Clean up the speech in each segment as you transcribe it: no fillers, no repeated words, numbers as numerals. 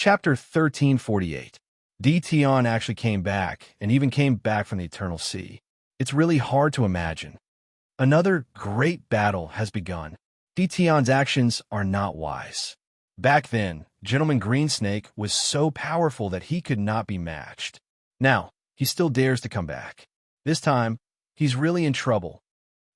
Chapter 1348. Tion actually came back, and even came back from the Eternal Sea. It's really hard to imagine. Another great battle has begun. Tion's actions are not wise. Back then, Gentleman Greensnake was so powerful that he could not be matched. Now, he still dares to come back. This time, he's really in trouble.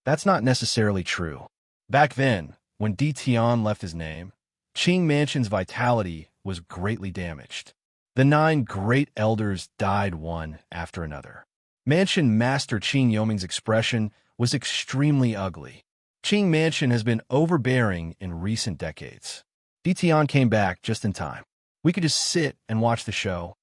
That's not necessarily true. Back then, when Tion left his name, Qing Mansion's vitality was greatly damaged. The 9 great elders died one after another. Mansion Master Qing Yoming's expression was extremely ugly. Qing Mansion has been overbearing in recent decades. Tion came back just in time. We could just sit and watch the show.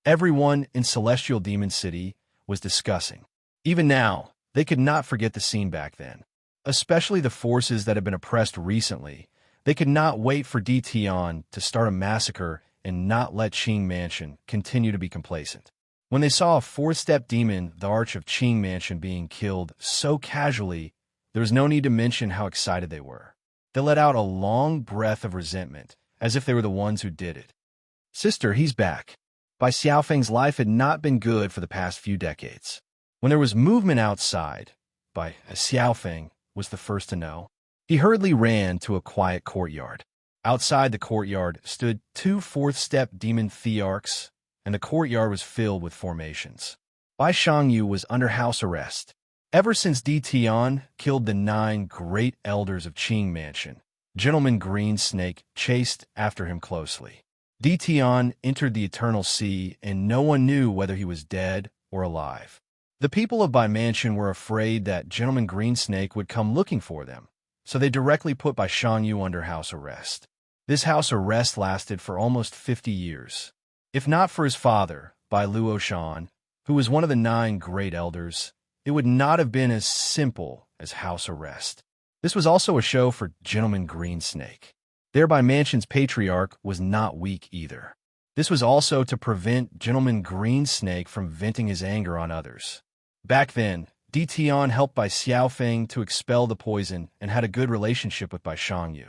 Everyone in Celestial Demon City was discussing. Even now, they could not forget the scene back then. Especially the forces that have been oppressed recently. They could not wait for Tion to start a massacre and not let Qing Mansion continue to be complacent. When they saw a 4th-step demon, the Arch of Qing Mansion, being killed so casually, there was no need to mention how excited they were. They let out a long breath of resentment, as if they were the ones who did it. Sister, he's back. Bai Xiaofeng's life had not been good for the past few decades. When there was movement outside, Bai Xiaofeng was the first to know. He hurriedly ran to a quiet courtyard. Outside the courtyard stood 2 4th-step demon thearchs, and the courtyard was filled with formations. Bai Shangyu was under house arrest. Ever since Tion killed the 9 great elders of Qing Mansion, Gentleman Greensnake chased after him closely. Tion entered the Eternal Sea, and no one knew whether he was dead or alive. The people of Bai Mansion were afraid that Gentleman Greensnake would come looking for them, so they directly put Bai Shangyu under house arrest. This house arrest lasted for almost 50 years. If not for his father, Bai Luoshan, who was one of the 9 great elders, it would not have been as simple as house arrest. This was also a show for Gentleman Greensnake. There, Bai Mansion's patriarch was not weak either. This was also to prevent Gentleman Greensnake from venting his anger on others. Back then, Tion helped Bai Xiaofeng to expel the poison and had a good relationship with Bai Shangyu.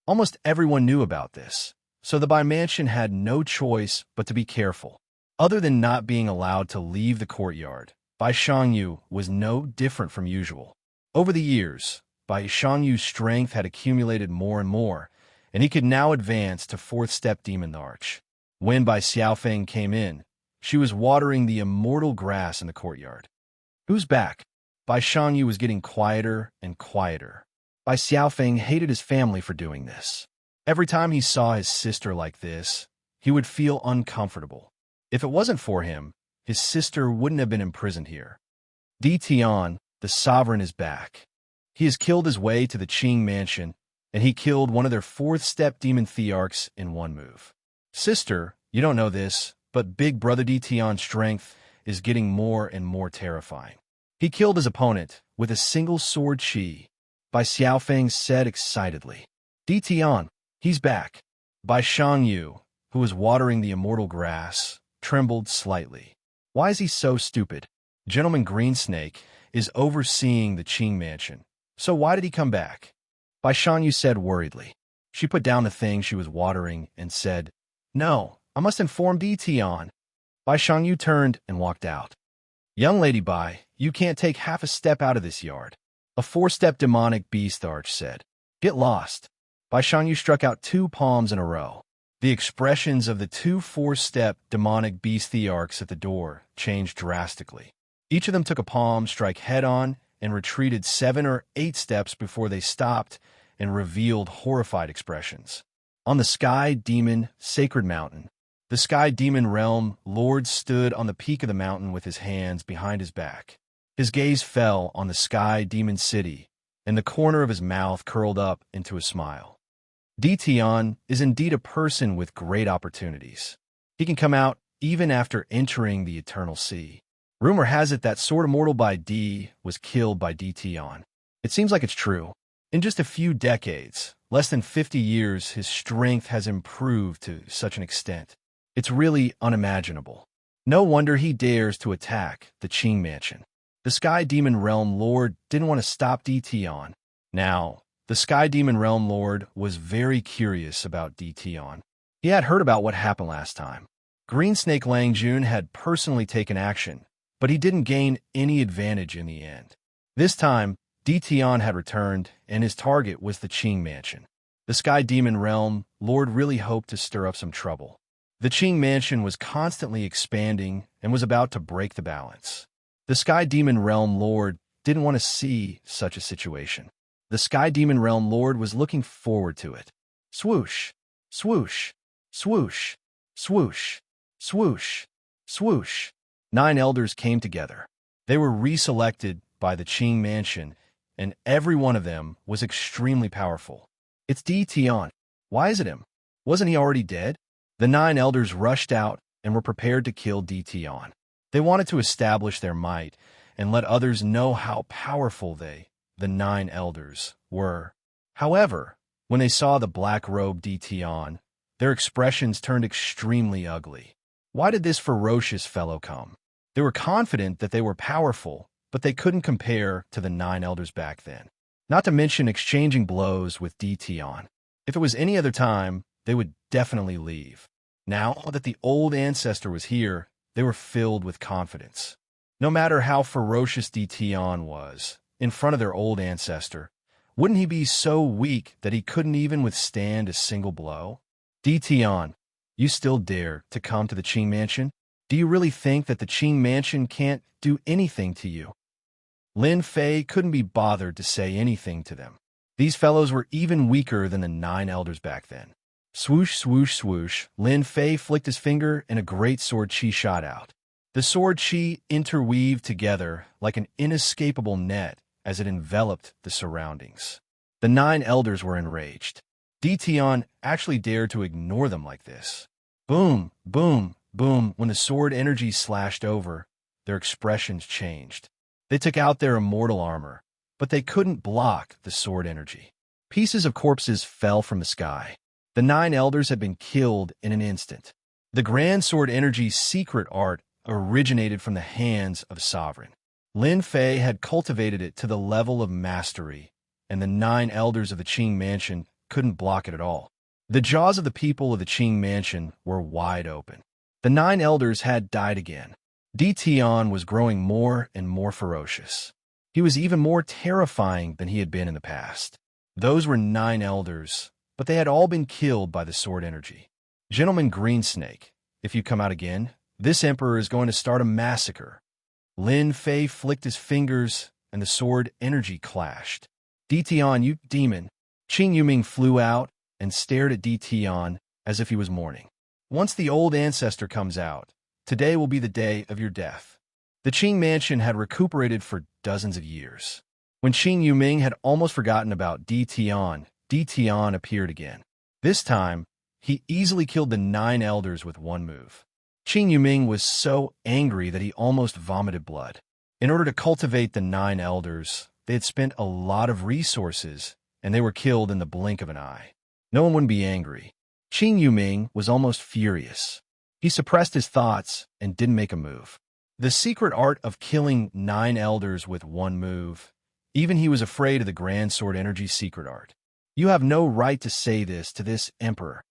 Almost everyone knew about this, so the Bai Mansion had no choice but to be careful. Other than not being allowed to leave the courtyard, Bai Shangyu was no different from usual. Over the years, Bai Shangyu's strength had accumulated more and more, and he could now advance to 4th-step Demon Arch. When Bai Xiaofeng came in, she was watering the immortal grass in the courtyard. Who's back? Bai Shangyu was getting quieter and quieter. Bai Xiaofeng hated his family for doing this. Every time he saw his sister like this, he would feel uncomfortable. If it wasn't for him, his sister wouldn't have been imprisoned here. Tion, the sovereign, is back. He has killed his way to the Qing Mansion, and he killed one of their 4th-step demon thearchs in one move. Sister, you don't know this, but Big Brother Tion's strength is getting more and more terrifying. He killed his opponent with a single sword chi. Bai Xiaofeng said excitedly. Tion, he's back. Bai Shangyu, who was watering the immortal grass, trembled slightly. Why is he so stupid? Gentleman Greensnake is overseeing the Qing Mansion, so why did he come back? Bai Shangyu said worriedly. She put down the thing she was watering and said, No, I must inform Tion. Bai Shangyu turned and walked out. Young lady Bai, you can't take half a step out of this yard. A 4-step demonic beast arch said. Get lost. Bai Shangyu struck out 2 palms in a row. The expressions of the 2 4-step demonic beast thearchs at the door changed drastically. Each of them took a palm strike head-on and retreated 7 or 8 steps before they stopped and revealed horrified expressions. On the Sky Demon Sacred Mountain, the Sky Demon Realm Lord stood on the peak of the mountain with his hands behind his back. His gaze fell on the Sky Demon City, and the corner of his mouth curled up into a smile. Tion is indeed a person with great opportunities. He can come out even after entering the Eternal Sea. Rumor has it that Sword Immortal by D was killed by Tion. It seems like it's true. In just a few decades, less than 50 years, his strength has improved to such an extent. It's really unimaginable. No wonder he dares to attack the Qing Mansion. The Sky Demon Realm Lord didn't want to stop Tion. Now, the Sky Demon Realm Lord was very curious about Tion. He had heard about what happened last time. Green Snake Langjun had personally taken action, but he didn't gain any advantage in the end. This time, Ditian had returned, and his target was the Qing Mansion. The Sky Demon Realm Lord really hoped to stir up some trouble. The Qing Mansion was constantly expanding and was about to break the balance. The Sky Demon Realm Lord didn't want to see such a situation. The Sky Demon Realm Lord was looking forward to it. Swoosh, swoosh, swoosh, swoosh, swoosh, swoosh. 9 elders came together. They were reselected by the Qing Mansion, and every one of them was extremely powerful. It's Ditian. Why is it him? Wasn't he already dead? The 9 elders rushed out and were prepared to kill Ditian. They wanted to establish their might and let others know how powerful they, the 9 elders, were. However, when they saw the black-robed Ditian, their expressions turned extremely ugly. Why did this ferocious fellow come? They were confident that they were powerful, but they couldn't compare to the 9 elders back then. Not to mention exchanging blows with Ditian. If it was any other time, they would definitely leave. Now that the old ancestor was here, they were filled with confidence. No matter how ferocious Ditian was, in front of their old ancestor, wouldn't he be so weak that he couldn't even withstand a single blow? Ditian, you still dare to come to the Qing Mansion? Do you really think that the Qing Mansion can't do anything to you? Lin Fei couldn't be bothered to say anything to them. These fellows were even weaker than the 9 elders back then. Swoosh, swoosh, swoosh, Lin Fei flicked his finger and a great sword chi shot out. The sword chi interweaved together like an inescapable net as it enveloped the surroundings. The 9 elders were enraged. Ditian actually dared to ignore them like this. Boom, boom, boom. When the sword energy slashed over, their expressions changed. They took out their immortal armor, but they couldn't block the sword energy. Pieces of corpses fell from the sky. The 9 elders had been killed in an instant. The Grand Sword Energy's secret art originated from the hands of Sovereign. Lin Fei had cultivated it to the level of mastery, and the 9 elders of the Qing Mansion couldn't block it at all. The jaws of the people of the Qing Mansion were wide open. The 9 elders had died again. Ditian was growing more and more ferocious. He was even more terrifying than he had been in the past. Those were 9 elders, but they had all been killed by the sword energy. Gentleman Greensnake, if you come out again, this emperor is going to start a massacre. Lin Fei flicked his fingers, and the sword energy clashed. Ditian, you demon! Qing Yuming flew out and stared at Ditian as if he was mourning. Once the old ancestor comes out, today will be the day of your death. The Qing Mansion had recuperated for dozens of years. When Qing Yuming had almost forgotten about Ditian, Ditian appeared again. This time, he easily killed the 9 elders with one move. Qing Yuming was so angry that he almost vomited blood. In order to cultivate the 9 elders, they had spent a lot of resources, and they were killed in the blink of an eye. No one would be angry. Qing Yuming was almost furious. He suppressed his thoughts and didn't make a move. The secret art of killing 9 elders with one move, even he was afraid of the Grand Sword Energy secret art. You have no right to say this to this emperor.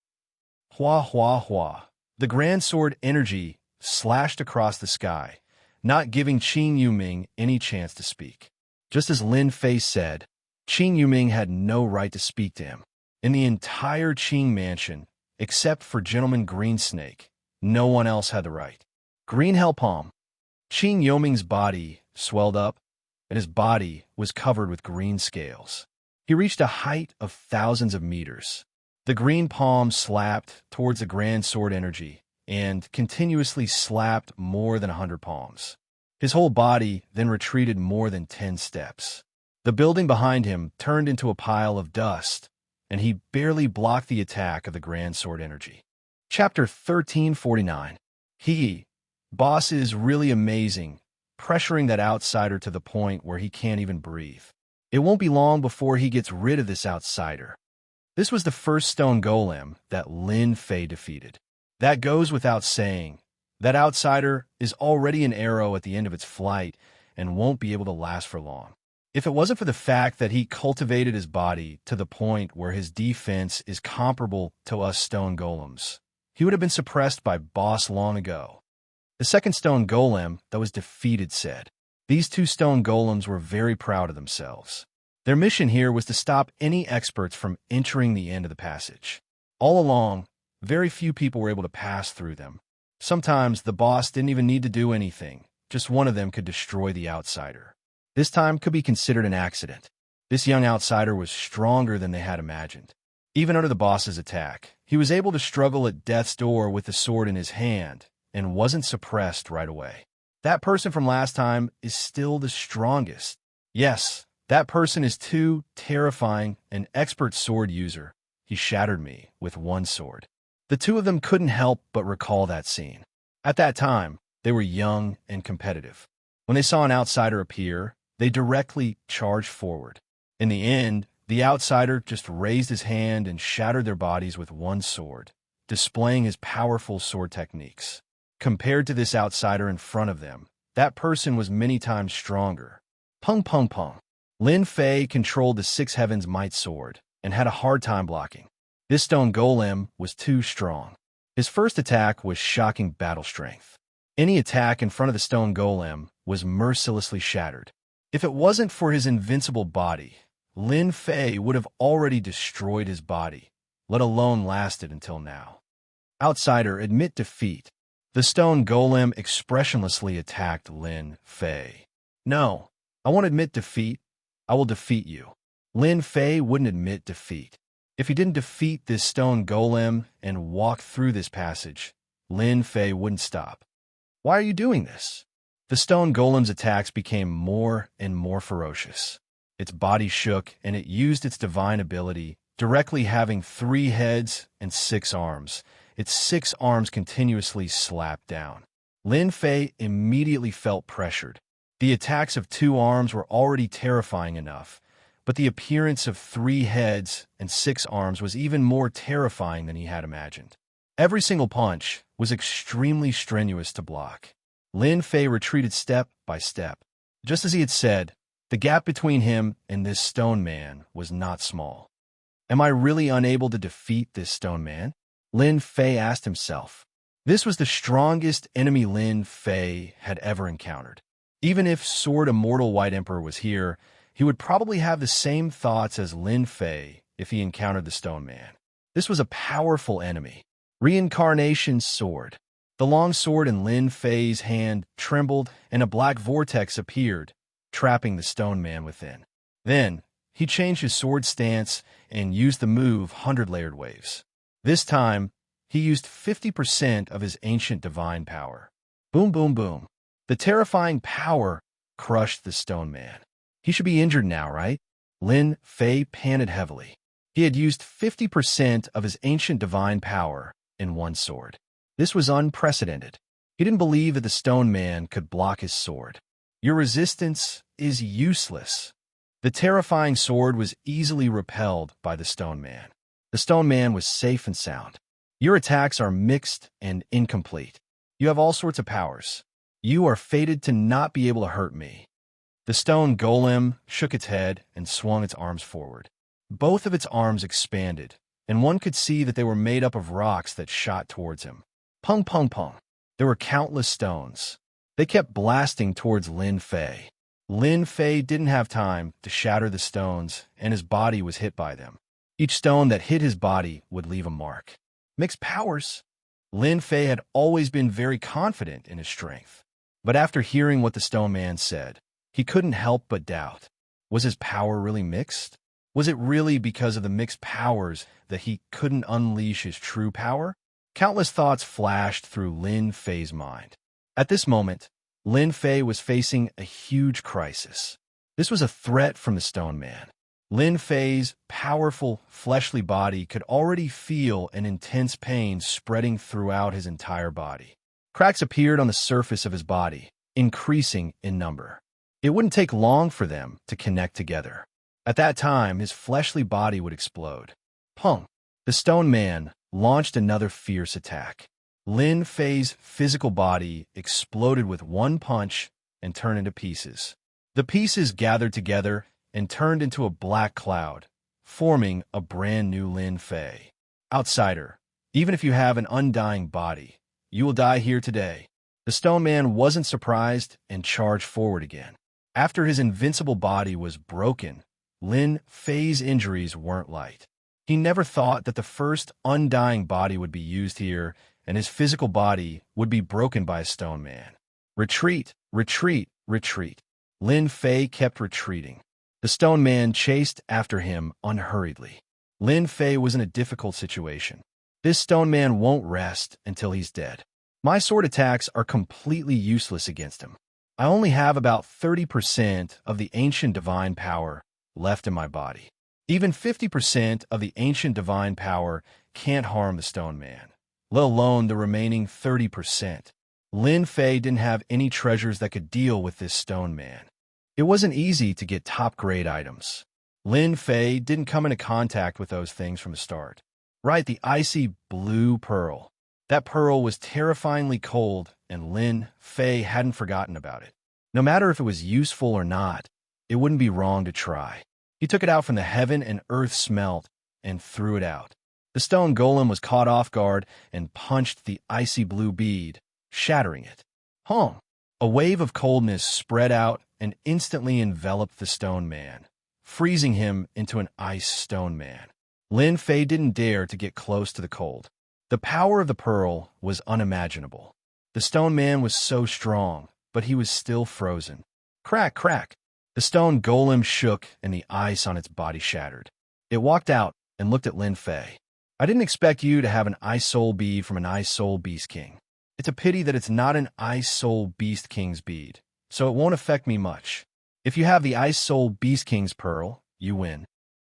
Hua, hua, hua. The Grand Sword Energy slashed across the sky, not giving Qing Yuming any chance to speak. Just as Lin Fei said, Qing Yuming had no right to speak to him. In the entire Qing Mansion, except for Gentleman Greensnake, no one else had the right. Green Hell Palm. Qing Yuming's body swelled up, and his body was covered with green scales. He reached a height of thousands of meters. The green palm slapped towards the Grand Sword Energy and continuously slapped more than 100 palms. His whole body then retreated more than 10 steps. The building behind him turned into a pile of dust, and he barely blocked the attack of the Grand Sword Energy. Chapter 1349. Boss is really amazing, pressuring that outsider to the point where he can't even breathe. It won't be long before he gets rid of this outsider. This was the first stone golem that Lin Fei defeated. That goes without saying. That outsider is already an arrow at the end of its flight and won't be able to last for long. If it wasn't for the fact that he cultivated his body to the point where his defense is comparable to us stone golems, he would have been suppressed by boss long ago. The second stone golem that was defeated said, "These two stone golems were very proud of themselves. Their mission here was to stop any experts from entering the end of the passage. All along, very few people were able to pass through them. Sometimes the boss didn't even need to do anything. Just one of them could destroy the outsider. This time could be considered an accident. This young outsider was stronger than they had imagined. Even under the boss's attack, he was able to struggle at death's door with the sword in his hand and wasn't suppressed right away. That person from last time is still the strongest. Yes, that person is too terrifying, an expert sword user. He shattered me with one sword." The two of them couldn't help but recall that scene. At that time, they were young and competitive. When they saw an outsider appear, they directly charged forward. In the end, the outsider just raised his hand and shattered their bodies with one sword, displaying his powerful sword techniques. Compared to this outsider in front of them, that person was many times stronger. Pung pung pung. Lin Fei controlled the Six Heavens Might Sword and had a hard time blocking. This stone golem was too strong. His first attack was shocking battle strength. Any attack in front of the stone golem was mercilessly shattered. If it wasn't for his invincible body, Lin Fei would have already destroyed his body, let alone lasted until now. Outsider, admit defeat. The stone golem expressionlessly attacked Lin Fei. "No, I won't admit defeat. I will defeat you." Lin Fei wouldn't admit defeat. If he didn't defeat this stone golem and walk through this passage, Lin Fei wouldn't stop. "Why are you doing this?" The stone golem's attacks became more and more ferocious. Its body shook, and it used its divine ability, directly having 3 heads and 6 arms. Its 6 arms continuously slapped down. Lin Fei immediately felt pressured. The attacks of 2 arms were already terrifying enough, but the appearance of 3 heads and 6 arms was even more terrifying than he had imagined. Every single punch was extremely strenuous to block. Lin Fei retreated step by step. Just as he had said, the gap between him and this stone man was not small. Am I really unable to defeat this stone man? Lin Fei asked himself. This was the strongest enemy Lin Fei had ever encountered. Even if Sword Immortal White Emperor was here, he would probably have the same thoughts as Lin Fei if he encountered the stone man. This was a powerful enemy. Reincarnation Sword. The long sword in Lin Fei's hand trembled, and a black vortex appeared, trapping the stone man within. Then, he changed his sword stance and used the move 100-layered waves. This time, he used 50% of his ancient divine power. Boom, boom, boom. The terrifying power crushed the stone man. He should be injured now, right? Lin Fei panted heavily. He had used 50% of his ancient divine power in one sword. This was unprecedented. He didn't believe that the stone man could block his sword. Your resistance is useless. The terrifying sword was easily repelled by the stone man. The stone man was safe and sound. Your attacks are mixed and incomplete. You have all sorts of powers. You are fated to not be able to hurt me. The stone golem shook its head and swung its arms forward. Both of its arms expanded, and one could see that they were made up of rocks that shot towards him. Pung, pung, pung. There were countless stones. They kept blasting towards Lin Fei. Lin Fei didn't have time to shatter the stones, and his body was hit by them. Each stone that hit his body would leave a mark. Mixed powers. Lin Fei had always been very confident in his strength. But after hearing what the stone man said, he couldn't help but doubt. Was his power really mixed? Was it really because of the mixed powers that he couldn't unleash his true power? Countless thoughts flashed through Lin Fei's mind. At this moment, Lin Fei was facing a huge crisis. This was a threat from the stone man. Lin Fei's powerful, fleshly body could already feel an intense pain spreading throughout his entire body. Cracks appeared on the surface of his body, increasing in number. It wouldn't take long for them to connect together. At that time, his fleshly body would explode. Pung! The stone man launched another fierce attack. Lin Fei's physical body exploded with one punch and turned into pieces. The pieces gathered together and turned into a black cloud, forming a brand new Lin Fei. Outsider, Even if you have an undying body, you will die here today. The stone man wasn't surprised and charged forward again. After his invincible body was broken, Lin Fei's injuries weren't light. He never thought that the first undying body would be used here, and his physical body would be broken by a stone man. Retreat, retreat, retreat. Lin Fei kept retreating. The stone man chased after him unhurriedly. Lin Fei was in a difficult situation. This stone man won't rest until he's dead. My sword attacks are completely useless against him. I only have about 30% of the ancient divine power left in my body. Even 50% of the ancient divine power can't harm the stone man, let alone the remaining 30%. Lin Fei didn't have any treasures that could deal with this stone man. It wasn't easy to get top-grade items. Lin Fei didn't come into contact with those things from the start. Right, the icy blue pearl. That pearl was terrifyingly cold, and Lin Fei hadn't forgotten about it. No matter if it was useful or not, it wouldn't be wrong to try. He took it out from the heaven and earth smelt and threw it out. The stone golem was caught off guard and punched the icy blue bead, shattering it. Hum! A wave of coldness spread out and instantly enveloped the stone man, freezing him into an ice stone man. Lin Fei didn't dare to get close to the cold. The power of the pearl was unimaginable. The stone man was so strong, but he was still frozen. Crack, crack! The stone golem shook and the ice on its body shattered. It walked out and looked at Lin Fei. I didn't expect you to have an ice soul bead from an ice soul beast king. It's a pity that it's not an ice soul beast king's bead, so it won't affect me much. If you have the ice soul beast king's pearl, you win.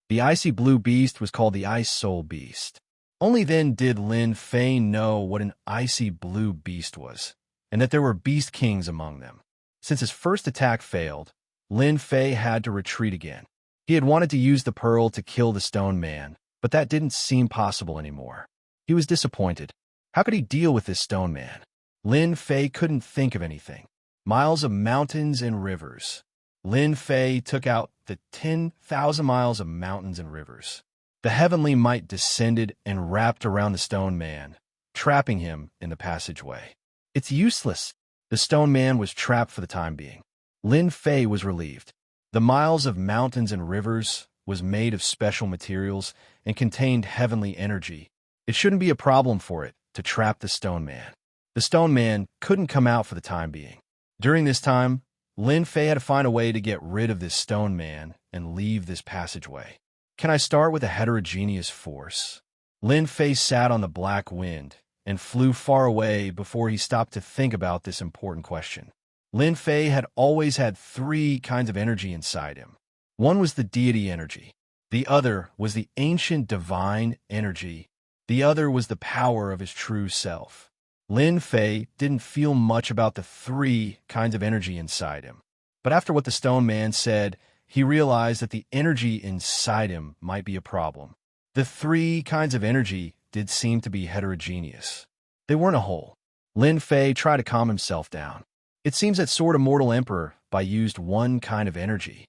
The icy blue beast was called the ice soul beast. Only then did Lin Fei know what an icy blue beast was, and that there were beast kings among them. Since his first attack failed, Lin Fei had to retreat again. He had wanted to use the pearl to kill the stone man, but that didn't seem possible anymore. He was disappointed. How could he deal with this stone man? Lin Fei couldn't think of anything. Miles of mountains and rivers. Lin Fei took out the 10,000 miles of mountains and rivers. The heavenly might descended and wrapped around the stone man, trapping him in the passageway. It's useless. The stone man was trapped for the time being. Lin Fei was relieved. The miles of mountains and rivers was made of special materials and contained heavenly energy. It shouldn't be a problem for it to trap the stone man. The stone man couldn't come out for the time being. During this time, Lin Fei had to find a way to get rid of this stone man and leave this passageway. Can I start with a heterogeneous force? Lin Fei sat on the black wind and flew far away before he stopped to think about this important question. Lin Fei had always had three kinds of energy inside him. One was the deity energy. The other was the ancient divine energy. The other was the power of his true self. Lin Fei didn't feel much about the three kinds of energy inside him. But after what the stone man said, he realized that the energy inside him might be a problem. The three kinds of energy did seem to be heterogeneous. They weren't a whole. Lin Fei tried to calm himself down. It seems that Sword Immortal Emperor used one kind of energy.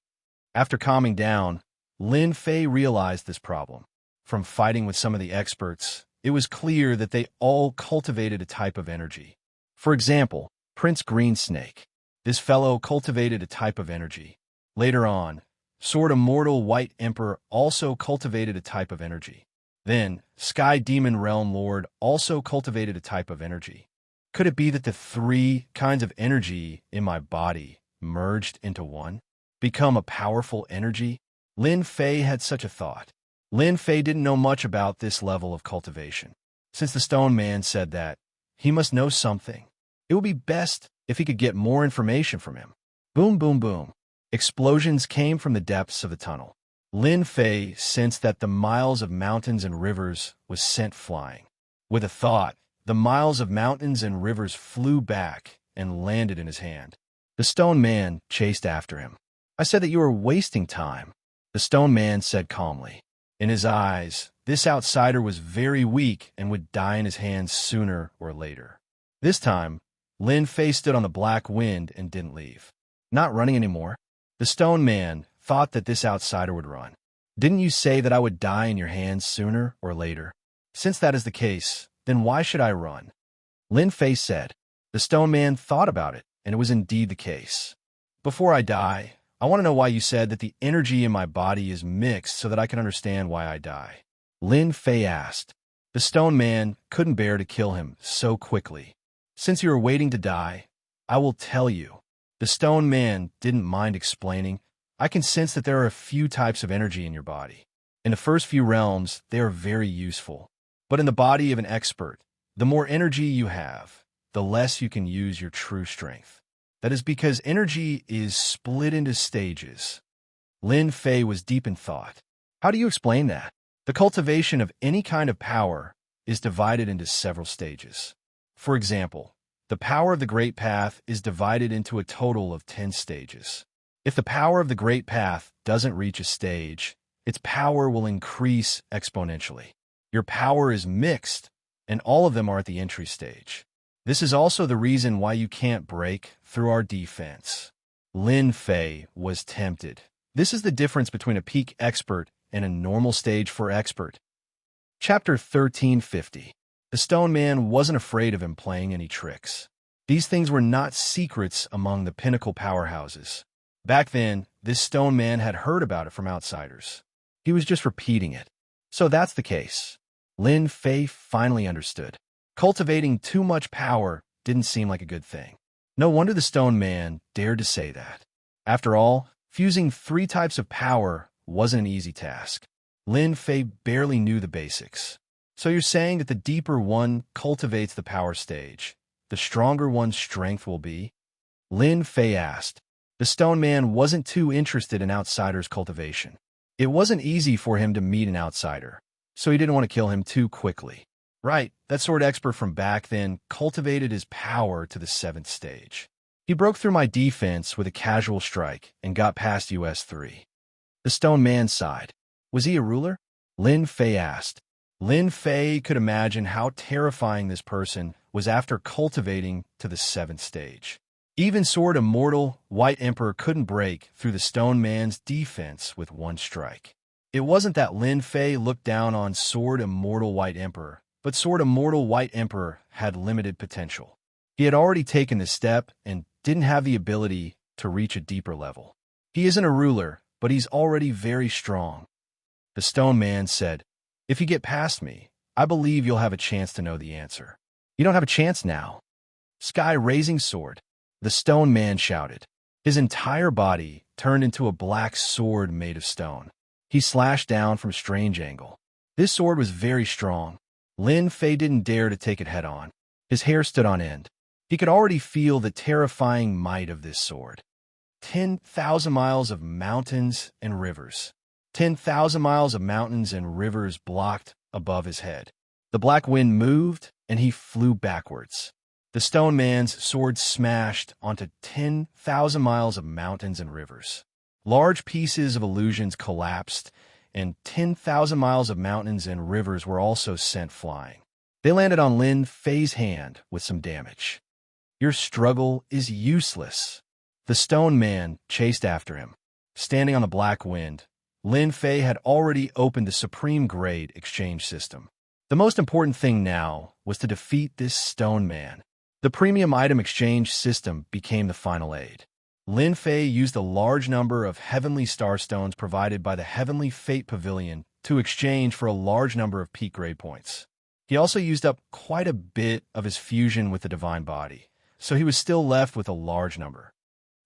After calming down, Lin Fei realized this problem. From fighting with some of the experts, it was clear that they all cultivated a type of energy. For example, Prince Greensnake. This fellow cultivated a type of energy. Later on, Sword Immortal White Emperor also cultivated a type of energy. Then, Sky Demon Realm Lord also cultivated a type of energy. Could it be that the three kinds of energy in my body merged into one? Become a powerful energy? Lin Fei had such a thought. Lin Fei didn't know much about this level of cultivation. Since the stone man said that, he must know something. It would be best if he could get more information from him. Boom, boom, boom. Explosions came from the depths of the tunnel. Lin Fei sensed that the miles of mountains and rivers was sent flying. With a thought, the miles of mountains and rivers flew back and landed in his hand. The stone man chased after him. I said that you were wasting time, the stone man said calmly. In his eyes, this outsider was very weak and would die in his hands sooner or later. This time, Lin Fei stood on the black wind and didn't leave. Not running anymore. The stone man thought that this outsider would run. Didn't you say that I would die in your hands sooner or later? Since that is the case, then why should I run? Lin Fei said. The stone man thought about it, and it was indeed the case. Before I die, I want to know why you said that the energy in my body is mixed so that I can understand why I die. Lin Fei asked. The stone man couldn't bear to kill him so quickly. Since you are waiting to die, I will tell you. The stone man didn't mind explaining. I can sense that there are a few types of energy in your body. In the first few realms, they are very useful. But in the body of an expert, the more energy you have, the less you can use your true strength. That is because energy is split into stages. Lin Fei was deep in thought. How do you explain that? The cultivation of any kind of power is divided into several stages. For example, the power of the Great Path is divided into a total of 10 stages. If the power of the Great Path doesn't reach a stage, its power will increase exponentially. Your power is mixed, and all of them are at the entry stage. This is also the reason why you can't break through our defense. Lin Fei was tempted. This is the difference between a peak expert and a normal stage for expert. Chapter 1350. The stone man wasn't afraid of him playing any tricks. These things were not secrets among the pinnacle powerhouses. Back then, this stone man had heard about it from outsiders. He was just repeating it. So that's the case. Lin Fei finally understood. Cultivating too much power didn't seem like a good thing. No wonder the stone man dared to say that. After all, fusing 3 types of power wasn't an easy task. Lin Fei barely knew the basics. So you're saying that the deeper one cultivates the power stage, the stronger one's strength will be? Lin Fei asked. The stone man wasn't too interested in outsiders' cultivation. It wasn't easy for him to meet an outsider, so he didn't want to kill him too quickly. Right, that sword expert from back then cultivated his power to the 7th stage. He broke through my defense with a casual strike and got past US3. The stone man sighed. Was he a ruler? Lin Fei asked. Lin Fei could imagine how terrifying this person was after cultivating to the 7th stage. Even Sword Immortal White Emperor couldn't break through the stone man's defense with one strike. It wasn't that Lin Fei looked down on Sword Immortal White Emperor, but Sword Immortal White Emperor had limited potential. He had already taken this step and didn't have the ability to reach a deeper level. He isn't a ruler, but he's already very strong. The stone man said, If you get past me, I believe you'll have a chance to know the answer. You don't have a chance now. Sky raising sword. The stone man shouted. His entire body turned into a black sword made of stone. He slashed down from a strange angle. This sword was very strong. Lin Fei didn't dare to take it head-on. His hair stood on end. He could already feel the terrifying might of this sword. 10,000 miles of mountains and rivers. 10,000 miles of mountains and rivers blocked above his head. The black wind moved, and he flew backwards. The stone man's sword smashed onto 10,000 miles of mountains and rivers. Large pieces of illusions collapsed, and 10,000 miles of mountains and rivers were also sent flying. They landed on Lin Fei's hand with some damage. Your struggle is useless. The stone man chased after him. Standing on the black wind, Lin Fei had already opened the supreme grade exchange system. The most important thing now was to defeat this stone man. The premium item exchange system became the final aid. Lin Fei used a large number of heavenly starstones provided by the Heavenly Fate Pavilion to exchange for a large number of peak grade points. He also used up quite a bit of his fusion with the divine body, so he was still left with a large number.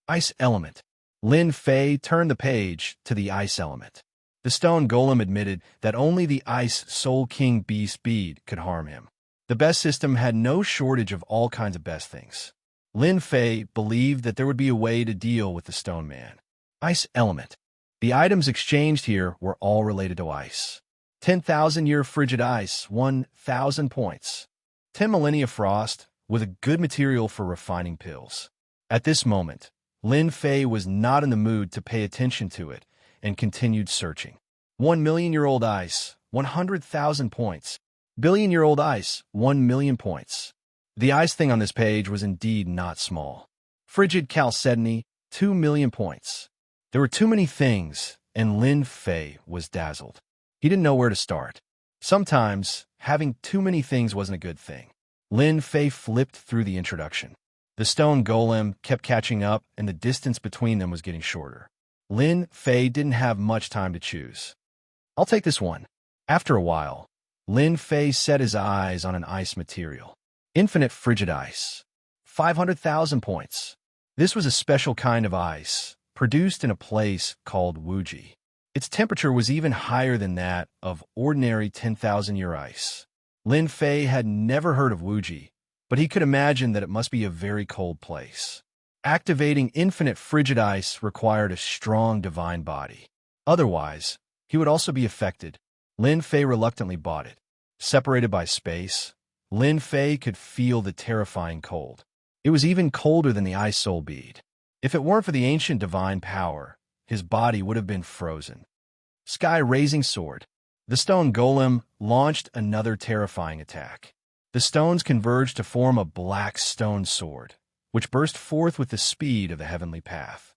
Ice element. Lin Fei turned the page to the ice element. The stone golem admitted that only the ice Soul King Beast bead could harm him. The best system had no shortage of all kinds of best things. Lin Fei believed that there would be a way to deal with the stone man. Ice element. The items exchanged here were all related to ice. 10,000-year frigid ice, 1,000 points. 10 millennia frost, with a good material for refining pills. At this moment, Lin Fei was not in the mood to pay attention to it and continued searching. 1 million-year-old ice, 100,000 points. Billion-year-old ice, 1 million points. The ice thing on this page was indeed not small. Frigid chalcedony, 2 million points. There were too many things, and Lin Fei was dazzled. He didn't know where to start. Sometimes, having too many things wasn't a good thing. Lin Fei flipped through the introduction. The stone golem kept catching up, and the distance between them was getting shorter. Lin Fei didn't have much time to choose. I'll take this one. After a while, Lin Fei set his eyes on an ice material. Infinite frigid ice. 500,000 points. This was a special kind of ice, produced in a place called Wuji. Its temperature was even higher than that of ordinary 10,000-year ice. Lin Fei had never heard of Wuji, but he could imagine that it must be a very cold place. Activating infinite frigid ice required a strong divine body. Otherwise, he would also be affected. Lin Fei reluctantly bought it. Separated by space, Lin Fei could feel the terrifying cold. It was even colder than the ice soul bead. If it weren't for the ancient divine power, his body would have been frozen. Sky-raising sword. The stone golem launched another terrifying attack. The stones converged to form a black stone sword, which burst forth with the speed of the heavenly path.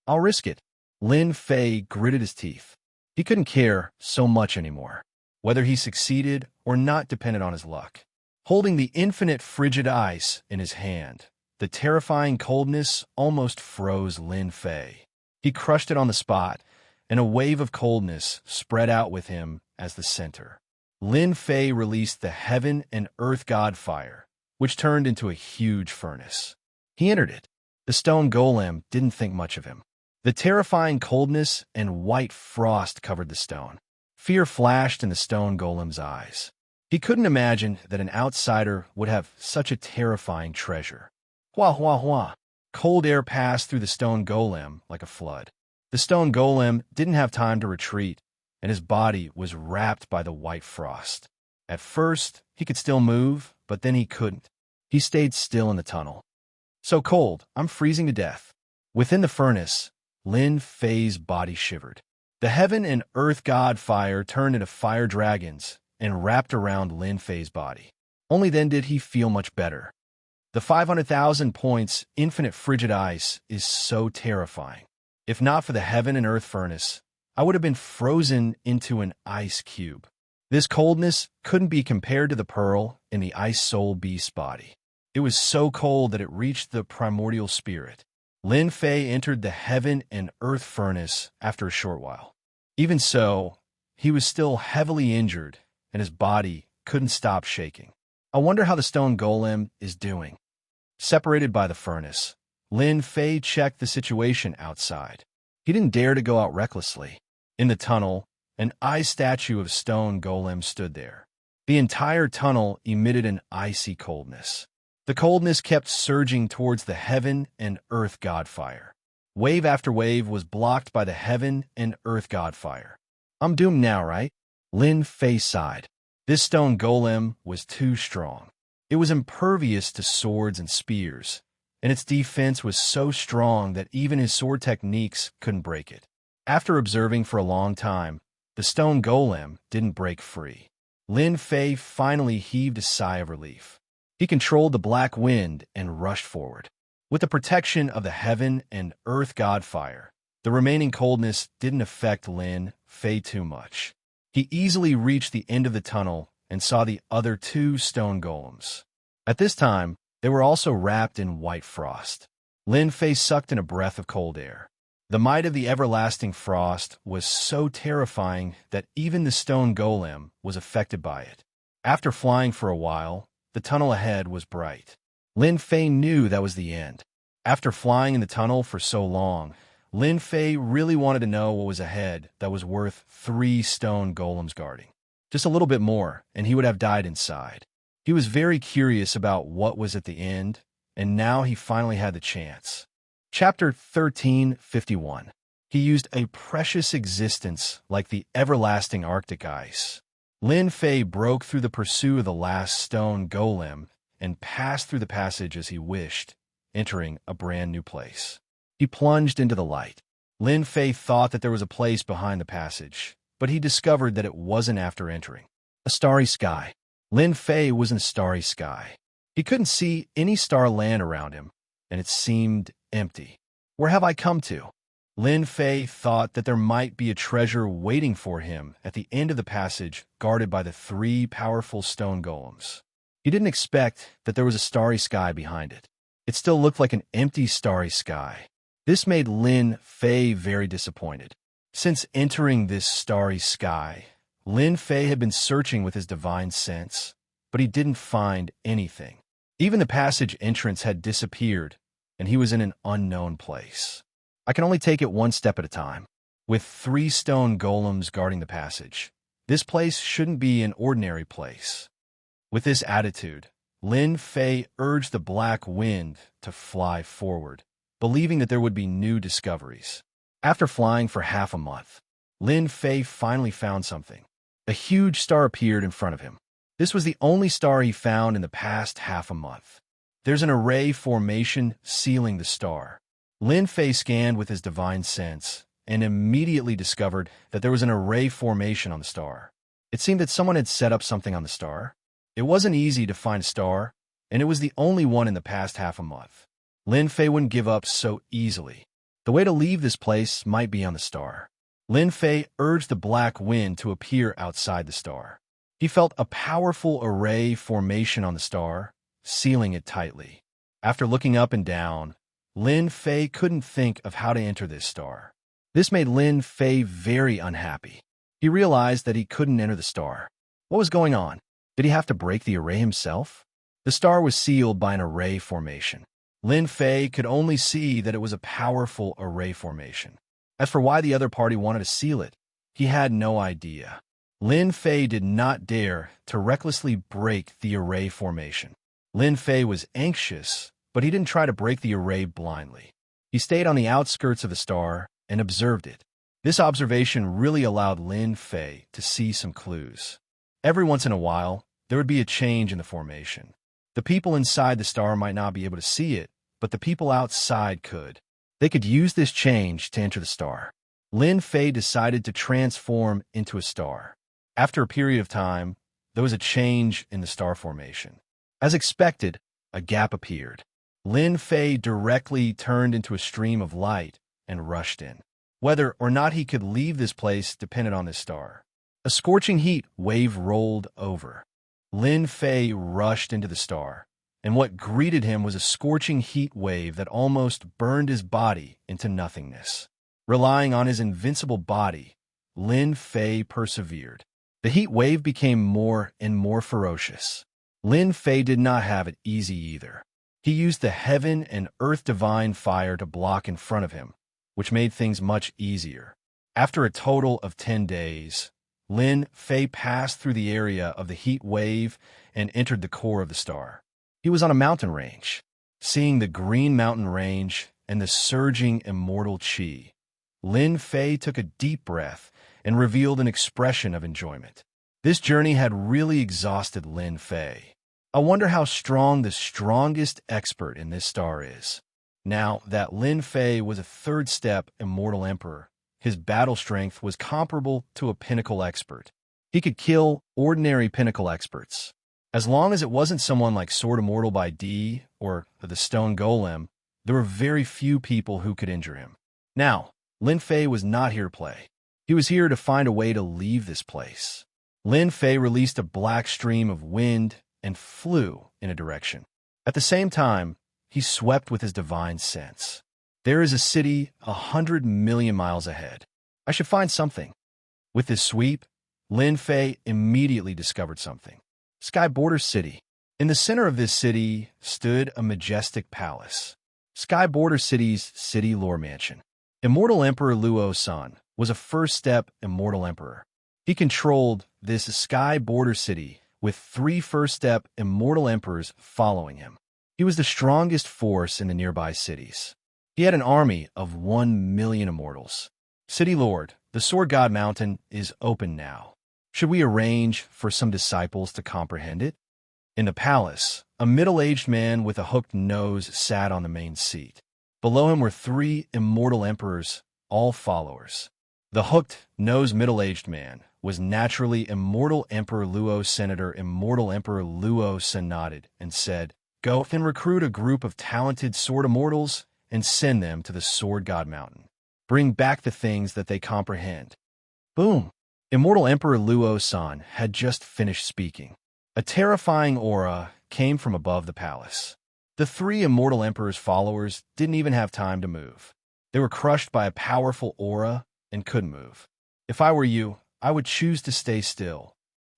I'll risk it. Lin Fei gritted his teeth. He couldn't care so much anymore. Whether he succeeded or not depended on his luck. Holding the infinite frigid ice in his hand, the terrifying coldness almost froze Lin Fei. He crushed it on the spot, and a wave of coldness spread out with him as the center. Lin Fei released the heaven and earth god fire, which turned into a huge furnace. He entered it. The stone golem didn't think much of him. The terrifying coldness and white frost covered the stone. Fear flashed in the stone golem's eyes. He couldn't imagine that an outsider would have such a terrifying treasure. Hua hua hua. Cold air passed through the stone golem like a flood. The stone golem didn't have time to retreat, and his body was wrapped by the white frost. At first, he could still move, but then he couldn't. He stayed still in the tunnel. So cold, I'm freezing to death. Within the furnace, Lin Fei's body shivered. The heaven and earth god fire turned into fire dragons and wrapped around Lin Fei's body. Only then did he feel much better. The 500,000 points infinite frigid ice is so terrifying. If not for the heaven and earth furnace, I would have been frozen into an ice cube. This coldness couldn't be compared to the pearl in the ice soul beast's body. It was so cold that it reached the primordial spirit. Lin Fei entered the heaven and earth furnace after a short while. Even so, he was still heavily injured, and his body couldn't stop shaking. I wonder how the stone golem is doing. Separated by the furnace, Lin Fei checked the situation outside. He didn't dare to go out recklessly. In the tunnel, an ice statue of stone golem stood there. The entire tunnel emitted an icy coldness. The coldness kept surging towards the heaven and earth god fire. Wave after wave was blocked by the heaven and earth god fire. I'm doomed now, right? Lin Fei sighed. This stone golem was too strong. It was impervious to swords and spears, and its defense was so strong that even his sword techniques couldn't break it. After observing for a long time, the stone golem didn't break free. Lin Fei finally heaved a sigh of relief. He controlled the black wind and rushed forward. With the protection of the heaven and earth god fire, the remaining coldness didn't affect Lin Fei too much. He easily reached the end of the tunnel and saw the other two stone golems. At this time, they were also wrapped in white frost. Lin Fei sucked in a breath of cold air. The might of the everlasting frost was so terrifying that even the stone golem was affected by it. After flying for a while, the tunnel ahead was bright. Lin Fei knew that was the end. After flying in the tunnel for so long, Lin Fei really wanted to know what was ahead that was worth 3 stone golems guarding. Just a little bit more, and he would have died inside. He was very curious about what was at the end, and now he finally had the chance. Chapter 1351. He used a precious existence like the everlasting Arctic ice. Lin Fei broke through the pursuit of the last stone golem and passed through the passage as he wished, entering a brand new place. He plunged into the light. Lin Fei thought that there was a place behind the passage, but he discovered that it wasn't after entering. A starry sky. Lin Fei was in a starry sky. He couldn't see any star land around him, and it seemed empty. Where have I come to? Lin Fei thought that there might be a treasure waiting for him at the end of the passage, guarded by the 3 powerful stone golems. He didn't expect that there was a starry sky behind it. It still looked like an empty starry sky. This made Lin Fei very disappointed. Since entering this starry sky, Lin Fei had been searching with his divine sense, but he didn't find anything. Even the passage entrance had disappeared, and he was in an unknown place. I can only take it one step at a time. With 3 stone golems guarding the passage, this place shouldn't be an ordinary place. With this attitude, Lin Fei urged the black wind to fly forward, believing that there would be new discoveries. After flying for half a month, Lin Fei finally found something. A huge star appeared in front of him. This was the only star he found in the past half a month. There's an array formation sealing the star. Lin Fei scanned with his divine sense and immediately discovered that there was an array formation on the star. It seemed that someone had set up something on the star. It wasn't easy to find a star, and it was the only one in the past half a month. Lin Fei wouldn't give up so easily. The way to leave this place might be on the star. Lin Fei urged the black wind to appear outside the star. He felt a powerful array formation on the star, sealing it tightly. After looking up and down, Lin Fei couldn't think of how to enter this star. This made Lin Fei very unhappy. He realized that he couldn't enter the star. What was going on? Did he have to break the array himself? The star was sealed by an array formation. Lin Fei could only see that it was a powerful array formation. As for why the other party wanted to seal it, he had no idea. Lin Fei did not dare to recklessly break the array formation. Lin Fei was anxious, but he didn't try to break the array blindly. He stayed on the outskirts of the star and observed it. This observation really allowed Lin Fei to see some clues. Every once in a while, there would be a change in the formation. The people inside the star might not be able to see it, but the people outside could. They could use this change to enter the star. Lin Fei decided to transform into a star. After a period of time, there was a change in the star formation. As expected, a gap appeared. Lin Fei directly turned into a stream of light and rushed in. Whether or not he could leave this place depended on this star. A scorching heat wave rolled over. Lin Fei rushed into the star, and what greeted him was a scorching heat wave that almost burned his body into nothingness. Relying on his invincible body, Lin Fei persevered. The heat wave became more and more ferocious. Lin Fei did not have it easy either. He used the heaven and earth divine fire to block in front of him, which made things much easier. After a total of 10 days, Lin Fei passed through the area of the heat wave and entered the core of the star. He was on a mountain range. Seeing the green mountain range and the surging immortal qi, Lin Fei took a deep breath and revealed an expression of enjoyment. This journey had really exhausted Lin Fei. I wonder how strong the strongest expert in this star is. Now that Lin Fei was a 3rd step immortal emperor, his battle strength was comparable to a pinnacle expert. He could kill ordinary pinnacle experts. As long as it wasn't someone like Sword Immortal by D or the Stone Golem, there were very few people who could injure him. Now, Lin Fei was not here to play. He was here to find a way to leave this place. Lin Fei released a black stream of wind and flew in a direction. At the same time, he swept with his divine sense. There is a city 100 million miles ahead. I should find something. With this sweep, Lin Fei immediately discovered something. Sky Border City. In the center of this city stood a majestic palace. Sky Border City's city lore mansion. Immortal Emperor Luo San was a 1st step immortal emperor. He controlled this Sky Border City with 3 1st step immortal emperors following him. He was the strongest force in the nearby cities. He had an army of 1 million immortals. City Lord, the Sword God Mountain is open now. Should we arrange for some disciples to comprehend it? In the palace, a middle-aged man with a hooked nose sat on the main seat. Below him were 3 immortal emperors, all followers. The hooked-nosed middle-aged man was naturally Immortal Emperor Luo. Senator Immortal Emperor Luo San nodded and said, "Go and recruit a group of talented sword immortals and send them to the Sword God Mountain." bring back the things that they comprehend. Boom! Immortal Emperor Luo-san had just finished speaking. A terrifying aura came from above the palace. The three Immortal Emperor's followers didn't even have time to move. They were crushed by a powerful aura and couldn't move. If I were you, I would choose to stay still.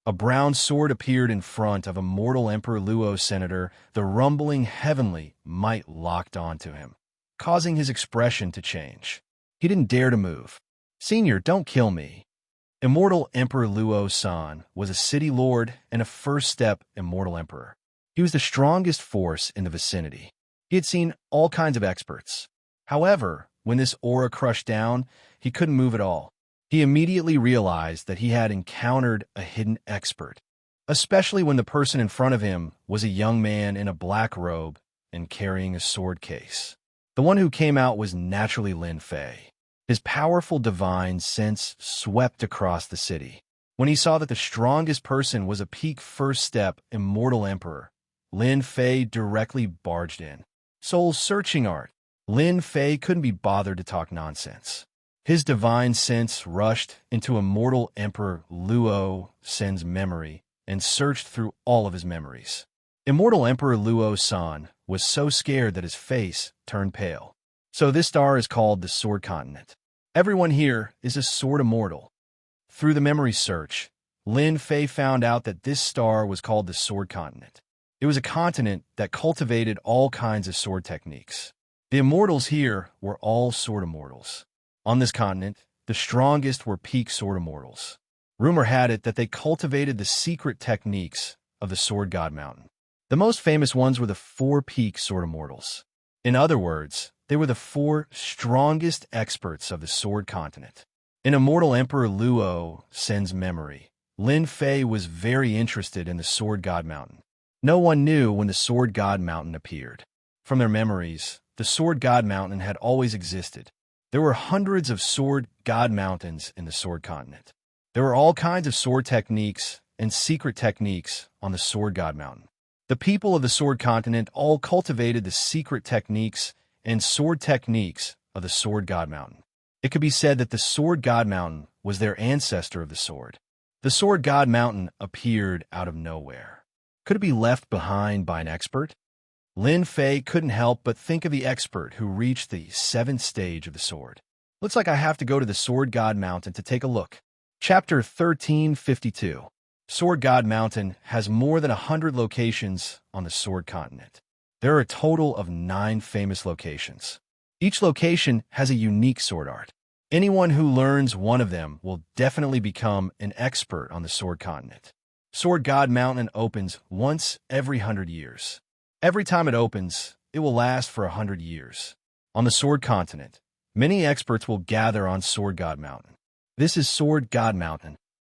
A brown sword appeared in front of Immortal Emperor Luo's senator, the rumbling heavenly might locked onto him, causing his expression to change. He didn't dare to move. "Senior, don't kill me." Immortal Emperor Luo-san was a city lord and a first-step Immortal Emperor. He was the strongest force in the vicinity. He had seen all kinds of experts. However, when this aura crushed down, he couldn't move at all. He immediately realized that he had encountered a hidden expert, especially when the person in front of him was a young man in a black robe and carrying a sword case. The one who came out was naturally Lin Fei. His powerful divine sense swept across the city. When he saw that the strongest person was a peak first-step Immortal Emperor, Lin Fei directly barged in. Soul-searching art. Lin Fei couldn't be bothered to talk nonsense. His divine sense rushed into Immortal Emperor Luo-san's memory and searched through all of his memories. Immortal Emperor Luo-san was so scared that his face turned pale. So this star is called the Sword Continent. Everyone here is a sword immortal. Through the memory search, Lin Fei found out that this star was called the Sword Continent. It was a continent that cultivated all kinds of sword techniques. The immortals here were all sword immortals. On this continent, the strongest were peak sword immortals. Rumor had it that they cultivated the secret techniques of the Sword God Mountain. The most famous ones were the 4 peak sword immortals. In other words, they were the 4 strongest experts of the Sword Continent. In Immortal Emperor Luo-san's memory, Lin Fei was very interested in the Sword God Mountain. No one knew when the Sword God Mountain appeared. From their memories, the Sword God Mountain had always existed. There were hundreds of Sword God Mountains in the Sword Continent. There were all kinds of sword techniques and secret techniques on the Sword God Mountain. The people of the Sword Continent all cultivated the secret techniques and sword techniques of the Sword God Mountain. It could be said that the Sword God Mountain was their ancestor of the sword. The Sword God Mountain appeared out of nowhere. Could it be left behind by an expert? Lin Fei couldn't help but think of the expert who reached the 7th stage of the sword. Looks like I have to go to the Sword God Mountain to take a look. Chapter 1352. Sword God Mountain has more than 100 locations on the Sword Continent. There are a total of 9 famous locations. Each location has a unique sword art. Anyone who learns one of them will definitely become an expert on the Sword Continent. Sword God Mountain opens once every 100 years. Every time it opens, it will last for 100 years. On the Sword Continent, many experts will gather on Sword God Mountain. This is Sword God Mountain.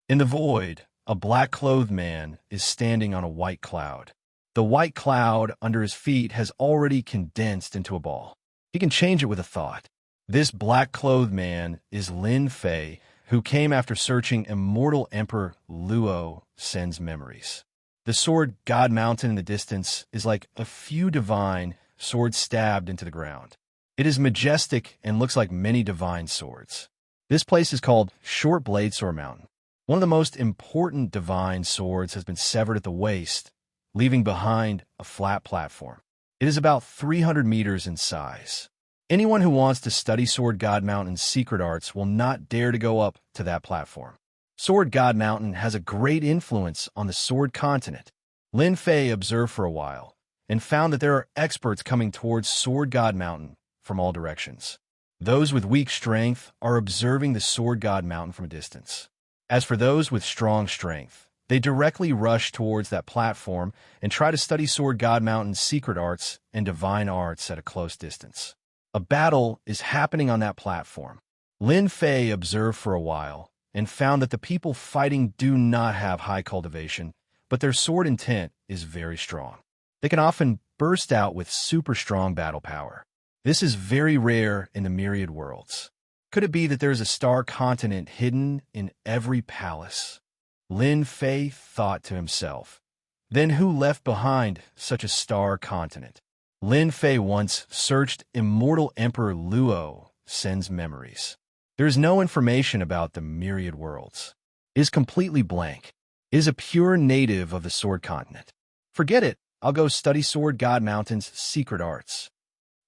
In the void, a black-clothed man is standing on a white cloud. The white cloud under his feet has already condensed into a ball. He can change it with a thought. This black-clothed man is Lin Fei, who came after searching Immortal Emperor Luo-san's memories. The Sword God Mountain in the distance is like a few divine swords stabbed into the ground. It is majestic and looks like many divine swords. This place is called Short Blade Sword Mountain. One of the most important divine swords has been severed at the waist, leaving behind a flat platform. It is about 300 meters in size. Anyone who wants to study Sword God Mountain's secret arts will not dare to go up to that platform. Sword God Mountain has a great influence on the Sword Continent. Lin Fei observed for a while and found that there are experts coming towards Sword God Mountain from all directions. Those with weak strength are observing the Sword God Mountain from a distance. As for those with strong strength, they directly rush towards that platform and try to study Sword God Mountain's secret arts and divine arts at a close distance. A battle is happening on that platform. Lin Fei observed for a while and found that the people fighting do not have high cultivation, but their sword intent is very strong. They can often burst out with super strong battle power. This is very rare in the myriad worlds. Could it be that there is a star continent hidden in every palace? Lin Fei thought to himself. Then who left behind such a star continent? Lin Fei once searched Immortal Emperor Luo sends memories. There is no information about the myriad worlds. It is completely blank. It is a pure native of the Sword Continent. Forget it. I'll go study Sword God Mountain's secret arts.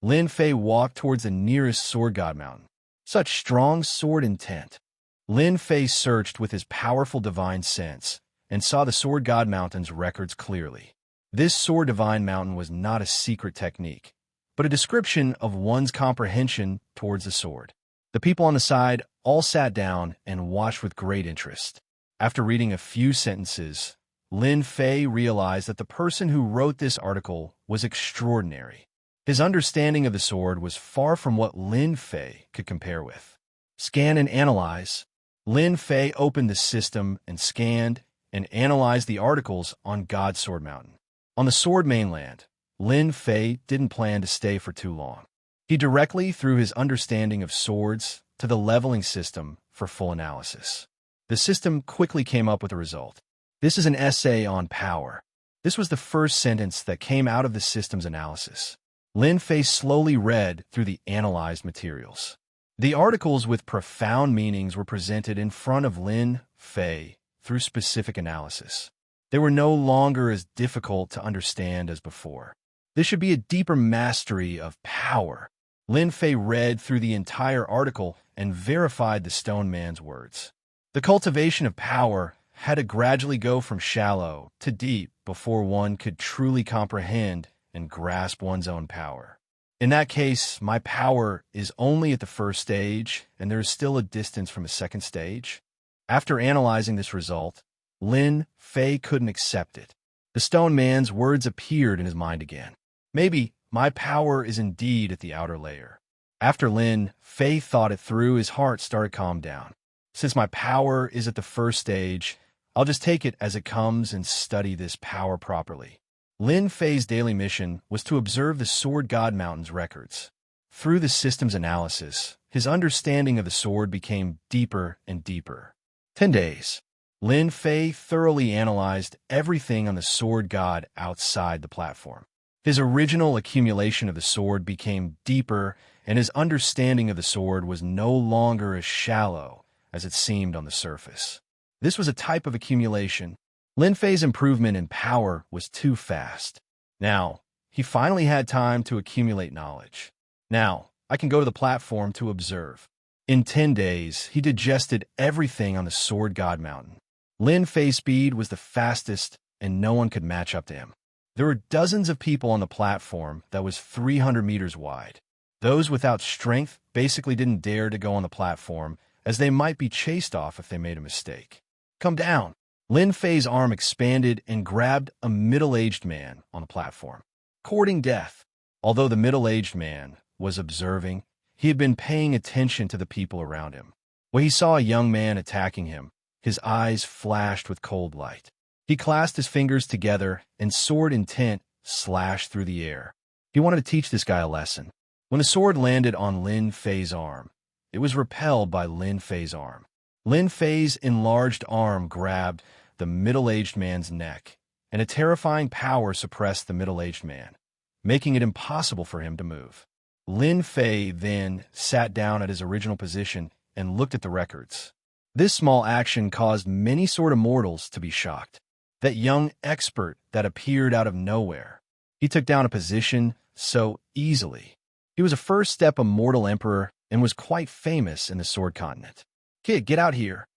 Lin Fei walked towards the nearest Sword God Mountain. Such strong sword intent. Lin Fei searched with his powerful divine sense and saw the Sword God Mountain's records clearly. This Sword Divine Mountain was not a secret technique, but a description of one's comprehension towards the sword. The people on the side all sat down and watched with great interest. After reading a few sentences, Lin Fei realized that the person who wrote this article was extraordinary. His understanding of the sword was far from what Lin Fei could compare with. Scan and analyze. Lin Fei opened the system and scanned and analyzed the articles on God's Sword Mountain. On the Sword Mainland, Lin Fei didn't plan to stay for too long. He directly threw his understanding of swords to the leveling system for full analysis. The system quickly came up with a result. This is an essay on power. This was the first sentence that came out of the system's analysis. Lin Fei slowly read through the analyzed materials. The articles with profound meanings were presented in front of Lin Fei through specific analysis. They were no longer as difficult to understand as before. This should be a deeper mastery of power. Lin Fei read through the entire article and verified the stone man's words. The cultivation of power had to gradually go from shallow to deep before one could truly comprehend and grasp one's own power. In that case, my power is only at the first stage, and there is still a distance from a second stage. After analyzing this result, Lin Fei couldn't accept it. The stone man's words appeared in his mind again. Maybe my power is indeed at the outer layer. After Lin Fei thought it through, his heart started to calm down. Since my power is at the first stage, I'll just take it as it comes and study this power properly. Lin Fei's daily mission was to observe the Sword God Mountain's records. Through the system's analysis, his understanding of the sword became deeper and deeper. 10 days. Lin Fei thoroughly analyzed everything on the Sword God outside the platform. His original accumulation of the sword became deeper, and his understanding of the sword was no longer as shallow as it seemed on the surface. This was a type of accumulation. Lin Fei's improvement in power was too fast. Now, he finally had time to accumulate knowledge. Now, I can go to the platform to observe. In 10 days, he digested everything on the Sword God Mountain. Lin Fei's speed was the fastest, and no one could match up to him. There were dozens of people on the platform that was 300 meters wide. Those without strength basically didn't dare to go on the platform, as they might be chased off if they made a mistake. Come down. Lin Fei's arm expanded and grabbed a middle-aged man on the platform, courting death. Although the middle-aged man was observing, he had been paying attention to the people around him. When he saw a young man attacking him, his eyes flashed with cold light. He clasped his fingers together and sword intent slashed through the air. He wanted to teach this guy a lesson. When the sword landed on Lin Fei's arm, it was repelled by Lin Fei's arm. Lin Fei's enlarged arm grabbed the middle-aged man's neck, and a terrifying power suppressed the middle-aged man, making it impossible for him to move. Lin Fei then sat down at his original position and looked at the records. This small action caused many sword immortals to be shocked. That young expert that appeared out of nowhere. He took down a position so easily. He was a first-step immortal emperor and was quite famous in the Sword Continent. Kid, get out here.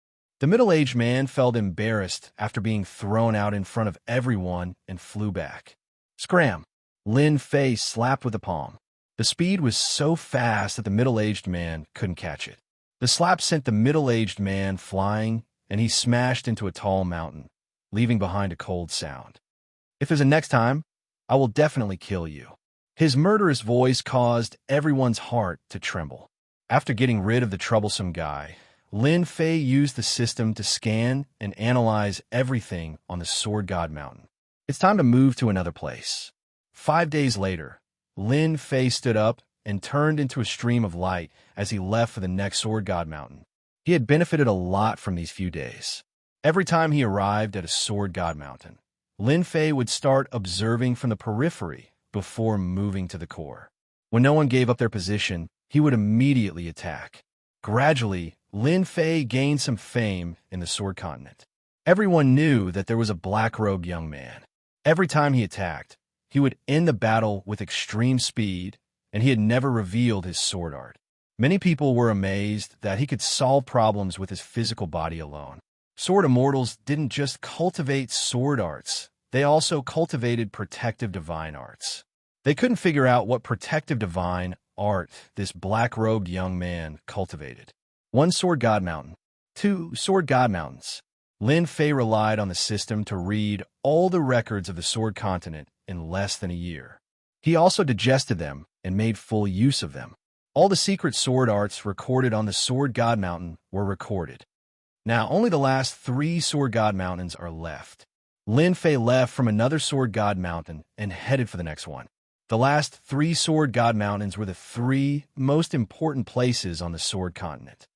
The middle-aged man felt embarrassed after being thrown out in front of everyone and flew back. Scram! Lin Fei slapped with the palm. The speed was so fast that the middle-aged man couldn't catch it. The slap sent the middle-aged man flying, and he smashed into a tall mountain, leaving behind a cold sound. If there's a next time, I will definitely kill you. His murderous voice caused everyone's heart to tremble. After getting rid of the troublesome guy, Lin Fei used the system to scan and analyze everything on the Sword God Mountain. It's time to move to another place. 5 days later, Lin Fei stood up and turned into a stream of light as he left for the next Sword God Mountain. He had benefited a lot from these few days. Every time he arrived at a Sword God Mountain, Lin Fei would start observing from the periphery before moving to the core. When no one gave up their position, he would immediately attack. Gradually, Lin Fei gained some fame in the Sword Continent. Everyone knew that there was a black-robed young man. Every time he attacked, he would end the battle with extreme speed, and he had never revealed his sword art. Many people were amazed that he could solve problems with his physical body alone. Sword immortals didn't just cultivate sword arts, they also cultivated protective divine arts. They couldn't figure out what protective divine art this black-robed young man cultivated. 1 Sword God Mountain. 2 Sword God Mountains. Lin Fei relied on the system to read all the records of the Sword Continent in less than a year. He also digested them and made full use of them. All the secret sword arts recorded on the Sword God Mountain were recorded. Now, only the last 3 Sword God Mountains are left. Lin Fei left from another Sword God Mountain and headed for the next one. The last 3 Sword God Mountains were the 3 most important places on the Sword Continent.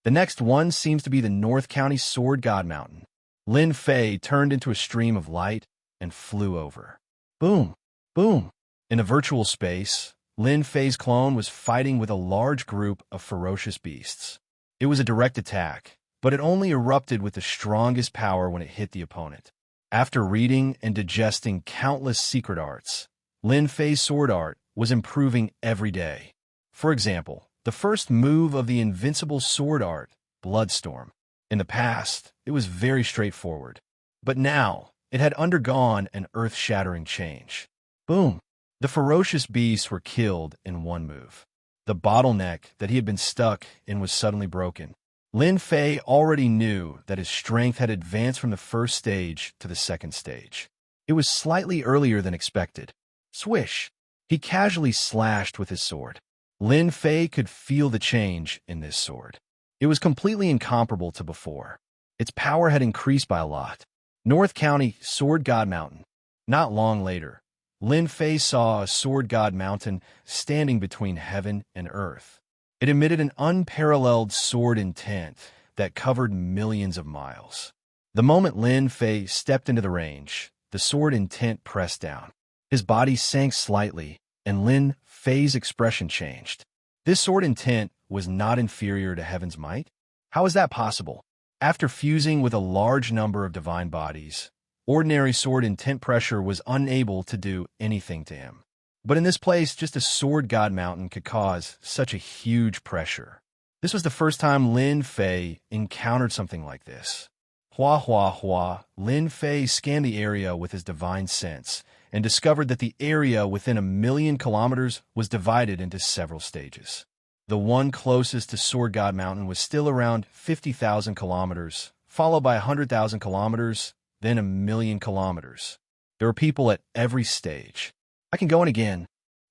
The next one seems to be the North County Sword God Mountain. Lin Fei turned into a stream of light and flew over. Boom! Boom! In the virtual space, Lin Fei's clone was fighting with a large group of ferocious beasts. It was a direct attack, but it only erupted with the strongest power when it hit the opponent. After reading and digesting countless secret arts, Lin Fei's sword art was improving every day. For example, the first move of the invincible sword art, Bloodstorm. In the past, it was very straightforward. But now, it had undergone an earth-shattering change. Boom! The ferocious beasts were killed in one move. The bottleneck that he had been stuck in was suddenly broken. Lin Fei already knew that his strength had advanced from the first stage to the second stage. It was slightly earlier than expected. Swish! He casually slashed with his sword. Lin Fei could feel the change in this sword. It was completely incomparable to before. Its power had increased by a lot. North County Sword God Mountain. Not long later, Lin Fei saw a Sword God Mountain standing between heaven and earth. It emitted an unparalleled sword intent that covered millions of miles. The moment Lin Fei stepped into the range, the sword intent pressed down. His body sank slightly, and Lin Fei's expression changed. This sword intent was not inferior to heaven's might? How is that possible? After fusing with a large number of divine bodies, ordinary sword intent pressure was unable to do anything to him. But in this place, just a Sword God Mountain could cause such a huge pressure. This was the first time Lin Fei encountered something like this. Hua. Lin Fei scanned the area with his divine sense and discovered that the area within 1,000,000 kilometers was divided into several stages. The one closest to Sword God Mountain was still around 50,000 kilometers, followed by 100,000 kilometers, then 1,000,000 kilometers. There were people at every stage. I can go in again.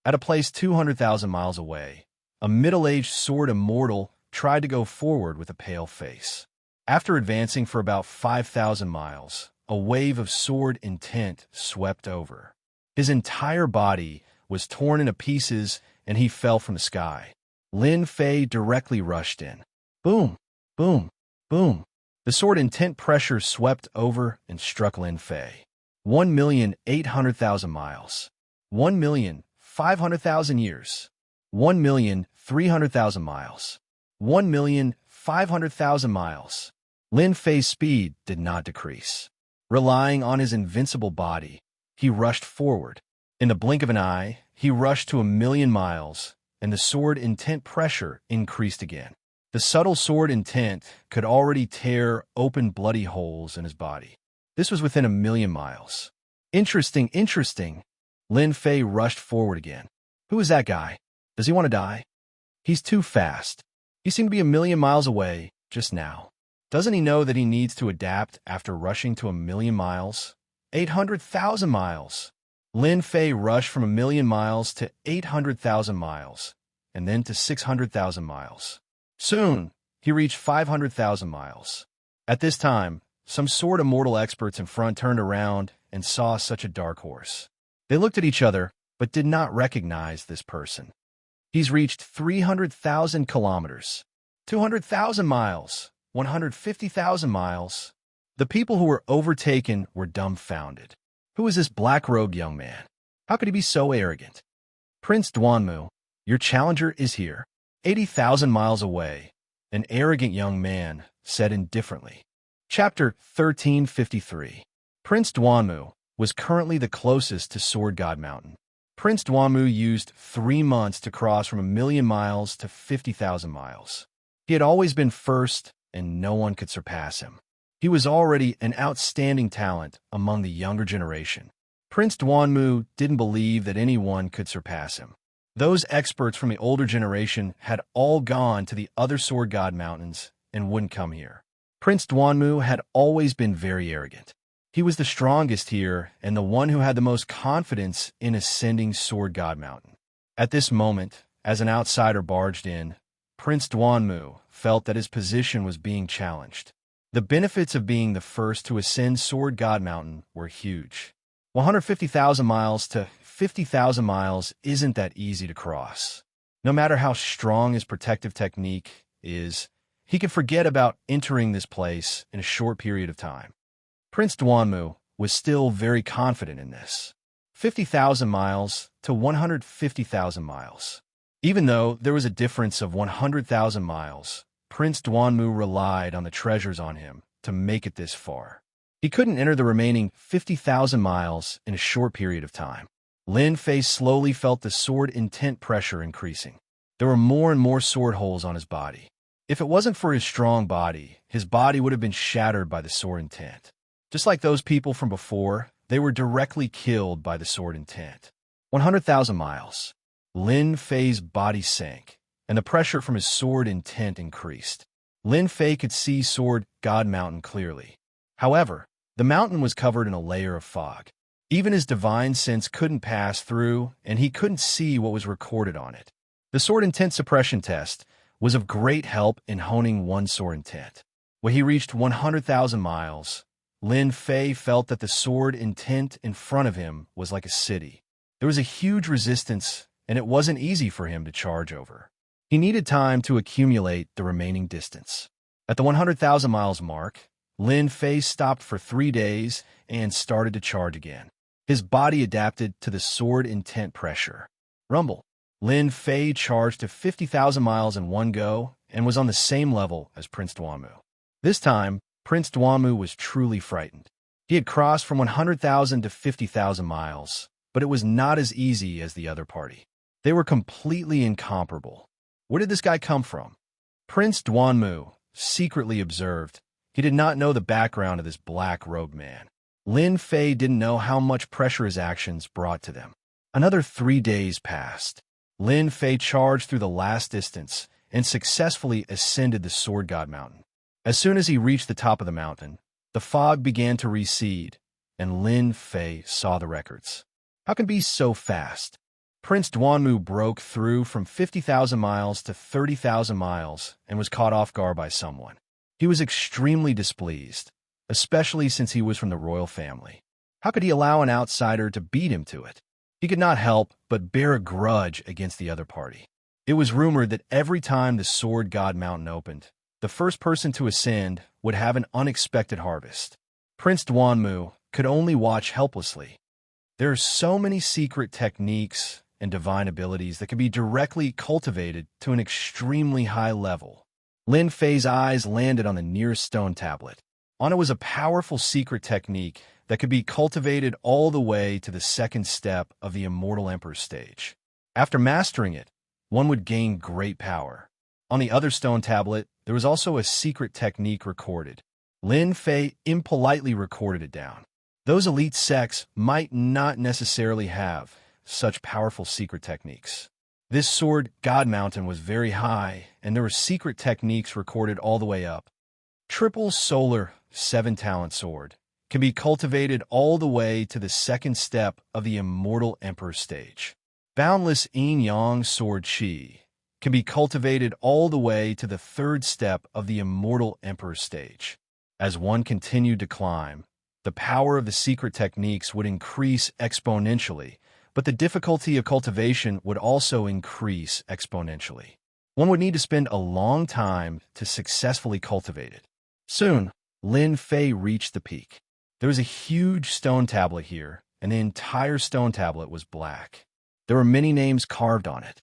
At a place 200,000 miles away, a middle-aged sword immortal tried to go forward with a pale face. After advancing for about 5,000 miles, a wave of sword intent swept over. His entire body was torn into pieces and he fell from the sky. Lin Fei directly rushed in. Boom! Boom! Boom! The sword intent pressure swept over and struck Lin Fei. 1,800,000 miles. 1,500,000 years. 1,300,000 miles. 1,500,000 miles. Lin Fei's speed did not decrease. Relying on his invincible body, he rushed forward. In the blink of an eye, he rushed to 1,000,000 miles, and the sword intent pressure increased again. The subtle sword intent could already tear open bloody holes in his body. This was within 1,000,000 miles. Interesting. Lin Fei rushed forward again. Who is that guy? Does he want to die? He's too fast. He seemed to be 1,000,000 miles away just now. Doesn't he know that he needs to adapt after rushing to 1,000,000 miles? 800,000 miles. Lin Fei rushed from 1,000,000 miles to 800,000 miles, and then to 600,000 miles. Soon, he reached 500,000 miles. At this time, some sword immortal experts in front turned around and saw such a dark horse. They looked at each other, but did not recognize this person. He's reached 300,000 kilometers, 200,000 miles, 150,000 miles. The people who were overtaken were dumbfounded. Who is this black-robed young man? How could he be so arrogant? Prince Duanmu, your challenger is here. 80,000 miles away, an arrogant young man said indifferently. Chapter 1353. Prince Duanmu was currently the closest to Sword God Mountain. Prince Duanmu used 3 months to cross from 1,000,000 miles to 50,000 miles. He had always been first, and no one could surpass him. He was already an outstanding talent among the younger generation. Prince Duanmu didn't believe that anyone could surpass him. Those experts from the older generation had all gone to the other Sword God Mountains and wouldn't come here. Prince Duanmu had always been very arrogant. He was the strongest here and the one who had the most confidence in ascending Sword God Mountain. At this moment, as an outsider barged in, Prince Duanmu felt that his position was being challenged. The benefits of being the first to ascend Sword God Mountain were huge. 150,000 miles to 50,000 miles isn't that easy to cross. No matter how strong his protective technique is, he could forget about entering this place in a short period of time. Prince Duanmu was still very confident in this. 50,000 miles to 150,000 miles. Even though there was a difference of 100,000 miles, Prince Duanmu relied on the treasures on him to make it this far. He couldn't enter the remaining 50,000 miles in a short period of time. Lin Fei slowly felt the sword intent pressure increasing. There were more and more sword holes on his body. If it wasn't for his strong body, his body would have been shattered by the sword intent. Just like those people from before, they were directly killed by the sword intent. 100,000 miles. Lin Fei's body sank, and the pressure from his sword intent increased. Lin Fei could see Sword God Mountain clearly. However, the mountain was covered in a layer of fog. Even his divine sense couldn't pass through, and he couldn't see what was recorded on it. The sword intent suppression test was of great help in honing one sword intent. When he reached 100,000 miles, Lin Fei felt that the sword intent in front of him was like a city. There was a huge resistance, and it wasn't easy for him to charge over. He needed time to accumulate the remaining distance. At the 100,000 miles mark, Lin Fei stopped for 3 days and started to charge again. His body adapted to the sword intent pressure. Rumble. Lin Fei charged to 50,000 miles in one go and was on the same level as Prince Duanmu. This time, Prince Duanmu was truly frightened. He had crossed from 100,000 to 50,000 miles, but it was not as easy as the other party. They were completely incomparable. Where did this guy come from? Prince Duanmu secretly observed. He did not know the background of this black-robed man. Lin Fei didn't know how much pressure his actions brought to them. Another 3 days passed. Lin Fei charged through the last distance and successfully ascended the Sword God Mountain. As soon as he reached the top of the mountain, the fog began to recede, and Lin Fei saw the records. How can it be so fast? Prince Duanmu broke through from 50,000 miles to 30,000 miles and was caught off guard by someone. He was extremely displeased, especially since he was from the royal family. How could he allow an outsider to beat him to it? He could not help but bear a grudge against the other party. It was rumored that every time the Sword God Mountain opened, the first person to ascend would have an unexpected harvest. Prince Duanmu could only watch helplessly. There are so many secret techniques and divine abilities that can be directly cultivated to an extremely high level. Lin Fei's eyes landed on the nearest stone tablet. On it was a powerful secret technique that could be cultivated all the way to the second step of the Immortal Emperor stage. After mastering it, one would gain great power. On the other stone tablet, there was also a secret technique recorded. Lin Fei impolitely recorded it down. Those elite sects might not necessarily have such powerful secret techniques. This Sword God Mountain was very high, and there were secret techniques recorded all the way up. Triple Solar 7-talent sword can be cultivated all the way to the second step of the Immortal Emperor stage. Boundless Yin-Yang Sword Qi can be cultivated all the way to the third step of the Immortal Emperor stage. As one continued to climb, the power of the secret techniques would increase exponentially, but the difficulty of cultivation would also increase exponentially. One would need to spend a long time to successfully cultivate it. Soon, Lin Fei reached the peak. There was a huge stone tablet here, and the entire stone tablet was black. There were many names carved on it.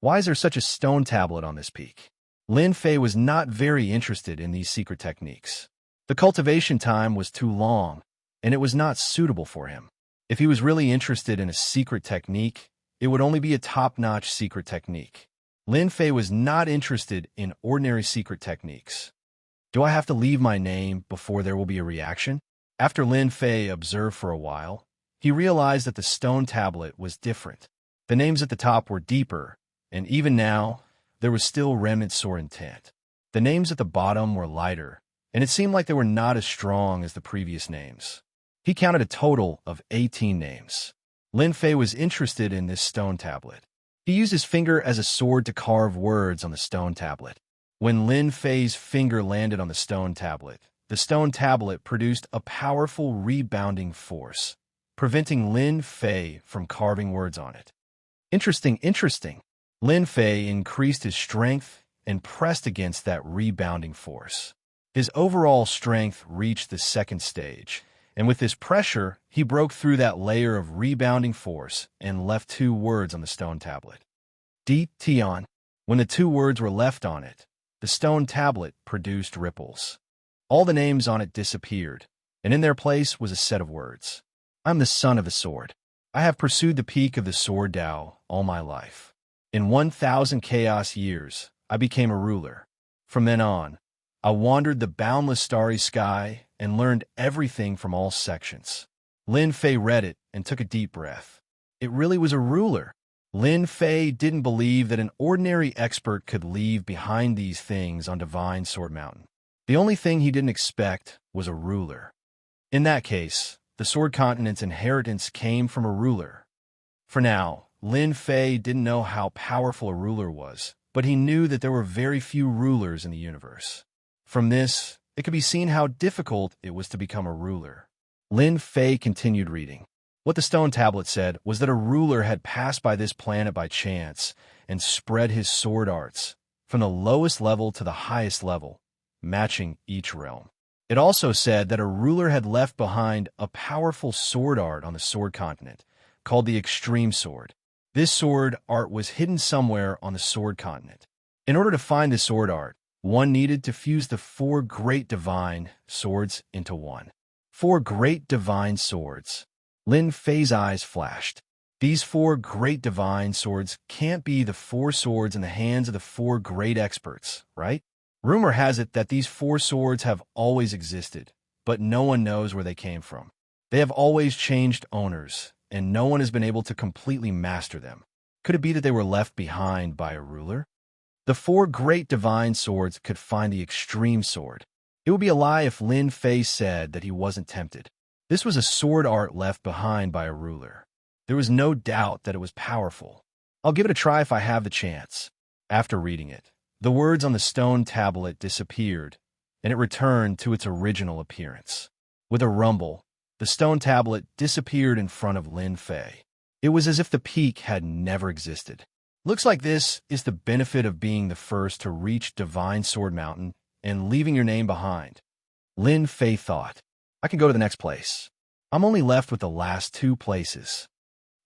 Why is there such a stone tablet on this peak? Lin Fei was not very interested in these secret techniques. The cultivation time was too long, and it was not suitable for him. If he was really interested in a secret technique, it would only be a top-notch secret technique. Lin Fei was not interested in ordinary secret techniques. Do I have to leave my name before there will be a reaction? After Lin Fei observed for a while, he realized that the stone tablet was different. The names at the top were deeper, and even now, there was still remnants or intent. The names at the bottom were lighter, and it seemed like they were not as strong as the previous names. He counted a total of 18 names. Lin Fei was interested in this stone tablet. He used his finger as a sword to carve words on the stone tablet. When Lin Fei's finger landed on the stone tablet produced a powerful rebounding force, preventing Lin Fei from carving words on it. Interesting. Lin Fei increased his strength and pressed against that rebounding force. His overall strength reached the second stage, and with this pressure, he broke through that layer of rebounding force and left 2 words on the stone tablet. Tian. When the 2 words were left on it, the stone tablet produced ripples. All the names on it disappeared, and in their place was a set of words. I'm the son of the sword. I have pursued the peak of the sword Tao all my life. In 1,000 chaos years, I became a ruler. From then on, I wandered the boundless starry sky and learned everything from all sections. Lin Fei read it and took a deep breath. It really was a ruler. Lin Fei didn't believe that an ordinary expert could leave behind these things on Divine Sword Mountain. The only thing he didn't expect was a ruler. In that case, the Sword Continent's inheritance came from a ruler. For now, Lin Fei didn't know how powerful a ruler was, but he knew that there were very few rulers in the universe. From this, it could be seen how difficult it was to become a ruler. Lin Fei continued reading. What the stone tablet said was that a ruler had passed by this planet by chance and spread his sword arts from the lowest level to the highest level, matching each realm. It also said that a ruler had left behind a powerful sword art on the Sword Continent, called the Extreme Sword. This sword art was hidden somewhere on the Sword Continent. In order to find this sword art, one needed to fuse the 4 great divine swords into one. 4 great divine swords. Lin Fei's eyes flashed. These 4 great divine swords can't be the 4 swords in the hands of the 4 great experts, right? Rumor has it that these 4 swords have always existed, but no one knows where they came from. They have always changed owners, and no one has been able to completely master them. Could it be that they were left behind by a ruler? The 4 great divine swords could find the extreme sword. It would be a lie if Lin Fei said that he wasn't tempted. This was a sword art left behind by a ruler. There was no doubt that it was powerful. I'll give it a try if I have the chance. After reading it, the words on the stone tablet disappeared, and it returned to its original appearance. With a rumble, the stone tablet disappeared in front of Lin Fei. It was as if the peak had never existed. Looks like this is the benefit of being the first to reach Divine Sword Mountain and leaving your name behind. Lin Fei thought, I can go to the next place. I'm only left with the last 2 places.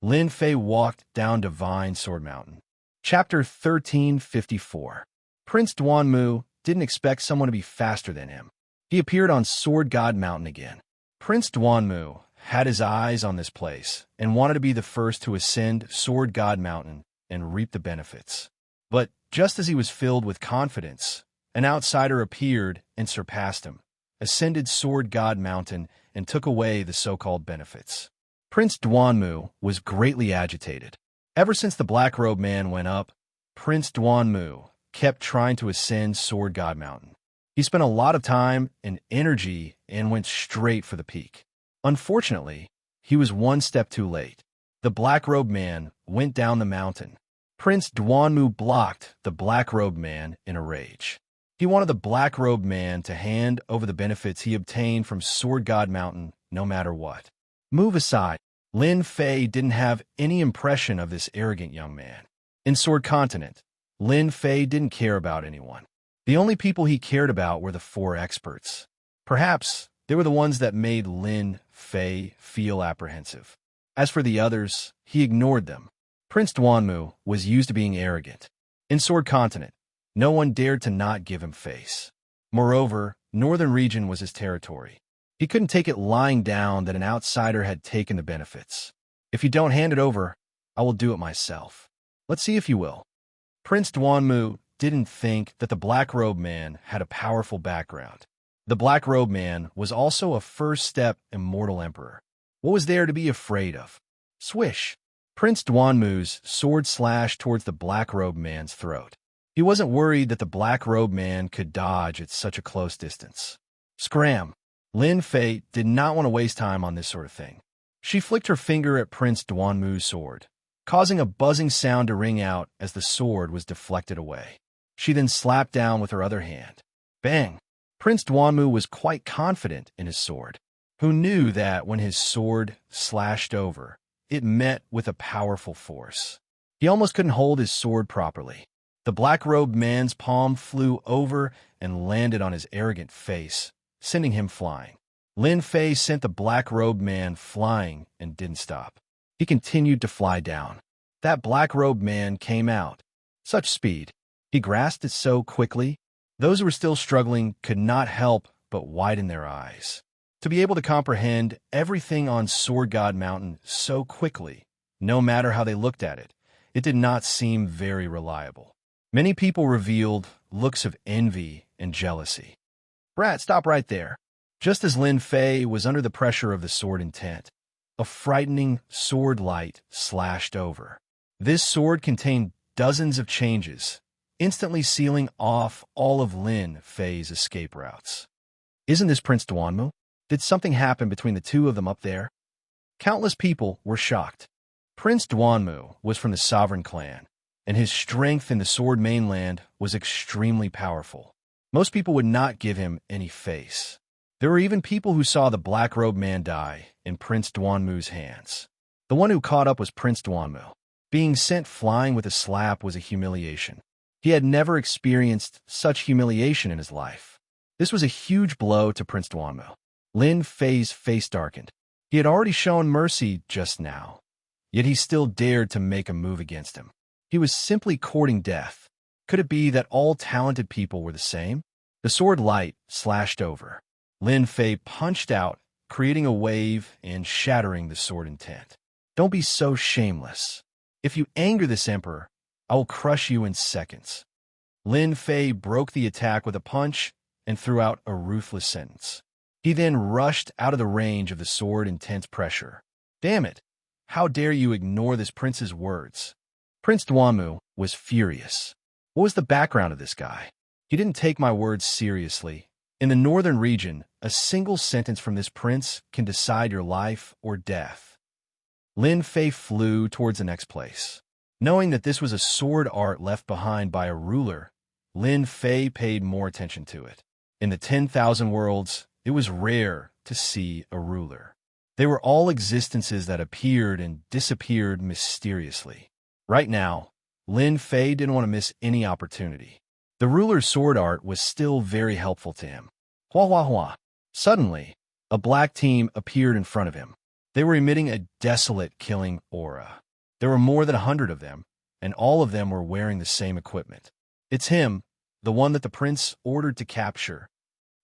Lin Fei walked down Divine Sword Mountain. Chapter 1354. Prince Duanmu didn't expect someone to be faster than him. He appeared on Sword God Mountain again. Prince Duanmu had his eyes on this place and wanted to be the first to ascend Sword God Mountain and reap the benefits. But just as he was filled with confidence, an outsider appeared and surpassed him, ascended Sword God Mountain, and took away the so-called benefits. Prince Duanmu was greatly agitated. Ever since the Black Robe Man went up, Prince Duanmu kept trying to ascend Sword God Mountain. He spent a lot of time and energy and went straight for the peak. Unfortunately, he was 1 step too late. The Black Robe Man went down the mountain. Prince Duanmu blocked the Black Robe Man in a rage. He wanted the Black Robe Man to hand over the benefits he obtained from Sword God Mountain no matter what. Move aside. Lin Fei didn't have any impression of this arrogant young man. In Sword Continent, Lin Fei didn't care about anyone. The only people he cared about were the 4 experts. Perhaps they were the ones that made Lin Fei feel apprehensive. As for the others, he ignored them. Prince Duanmu was used to being arrogant. In Sword Continent, no one dared to not give him face. Moreover, Northern Region was his territory. He couldn't take it lying down that an outsider had taken the benefits. If you don't hand it over, I will do it myself. Let's see if you will. Prince Duanmu didn't think that the Black Robe Man had a powerful background. The Black Robe Man was also a first-step immortal emperor. What was there to be afraid of? Swish! Prince Duanmu's sword slashed towards the Black Robe Man's throat. He wasn't worried that the Black Robe Man could dodge at such a close distance. Scram! Lin Fei did not want to waste time on this sort of thing. She flicked her finger at Prince Duanmu's sword, causing a buzzing sound to ring out as the sword was deflected away. She then slapped down with her other hand. Bang! Prince Duanmu was quite confident in his sword. Who knew that when his sword slashed over, it met with a powerful force. He almost couldn't hold his sword properly. The Black-robed man's palm flew over and landed on his arrogant face, sending him flying. Lin Fei sent the Black-robed man flying and didn't stop. He continued to fly down. That Black-robed man came out. Such speed. He grasped it so quickly. Those who were still struggling could not help but widen their eyes. To be able to comprehend everything on Sword God Mountain so quickly, no matter how they looked at it, it did not seem very reliable. Many people revealed looks of envy and jealousy. Brat, stop right there. Just as Lin Fei was under the pressure of the sword intent, a frightening sword light slashed over. This sword contained dozens of changes, instantly sealing off all of Lin Fei's escape routes. Isn't this Prince Duanmu? Did something happen between the two of them up there? Countless people were shocked. Prince Duanmu was from the Sovereign Clan, and his strength in the Sword Mainland was extremely powerful. Most people would not give him any face. There were even people who saw the Black-robed man die in Prince Duanmu's hands. The one who caught up was Prince Duanmu. Being sent flying with a slap was a humiliation. He had never experienced such humiliation in his life. This was a huge blow to Prince Duanmu. Lin Fei's face darkened. He had already shown mercy just now, yet he still dared to make a move against him. He was simply courting death. Could it be that all talented people were the same? The sword light slashed over. Lin Fei punched out, creating a wave and shattering the sword intent. Don't be so shameless. If you anger this emperor, I will crush you in seconds. Lin Fei broke the attack with a punch and threw out a ruthless sentence. He then rushed out of the range of the sword intense pressure. Damn it! How dare you ignore this prince's words? Prince Duanmu was furious. What was the background of this guy? He didn't take my words seriously. In the Northern Region, a single sentence from this prince can decide your life or death. Lin Fei flew towards the next place. Knowing that this was a sword art left behind by a ruler, Lin Fei paid more attention to it. In the 10,000 worlds, it was rare to see a ruler. They were all existences that appeared and disappeared mysteriously. Right now, Lin Fei didn't want to miss any opportunity. The ruler's sword art was still very helpful to him. Hua hua hua. Suddenly, a black team appeared in front of him. They were emitting a desolate killing aura. There were more than 100 of them, and all of them were wearing the same equipment. It's him, the one that the prince ordered to capture.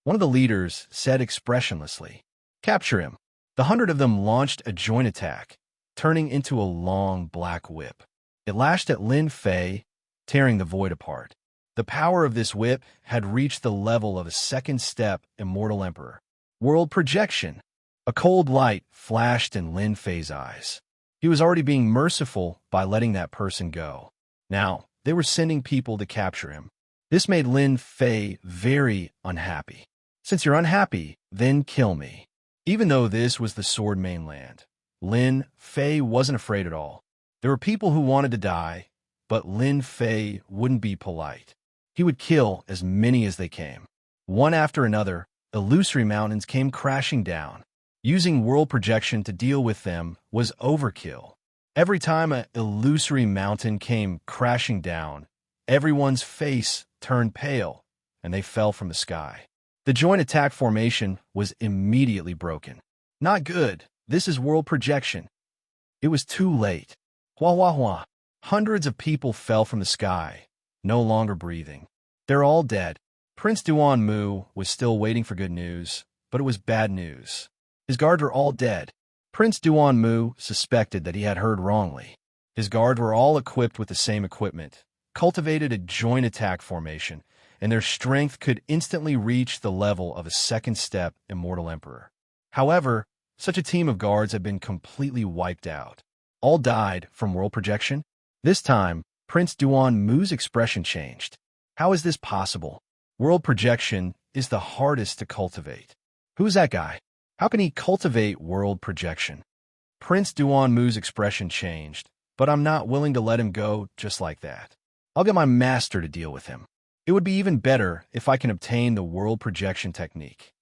One of the leaders said expressionlessly, "Capture him." The 100 of them launched a joint attack, turning into a long black whip. It lashed at Lin Fei, tearing the void apart. The power of this whip had reached the level of a second-step immortal emperor. World projection. A cold light flashed in Lin Fei's eyes. He was already being merciful by letting that person go. Now, they were sending people to capture him. This made Lin Fei very unhappy. Since you're unhappy, then kill me. Even though this was the Sword Mainland, Lin Fei wasn't afraid at all. There were people who wanted to die, but Lin Fei wouldn't be polite. He would kill as many as they came. One after another, illusory mountains came crashing down. Using world projection to deal with them was overkill. Every time an illusory mountain came crashing down, everyone's face turned pale, and they fell from the sky. The joint attack formation was immediately broken. Not good. This is world projection. It was too late. Hua hua hua. Hundreds of people fell from the sky, no longer breathing. They're all dead. Prince Duan Mu was still waiting for good news, but it was bad news. His guards were all dead. Prince Duan Mu suspected that he had heard wrongly. His guards were all equipped with the same equipment, cultivated a joint attack formation, and their strength could instantly reach the level of a second-step immortal emperor. However, such a team of guards had been completely wiped out. All died from world projection. This time, Prince Duan Mu's expression changed. How is this possible? World projection is the hardest to cultivate. Who's that guy? How can he cultivate world projection? Prince Duan Mu's expression changed, but I'm not willing to let him go just like that. I'll get my master to deal with him. It would be even better if I can obtain the world projection technique.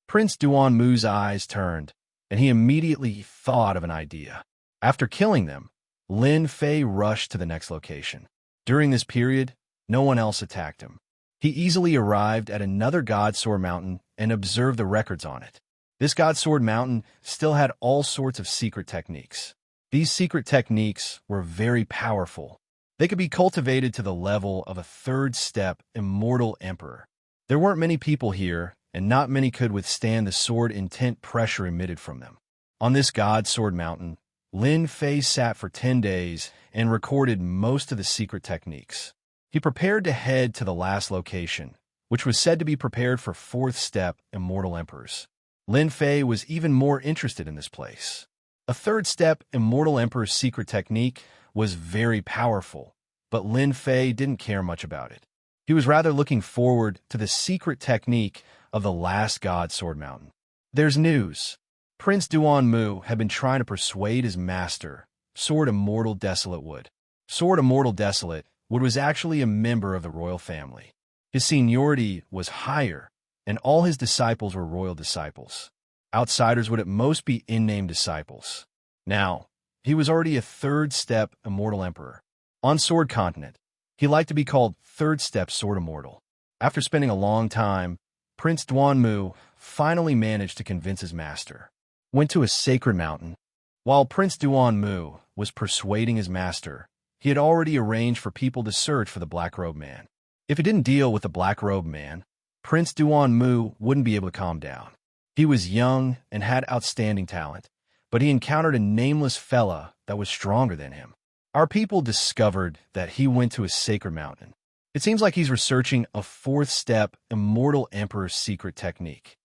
Prince Duan Mu's eyes turned, and he immediately thought of an idea. After killing them, Lin Fei rushed to the next location. During this period, no one else attacked him. He easily arrived at another God Sword Mountain and observed the records on it. This God Sword Mountain still had all sorts of secret techniques. These secret techniques were very powerful. They could be cultivated to the level of a third-step immortal emperor. There weren't many people here, and not many could withstand the sword intent pressure emitted from them. On this God Sword Mountain, Lin Fei sat for 10 days and recorded most of the secret techniques. He prepared to head to the last location, which was said to be prepared for fourth-step immortal emperors. Lin Fei was even more interested in this place. A third-step immortal emperor's secret technique was very powerful, but Lin Fei didn't care much about it. He was rather looking forward to the secret technique of the last God Sword Mountain. There's news. Prince Duan Mu had been trying to persuade his master, Sword Immortal Desolate Wood. Sword Immortal Desolate Wood was actually a member of the royal family. His seniority was higher, and all his disciples were royal disciples. Outsiders would at most be in-name disciples. Now, he was already a third-step immortal emperor. On Sword Continent, he liked to be called third-step Sword Immortal. After spending a long time, Prince Duan Mu finally managed to convince his master. Went to a sacred mountain. While Prince Duan Mu was persuading his master, he had already arranged for people to search for the Black Robe Man. If he didn't deal with the Black Robe Man, Prince Duan Mu wouldn't be able to calm down. He was young and had outstanding talent, but he encountered a nameless fella that was stronger than him. Our people discovered that he went to a sacred mountain. It seems like he's researching a fourth-step immortal emperor's secret technique.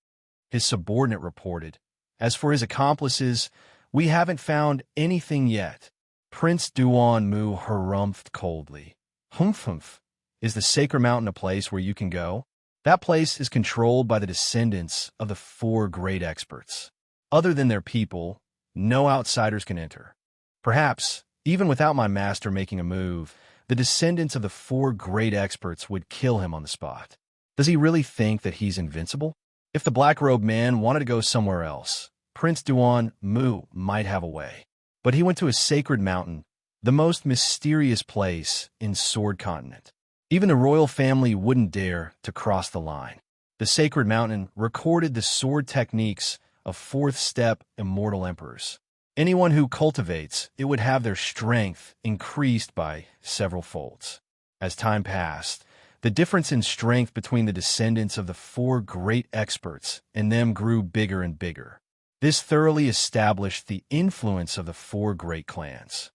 His subordinate reported, "As for his accomplices, we haven't found anything yet." Prince Duan Mu harumphed coldly. Humph. Is the sacred mountain a place where you can go? That place is controlled by the descendants of the 4 great experts. Other than their people, no outsiders can enter. Perhaps, even without my master making a move, the descendants of the 4 great experts would kill him on the spot. Does he really think that he's invincible? If the Black Robe Man wanted to go somewhere else, Prince Duan Mu might have a way. But he went to a sacred mountain, the most mysterious place in Sword Continent. Even the royal family wouldn't dare to cross the line. The sacred mountain recorded the sword techniques of fourth-step immortal emperors. Anyone who cultivates it would have their strength increased by several folds. As time passed, the difference in strength between the descendants of the 4 great experts and them grew bigger and bigger. This thoroughly established the influence of the 4 great clans.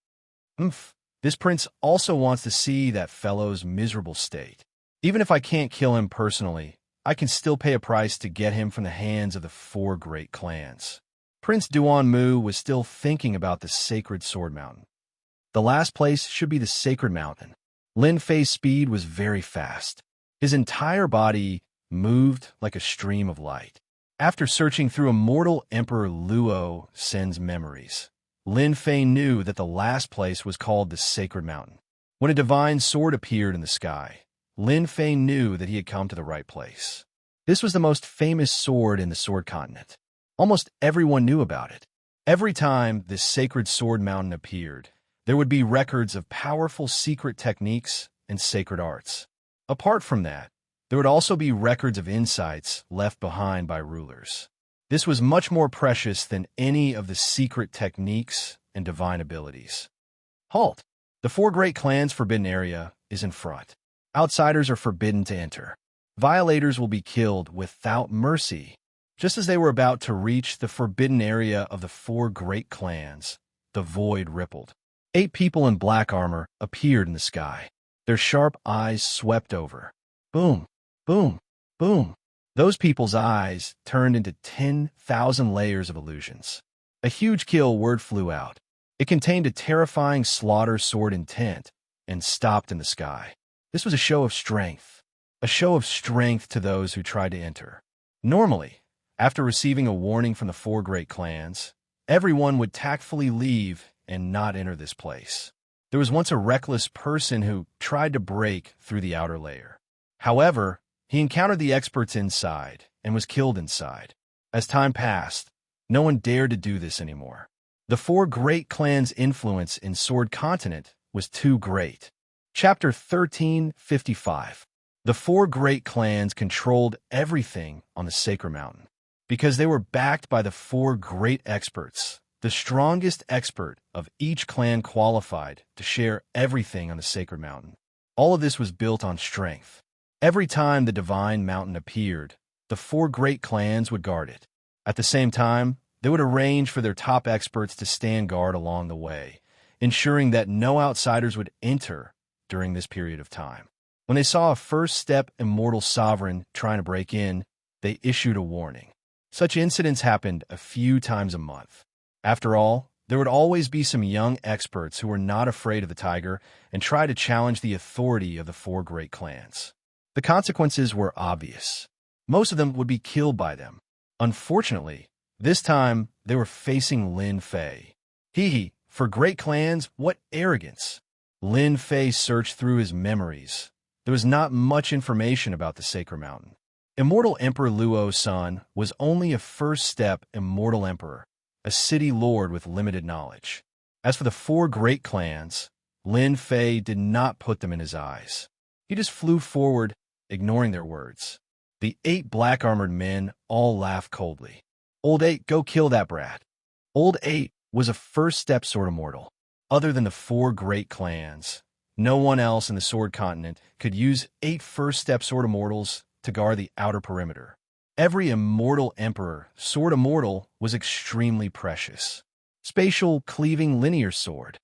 This prince also wants to see that fellow's miserable state. Even if I can't kill him personally, I can still pay a price to get him from the hands of the 4 great clans. Prince Duan Mu was still thinking about the sacred sword mountain. The last place should be the sacred mountain. Lin Fei's speed was very fast. His entire body moved like a stream of light. After searching through immortal Emperor Luo Sen's memories, Lin Fei knew that the last place was called the Sacred Mountain. When a divine sword appeared in the sky, Lin Fei knew that he had come to the right place. This was the most famous sword in the Sword Continent. Almost everyone knew about it. Every time this sacred sword mountain appeared, there would be records of powerful secret techniques and sacred arts. Apart from that, there would also be records of insights left behind by rulers. This was much more precious than any of the secret techniques and divine abilities. Halt! The four great clans' forbidden area is in front. Outsiders are forbidden to enter. Violators will be killed without mercy. Just as they were about to reach the forbidden area of the four great clans, the void rippled. 8 people in black armor appeared in the sky. Their sharp eyes swept over. Boom, boom, boom. Those people's eyes turned into 10,000 layers of illusions. A huge kill word flew out. It contained a terrifying slaughter sword intent and stopped in the sky. This was a show of strength. A show of strength to those who tried to enter. Normally, after receiving a warning from the four great clans, everyone would tactfully leave and not enter this place. There was once a reckless person who tried to break through the outer layer. However, he encountered the experts inside and was killed inside. As time passed, no one dared to do this anymore. The four great clans' influence in Sword Continent was too great. Chapter 1355. The four great clans controlled everything on the Sacred Mountain. Because they were backed by the four great experts, the strongest expert of each clan qualified to share everything on the Sacred Mountain. All of this was built on strength. Every time the Divine Mountain appeared, the four great clans would guard it. At the same time, they would arrange for their top experts to stand guard along the way, ensuring that no outsiders would enter during this period of time. When they saw a first-step immortal sovereign trying to break in, they issued a warning. Such incidents happened a few times a month. After all, there would always be some young experts who were not afraid of the tiger and try to challenge the authority of the four great clans. The consequences were obvious. Most of them would be killed by them. Unfortunately, this time they were facing Lin Fei. For great clans, what arrogance! Lin Fei searched through his memories. There was not much information about the Sacred Mountain. Immortal Emperor Luo's son was only a first-step immortal emperor, a city lord with limited knowledge. As for the four great clans, Lin Fei did not put them in his eyes. He just flew forward, ignoring their words. The 8 black-armored men all laughed coldly. Old 8, go kill that brat. Old 8 was a first-step sword immortal. Other than the four great clans, no one else in the Sword Continent could use 8 first-step sword immortals to guard the outer perimeter. Every immortal emperor, sword immortal, was extremely precious. Spatial cleaving linear sword.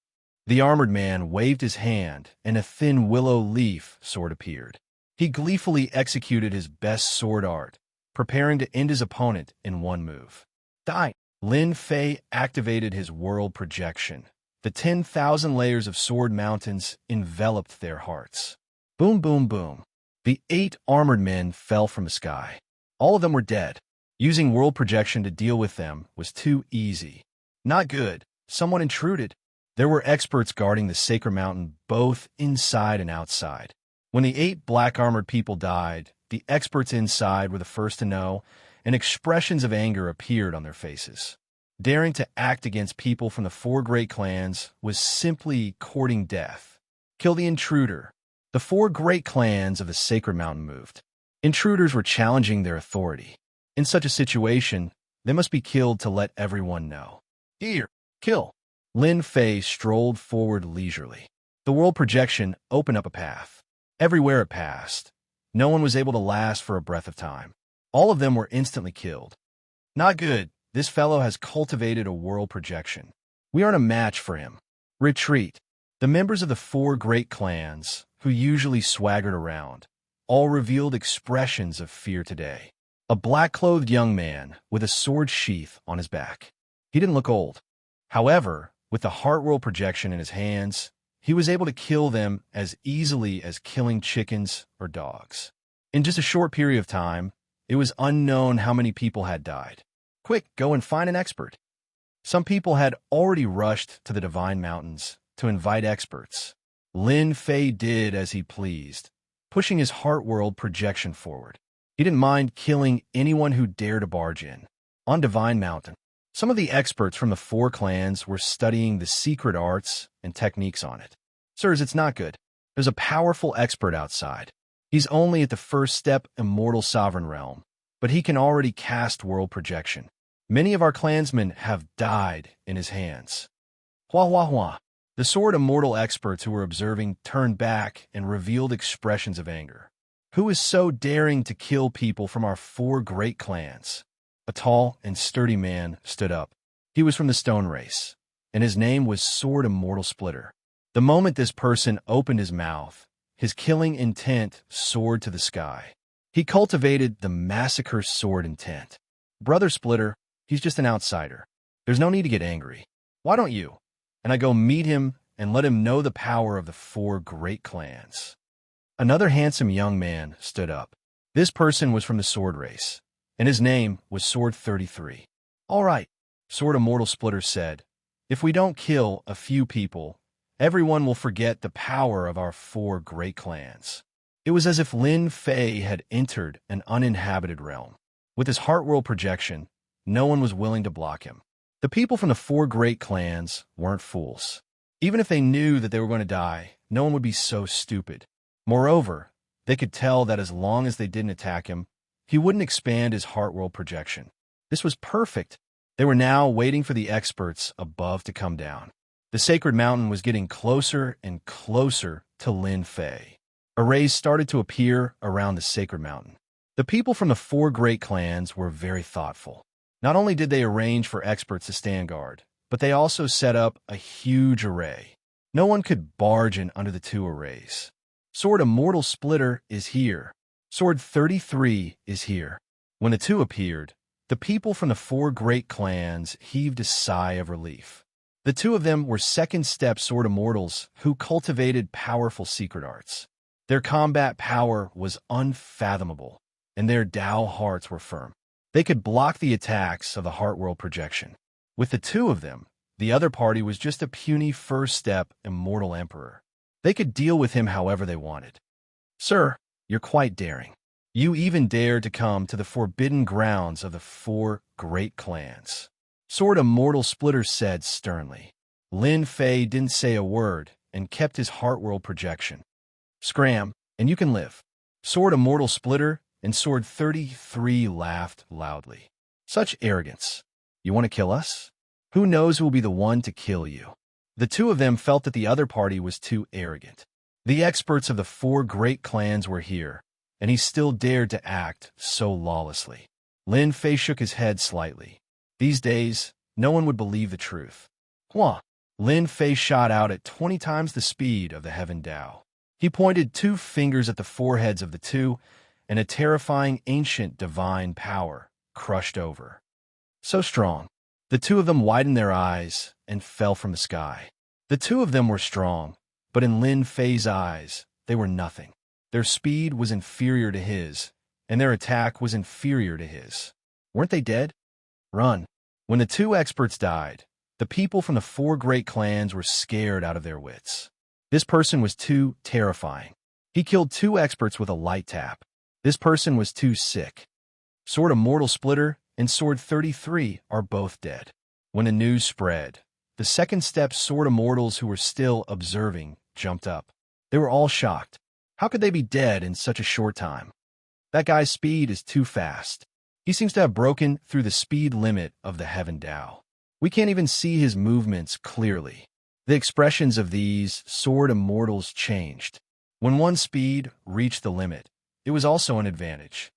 The armored man waved his hand, and a thin willow leaf sword appeared. He gleefully executed his best sword art, preparing to end his opponent in one move. Die! Lin Fei activated his world projection. The 10,000 layers of sword mountains enveloped their hearts. Boom, boom, boom. The 8 armored men fell from the sky. All of them were dead. Using world projection to deal with them was too easy. Not good. Someone intruded. There were experts guarding the Sacred Mountain both inside and outside. When the 8 black-armored people died, the experts inside were the first to know, and expressions of anger appeared on their faces. Daring to act against people from the four great clans was simply courting death. Kill the intruder. The four great clans of the Sacred Mountain moved. Intruders were challenging their authority. In such a situation, they must be killed to let everyone know. Here, kill. Lin Fei strolled forward leisurely. The world projection opened up a path. Everywhere it passed, no one was able to last for a breath of time. All of them were instantly killed. Not good. This fellow has cultivated a world projection. We aren't a match for him. Retreat. The members of the four great clans, who usually swaggered around, all revealed expressions of fear today. A black-clothed young man with a sword sheath on his back. He didn't look old. However, with the heart world projection in his hands, he was able to kill them as easily as killing chickens or dogs. In just a short period of time, it was unknown how many people had died. Quick, go and find an expert. Some people had already rushed to the Divine Mountains to invite experts. Lin Fei did as he pleased, pushing his heart world projection forward. He didn't mind killing anyone who dared to barge in. On Divine Mountain, some of the experts from the four clans were studying the secret arts and techniques on it. Sirs, it's not good. There's a powerful expert outside. He's only at the first step immortal sovereign realm, but he can already cast world projection. Many of our clansmen have died in his hands. Hua hua hua. The Sword Immortal experts who were observing turned back and revealed expressions of anger. Who is so daring to kill people from our 4 great clans? A tall and sturdy man stood up. He was from the Stone Race, and his name was Sword Immortal Splitter. The moment this person opened his mouth, his killing intent soared to the sky. He cultivated the massacre sword intent. Brother Splitter, he's just an outsider. There's no need to get angry. Why don't you? And I go meet him and let him know the power of the 4 great clans. Another handsome young man stood up. This person was from the Sword Race, and his name was Sword 33. All right, Sword Immortal Splitter said, if we don't kill a few people, everyone will forget the power of our 4 great clans. It was as if Lin Fei had entered an uninhabited realm. With his heart-world projection, no one was willing to block him. The people from the 4 great clans weren't fools. Even if they knew that they were going to die, no one would be so stupid. Moreover, they could tell that as long as they didn't attack him, he wouldn't expand his heart-world projection. This was perfect. They were now waiting for the experts above to come down. The sacred mountain was getting closer and closer to Lin Fei. Arrays started to appear around the sacred mountain. The people from the 4 great clans were very thoughtful. Not only did they arrange for experts to stand guard, but they also set up a huge array. No one could barge in under the 2 arrays. Sword Immortal Splitter is here. Sword 33 is here. When the 2 appeared, the people from the 4 great clans heaved a sigh of relief. The 2 of them were second-step Sword Immortals who cultivated powerful secret arts. Their combat power was unfathomable, and their Dao hearts were firm. They could block the attacks of the Heartworld projection. With the 2 of them, the other party was just a puny first-step Immortal Emperor. They could deal with him however they wanted. Sir, you're quite daring. You even dared to come to the forbidden grounds of the 4 great clans. Sword Immortal Splitter said sternly. Lin Fei didn't say a word and kept his Heartworld projection. Scram, and you can live. Sword Immortal Splitter and Sword 33 laughed loudly. Such arrogance. You want to kill us? Who knows who will be the one to kill you? The 2 of them felt that the other party was too arrogant. The experts of the 4 great clans were here, and he still dared to act so lawlessly. Lin Fei shook his head slightly. These days, no one would believe the truth. Hua! Lin Fei shot out at 20 times the speed of the Heaven Dao. He pointed 2 fingers at the foreheads of the 2, and a terrifying ancient divine power crushed over. So strong. The 2 of them widened their eyes and fell from the sky. The 2 of them were strong, but in Lin Fei's eyes, they were nothing. Their speed was inferior to his, and their attack was inferior to his. Weren't they dead? Run. When the 2 experts died, the people from the 4 great clans were scared out of their wits. This person was too terrifying. He killed 2 experts with a light tap. This person was too sick. Sword Immortal Splitter and Sword 33 are both dead. When the news spread, the second-step Sword Immortals who were still observing jumped up. They were all shocked. How could they be dead in such a short time? That guy's speed is too fast. He seems to have broken through the speed limit of the Heaven Dao. We can't even see his movements clearly. The expressions of these Sword Immortals changed. When one speed reached the limit, it was also an advantage.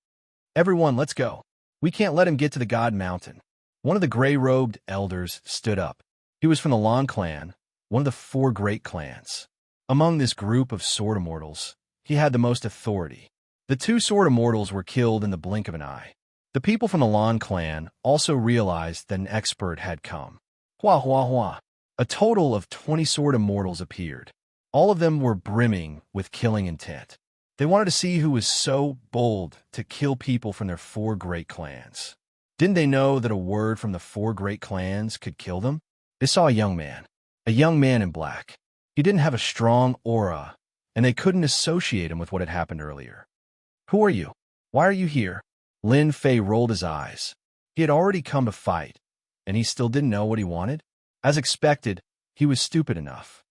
Everyone, let's go. We can't let him get to the God Mountain. One of the gray-robed elders stood up. He was from the Lan clan, one of the 4 great clans. Among this group of Sword Immortals, he had the most authority. The 2 Sword Immortals were killed in the blink of an eye. The people from the Lan clan also realized that an expert had come. Hua hua hua. A total of 20 Sword Immortals appeared. All of them were brimming with killing intent. They wanted to see who was so bold to kill people from their 4 great clans. Didn't they know that a word from the 4 great clans could kill them? They saw a young man in black. He didn't have a strong aura, and they couldn't associate him with what had happened earlier. Who are you? Why are you here? Lin Fei rolled his eyes. He had already come to fight, and he still didn't know what he wanted? As expected, he was stupid enough.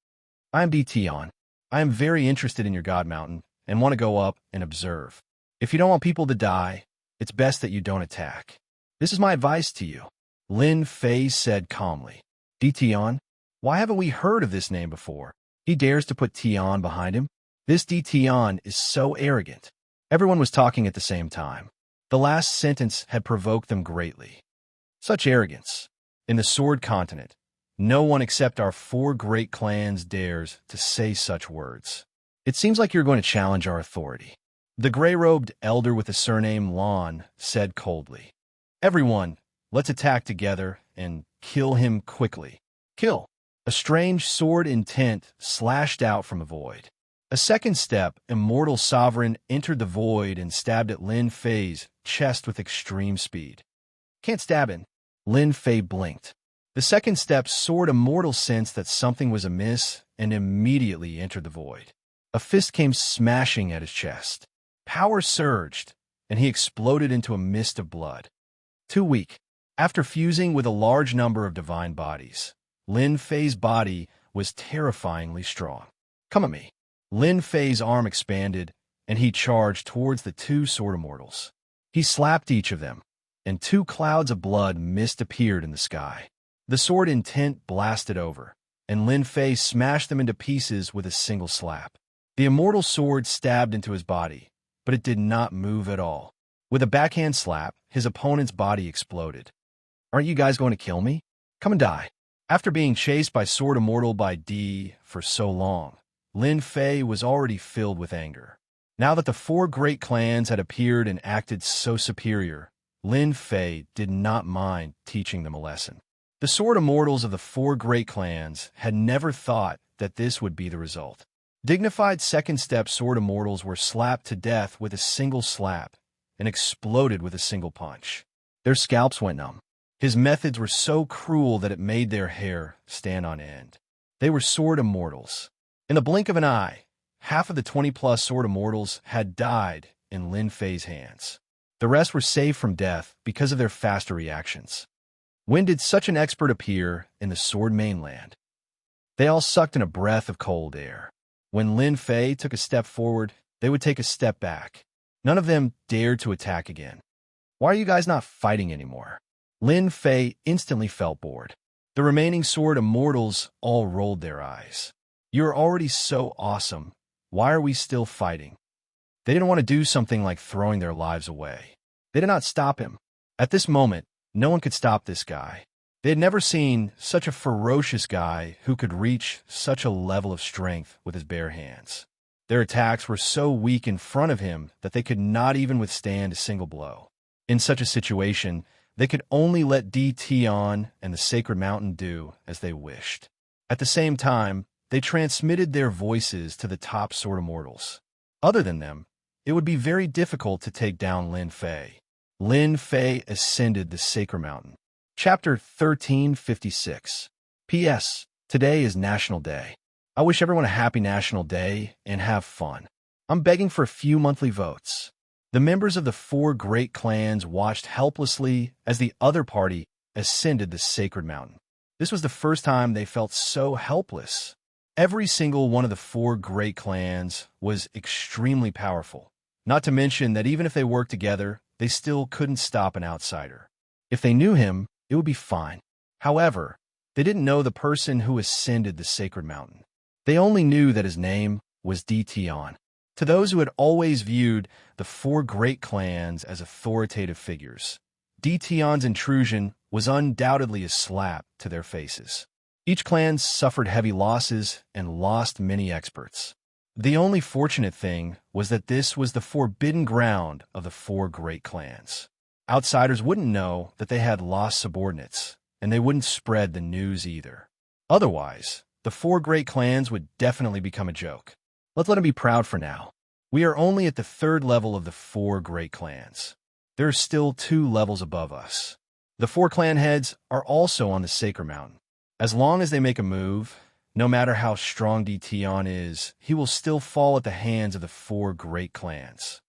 I am Tion. I am very interested in your God Mountain, and want to go up and observe. If you don't want people to die, it's best that you don't attack. This is my advice to you, Lin Fei said calmly. Tion, Why haven't we heard of this name before? He dares to put Tion behind him? This Tion is so arrogant. Everyone was talking at the same time. The last sentence had provoked them greatly. Such arrogance. In the Sword Continent, no one except our 4 great clans dares to say such words. It seems like you're going to challenge our authority. The gray-robed elder with the surname Lon said coldly. Everyone, let's attack together and kill him quickly. Kill. A strange sword intent slashed out from the void. A second step, Immortal Sovereign entered the void and stabbed at Lin Fei's chest with extreme speed. Can't stab him. Lin Fei blinked. The second step, Sword Immortal sensed that something was amiss and immediately entered the void. A fist came smashing at his chest. Power surged, and he exploded into a mist of blood. Too weak. After fusing with a large number of divine bodies, Lin Fei's body was terrifyingly strong. Come at me. Lin Fei's arm expanded, and he charged towards the 2 Sword Immortals. He slapped each of them, and 2 clouds of blood mist appeared in the sky. The sword intent blasted over, and Lin Fei smashed them into pieces with a single slap. The immortal sword stabbed into his body, but it did not move at all. With a backhand slap, his opponent's body exploded. Aren't you guys going to kill me? Come and die. After being chased by Sword Immortal by D for so long, Lin Fei was already filled with anger. Now that the 4 great clans had appeared and acted so superior, Lin Fei did not mind teaching them a lesson. The Sword Immortals of the 4 great clans had never thought that this would be the result. Dignified second-step Sword Immortals were slapped to death with a single slap and exploded with a single punch. Their scalps went numb. His methods were so cruel that it made their hair stand on end. They were Sword Immortals. In the blink of an eye, half of the 20-plus Sword Immortals had died in Lin Fei's hands. The rest were saved from death because of their faster reactions. When did such an expert appear in the Sword Mainland? They all sucked in a breath of cold air. When Lin Fei took a step forward, they would take a step back. None of them dared to attack again. Why are you guys not fighting anymore? Lin Fei instantly felt bored. The remaining Sword Immortals all rolled their eyes. You're already so awesome. Why are we still fighting? They didn't want to do something like throwing their lives away. They did not stop him. At this moment, no one could stop this guy. They had never seen such a ferocious guy who could reach such a level of strength with his bare hands. Their attacks were so weak in front of him that they could not even withstand a single blow. In such a situation, they could only let Tion and the Sacred Mountain do as they wished. At the same time, they transmitted their voices to the top Sword Immortals. Other than them, it would be very difficult to take down Lin Fei. Lin Fei ascended the Sacred Mountain. Chapter 1356. P.S. Today is National Day. I wish everyone a happy National Day and have fun. I'm begging for a few monthly votes. The members of the 4 great clans watched helplessly as the other party ascended the Sacred Mountain. This was the first time they felt so helpless. Every single one of the 4 great clans was extremely powerful. Not to mention that even if they worked together, they still couldn't stop an outsider. If they knew him, it would be fine. However, they didn't know the person who ascended the Sacred Mountain. They only knew that his name was Tion. To those who had always viewed the 4 great clans as authoritative figures, Tion's intrusion was undoubtedly a slap to their faces. Each clan suffered heavy losses and lost many experts. The only fortunate thing was that this was the forbidden ground of the 4 great clans. Outsiders wouldn't know that they had lost subordinates, and they wouldn't spread the news either. Otherwise, the 4 great clans would definitely become a joke. Let's let them be proud for now. We are only at the 3rd level of the 4 great clans. There are still 2 levels above us. The 4 clan heads are also on the Sacred Mountain. As long as they make a move, no matter how strong Tion is, he will still fall at the hands of the 4 great clans.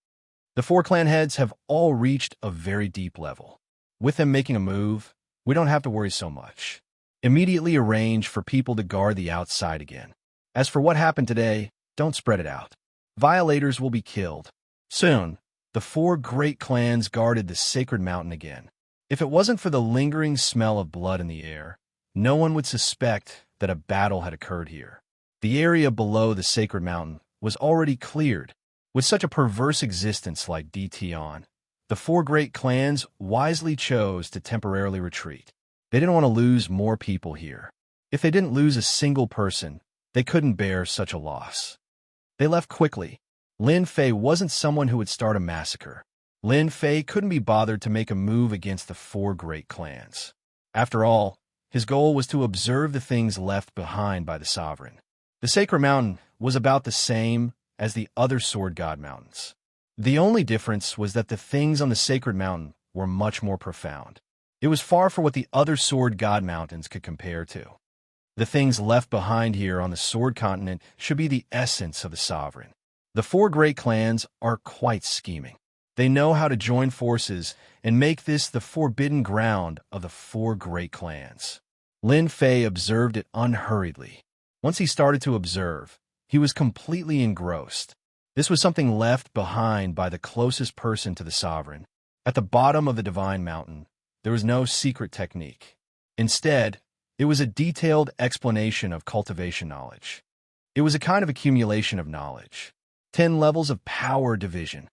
The 4 clan heads have all reached a very deep level. With them making a move, we don't have to worry so much. Immediately arrange for people to guard the outside again. As for what happened today, don't spread it out. Violators will be killed. Soon, the 4 great clans guarded the Sacred Mountain again. If it wasn't for the lingering smell of blood in the air, no one would suspect that a battle had occurred here. The area below the sacred mountain was already cleared. With such a perverse existence like Dtion, the four great clans wisely chose to temporarily retreat. They didn't want to lose more people here. If they didn't lose a single person, they couldn't bear such a loss. They left quickly. Lin Fei wasn't someone who would start a massacre. Lin Fei couldn't be bothered to make a move against the four great clans. After all, his goal was to observe the things left behind by the sovereign. The sacred mountain was about the same as the other sword god mountains. The only difference was that the things on the sacred mountain were much more profound. It was far from what the other sword god mountains could compare to. The things left behind here on the sword continent should be the essence of the sovereign. The four great clans are quite scheming. They know how to join forces and make this the forbidden ground of the four great clans. Lin Fei observed it unhurriedly. Once he started to observe, he was completely engrossed. This was something left behind by the closest person to the sovereign. At the bottom of the divine mountain, there was no secret technique. Instead, it was a detailed explanation of cultivation knowledge. It was a kind of accumulation of knowledge. 10 levels of power division.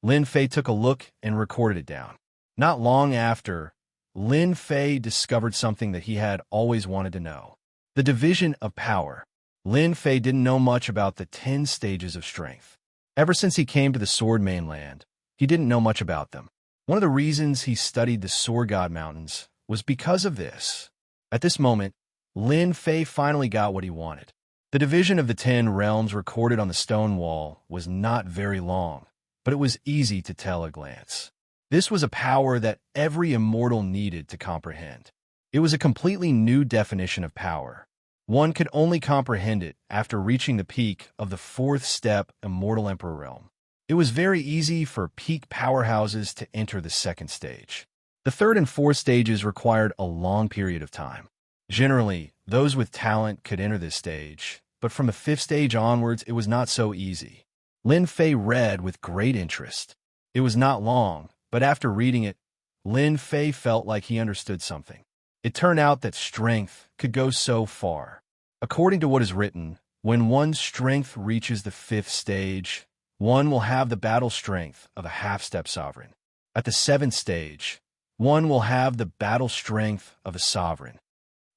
Lin Fei took a look and recorded it down. Not long after, Lin Fei discovered something that he had always wanted to know. The division of power. Lin Fei didn't know much about the 10 stages of strength. Ever since he came to the Sword Mainland, he didn't know much about them. One of the reasons he studied the Sword God Mountains was because of this. At this moment, Lin Fei finally got what he wanted. The division of the 10 realms recorded on the stone wall was not very long, but it was easy to tell at a glance. This was a power that every immortal needed to comprehend. It was a completely new definition of power. One could only comprehend it after reaching the peak of the 4th step Immortal Emperor realm. It was very easy for peak powerhouses to enter the 2nd stage. The 3rd and 4th stages required a long period of time. Generally, those with talent could enter this stage, but from the 5th stage onwards, it was not so easy. Lin Fei read with great interest. It was not long, but after reading it, Lin Fei felt like he understood something. It turned out that strength could go so far. According to what is written, when one's strength reaches the 5th stage, one will have the battle strength of a half-step sovereign. At the 7th stage, one will have the battle strength of a sovereign.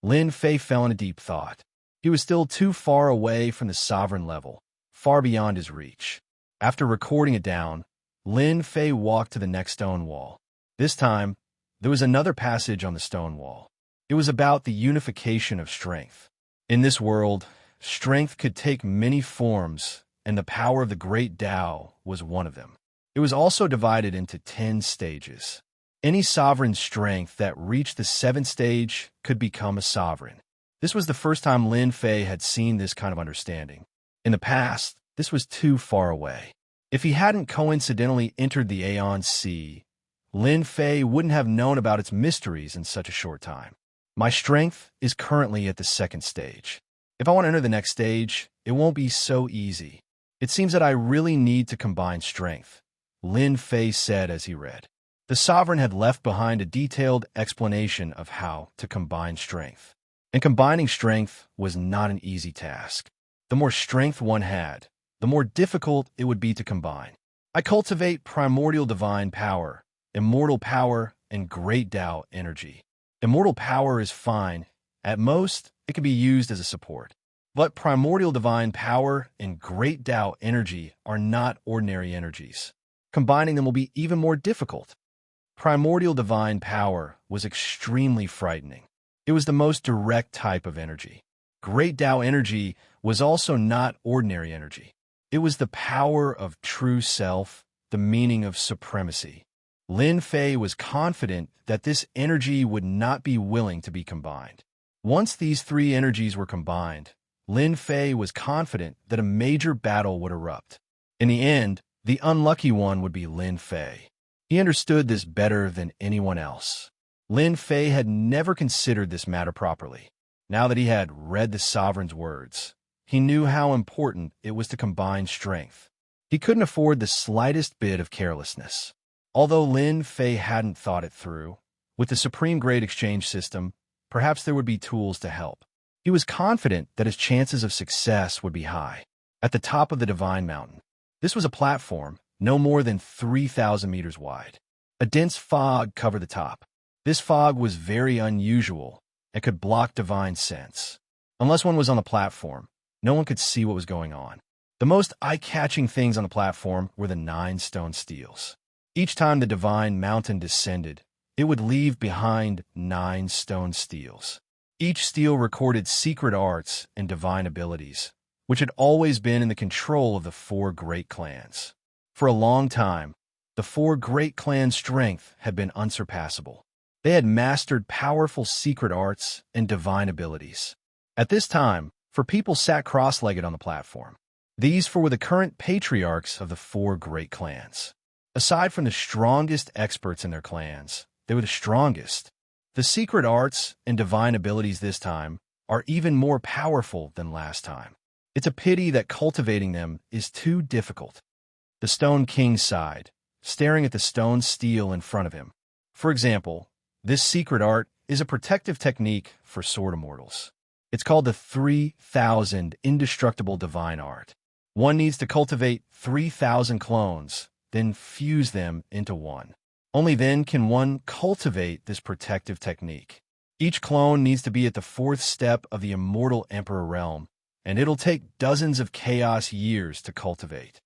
Lin Fei fell into deep thought. He was still too far away from the sovereign level, far beyond his reach. After recording it down, Lin Fei walked to the next stone wall. This time, there was another passage on the stone wall. It was about the unification of strength. In this world, strength could take many forms, and the power of the great Tao was one of them. It was also divided into 10 stages. Any sovereign strength that reached the 7th stage could become a sovereign. This was the first time Lin Fei had seen this kind of understanding. In the past, this was too far away. If he hadn't coincidentally entered the Aeon Sea, Lin Fei wouldn't have known about its mysteries in such a short time. My strength is currently at the 2nd stage. If I want to enter the next stage, it won't be so easy. It seems that I really need to combine strength, Lin Fei said as he read. The sovereign had left behind a detailed explanation of how to combine strength. And combining strength was not an easy task. The more strength one had, the more difficult it would be to combine. I cultivate primordial divine power, immortal power, and great Tao energy. Immortal power is fine. At most, it can be used as a support. But primordial divine power and great Tao energy are not ordinary energies. Combining them will be even more difficult. Primordial divine power was extremely frightening. It was the most direct type of energy. Great Tao energy was also not ordinary energy. It was the power of true self, the meaning of supremacy. Lin Fei was confident that this energy would not be willing to be combined. Once these 3 energies were combined, Lin Fei was confident that a major battle would erupt. In the end, the unlucky one would be Lin Fei. He understood this better than anyone else. Lin Fei had never considered this matter properly. Now that he had read the sovereign's words, he knew how important it was to combine strength. He couldn't afford the slightest bit of carelessness. Although Lin Fei hadn't thought it through, with the Supreme Grade Exchange system, perhaps there would be tools to help. He was confident that his chances of success would be high. At the top of the Divine Mountain, this was a platform no more than 3,000 meters wide. A dense fog covered the top. This fog was very unusual and could block divine sense. Unless one was on the platform, no one could see what was going on. The most eye-catching things on the platform were the 9 stone steels. Each time the Divine Mountain descended, it would leave behind 9 stone steels. Each steel recorded secret arts and divine abilities, which had always been in the control of the 4 great clans. For a long time, the 4 great clans' strength had been unsurpassable. They had mastered powerful secret arts and divine abilities. At this time, 4 people sat cross-legged on the platform. These 4 were the current patriarchs of the 4 great clans. Aside from the strongest experts in their clans, they were the strongest. The secret arts and divine abilities this time are even more powerful than last time. It's a pity that cultivating them is too difficult. The Stone King sighed, staring at the stone steel in front of him. For example, this secret art is a protective technique for sword immortals. It's called the 3,000 Indestructible Divine Art. One needs to cultivate 3,000 clones, then fuse them into one. Only then can one cultivate this protective technique. Each clone needs to be at the 4th step of the Immortal Emperor realm, and it'll take dozens of chaos years to cultivate.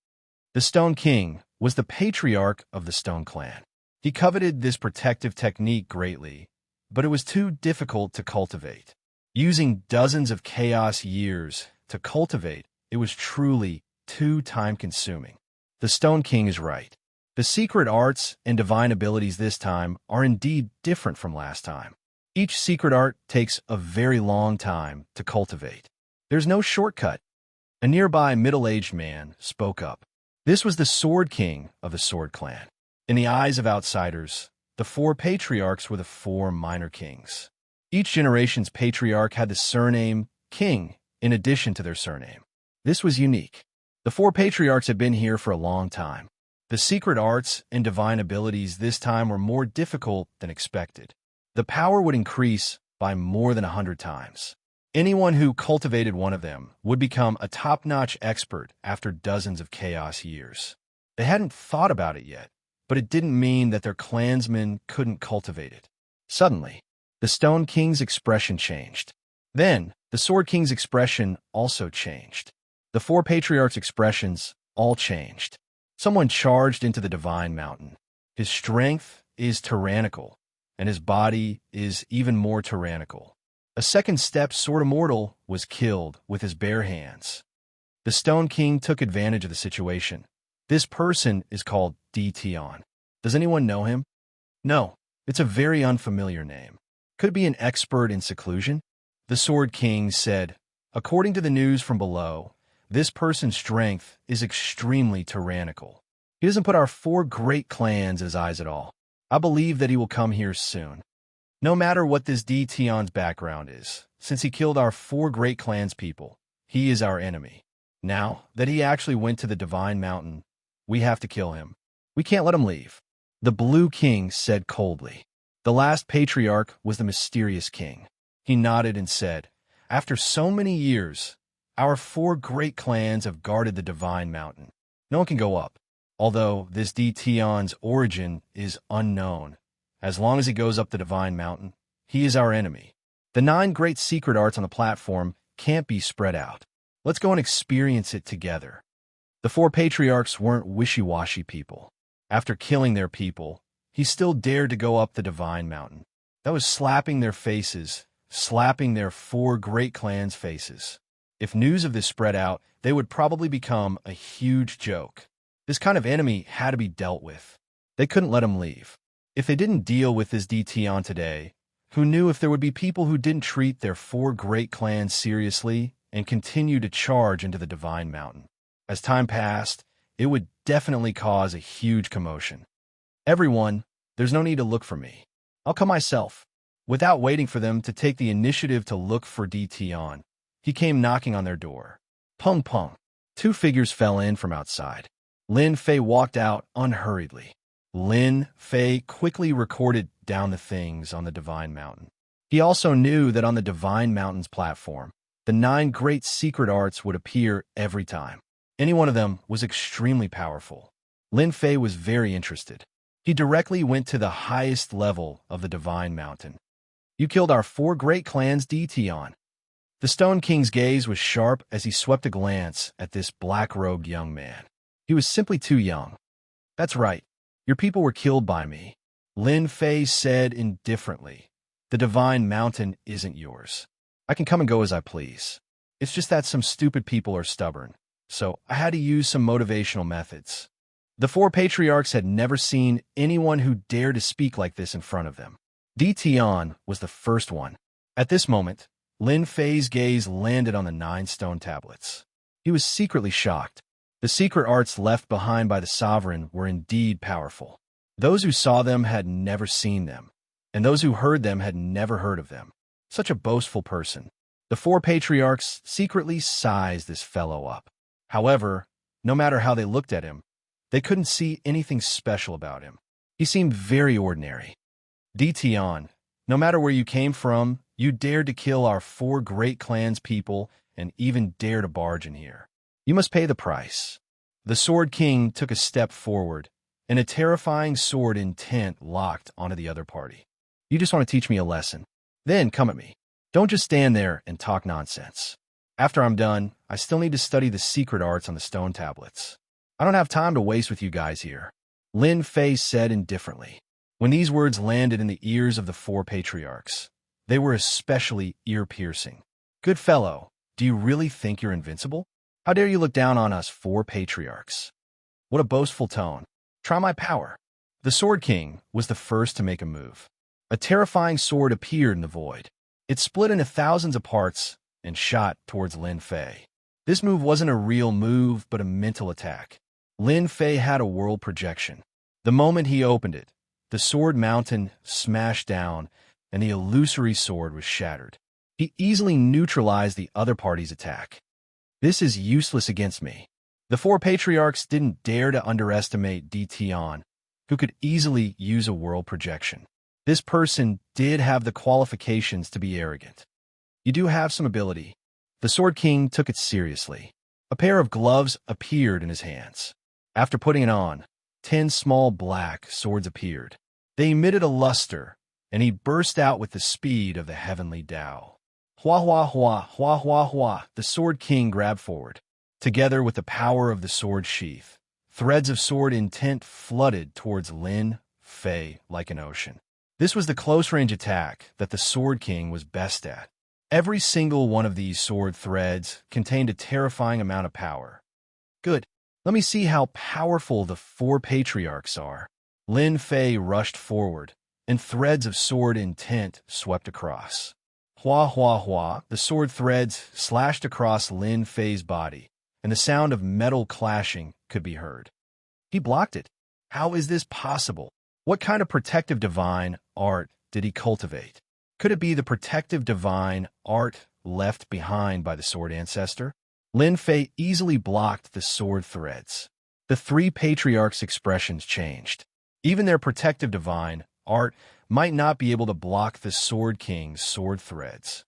The Stone King was the patriarch of the Stone Clan. He coveted this protective technique greatly, but it was too difficult to cultivate. Using dozens of chaos years to cultivate, it was truly too time-consuming. The Stone King is right. The secret arts and divine abilities this time are indeed different from last time. Each secret art takes a very long time to cultivate. There's no shortcut. A nearby middle-aged man spoke up. This was the Sword King of the Sword Clan. In the eyes of outsiders, the 4 patriarchs were the 4 minor kings. Each generation's patriarch had the surname King in addition to their surname. This was unique. The 4 patriarchs had been here for a long time. The secret arts and divine abilities this time were more difficult than expected. The power would increase by more than 100 times. Anyone who cultivated one of them would become a top-notch expert after dozens of chaos years. They hadn't thought about it yet, but it didn't mean that their clansmen couldn't cultivate it. Suddenly, the Stone King's expression changed. Then, the Sword King's expression also changed. The 4 patriarchs' expressions all changed. Someone charged into the Divine Mountain. His strength is tyrannical, and his body is even more tyrannical. A second-step sword immortal was killed with his bare hands. The Stone King took advantage of the situation. This person is called Tion. Does anyone know him? No, it's a very unfamiliar name. Could it be an expert in seclusion? The Sword King said, according to the news from below, this person's strength is extremely tyrannical. He doesn't put our 4 great clans in his eyes at all. I believe that he will come here soon. No matter what this Tion's background is, since he killed our 4 great clans people, he is our enemy. Now that he actually went to the Divine Mountain, we have to kill him. We can't let him leave. The Blue King said coldly. The last patriarch was the mysterious king. He nodded and said, after so many years, our 4 great clans have guarded the Divine Mountain. No one can go up, although this Tion's origin is unknown. As long as he goes up the Divine Mountain, he is our enemy. The 9 great secret arts on the platform can't be spread out. Let's go and experience it together. The 4 patriarchs weren't wishy-washy people. After killing their people, he still dared to go up the Divine Mountain. That was slapping their faces, slapping their 4 great clans' faces. If news of this spread out, they would probably become a huge joke. This kind of enemy had to be dealt with. They couldn't let him leave. If they didn't deal with this Tion today, who knew if there would be people who didn't treat their 4 great clans seriously and continue to charge into the Divine Mountain. As time passed, it would definitely cause a huge commotion. Everyone, there's no need to look for me. I'll come myself. Without waiting for them to take the initiative to look for Tion, he came knocking on their door. Pung pung. 2 figures fell in from outside. Lin Fei walked out unhurriedly. Lin Fei quickly recorded down the things on the Divine Mountain. He also knew that on the Divine Mountains platform, the 9 great secret arts would appear every time. Any one of them was extremely powerful. Lin Fei was very interested. He directly went to the highest level of the Divine Mountain. You killed our 4 great clans, Tion. The Stone King's gaze was sharp as he swept a glance at this black-robed young man. He was simply too young. That's right. Your people were killed by me. Lin Fei said indifferently. The Divine Mountain isn't yours. I can come and go as I please. It's just that some stupid people are stubborn, so I had to use some motivational methods. The 4 patriarchs had never seen anyone who dared to speak like this in front of them. Tion was the first one. At this moment, Lin Fei's gaze landed on the 9 stone tablets. He was secretly shocked. The secret arts left behind by the sovereign were indeed powerful. Those who saw them had never seen them, and those who heard them had never heard of them. Such a boastful person. The 4 patriarchs secretly sized this fellow up. However, no matter how they looked at him, they couldn't see anything special about him. He seemed very ordinary. Tion, no matter where you came from, you dared to kill our 4 great clans' people and even dare to barge in here. You must pay the price. The Sword King took a step forward, and a terrifying sword intent locked onto the other party. You just want to teach me a lesson. Then come at me. Don't just stand there and talk nonsense. After I'm done, I still need to study the secret arts on the stone tablets. I don't have time to waste with you guys here. Lin Fei said indifferently. When these words landed in the ears of the 4 patriarchs, they were especially ear-piercing. Good fellow, do you really think you're invincible? How dare you look down on us 4 patriarchs? What a boastful tone. Try my power. The Sword King was the first to make a move. A terrifying sword appeared in the void. It split into thousands of parts and shot towards Lin Fei. This move wasn't a real move, but a mental attack. Lin Fei had a world projection. The moment he opened it, the sword mountain smashed down, and the illusory sword was shattered. He easily neutralized the other party's attack. This is useless against me. The 4 patriarchs didn't dare to underestimate Tion, who could easily use a world projection. This person did have the qualifications to be arrogant. You do have some ability. The Sword King took it seriously. A pair of gloves appeared in his hands. After putting it on, 10 small black swords appeared. They emitted a luster, and he burst out with the speed of the heavenly Tao. Hua hua hua, hua hua hua, the Sword King grabbed forward. Together with the power of the sword sheath, threads of sword intent flooded towards Lin Fei like an ocean. This was the close-range attack that the Sword King was best at. Every single one of these sword threads contained a terrifying amount of power. Good. Let me see how powerful the 4 patriarchs are. Lin Fei rushed forward, and threads of sword intent swept across. Hua hua hua, the sword threads slashed across Lin Fei's body, and the sound of metal clashing could be heard. He blocked it. How is this possible? What kind of protective divine art did he cultivate? Could it be the protective divine art left behind by the sword ancestor? Lin Fei easily blocked the sword threads. The 3 patriarchs' expressions changed. Even their protective divine art might not be able to block the Sword King's sword threads.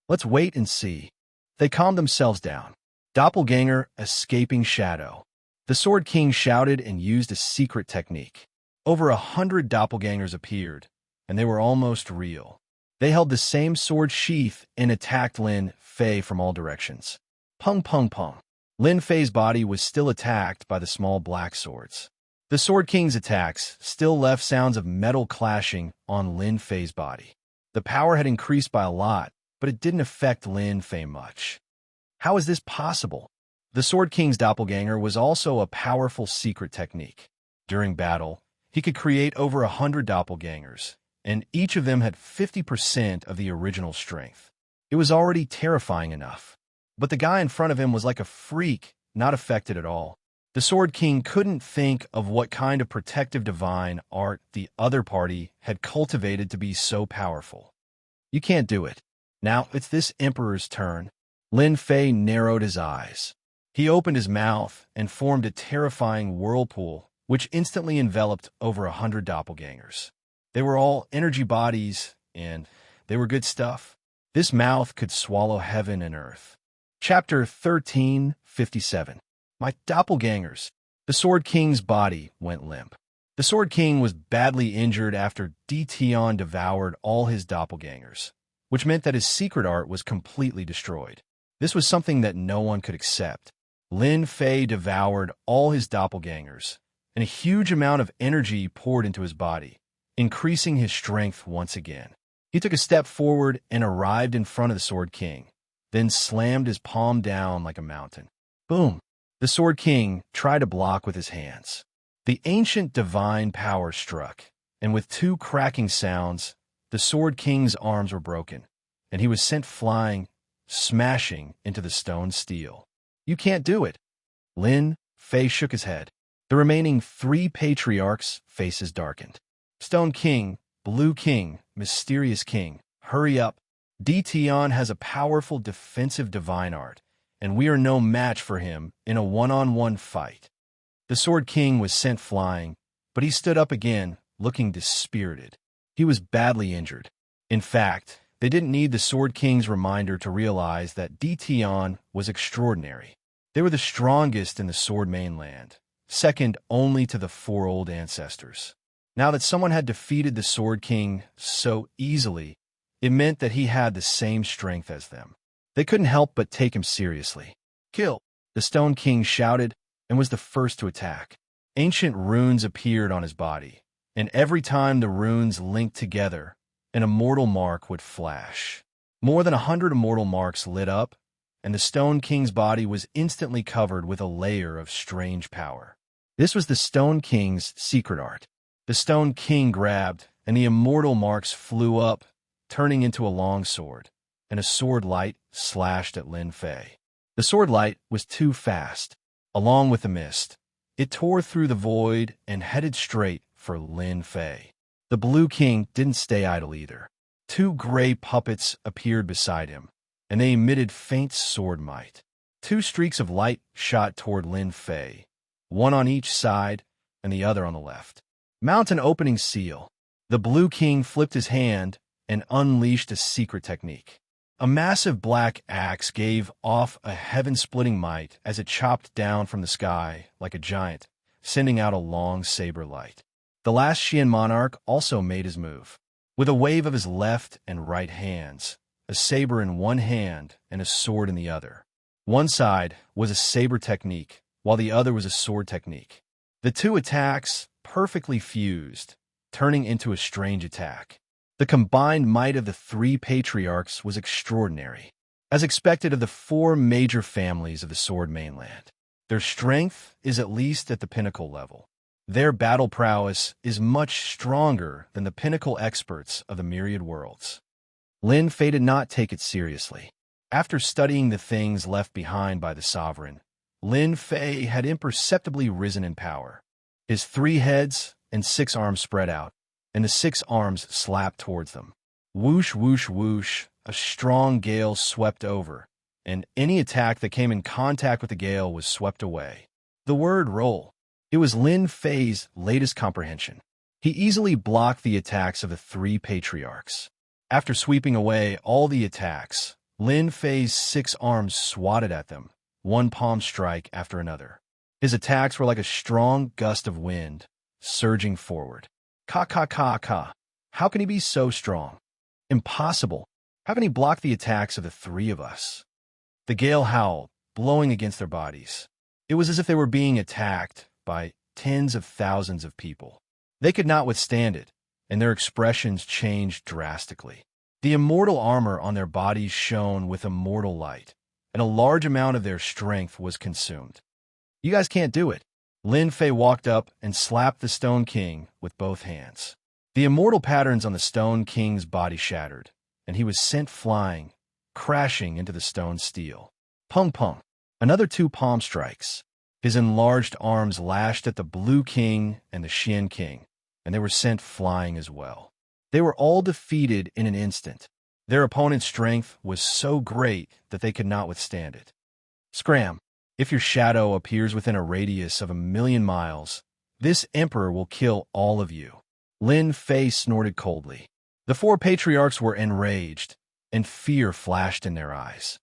Let's wait and see. They calmed themselves down. Doppelganger escaping shadow. The Sword King shouted and used a secret technique. Over 100 doppelgangers appeared, and they were almost real. They held the same sword sheath and attacked Lin Fei from all directions. Pung pung pung. Lin Fei's body was still attacked by the small black swords. The Sword King's attacks still left sounds of metal clashing on Lin Fei's body. The power had increased by a lot, but it didn't affect Lin Fei much. How is this possible? The Sword King's doppelganger was also a powerful secret technique. During battle, he could create over 100 doppelgangers, and each of them had 50% of the original strength. It was already terrifying enough. But the guy in front of him was like a freak, not affected at all. The Sword King couldn't think of what kind of protective divine art the other party had cultivated to be so powerful. You can't do it. Now it's this emperor's turn. Lin Fei narrowed his eyes. He opened his mouth and formed a terrifying whirlpool, which instantly enveloped over 100 doppelgangers. They were all energy bodies, and They were good stuff. This mouth could swallow heaven and earth. Chapter 1357. My doppelgangers. The Sword King's body went limp. The Sword King was badly injured after Tion devoured all his doppelgangers, which meant that his secret art was completely destroyed. This was something that no one could accept. Lin Fei devoured all his doppelgangers, and a huge amount of energy poured into his body, increasing his strength once again. He took a step forward and arrived in front of the Sword King, then slammed his palm down like a mountain. Boom! The Sword King tried to block with his hands. The ancient divine power struck, and with two cracking sounds, the Sword King's arms were broken, and he was sent flying, smashing into the stone steel. You can't do it. Lin Fei shook his head. The remaining 3 patriarchs' faces darkened. Stone King, Blue King, Mysterious King, hurry up. Tion has a powerful defensive divine art, and we are no match for him in a one-on-one fight. The Sword King was sent flying, but he stood up again, looking dispirited. He was badly injured. In fact, they didn't need the Sword King's reminder to realize that Tion was extraordinary. They were the strongest in the Sword Mainland, second only to the 4 old ancestors. Now that someone had defeated the Sword King so easily, it meant that he had the same strength as them. They couldn't help but take him seriously. Kill! The Stone King shouted and was the first to attack. Ancient runes appeared on his body, and every time the runes linked together, an immortal mark would flash. More than 100 immortal marks lit up, and the Stone King's body was instantly covered with a layer of strange power. This was the Stone King's secret art. The Stone King grabbed, and the immortal marks flew up, turning into a long sword, and a sword light slashed at Lin Fei. The sword light was too fast. Along with the mist, it tore through the void and headed straight for Lin Fei. The Blue King didn't stay idle either. 2 gray puppets appeared beside him, and they emitted faint sword might. 2 streaks of light shot toward Lin Fei, one on each side and the other on the left. Mount an opening seal. The Blue King flipped his hand and unleashed a secret technique. A massive black axe gave off a heaven-splitting might as it chopped down from the sky like a giant, sending out a long saber light. The last Xian monarch also made his move. With a wave of his left and right hands, a saber in one hand and a sword in the other. One side was a saber technique, while the other was a sword technique. The 2 attacks perfectly fused, turning into a strange attack. The combined might of the 3 patriarchs was extraordinary, as expected of the 4 major families of the Sword Mainland. Their strength is at least at the pinnacle level. Their battle prowess is much stronger than the pinnacle experts of the myriad worlds. Lin Fei did not take it seriously. After studying the things left behind by the sovereign, Lin Fei had imperceptibly risen in power. His 3 heads and 6 arms spread out, and the 6 arms slapped towards them. Whoosh, whoosh, whoosh, a strong gale swept over, and any attack that came in contact with the gale was swept away. The word roll. It was Lin Fei's latest comprehension. He easily blocked the attacks of the 3 patriarchs. After sweeping away all the attacks, Lin Fei's 6 arms swatted at them, one palm strike after another. His attacks were like a strong gust of wind, surging forward. Ka ka ka ka. How can he be so strong? Impossible. How can he block the attacks of the 3 of us? The gale howled, blowing against their bodies. It was as if they were being attacked by tens of thousands of people. They could not withstand it, and their expressions changed drastically. The immortal armor on their bodies shone with immortal light, and a large amount of their strength was consumed. You guys can't do it. Lin Fei walked up and slapped the Stone King with both hands. The immortal patterns on the Stone King's body shattered, and he was sent flying, crashing into the stone steel. Pung pung. Another 2 palm strikes. His enlarged arms lashed at the Blue King and the Xian King, and they were sent flying as well. They were all defeated in an instant. Their opponent's strength was so great that they could not withstand it. Scram! If your shadow appears within a radius of 1,000,000 miles, this emperor will kill all of you. Lin Fei snorted coldly. The four patriarchs were enraged, and fear flashed in their eyes.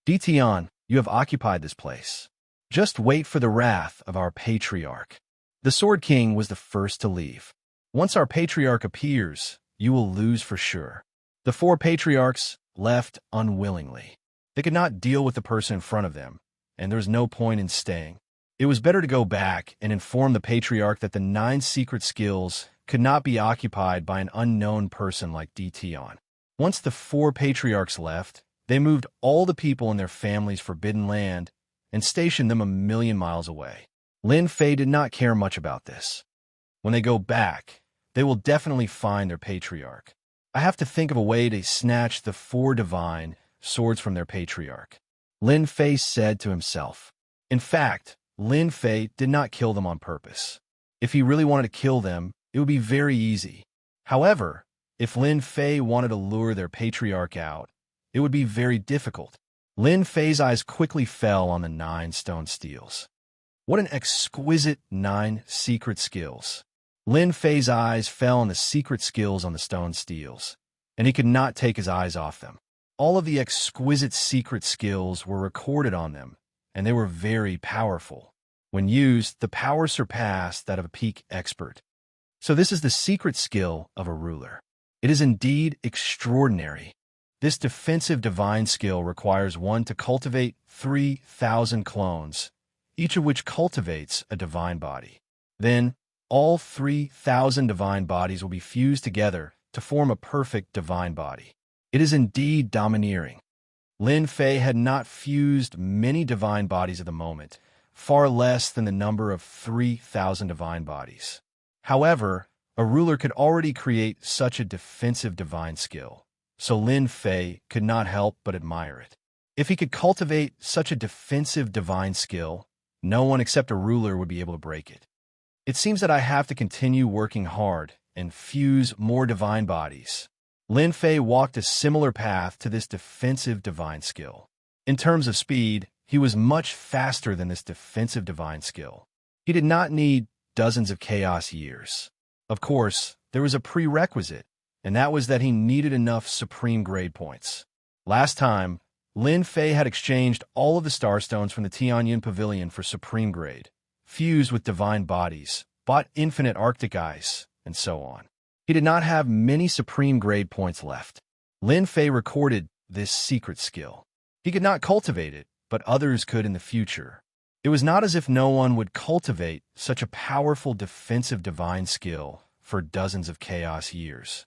Dition, you have occupied this place. Just wait for the wrath of our patriarch. The Sword King was the first to leave. Once our patriarch appears, you will lose for sure. The four patriarchs left unwillingly. They could not deal with the person in front of them, and there was no point in staying. It was better to go back and inform the patriarch that the 9 secret skills could not be occupied by an unknown person like Dition. Once the 4 patriarchs left, they moved all the people in their family's forbidden land and stationed them 1,000,000 miles away. Lin Fei did not care much about this. When they go back, they will definitely find their patriarch. I have to think of a way to snatch the 4 divine swords from their patriarch, Lin Fei said to himself. In fact, Lin Fei did not kill them on purpose. If he really wanted to kill them, it would be very easy. However, if Lin Fei wanted to lure their patriarch out, it would be very difficult. Lin Fei's eyes quickly fell on the 9 stone steels. What an exquisite 9 secret skills. Lin Fei's eyes fell on the secret skills on the stone steels, and he could not take his eyes off them. All of the exquisite secret skills were recorded on them, and they were very powerful. When used, the power surpassed that of a peak expert. So this is the secret skill of a ruler. It is indeed extraordinary. This defensive divine skill requires one to cultivate 3,000 clones, each of which cultivates a divine body. Then, all 3,000 divine bodies will be fused together to form a perfect divine body. It is indeed domineering. Lin Fei had not fused many divine bodies at the moment, far less than the number of 3,000 divine bodies. However, a ruler could already create such a defensive divine skill, so Lin Fei could not help but admire it. If he could cultivate such a defensive divine skill, no one except a ruler would be able to break it. It seems that I have to continue working hard and fuse more divine bodies. Lin Fei walked a similar path to this defensive divine skill. In terms of speed, he was much faster than this defensive divine skill. He did not need dozens of chaos years. Of course, there was a prerequisite, and that was that he needed enough supreme grade points. Last time, Lin Fei had exchanged all of the starstones from the Tianyun Pavilion for supreme grade, fused with divine bodies, bought infinite Arctic ice, and so on. He did not have many supreme grade points left. Lin Fei recorded this secret skill. He could not cultivate it, but others could in the future. It was not as if no one would cultivate such a powerful defensive divine skill for dozens of chaos years.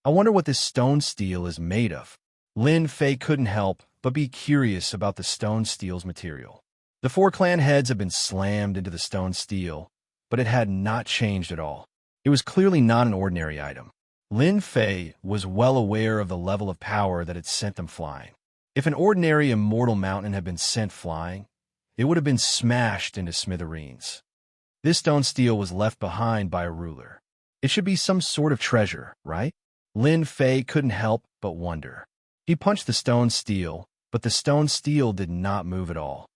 I wonder what this stone steel is made of. Lin Fei couldn't help but be curious about the stone steel's material. The 4 clan heads had been slammed into the stone steel, but it had not changed at all. It was clearly not an ordinary item. Lin Fei was well aware of the level of power that had sent them flying. If an ordinary immortal mountain had been sent flying, it would have been smashed into smithereens. This stone steel was left behind by a ruler. It should be some sort of treasure, right? Lin Fei couldn't help but wonder. He punched the stone steel, but the stone steel did not move at all.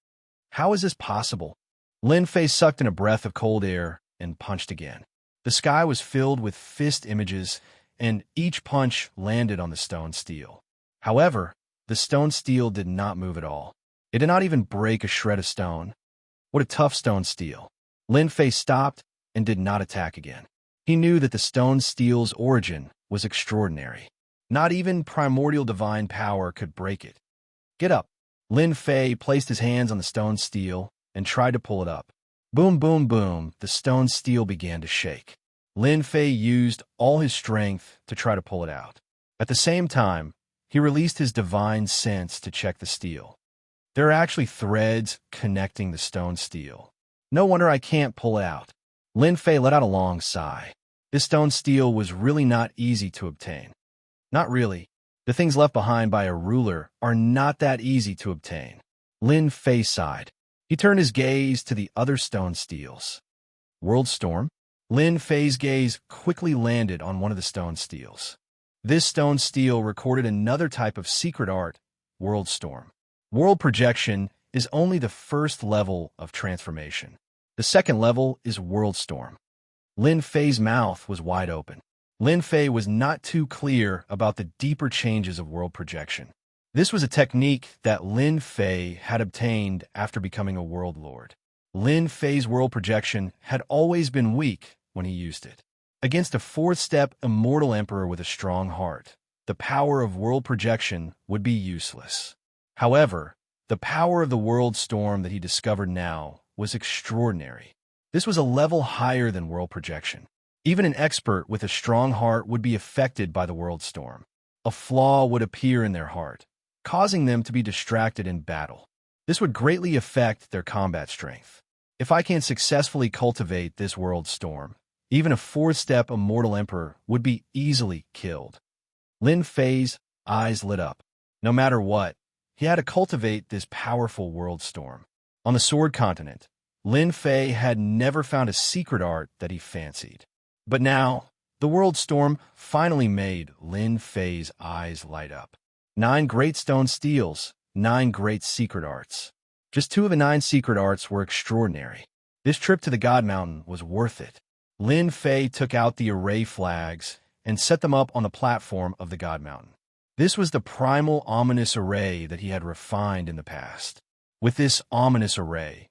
How is this possible? Lin Fei sucked in a breath of cold air and punched again. The sky was filled with fist images, and each punch landed on the stone steel. However, the stone steel did not move at all. It did not even break a shred of stone. What a tough stone steel. Lin Fei stopped and did not attack again. He knew that the stone steel's origin was extraordinary. Not even primordial divine power could break it. Get up. Lin Fei placed his hands on the stone steel and tried to pull it up. Boom, boom, boom, the stone steel began to shake. Lin Fei used all his strength to try to pull it out. At the same time, he released his divine sense to check the steel. There are actually threads connecting the stone steel. No wonder I can't pull it out. Lin Fei let out a long sigh. This stone steel was really not easy to obtain. Not really. The things left behind by a ruler are not that easy to obtain. Lin Fei sighed. He turned his gaze to the other stone steels. World Storm? Lin Fei's gaze quickly landed on one of the stone steels. This stone steel recorded another type of secret art, World Storm. World Projection is only the first level of transformation. The second level is World Storm. Lin Fei's mouth was wide open. Lin Fei was not too clear about the deeper changes of world projection. This was a technique that Lin Fei had obtained after becoming a world lord. Lin Fei's world projection had always been weak when he used it. Against a fourth-step immortal emperor with a strong heart, the power of world projection would be useless. However, the power of the world storm that he discovered now was extraordinary. This was a level higher than world projection. Even an expert with a strong heart would be affected by the world storm. A flaw would appear in their heart, causing them to be distracted in battle. This would greatly affect their combat strength. If I can successfully cultivate this world storm, even a fourth-step immortal emperor would be easily killed. Lin Fei's eyes lit up. No matter what, he had to cultivate this powerful world storm. On the Sword Continent, Lin Fei had never found a secret art that he fancied. But now, the world storm finally made Lin Fei's eyes light up. 9 great stone steels, 9 great secret arts. Just 2 of the 9 secret arts were extraordinary. This trip to the God Mountain was worth it. Lin Fei took out the array flags and set them up on the platform of the God Mountain. This was the primal ominous array that he had refined in the past. With this ominous array,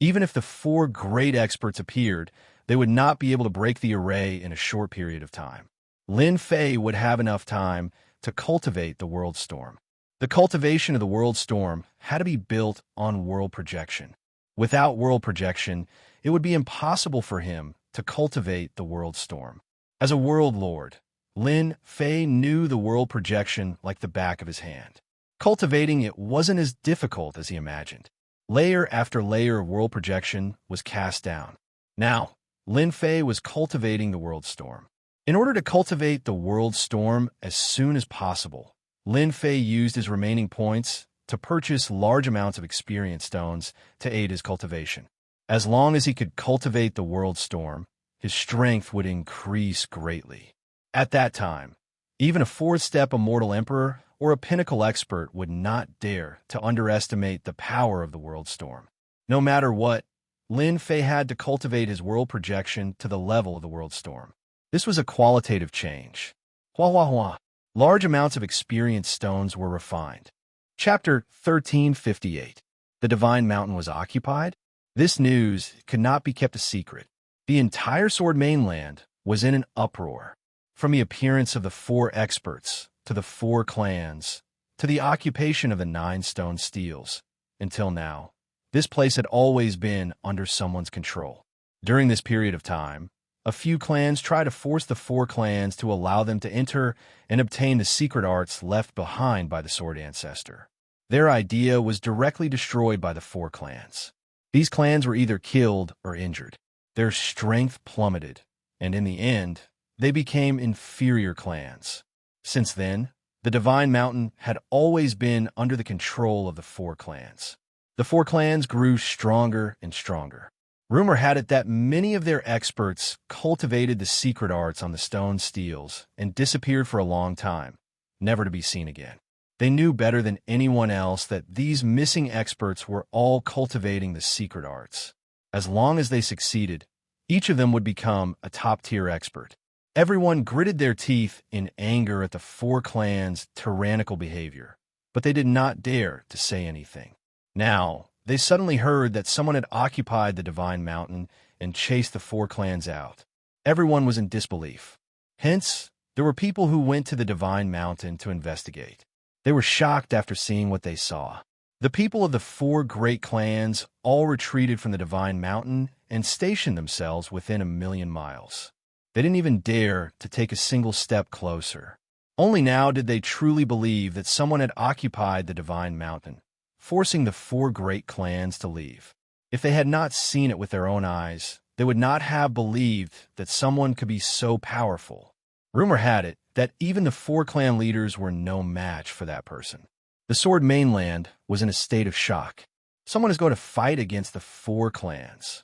even if the 4 great experts appeared, they would not be able to break the array in a short period of time. Lin Fei would have enough time to cultivate the world storm. The cultivation of the world storm had to be built on world projection. Without world projection, it would be impossible for him to cultivate the world storm. As a world lord, Lin Fei knew the world projection like the back of his hand. Cultivating it wasn't as difficult as he imagined. Layer after layer of world projection was cast down. Now, Lin Fei was cultivating the world storm. In order to cultivate the world storm as soon as possible, Lin Fei used his remaining points to purchase large amounts of experience stones to aid his cultivation. As long as he could cultivate the world storm, his strength would increase greatly. At that time, even a 4th-step immortal emperor or a pinnacle expert would not dare to underestimate the power of the world storm. No matter what, Lin Fei had to cultivate his world projection to the level of the world storm. This was a qualitative change. Hua. Large amounts of experience stones were refined. Chapter 1358. The Divine Mountain was occupied? This news could not be kept a secret. The entire Sword Mainland was in an uproar. From the appearance of the 4 experts, to the 4 clans, to the occupation of the 9 stone steels, until now, this place had always been under someone's control. During this period of time, a few clans tried to force the 4 clans to allow them to enter and obtain the secret arts left behind by the Sword Ancestor. Their idea was directly destroyed by the 4 clans. These clans were either killed or injured. Their strength plummeted, and in the end, they became inferior clans. Since then, the Divine Mountain had always been under the control of the 4 clans. The 4 clans grew stronger and stronger. Rumor had it that many of their experts cultivated the secret arts on the stone steels and disappeared for a long time, never to be seen again. They knew better than anyone else that these missing experts were all cultivating the secret arts. As long as they succeeded, each of them would become a top-tier expert. Everyone gritted their teeth in anger at the 4 clans' tyrannical behavior, but they did not dare to say anything. Now, they suddenly heard that someone had occupied the Divine Mountain and chased the 4 clans out. Everyone was in disbelief. Hence, there were people who went to the Divine Mountain to investigate. They were shocked after seeing what they saw. The people of the 4 great clans all retreated from the Divine Mountain and stationed themselves within 1,000,000 miles. They didn't even dare to take a single step closer. Only now did they truly believe that someone had occupied the Divine Mountain, forcing the 4 great clans to leave. If they had not seen it with their own eyes, they would not have believed that someone could be so powerful. Rumor had it that even the 4 clan leaders were no match for that person. The Sword Mainland was in a state of shock. Someone is going to fight against the 4 clans.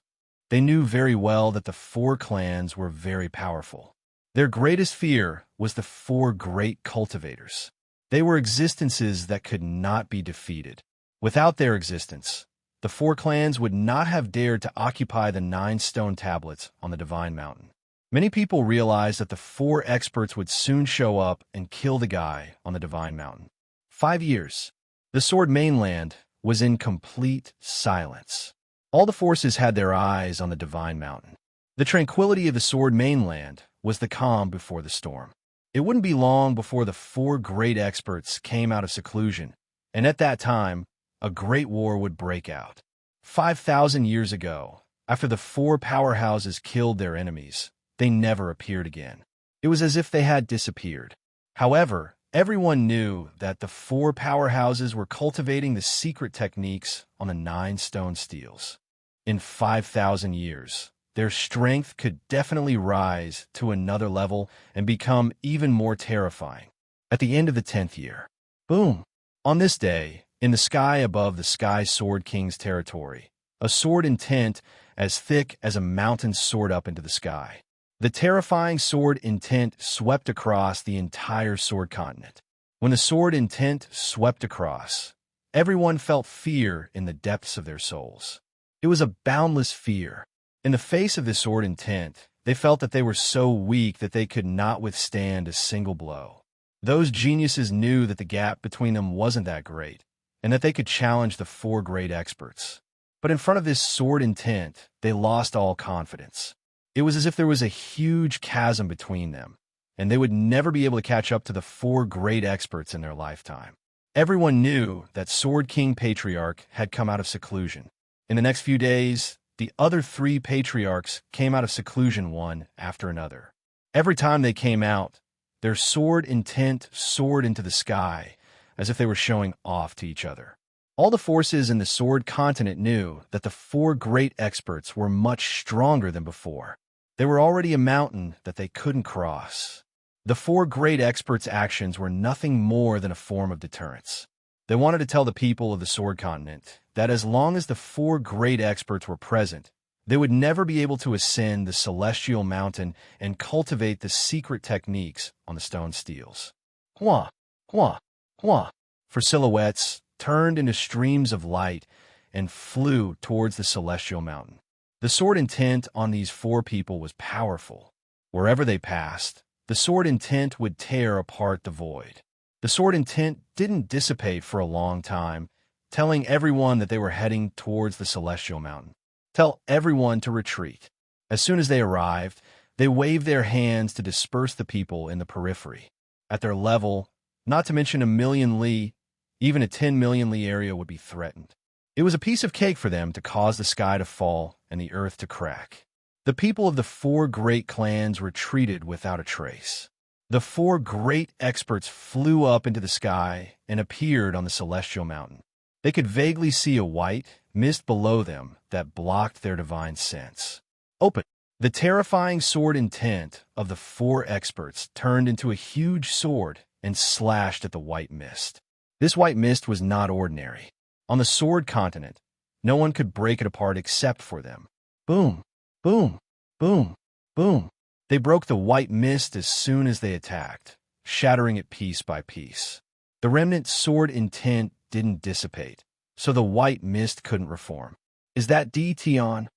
They knew very well that the 4 clans were very powerful. Their greatest fear was the 4 great cultivators. They were existences that could not be defeated. Without their existence, the 4 clans would not have dared to occupy the 9 stone tablets on the Divine Mountain. Many people realized that the four experts would soon show up and kill the guy on the Divine Mountain. 5 years. The Sword Mainland was in complete silence. All the forces had their eyes on the Divine Mountain. The tranquility of the Sword Mainland was the calm before the storm. It wouldn't be long before the four great experts came out of seclusion, and at that time, a great war would break out. 5,000 years ago, after the four powerhouses killed their enemies, they never appeared again. It was as if they had disappeared. However, everyone knew that the four powerhouses were cultivating the secret techniques on the 9 stone steels. In 5,000 years, their strength could definitely rise to another level and become even more terrifying. At the end of the 10th year, boom! On this day, in the sky above the Sky Sword King's territory, a sword intent as thick as a mountain soared up into the sky. The terrifying sword intent swept across the entire sword continent. When the sword intent swept across, everyone felt fear in the depths of their souls. It was a boundless fear. In the face of this sword intent, they felt that they were so weak that they could not withstand a single blow. Those geniuses knew that the gap between them wasn't that great, and that they could challenge the four great experts. But in front of this sword intent, they lost all confidence. It was as if there was a huge chasm between them, and they would never be able to catch up to the four great experts in their lifetime. Everyone knew that Sword King Patriarch had come out of seclusion. In the next few days, the other 3 patriarchs came out of seclusion one after another. Every time they came out, their sword intent soared into the sky, as if they were showing off to each other. All the forces in the Sword Continent knew that the four great experts were much stronger than before. They were already a mountain that they couldn't cross. The four great experts' actions were nothing more than a form of deterrence. They wanted to tell the people of the Sword Continent that as long as the four great experts were present, they would never be able to ascend the Celestial Mountain and cultivate the secret techniques on the stone steels. Hua, hua, hua, for silhouettes turned into streams of light and flew towards the Celestial Mountain. The sword intent on these four people was powerful. Wherever they passed, the sword intent would tear apart the void. The sword intent didn't dissipate for a long time, telling everyone that they were heading towards the Celestial Mountain. Tell everyone to retreat. As soon as they arrived, they waved their hands to disperse the people in the periphery. At their level, not to mention a million li, even a 10 million li area would be threatened. It was a piece of cake for them to cause the sky to fall and the earth to crack. The people of the four great clans retreated without a trace. The four great experts flew up into the sky and appeared on the Celestial Mountain. They could vaguely see a white mist below them that blocked their divine sense. Open! The terrifying sword intent of the four experts turned into a huge sword and slashed at the white mist. This white mist was not ordinary. On the Sword Continent, no one could break it apart except for them. Boom, boom, boom, boom. They broke the white mist as soon as they attacked, shattering it piece by piece. The remnant sword intent didn't dissipate, so the white mist couldn't reform. Is that Tion?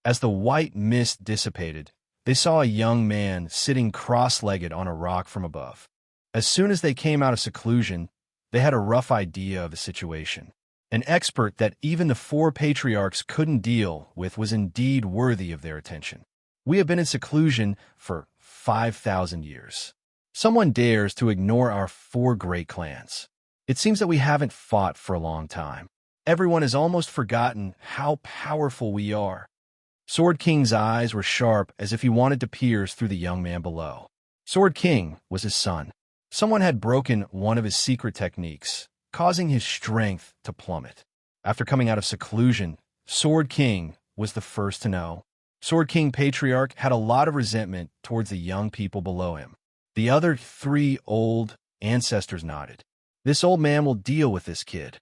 As the white mist dissipated, they saw a young man sitting cross-legged on a rock from above. As soon as they came out of seclusion, they had a rough idea of the situation. An expert that even the four patriarchs couldn't deal with was indeed worthy of their attention. We have been in seclusion for 5,000 years. Someone dares to ignore our four great clans. It seems that we haven't fought for a long time. Everyone has almost forgotten how powerful we are. Sword King's eyes were sharp as if he wanted to pierce through the young man below. Sword King was his son. Someone had broken one of his secret techniques, causing his strength to plummet. After coming out of seclusion, Sword King was the first to know. Sword King Patriarch had a lot of resentment towards the young people below him. The other 3 old ancestors nodded. This old man will deal with this kid.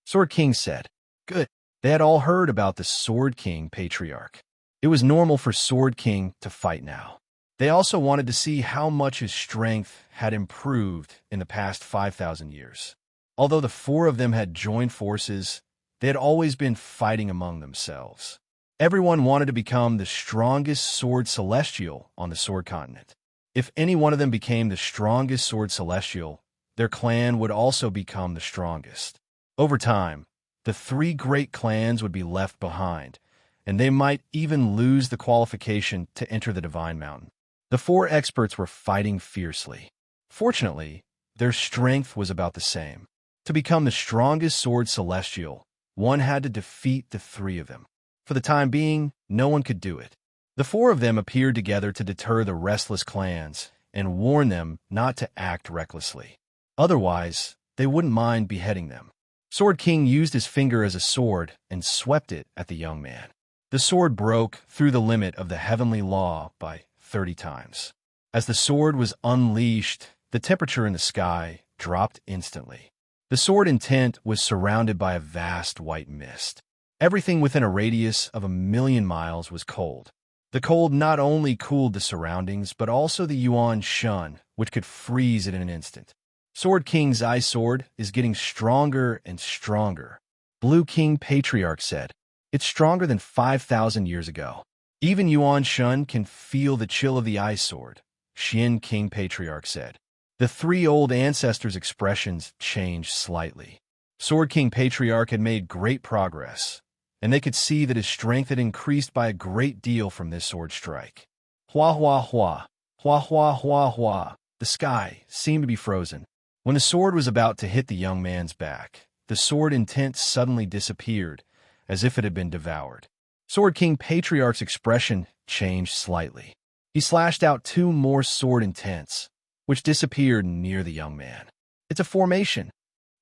Sword King said, Good. They had all heard about the Sword King Patriarch. It was normal for Sword King to fight now. They also wanted to see how much his strength had improved in the past 5,000 years. Although the 4 of them had joined forces, they had always been fighting among themselves. Everyone wanted to become the strongest sword celestial on the sword continent. If any one of them became the strongest sword celestial, their clan would also become the strongest. Over time, the three great clans would be left behind, and they might even lose the qualification to enter the Divine Mountain. The four experts were fighting fiercely. Fortunately, their strength was about the same. To become the strongest sword celestial, one had to defeat the three of them. For the time being, no one could do it. The four of them appeared together to deter the restless clans and warn them not to act recklessly. Otherwise, they wouldn't mind beheading them. Sword King used his finger as a sword and swept it at the young man. The sword broke through the limit of the heavenly law by 30 times. As the sword was unleashed, the temperature in the sky dropped instantly. The sword intent was surrounded by a vast white mist. Everything within a radius of 1,000,000 miles was cold. The cold not only cooled the surroundings, but also the Yuan Shun, which could freeze it in an instant. Sword King's ice sword is getting stronger and stronger. Blue King Patriarch said, "It's stronger than 5,000 years ago. Even Yuan Shun can feel the chill of the ice sword," Xian King Patriarch said. The three old ancestors' expressions changed slightly. Sword King Patriarch had made great progress, and they could see that his strength had increased by a great deal from this sword strike. Hua hua hua, hua hua hua hua. The sky seemed to be frozen. When the sword was about to hit the young man's back, the sword intent suddenly disappeared, as if it had been devoured. Sword King Patriarch's expression changed slightly. He slashed out 2 more sword intents, which disappeared near the young man. "It's a formation,"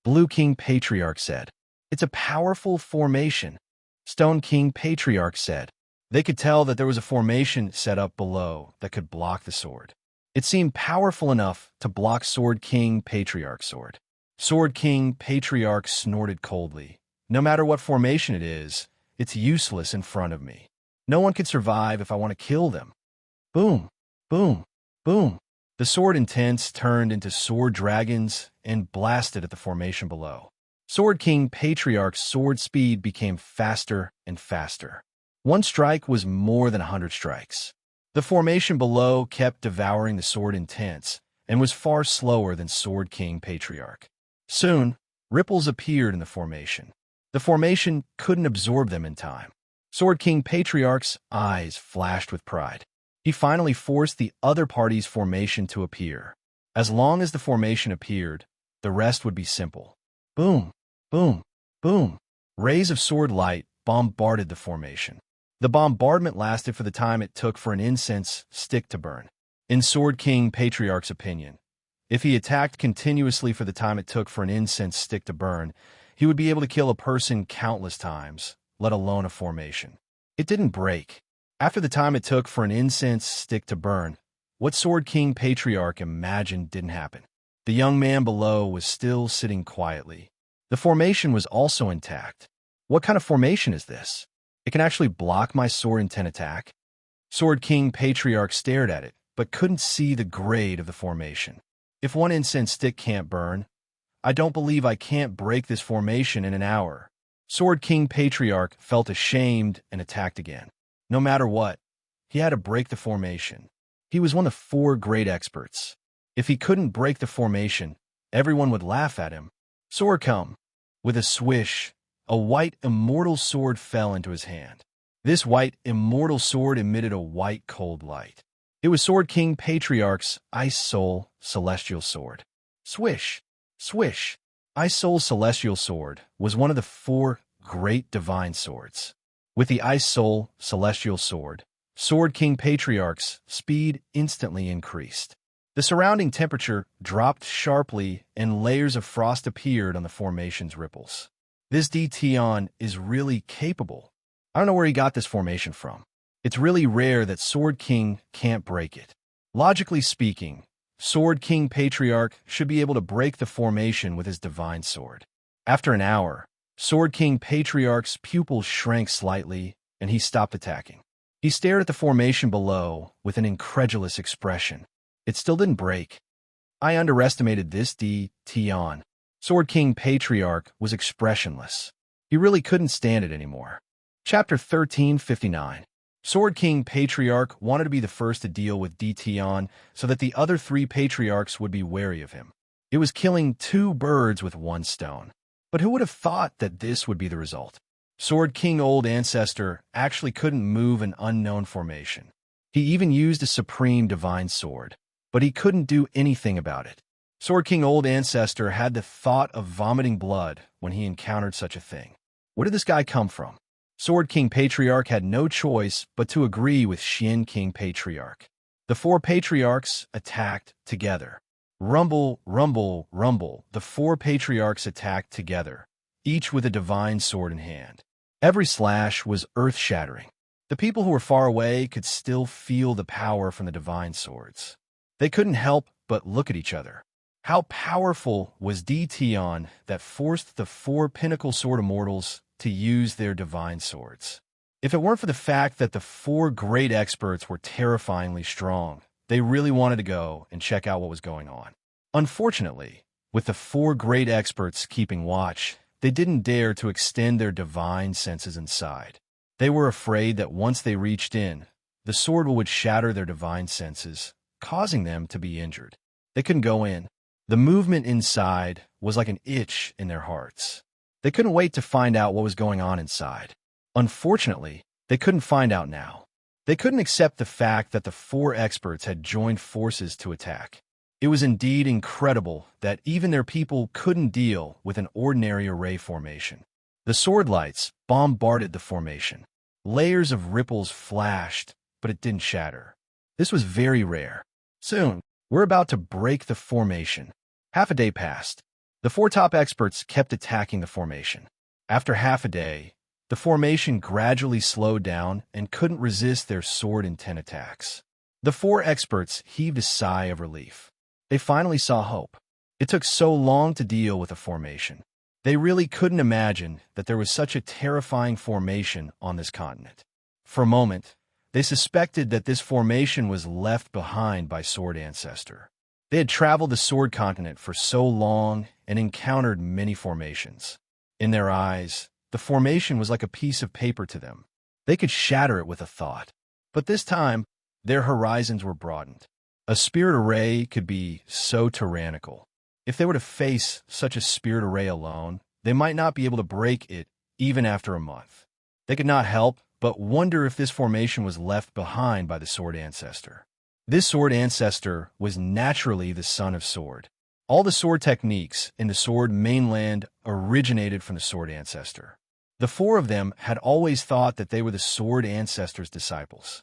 Blue King Patriarch said. "It's a powerful formation," Stone King Patriarch said. They could tell that there was a formation set up below that could block the sword. It seemed powerful enough to block Sword King Patriarch's sword. Sword King Patriarch snorted coldly. "No matter what formation it is, it's useless in front of me. No one could survive if I want to kill them." Boom, boom, boom. The sword intents turned into sword dragons and blasted at the formation below. Sword King Patriarch's sword speed became faster and faster. One strike was more than 100 strikes. The formation below kept devouring the sword intents and was far slower than Sword King Patriarch. Soon, ripples appeared in the formation. The formation couldn't absorb them in time. Sword King Patriarch's eyes flashed with pride. He finally forced the other party's formation to appear. As long as the formation appeared, the rest would be simple. Boom, boom, boom. Rays of sword light bombarded the formation. The bombardment lasted for the time it took for an incense stick to burn. In Sword King Patriarch's opinion, if he attacked continuously for the time it took for an incense stick to burn, he would be able to kill a person countless times, let alone a formation. It didn't break. After the time it took for an incense stick to burn, what Sword King Patriarch imagined didn't happen. The young man below was still sitting quietly. The formation was also intact. What kind of formation is this? It can actually block my sword intent attack? Sword King Patriarch stared at it, but couldn't see the grade of the formation. If one incense stick can't burn, I don't believe I can't break this formation in an hour. Sword King Patriarch felt ashamed and attacked again. No matter what, he had to break the formation. He was one of 4 great experts. If he couldn't break the formation, everyone would laugh at him. Sword come. With a swish, a white immortal sword fell into his hand. This white immortal sword emitted a white cold light. It was Sword King Patriarch's Ice Soul Celestial Sword. Swish, swish. Ice Soul Celestial Sword was one of the 4 great divine swords. With the Ice Soul Celestial Sword, Sword King Patriarch's speed instantly increased. The surrounding temperature dropped sharply and layers of frost appeared on the formation's ripples. This Tion is really capable. I don't know where he got this formation from. It's really rare that Sword King can't break it. Logically speaking, Sword King Patriarch should be able to break the formation with his divine sword. After an hour, Sword King Patriarch's pupils shrank slightly, and he stopped attacking. He stared at the formation below with an incredulous expression. It still didn't break. I underestimated this Tion. Sword King Patriarch was expressionless. He really couldn't stand it anymore. Chapter 1359. Sword King Patriarch wanted to be the first to deal with Dtion so that the other three patriarchs would be wary of him. It was killing two birds with one stone. But who would have thought that this would be the result? Sword King Old Ancestor actually couldn't move an unknown formation. He even used a supreme divine sword, but he couldn't do anything about it. Sword King Old Ancestor had the thought of vomiting blood when he encountered such a thing. Where did this guy come from? Sword King Patriarch had no choice but to agree with Shin King Patriarch. The four patriarchs attacked together. Rumble, rumble, rumble, the four patriarchs attacked together, each with a divine sword in hand. Every slash was earth-shattering. The people who were far away could still feel the power from the divine swords. They couldn't help but look at each other. How powerful was Dtion that forced the four pinnacle sword immortals to use their divine swords? If it weren't for the fact that the four great experts were terrifyingly strong, they really wanted to go and check out what was going on. Unfortunately, with the four great experts keeping watch, they didn't dare to extend their divine senses inside. They were afraid that once they reached in, the sword would shatter their divine senses, causing them to be injured. They couldn't go in. The movement inside was like an itch in their hearts. They couldn't wait to find out what was going on inside. Unfortunately, they couldn't find out now. They couldn't accept the fact that the four experts had joined forces to attack. It was indeed incredible that even their people couldn't deal with an ordinary array formation. The sword lights bombarded the formation. Layers of ripples flashed, but it didn't shatter. This was very rare. Soon, we're about to break the formation. Half a day passed. The four top experts kept attacking the formation. After half a day, the formation gradually slowed down and couldn't resist their sword-intent attacks. The four experts heaved a sigh of relief. They finally saw hope. It took so long to deal with the formation. They really couldn't imagine that there was such a terrifying formation on this continent. For a moment, they suspected that this formation was left behind by Sword Ancestor. They had traveled the Sword Continent for so long and encountered many formations. In their eyes, the formation was like a piece of paper to them. They could shatter it with a thought. But this time, their horizons were broadened. A spirit array could be so tyrannical. If they were to face such a spirit array alone, they might not be able to break it even after a month. They could not help but wonder if this formation was left behind by the Sword Ancestor. This Sword Ancestor was naturally the son of Sword. All the sword techniques in the Sword mainland originated from the Sword Ancestor. The four of them had always thought that they were the Sword Ancestor's disciples.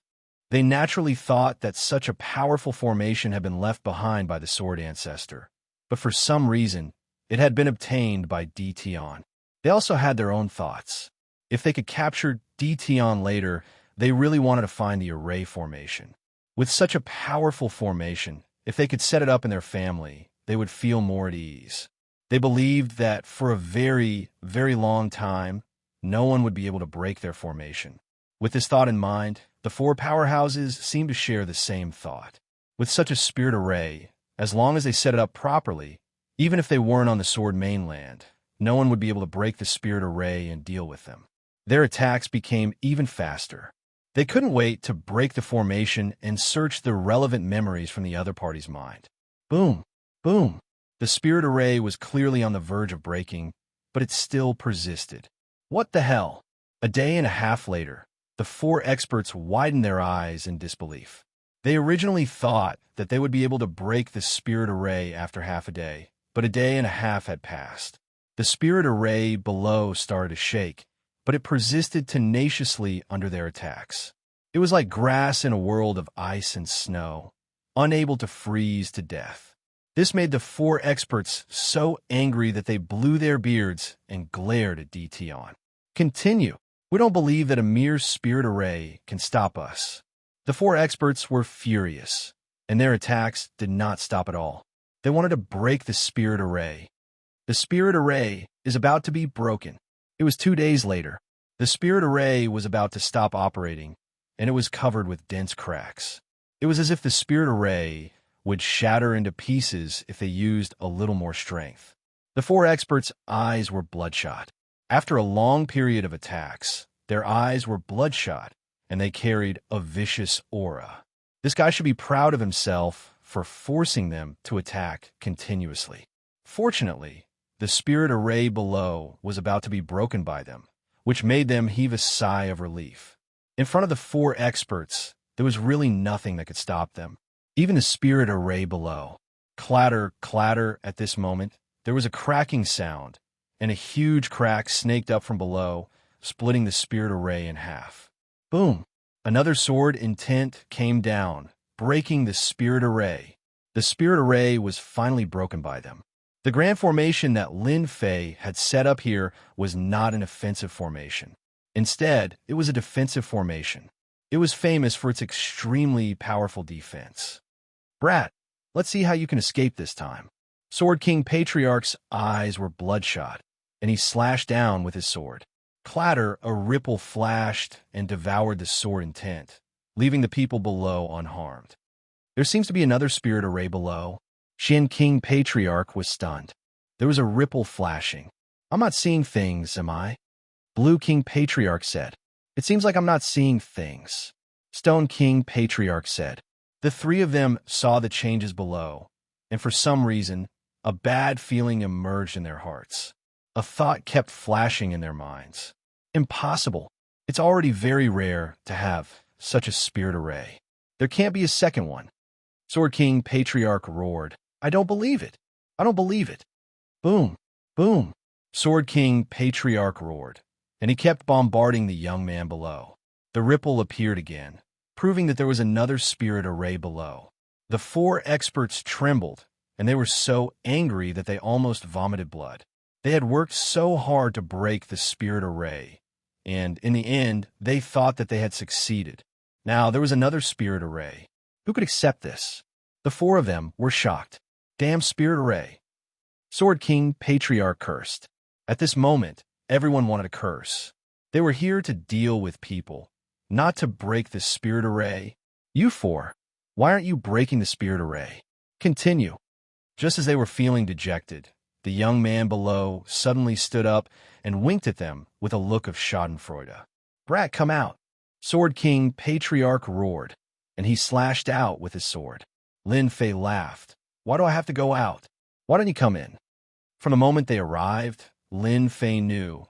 They naturally thought that such a powerful formation had been left behind by the Sword Ancestor, but for some reason, it had been obtained by Dtion. They also had their own thoughts. If they could capture Dtion later, they really wanted to find the array formation. With such a powerful formation, if they could set it up in their family, they would feel more at ease. They believed that for a very, very long time, no one would be able to break their formation. With this thought in mind, the four powerhouses seemed to share the same thought. With such a spirit array, as long as they set it up properly, even if they weren't on the Sword mainland, no one would be able to break the spirit array and deal with them. Their attacks became even faster. They couldn't wait to break the formation and search the relevant memories from the other party's mind. Boom, boom. The spirit array was clearly on the verge of breaking, but it still persisted. What the hell? A day and a half later, the four experts widened their eyes in disbelief. They originally thought that they would be able to break the spirit array after half a day, but a day and a half had passed. The spirit array below started to shake, but it persisted tenaciously under their attacks. It was like grass in a world of ice and snow, unable to freeze to death. This made the four experts so angry that they blew their beards and glared at Dtion. Continue. We don't believe that a mere spirit array can stop us. The four experts were furious, and their attacks did not stop at all. They wanted to break the spirit array. The spirit array is about to be broken. It was 2 days later. The spirit array was about to stop operating, and it was covered with dense cracks. It was as if the spirit array would shatter into pieces if they used a little more strength. The four experts' eyes were bloodshot. After a long period of attacks, Their eyes were bloodshot, and they carried a vicious aura. This guy should be proud of himself for forcing them to attack continuously. Fortunately, the spirit array below was about to be broken by them, which made them heave a sigh of relief. In front of the 4 experts, there was really nothing that could stop them. Even the spirit array below. Clatter, clatter at this moment. There was a cracking sound, and a huge crack snaked up from below, splitting the spirit array in half. Boom! Another sword intent came down, breaking the spirit array. The spirit array was finally broken by them. The grand formation that Lin Fei had set up here was not an offensive formation. Instead, it was a defensive formation. It was famous for its extremely powerful defense. Brat, let's see how you can escape this time. Sword King Patriarch's eyes were bloodshot, and he slashed down with his sword. Clatter, a ripple flashed and devoured the sword intent, leaving the people below unharmed. There seems to be another spirit array below. Shen King Patriarch was stunned. There was a ripple flashing. I'm not seeing things, am I? Blue King Patriarch said. It seems like I'm not seeing things. Stone King Patriarch said. The 3 of them saw the changes below, and for some reason, a bad feeling emerged in their hearts. A thought kept flashing in their minds. Impossible. It's already very rare to have such a spirit array. There can't be a second one. Sword King Patriarch roared. I don't believe it. I don't believe it. Boom, boom. Sword King Patriarch roared, and he kept bombarding the young man below. The ripple appeared again, proving that there was another spirit array below. The 4 experts trembled, and they were so angry that they almost vomited blood. They had worked so hard to break the spirit array, and in the end, they thought that they had succeeded. Now, there was another spirit array. Who could accept this? The 4 of them were shocked. Damn spirit array. Sword King Patriarch cursed. At this moment, everyone wanted to curse. They were here to deal with people, not to break the spirit array. You 4, why aren't you breaking the spirit array? Continue. Just as they were feeling dejected, the young man below suddenly stood up and winked at them with a look of schadenfreude. Brat, come out. Sword King Patriarch roared, and he slashed out with his sword. Lin Fei laughed. Why do I have to go out? Why don't you come in? From the moment they arrived, Lin Fei knew,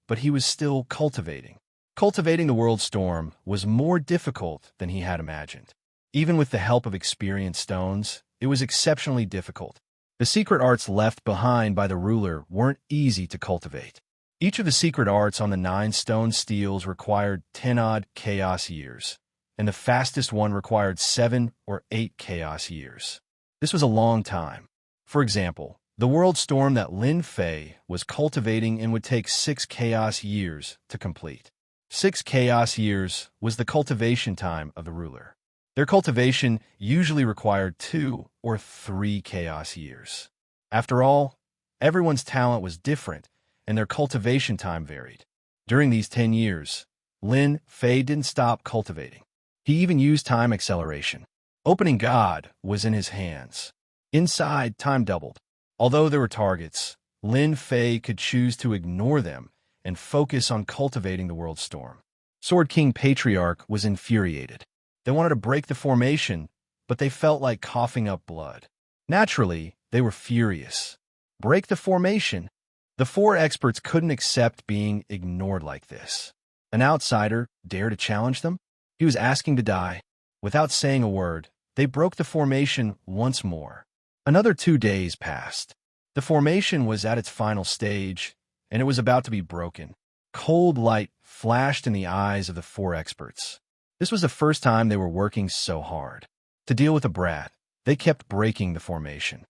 but he was still cultivating. Cultivating the world storm was more difficult than he had imagined. Even with the help of experienced stones, it was exceptionally difficult. The secret arts left behind by the ruler weren't easy to cultivate. Each of the secret arts on the 9 stone steels required 10-odd chaos years, and the fastest one required 7 or 8 chaos years. This was a long time. For example, the world storm that Lin Fei was cultivating and would take 6 chaos years to complete. 6 chaos years was the cultivation time of the ruler. Their cultivation usually required 2 or 3 chaos years. After all, everyone's talent was different, and their cultivation time varied. During these 10 years, Lin Fei didn't stop cultivating. He even used time acceleration. Opening God was in his hands. Inside, time doubled. Although there were targets, Lin Fei could choose to ignore them and focus on cultivating the world storm. Sword King Patriarch was infuriated. They wanted to break the formation, but they felt like coughing up blood. Naturally, they were furious. Break the formation? The 4 experts couldn't accept being ignored like this. An outsider dared to challenge them? He was asking to die. Without saying a word, they broke the formation once more. Another 2 days passed. The formation was at its final stage, and it was about to be broken. Cold light flashed in the eyes of the 4 experts. This was the first time they were working so hard. To deal with the brat, they kept breaking the formation.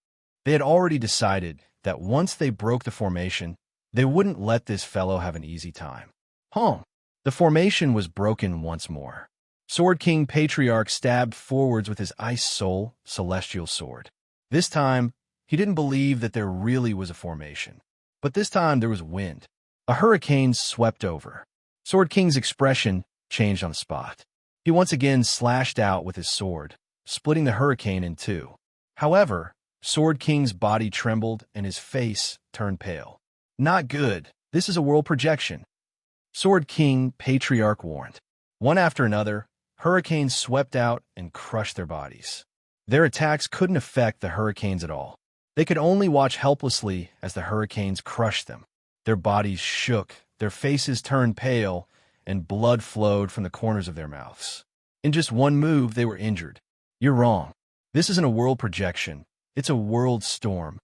They had already decided that once they broke the formation, they wouldn't let this fellow have an easy time. The formation was broken once more. Sword King Patriarch stabbed forwards with his Ice Soul celestial sword. This time, he didn't believe that there really was a formation. But this time there was wind. A hurricane swept over. Sword King's expression changed on the spot. He once again slashed out with his sword, splitting the hurricane in 2. However, Sword King's body trembled and his face turned pale. Not good. This is a world projection. Sword King Patriarch warned. One after another, hurricanes swept out and crushed their bodies. Their attacks couldn't affect the hurricanes at all. They could only watch helplessly as the hurricanes crushed them. Their bodies shook, their faces turned pale, and blood flowed from the corners of their mouths. In just one move, they were injured. You're wrong. This isn't a world projection. It's a world storm.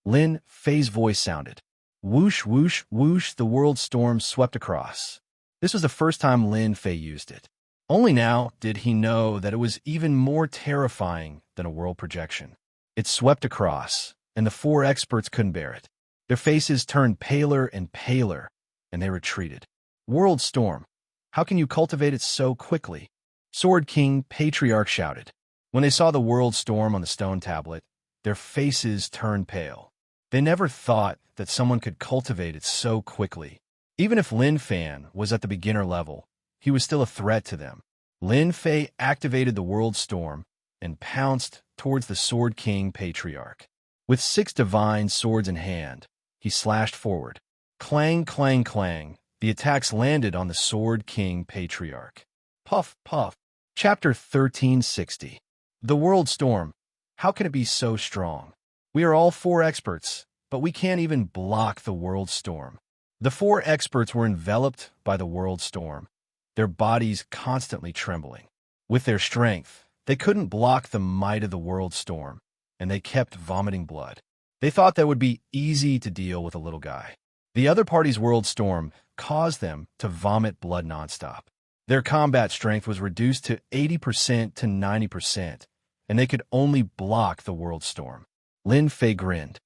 Lin Fei's voice sounded. Whoosh, whoosh, whoosh, the world storm swept across. This was the first time Lin Fei used it. Only now did he know that it was even more terrifying than a world projection. It swept across, and the four experts couldn't bear it. Their faces turned paler and paler, and they retreated. World storm. How can you cultivate it so quickly? Sword King Patriarch shouted. When they saw the world storm on the stone tablet, their faces turned pale. They never thought that someone could cultivate it so quickly. Even if Lin Fan was at the beginner level, he was still a threat to them. Lin Fei activated the world storm and pounced towards the Sword King Patriarch. With 6 divine swords in hand, he slashed forward. Clang, clang, clang. The attacks landed on the Sword King Patriarch. Puff, puff. Chapter 1360. The World Storm. How can it be so strong? We are all 4 experts, but we can't even block the world storm. The 4 experts were enveloped by the world storm, their bodies constantly trembling. With their strength, they couldn't block the might of the world storm, and they kept vomiting blood. They thought that would be easy to deal with a little guy. The other party's world storm caused them to vomit blood nonstop. Their combat strength was reduced to 80% to 90%, and they could only block the world storm. Lin Fei grinned.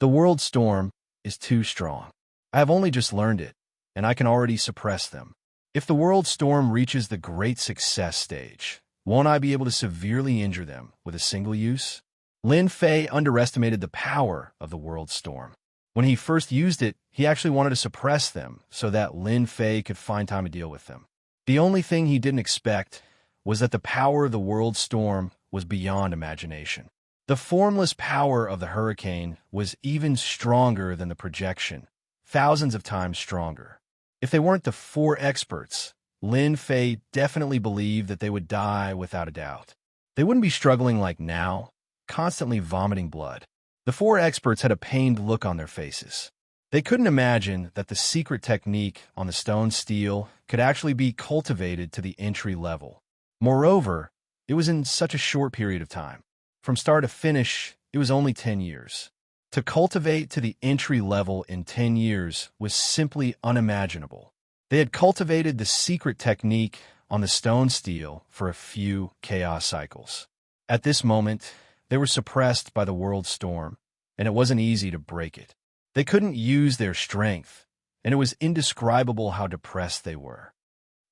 The world storm is too strong. I have only just learned it, and I can already suppress them. If the world storm reaches the great success stage, won't I be able to severely injure them with a single use? Lin Fei underestimated the power of the world storm. When he first used it, he actually wanted to suppress them so that Lin Fei could find time to deal with them. The only thing he didn't expect was that the power of the world storm was beyond imagination. The formless power of the hurricane was even stronger than the projection, thousands of times stronger. If they weren't the 4 experts, Lin Fei definitely believed that they would die without a doubt. They wouldn't be struggling like now, constantly vomiting blood. The 4 experts had a pained look on their faces. They couldn't imagine that the secret technique on the stone steel could actually be cultivated to the entry level. Moreover, it was in such a short period of time. From start to finish, it was only 10 years. To cultivate to the entry level in 10 years was simply unimaginable. They had cultivated the secret technique on the stone steel for a few chaos cycles. At this moment, they were suppressed by the world storm, and it wasn't easy to break it. They couldn't use their strength, and it was indescribable how depressed they were.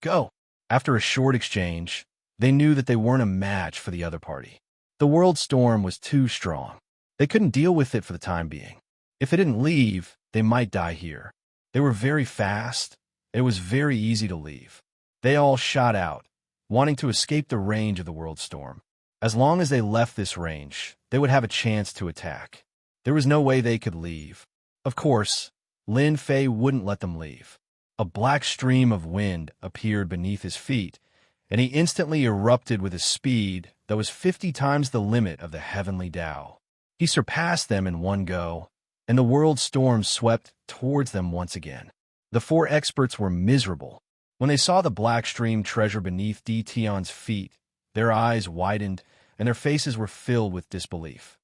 Go! After a short exchange, they knew that they weren't a match for the other party. The world storm was too strong. They couldn't deal with it for the time being. If they didn't leave, they might die here. They were very fast. It was very easy to leave. They all shot out, wanting to escape the range of the world storm. As long as they left this range, they would have a chance to attack. There was no way they could leave. Of course, Lin Fei wouldn't let them leave. A black stream of wind appeared beneath his feet, and he instantly erupted with a speed that was 50 times the limit of the heavenly Tao. He surpassed them in one go, and the world storm swept towards them once again. The 4 experts were miserable. When they saw the black stream treasure beneath Tion's feet, their eyes widened, and their faces were filled with disbelief.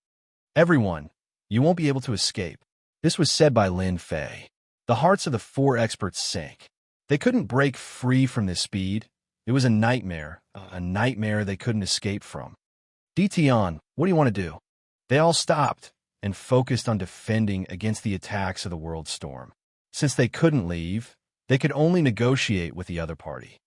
Everyone, you won't be able to escape. This was said by Lin Fei. The hearts of the 4 experts sank. They couldn't break free from this speed. It was a nightmare they couldn't escape from. Tion, what do you want to do? They all stopped and focused on defending against the attacks of the world storm. Since they couldn't leave, they could only negotiate with the other party.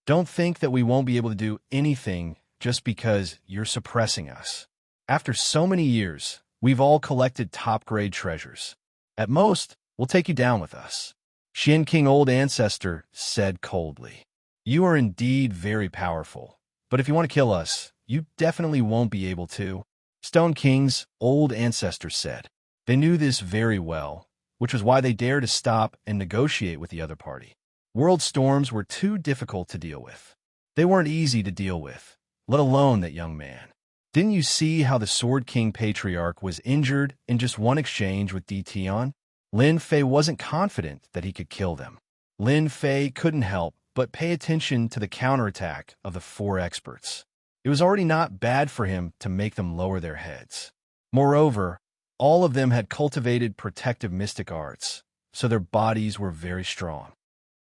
Don't think that we won't be able to do anything just because you're suppressing us. After so many years, we've all collected top-grade treasures. At most, we'll take you down with us. Xian King Old Ancestor said coldly. You are indeed very powerful, but if you want to kill us, you definitely won't be able to. Stone King's Old Ancestor said. They knew this very well, which was why they dared to stop and negotiate with the other party. World storms were too difficult to deal with. They weren't easy to deal with, let alone that young man. Didn't you see how the Sword King Patriarch was injured in just one exchange with Dtion? Lin Fei wasn't confident that he could kill them. Lin Fei couldn't help but pay attention to the counterattack of the four experts. It was already not bad for him to make them lower their heads. Moreover, all of them had cultivated protective mystic arts, so their bodies were very strong.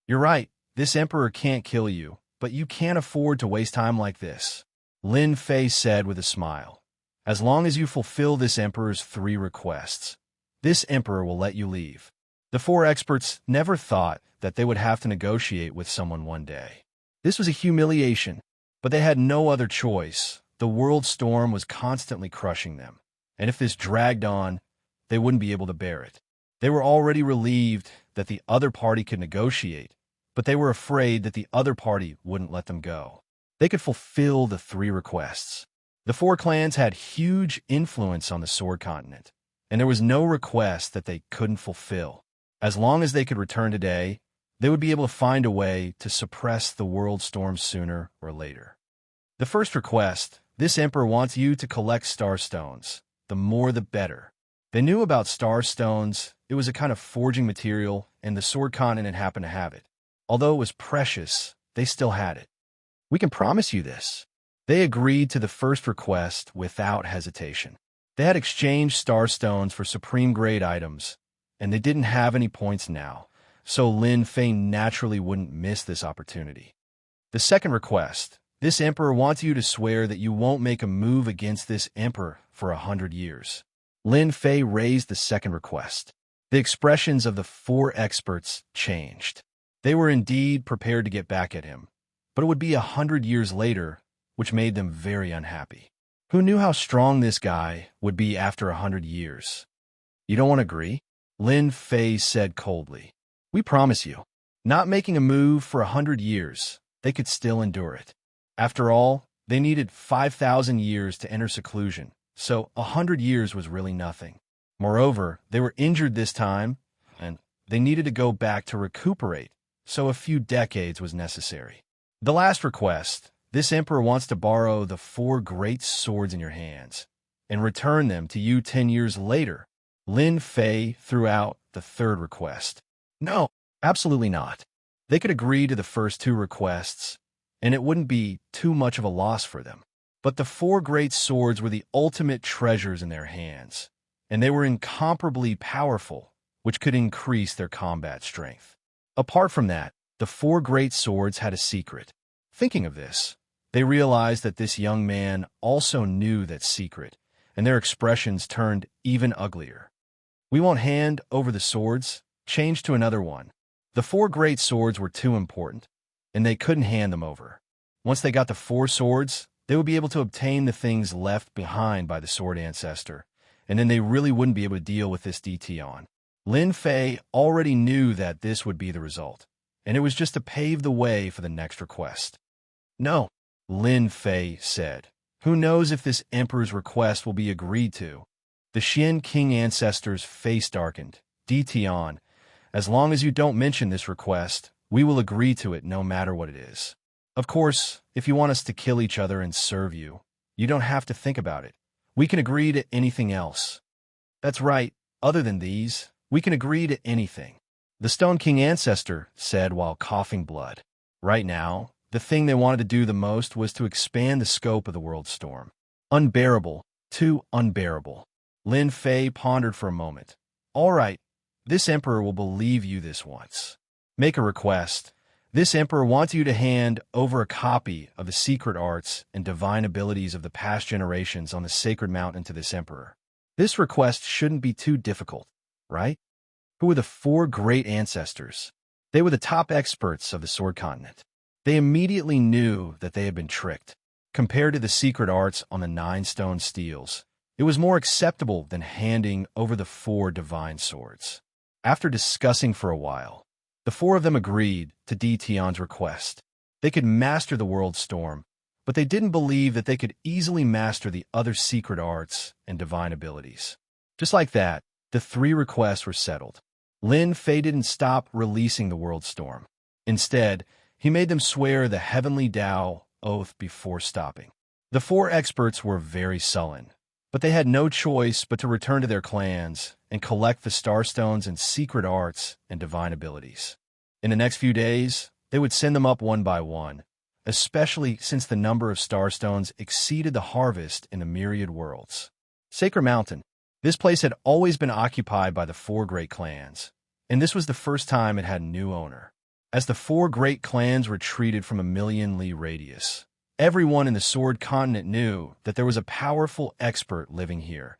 You're right, this emperor can't kill you, but you can't afford to waste time like this, Lin Fei said with a smile. As long as you fulfill this emperor's 3 requests, this emperor will let you leave. The 4 experts never thought that they would have to negotiate with someone one day. This was a humiliation, but they had no other choice. The world storm was constantly crushing them, and if this dragged on, they wouldn't be able to bear it. They were already relieved that the other party could negotiate, but they were afraid that the other party wouldn't let them go. They could fulfill the 3 requests. The 4 clans had huge influence on the Sword Continent, and there was no request that they couldn't fulfill. As long as they could return today, they would be able to find a way to suppress the world storm sooner or later. The first request, this emperor wants you to collect star stones. The more the better. They knew about star stones. It was a kind of forging material, and the Sword Continent happened to have it. Although it was precious, they still had it. We can promise you this. They agreed to the first request without hesitation. They had exchanged star stones for supreme-grade items, and they didn't have any points now, so Lin Fei naturally wouldn't miss this opportunity. The second request, this emperor wants you to swear that you won't make a move against this emperor for 100 years. Lin Fei raised the second request. The expressions of the 4 experts changed. They were indeed prepared to get back at him, but it would be 100 years later, which made them very unhappy. Who knew how strong this guy would be after 100 years? You don't want to agree? Lin Fei said coldly. We promise you. Not making a move for 100 years, they could still endure it. After all, they needed 5,000 years to enter seclusion, so 100 years was really nothing. Moreover, they were injured this time, and they needed to go back to recuperate, so a few decades was necessary. The last request, this emperor wants to borrow the 4 great swords in your hands and return them to you 10 years later. Lin Fei threw out the third request. No, absolutely not. They could agree to the first 2 requests, and it wouldn't be too much of a loss for them. But the 4 great swords were the ultimate treasures in their hands, and they were incomparably powerful, which could increase their combat strength. Apart from that, the 4 great swords had a secret. Thinking of this, they realized that this young man also knew that secret, and their expressions turned even uglier. We won't hand over the swords, change to another one. The 4 great swords were too important, and they couldn't hand them over. Once they got the 4 swords, they would be able to obtain the things left behind by the sword ancestor, and then they really wouldn't be able to deal with this Dtion. Lin Fei already knew that this would be the result, and it was just to pave the way for the next request. No, Lin Fei said. Who knows if this emperor's request will be agreed to? The Xian King ancestor's face darkened. Dtion, as long as you don't mention this request, we will agree to it no matter what it is. Of course, if you want us to kill each other and serve you, you don't have to think about it. We can agree to anything else. That's right, other than these, we can agree to anything. The Stone King ancestor said while coughing blood. Right now, the thing they wanted to do the most was to expand the scope of the world storm. Unbearable, too unbearable. Lin Fei pondered for a moment. All right, this emperor will believe you this once. Make a request. This emperor wants you to hand over a copy of the secret arts and divine abilities of the past generations on the sacred mountain to this emperor. This request shouldn't be too difficult, right? Who were the 4 great ancestors? They were the top experts of the Sword Continent. They immediately knew that they had been tricked. Compared to the secret arts on the 9 stone steels, it was more acceptable than handing over the 4 divine swords. After discussing for a while, the 4 of them agreed to Dtion's request. They could master the world storm, but they didn't believe that they could easily master the other secret arts and divine abilities. Just like that, the 3 requests were settled. Lin Fei didn't stop releasing the world storm. Instead, he made them swear the heavenly Tao oath before stopping. The four experts were very sullen, but they had no choice but to return to their clans and collect the starstones and secret arts and divine abilities. In the next few days, they would send them up one by one, especially since the number of starstones exceeded the harvest in the myriad worlds. Sacred Mountain. This place had always been occupied by the four great clans, and this was the first time it had a new owner. As the four great clans retreated from a million-li radius, everyone in the Sword Continent knew that there was a powerful expert living here,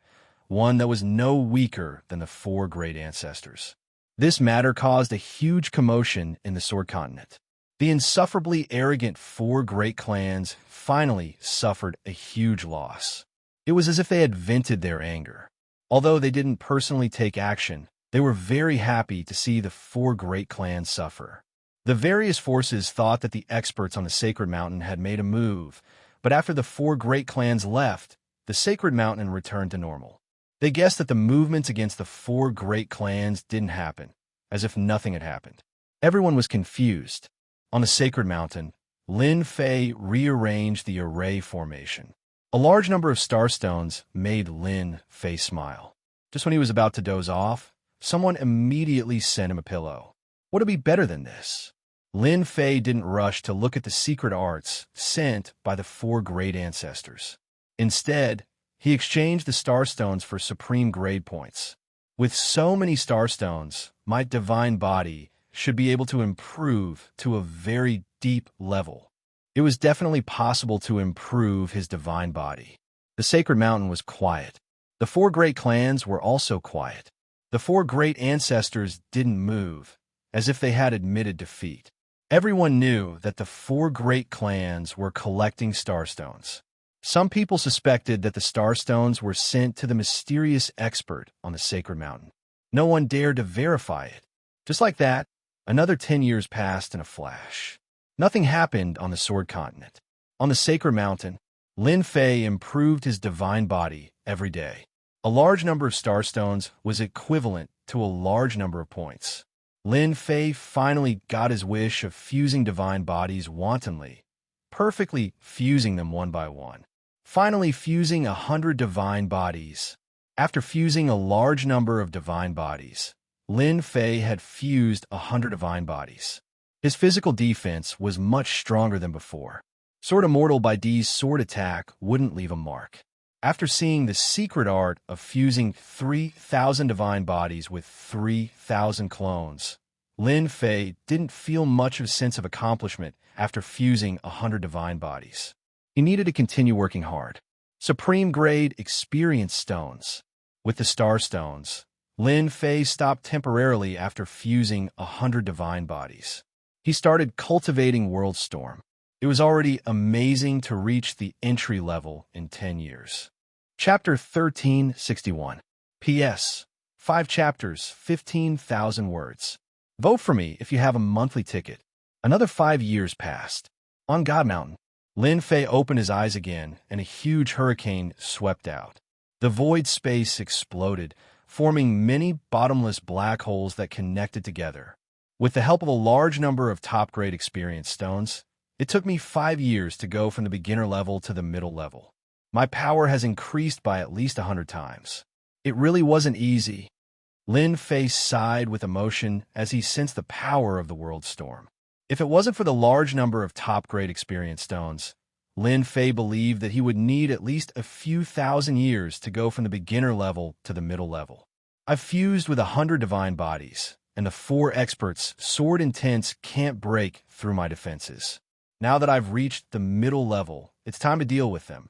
one that was no weaker than the four great ancestors. This matter caused a huge commotion in the Sword Continent. The insufferably arrogant four great clans finally suffered a huge loss. It was as if they had vented their anger. Although they didn't personally take action, they were very happy to see the four great clans suffer. The various forces thought that the experts on the Sacred Mountain had made a move, but after the four great clans left, the Sacred Mountain returned to normal. They guessed that the movements against the four great clans didn't happen, as if nothing had happened. Everyone was confused. On the Sacred Mountain, Lin Fei rearranged the array formation. A large number of starstones made Lin Fei smile. Just when he was about to doze off, someone immediately sent him a pillow. What would be better than this? Lin Fei didn't rush to look at the secret arts sent by the four great ancestors. Instead, he exchanged the starstones for supreme grade points. With so many starstones, my divine body should be able to improve to a very deep level. It was definitely possible to improve his divine body. The Sacred Mountain was quiet. The four great clans were also quiet. The four great ancestors didn't move, as if they had admitted defeat. Everyone knew that the four great clans were collecting starstones. Some people suspected that the starstones were sent to the mysterious expert on the Sacred Mountain. No one dared to verify it. Just like that, another 10 years passed in a flash. Nothing happened on the Sword Continent. On the Sacred Mountain, Lin Fei improved his divine body every day. A large number of starstones was equivalent to a large number of points. Lin Fei finally got his wish of fusing divine bodies wantonly, perfectly fusing them one by one. Finally fusing 100 divine bodies. After fusing a large number of divine bodies, Lin Fei had fused 100 divine bodies. His physical defense was much stronger than before. Sword Immortal by D's sword attack wouldn't leave a mark. After seeing the secret art of fusing 3,000 divine bodies with 3,000 clones, Lin Fei didn't feel much of a sense of accomplishment after fusing 100 divine bodies. He needed to continue working hard. Supreme Grade Experience Stones. With the Star Stones, Lin Fei stopped temporarily after fusing 100 divine bodies. He started cultivating Worldstorm. It was already amazing to reach the entry level in 10 years. Chapter 1361. P.S. 5 chapters, 15,000 words. Vote for me if you have a monthly ticket. Another 5 years passed. On God Mountain, Lin Fei opened his eyes again, and a huge hurricane swept out. The void space exploded, forming many bottomless black holes that connected together. With the help of a large number of top-grade experience stones, it took me 5 years to go from the beginner level to the middle level. My power has increased by at least 100 times. It really wasn't easy. Lin Fei sighed with emotion as he sensed the power of the world storm. If it wasn't for the large number of top-grade experience stones, Lin Fei believed that he would need at least a few thousand years to go from the beginner level to the middle level. I've fused with 100 divine bodies, and the 4 experts' sword intents can't break through my defenses. Now that I've reached the middle level, it's time to deal with them.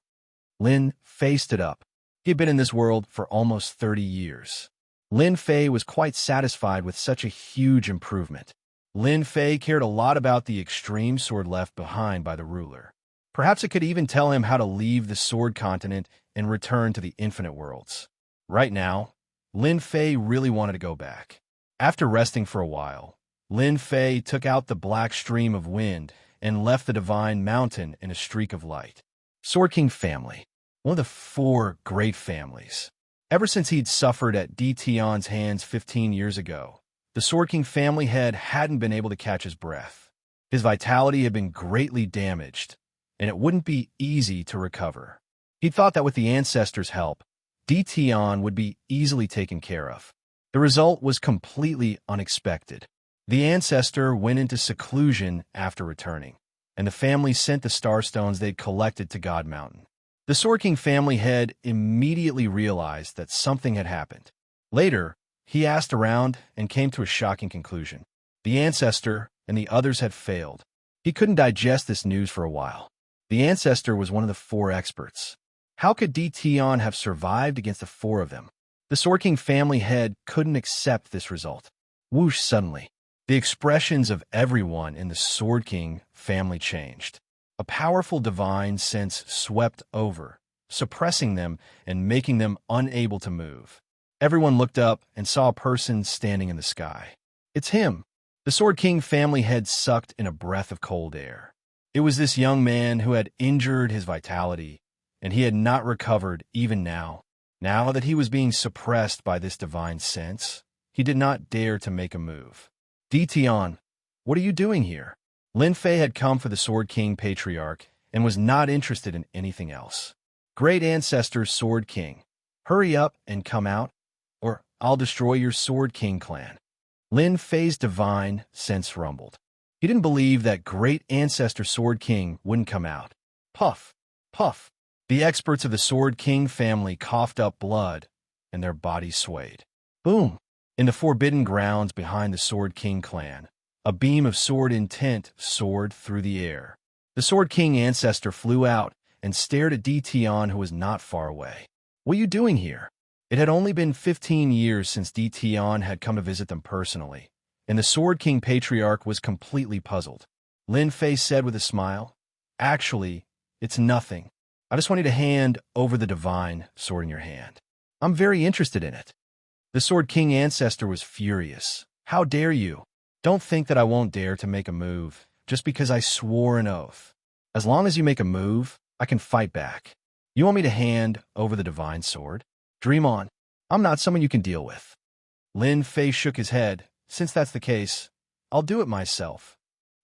Lin Fei stood up. He had been in this world for almost 30 years. Lin Fei was quite satisfied with such a huge improvement. Lin Fei cared a lot about the extreme sword left behind by the ruler. Perhaps it could even tell him how to leave the Sword Continent and return to the Infinite Worlds. Right now, Lin Fei really wanted to go back. After resting for a while, Lin Fei took out the black stream of wind and left the divine mountain in a streak of light. Sword King family. One of the 4 great families. Ever since he'd suffered at Tion's hands 15 years ago, the Sword King family head hadn't been able to catch his breath. His vitality had been greatly damaged, and it wouldn't be easy to recover. He thought that with the ancestors' help, Tion would be easily taken care of. The result was completely unexpected. The ancestor went into seclusion after returning, and the family sent the starstones they'd collected to God Mountain. The Sword King family head immediately realized that something had happened. Later, he asked around and came to a shocking conclusion. The ancestor and the others had failed. He couldn't digest this news for a while. The ancestor was one of the 4 experts. How could Tion have survived against the 4 of them? The Sword King family head couldn't accept this result. Whoosh, suddenly, the expressions of everyone in the Sword King family changed. A powerful divine sense swept over, suppressing them and making them unable to move. Everyone looked up and saw a person standing in the sky. It's him. The Sword King family head sucked in a breath of cold air. It was this young man who had injured his vitality, and he had not recovered even now. Now that he was being suppressed by this divine sense, he did not dare to make a move. Tion, what are you doing here? Lin Fei had come for the Sword King Patriarch and was not interested in anything else. Great Ancestor Sword King, hurry up and come out, or I'll destroy your Sword King clan. Lin Fei's divine sense rumbled. He didn't believe that Great Ancestor Sword King wouldn't come out. Puff, puff. The experts of the Sword King family coughed up blood, and their bodies swayed. Boom! In the forbidden grounds behind the Sword King clan, a beam of sword intent soared through the air. The Sword King ancestor flew out and stared at Tion, who was not far away. What are you doing here? It had only been 15 years since Tion had come to visit them personally, and the Sword King Patriarch was completely puzzled. Lin Fei said with a smile, "Actually, it's nothing. I just want you to hand over the divine sword in your hand. I'm very interested in it." The Sword King ancestor was furious. "How dare you? Don't think that I won't dare to make a move just because I swore an oath. As long as you make a move, I can fight back. You want me to hand over the divine sword? Dream on. I'm not someone you can deal with." Lin Fei shook his head. "Since that's the case, I'll do it myself."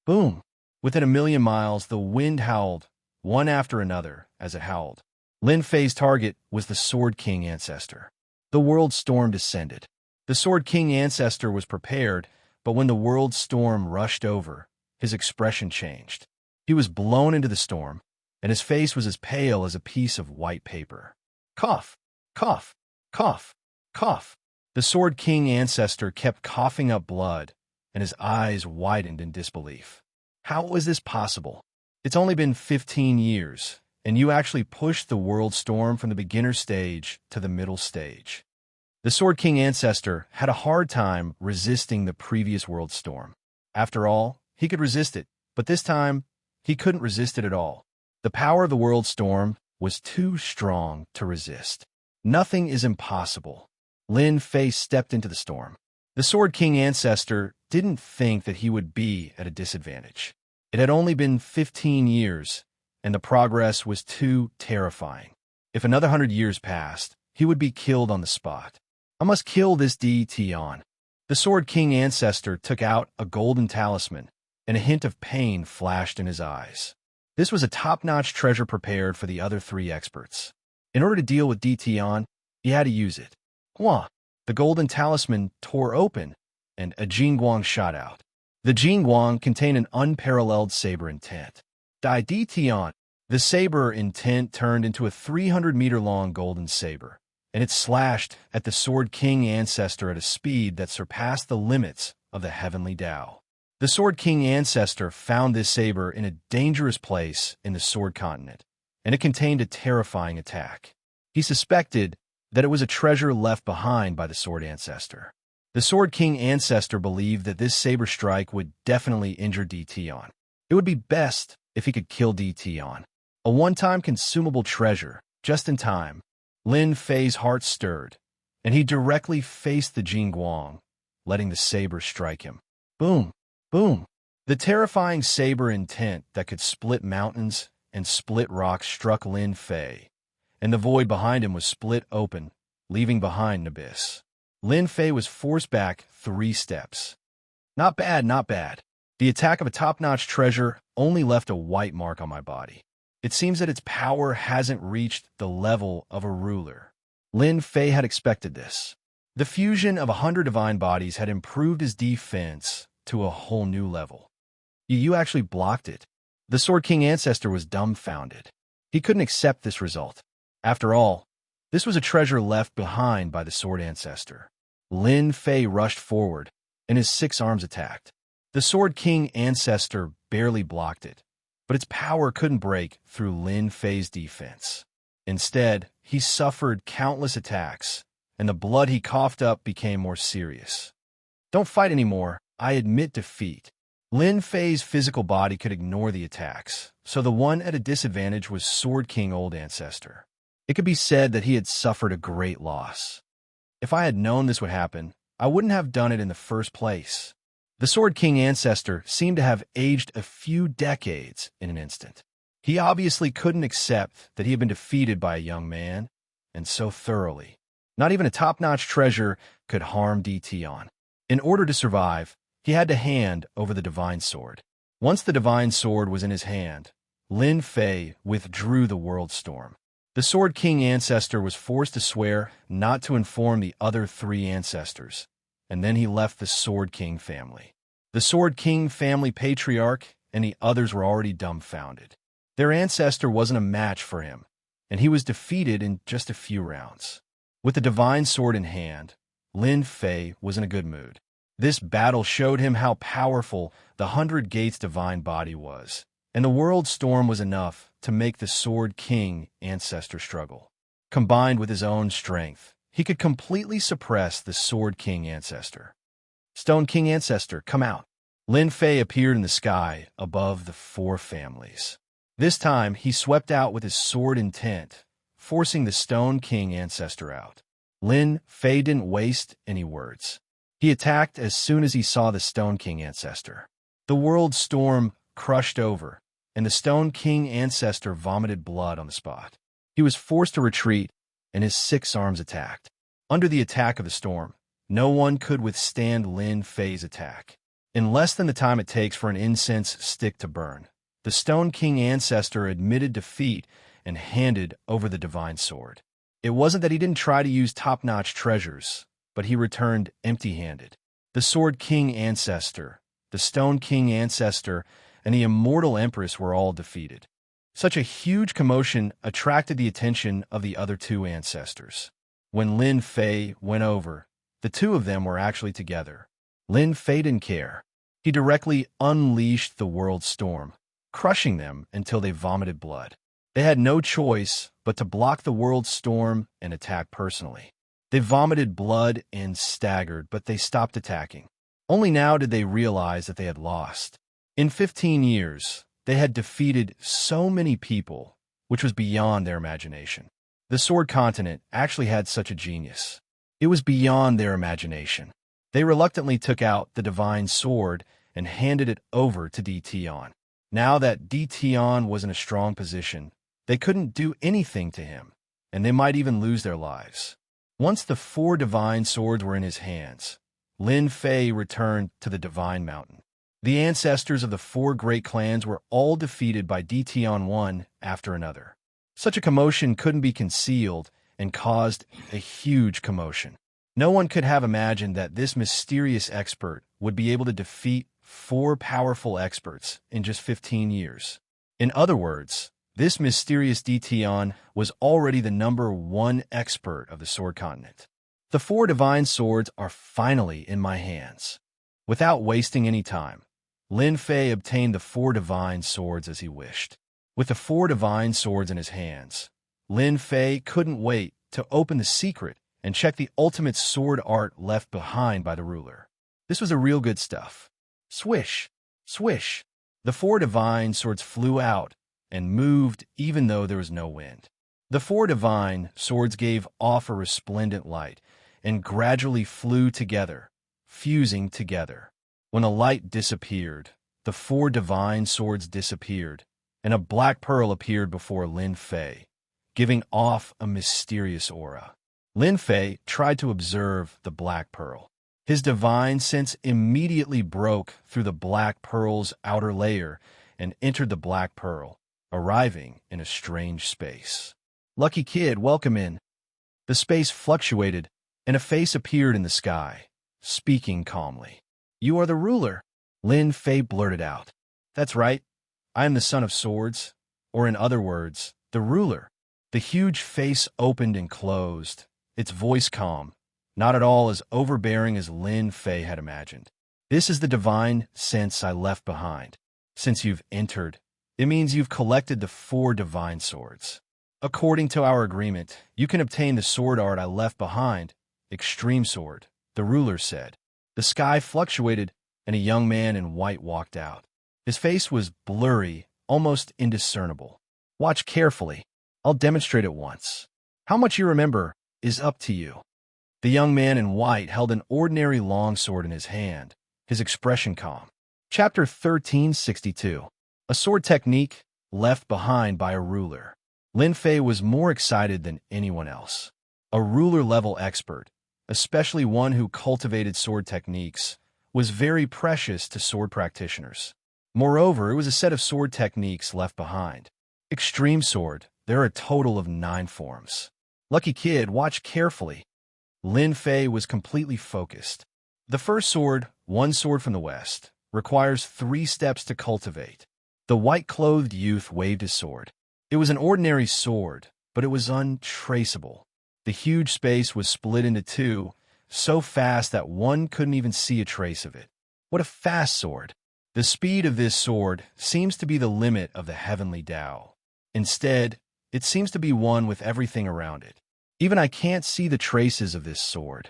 Boom! Within a million miles, the wind howled, one after another, as it howled. Lin Fei's target was the Sword King ancestor. The world storm descended. The Sword King ancestor was prepared, but when the world storm rushed over, his expression changed. He was blown into the storm, and his face was as pale as a piece of white paper. Cough, cough, cough, cough. The Sword King ancestor kept coughing up blood, and his eyes widened in disbelief. How was this possible? It's only been 15 years, and you actually pushed the world storm from the beginner stage to the middle stage. The Sword King ancestor had a hard time resisting the previous world storm. After all, he could resist it, but this time, he couldn't resist it at all. The power of the world storm was too strong to resist. Nothing is impossible. Lin Fei stepped into the storm. The Sword King ancestor didn't think that he would be at a disadvantage. It had only been 15 years, and the progress was too terrifying. If another 100 years passed, he would be killed on the spot. I must kill this Tion. The Sword King ancestor took out a golden talisman, and a hint of pain flashed in his eyes. This was a top-notch treasure prepared for the other 3 experts. In order to deal with Tion, he had to use it. Hua! The golden talisman tore open, and a Jingguang shot out. The Jingguang contained an unparalleled saber intent. Dai Tion. The saber intent turned into a 300-meter-long golden saber, and it slashed at the Sword King ancestor at a speed that surpassed the limits of the heavenly Tao. The Sword King ancestor found this saber in a dangerous place in the Sword Continent, and it contained a terrifying attack. He suspected that it was a treasure left behind by the Sword Ancestor. The Sword King ancestor believed that this saber strike would definitely injure Tion. It would be best if he could kill Tion. A one-time consumable treasure, just in time. Lin Fei's heart stirred, and he directly faced the Jingguang, letting the saber strike him. Boom, boom. The terrifying saber intent that could split mountains and split rocks struck Lin Fei, and the void behind him was split open, leaving behind an abyss. Lin Fei was forced back 3 steps. Not bad, not bad. The attack of a top-notch treasure only left a white mark on my body. It seems that its power hasn't reached the level of a ruler. Lin Fei had expected this. The fusion of 100 divine bodies had improved his defense to a whole new level. You actually blocked it. The Sword King Ancestor was dumbfounded. He couldn't accept this result. After all, this was a treasure left behind by the Sword Ancestor. Lin Fei rushed forward, and his 6 arms attacked. The Sword King Ancestor barely blocked it, but its power couldn't break through Lin Fei's defense. Instead, he suffered countless attacks, and the blood he coughed up became more serious. Don't fight anymore. I admit defeat. Lin Fei's physical body could ignore the attacks, so the one at a disadvantage was Sword King Old Ancestor. It could be said that he had suffered a great loss. If I had known this would happen, I wouldn't have done it in the first place. The Sword King Ancestor seemed to have aged a few decades in an instant. He obviously couldn't accept that he had been defeated by a young man, and so thoroughly. Not even a top-notch treasure could harm Tion. In order to survive, he had to hand over the Divine Sword. Once the Divine Sword was in his hand, Lin Fei withdrew the World Storm. The Sword King Ancestor was forced to swear not to inform the other 3 ancestors, and then he left the Sword King family. The Sword King family patriarch and the others were already dumbfounded. Their ancestor wasn't a match for him, and he was defeated in just a few rounds. With the Divine Sword in hand, Lin Fei was in a good mood. This battle showed him how powerful the 100 Gates divine body was, and the World Storm was enough to make the Sword King Ancestor struggle. Combined with his own strength, he could completely suppress the Sword King Ancestor. Stone King Ancestor, come out. Lin Fei appeared in the sky above the 4 families. This time, he swept out with his sword intent, forcing the Stone King Ancestor out. Lin Fei didn't waste any words. He attacked as soon as he saw the Stone King Ancestor. The World Storm crushed over, and the Stone King Ancestor vomited blood on the spot. He was forced to retreat, and his 6 arms attacked. Under the attack of the storm, no one could withstand Lin Fei's attack. In less than the time it takes for an incense stick to burn, the Stone King Ancestor admitted defeat and handed over the Divine Sword. It wasn't that he didn't try to use top-notch treasures, but he returned empty-handed. The Sword King Ancestor, the Stone King Ancestor, and the Immortal Empress were all defeated. Such a huge commotion attracted the attention of the other 2 ancestors. When Lin Fei went over, the 2 of them were actually together. Lin Fei didn't care. He directly unleashed the World Storm, crushing them until they vomited blood. They had no choice but to block the World Storm and attack personally. They vomited blood and staggered, but they stopped attacking. Only now did they realize that they had lost. In 15 years, they had defeated so many people, which was beyond their imagination. The Sword Continent actually had such a genius. It was beyond their imagination. They reluctantly took out the Divine Sword and handed it over to Tion. Now that Tion was in a strong position, they couldn't do anything to him, and they might even lose their lives. Once the 4 divine swords were in his hands, Lin Fei returned to the Divine Mountain. The ancestors of the 4 great clans were all defeated by Tion one after another. Such a commotion couldn't be concealed and caused a huge commotion. No one could have imagined that this mysterious expert would be able to defeat 4 powerful experts in just 15 years. In other words, this mysterious Tion was already the #1 expert of the Sword Continent. The 4 divine swords are finally in my hands. Without wasting any time, Lin Fei obtained the 4 divine swords as he wished. With the 4 divine swords in his hands, Lin Fei couldn't wait to open the secret and check the ultimate sword art left behind by the ruler. This was a real good stuff. Swish, swish. The 4 divine swords flew out and moved even though there was no wind. The 4 divine swords gave off a resplendent light and gradually flew together, fusing together. When the light disappeared, the 4 divine swords disappeared, and a black pearl appeared before Lin Fei, giving off a mysterious aura. Lin Fei tried to observe the black pearl. His divine sense immediately broke through the black pearl's outer layer and entered the black pearl, arriving in a strange space. "Lucky kid, welcome in." The space fluctuated, and a face appeared in the sky, speaking calmly. "You are the ruler," Lin Fei blurted out. "That's right. I am the son of swords, or in other words, the ruler." The huge face opened and closed, its voice calm, not at all as overbearing as Lin Fei had imagined. "This is the divine sense I left behind. Since you've entered, it means you've collected the 4 divine swords. According to our agreement, you can obtain the sword art I left behind, Extreme Sword," the ruler said. The sky fluctuated, and a young man in white walked out. His face was blurry, almost indiscernible. "Watch carefully. I'll demonstrate it once. How much you remember is up to you." The young man in white held an ordinary longsword in his hand, his expression calm. Chapter 1362. A sword technique left behind by a ruler. Lin Fei was more excited than anyone else. A ruler-level expert, especially one who cultivated sword techniques, was very precious to sword practitioners. Moreover, it was a set of sword techniques left behind. Extreme Sword, there are a total of 9 forms. "Lucky kid, watch carefully." Lin Fei was completely focused. The first sword, one sword from the west, requires 3 steps to cultivate. The white-clothed youth waved his sword. It was an ordinary sword, but it was untraceable. The huge space was split into 2, so fast that one couldn't even see a trace of it. What a fast sword! The speed of this sword seems to be the limit of the heavenly Tao. Instead, it seems to be one with everything around it. Even I can't see the traces of this sword.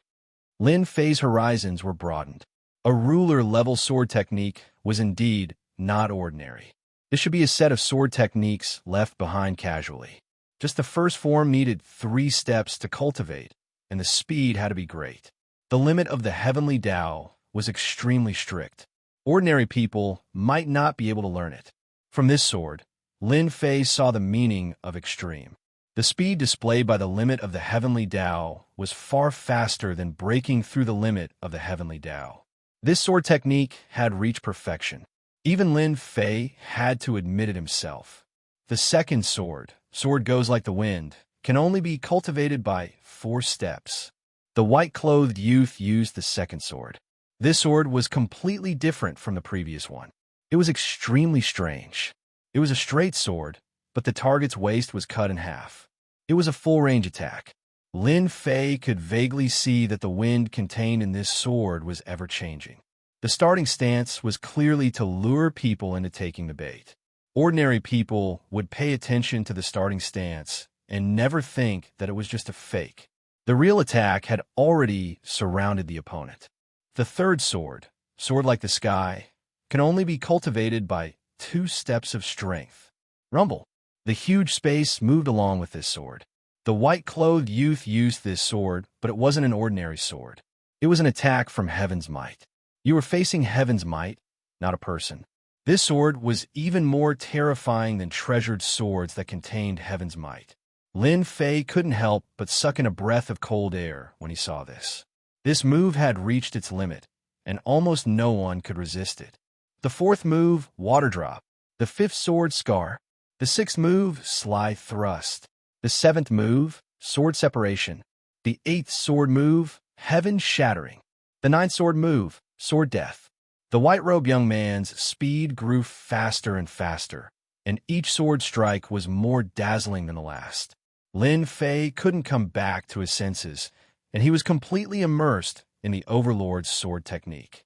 Lin Fei's horizons were broadened. A ruler-level sword technique was indeed not ordinary. This should be a set of sword techniques left behind casually. Just the first form needed 3 steps to cultivate, and the speed had to be great. The limit of the heavenly Tao was extremely strict. Ordinary people might not be able to learn it. From this sword, Lin Fei saw the meaning of extreme. The speed displayed by the limit of the heavenly Tao was far faster than breaking through the limit of the heavenly Tao. This sword technique had reached perfection. Even Lin Fei had to admit it himself. The second sword, Sword Goes Like the Wind, can only be cultivated by 4 steps. The white-clothed youth used the second sword. This sword was completely different from the previous one. It was extremely strange. It was a straight sword, but the target's waist was cut in half. It was a full-range attack. Lin Fei could vaguely see that the wind contained in this sword was ever-changing. The starting stance was clearly to lure people into taking the bait. Ordinary people would pay attention to the starting stance and never think that it was just a fake. The real attack had already surrounded the opponent. The third sword, Sword Like the Sky, can only be cultivated by 2 steps of strength. Rumble. The huge space moved along with this sword. The white-clothed youth used this sword, but it wasn't an ordinary sword. It was an attack from Heaven's Might. You were facing Heaven's Might, not a person. This sword was even more terrifying than treasured swords that contained Heaven's Might. Lin Fei couldn't help but suck in a breath of cold air when he saw this. This move had reached its limit, and almost no one could resist it. The fourth move, Water Drop. The fifth sword, Scar. The sixth move, Sly Thrust. The seventh move, Sword Separation. The eighth sword move, Heaven Shattering. The ninth sword move, Sword Death. The white-robed young man's speed grew faster and faster, and each sword strike was more dazzling than the last. Lin Fei couldn't come back to his senses, and he was completely immersed in the Overlord's sword technique.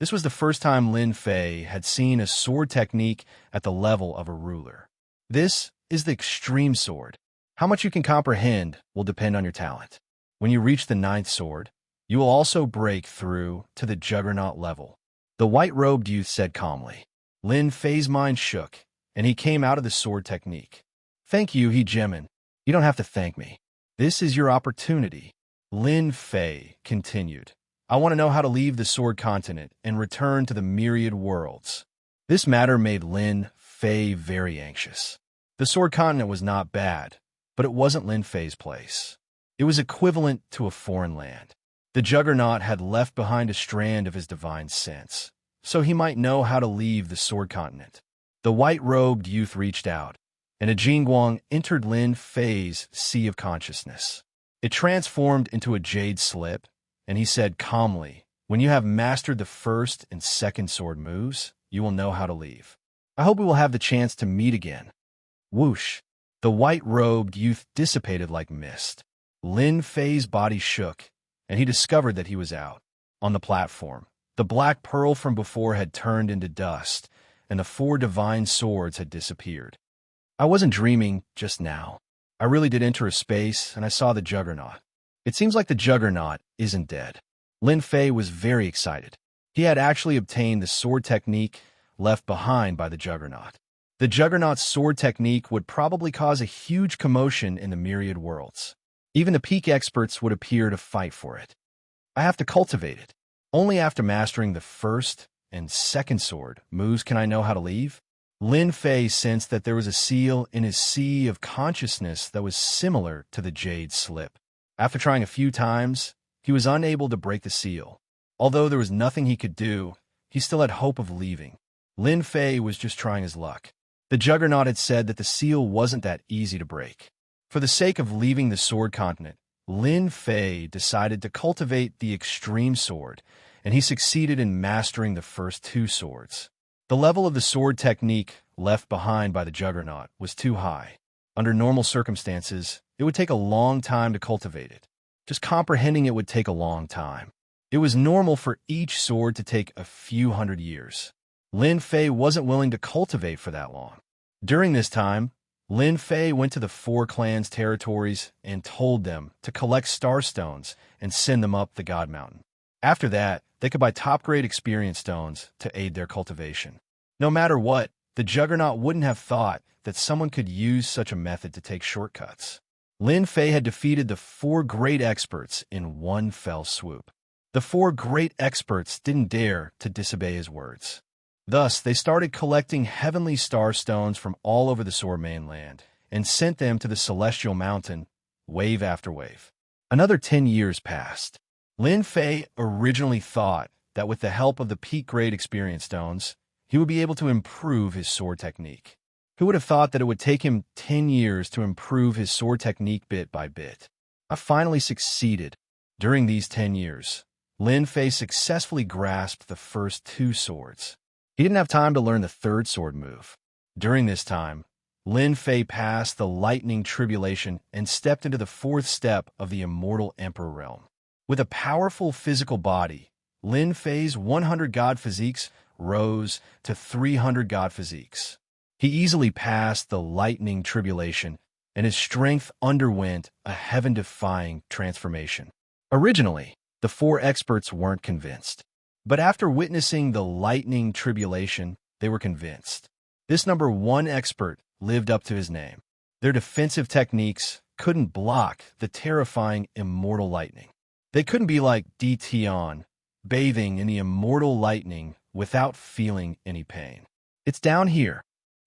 This was the first time Lin Fei had seen a sword technique at the level of a ruler. This is the Extreme Sword. How much you can comprehend will depend on your talent. When you reach the ninth sword, you will also break through to the Juggernaut level. The white-robed youth said calmly. Lin Fei's mind shook, and he came out of the sword technique. Thank you, He Jimin. You don't have to thank me. This is your opportunity. Lin Fei continued. I want to know how to leave the sword continent and return to the myriad worlds. This matter made Lin Fei very anxious. The sword continent was not bad, but it wasn't Lin Fei's place. It was equivalent to a foreign land. The Juggernaut had left behind a strand of his divine sense, so he might know how to leave the Sword Continent. The white-robed youth reached out, and a Jingguang entered Lin Fei's sea of consciousness. It transformed into a jade slip, and he said calmly, "When you have mastered the first and second sword moves, you will know how to leave. I hope we will have the chance to meet again." Whoosh! The white-robed youth dissipated like mist. Lin Fei's body shook, and he discovered that he was out. On the platform, the black pearl from before had turned into dust, and the 4 divine swords had disappeared. I wasn't dreaming just now. I really did enter a space, and I saw the Juggernaut. It seems like the Juggernaut isn't dead. Lin Fei was very excited. He had actually obtained the sword technique left behind by the Juggernaut. The Juggernaut's sword technique would probably cause a huge commotion in the myriad worlds. Even the peak experts would appear to fight for it. I have to cultivate it. Only after mastering the first and second sword moves can I know how to leave. Lin Fei sensed that there was a seal in his sea of consciousness that was similar to the jade slip. After trying a few times, he was unable to break the seal. Although there was nothing he could do, he still had hope of leaving. Lin Fei was just trying his luck. The Juggernaut had said that the seal wasn't that easy to break. For the sake of leaving the Sword Continent, Lin Fei decided to cultivate the Extreme Sword, and he succeeded in mastering the first 2 swords. The level of the sword technique left behind by the Juggernaut was too high. Under normal circumstances, it would take a long time to cultivate it. Just comprehending it would take a long time. It was normal for each sword to take a few hundred years. Lin Fei wasn't willing to cultivate for that long. During this time, Lin Fei went to the 4 clans' territories and told them to collect starstones and send them up the God Mountain. After that, they could buy top-grade experience stones to aid their cultivation. No matter what, the Juggernaut wouldn't have thought that someone could use such a method to take shortcuts. Lin Fei had defeated the 4 great experts in one fell swoop. The 4 great experts didn't dare to disobey his words. Thus, they started collecting heavenly star stones from all over the Sword Mainland and sent them to the Celestial Mountain, wave after wave. Another 10 years passed. Lin Fei originally thought that with the help of the peak-grade experience stones, he would be able to improve his sword technique. Who would have thought that it would take him 10 years to improve his sword technique bit by bit? I finally succeeded. During these 10 years, Lin Fei successfully grasped the first 2 swords. He didn't have time to learn the 3rd sword move. During this time, Lin Fei passed the lightning tribulation and stepped into the 4th step of the immortal Emperor realm. With a powerful physical body, Lin Fei's 100 god physiques rose to 300 god physiques. He easily passed the lightning tribulation, and his strength underwent a heaven-defying transformation. Originally, the 4 experts weren't convinced. But after witnessing the lightning tribulation, they were convinced. This number 1 expert lived up to his name. Their defensive techniques couldn't block the terrifying immortal lightning. They couldn't be like Tian, bathing in the immortal lightning without feeling any pain. It's down here.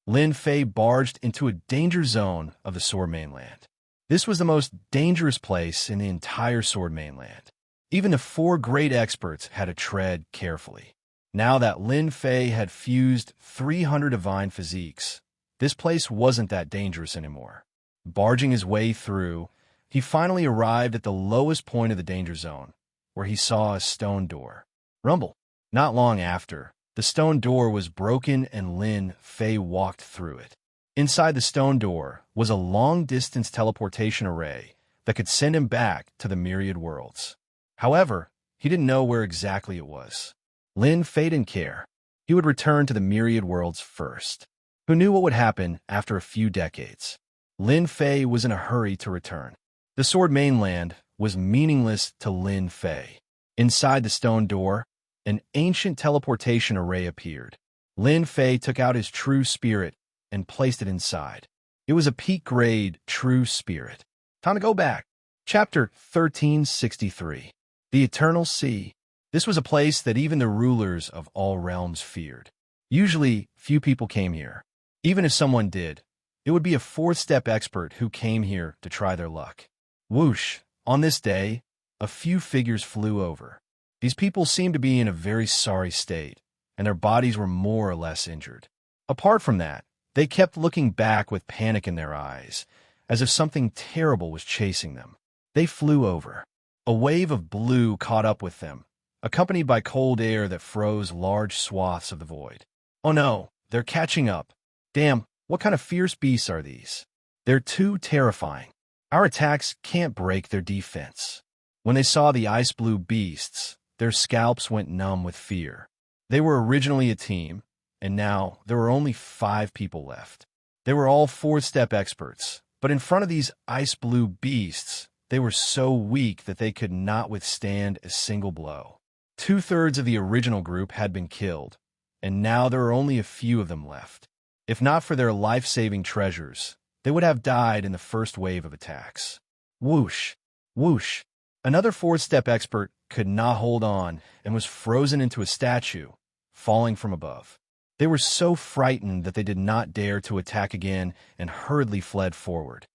Lin Fei barged into a danger zone of the Sword Mainland. This was the most dangerous place in the entire Sword Mainland. Even the 4 great experts had to tread carefully. Now that Lin Fei had fused 300 divine physiques, this place wasn't that dangerous anymore. Barging his way through, he finally arrived at the lowest point of the danger zone, where he saw a stone door. Rumble. Not long after, the stone door was broken and Lin Fei walked through it. Inside the stone door was a long-distance teleportation array that could send him back to the myriad worlds. However, he didn't know where exactly it was. Lin Fei didn't care. He would return to the myriad worlds first. Who knew what would happen after a few decades? Lin Fei was in a hurry to return. The Sword Mainland was meaningless to Lin Fei. Inside the stone door, an ancient teleportation array appeared. Lin Fei took out his true spirit and placed it inside. It was a peak-grade true spirit. Time to go back. Chapter 1363. The Eternal Sea. This was a place that even the rulers of all realms feared. Usually, few people came here. Even if someone did, it would be a 4th step expert who came here to try their luck. Whoosh! On this day, a few figures flew over. These people seemed to be in a very sorry state, and their bodies were more or less injured. Apart from that, they kept looking back with panic in their eyes, as if something terrible was chasing them. They flew over. A wave of blue caught up with them, accompanied by cold air that froze large swaths of the void. Oh no, they're catching up. Damn, what kind of fierce beasts are these? They're too terrifying. Our attacks can't break their defense. When they saw the ice blue beasts, their scalps went numb with fear. They were originally a team, and now there were only 5 people left. They were all 4th-step experts, but in front of these ice blue beasts, they were so weak that they could not withstand a single blow. 2/3 of the original group had been killed, and now there are only a few of them left. If not for their life-saving treasures, they would have died in the first wave of attacks. Whoosh! Whoosh! Another 4th-step expert could not hold on and was frozen into a statue, falling from above. They were so frightened that they did not dare to attack again and hurriedly fled forward.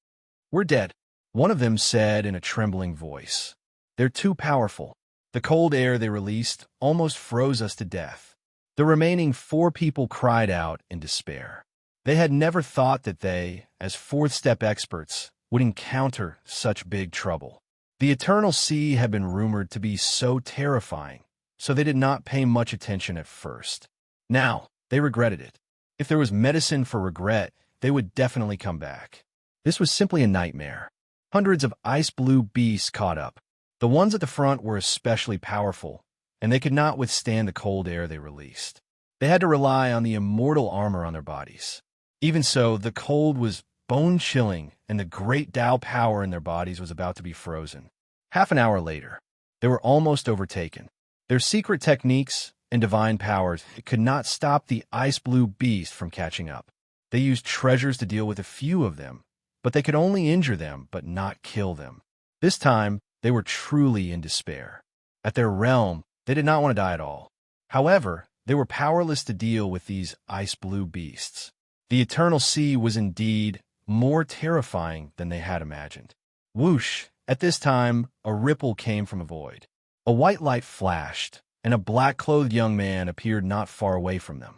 "We're dead," one of them said in a trembling voice. "They're too powerful. The cold air they released almost froze us to death." The remaining 4 people cried out in despair. They had never thought that they, as 4th-step experts, would encounter such big trouble. The Eternal Sea had been rumored to be so terrifying, so they did not pay much attention at first. Now, they regretted it. If there was medicine for regret, they would definitely come back. This was simply a nightmare. Hundreds of ice blue beasts caught up. The ones at the front were especially powerful, and they could not withstand the cold air they released. They had to rely on the immortal armor on their bodies. Even so, the cold was bone-chilling, and the great Tao power in their bodies was about to be frozen. Half an hour later, they were almost overtaken. Their secret techniques and divine powers could not stop the ice blue beast from catching up. They used treasures to deal with a few of them, but they could only injure them but not kill them. This time, they were truly in despair. At their realm, they did not want to die at all. However, they were powerless to deal with these ice blue beasts. The Eternal Sea was indeed more terrifying than they had imagined. Whoosh! At this time, a ripple came from the void. A white light flashed, and a black-clothed young man appeared not far away from them.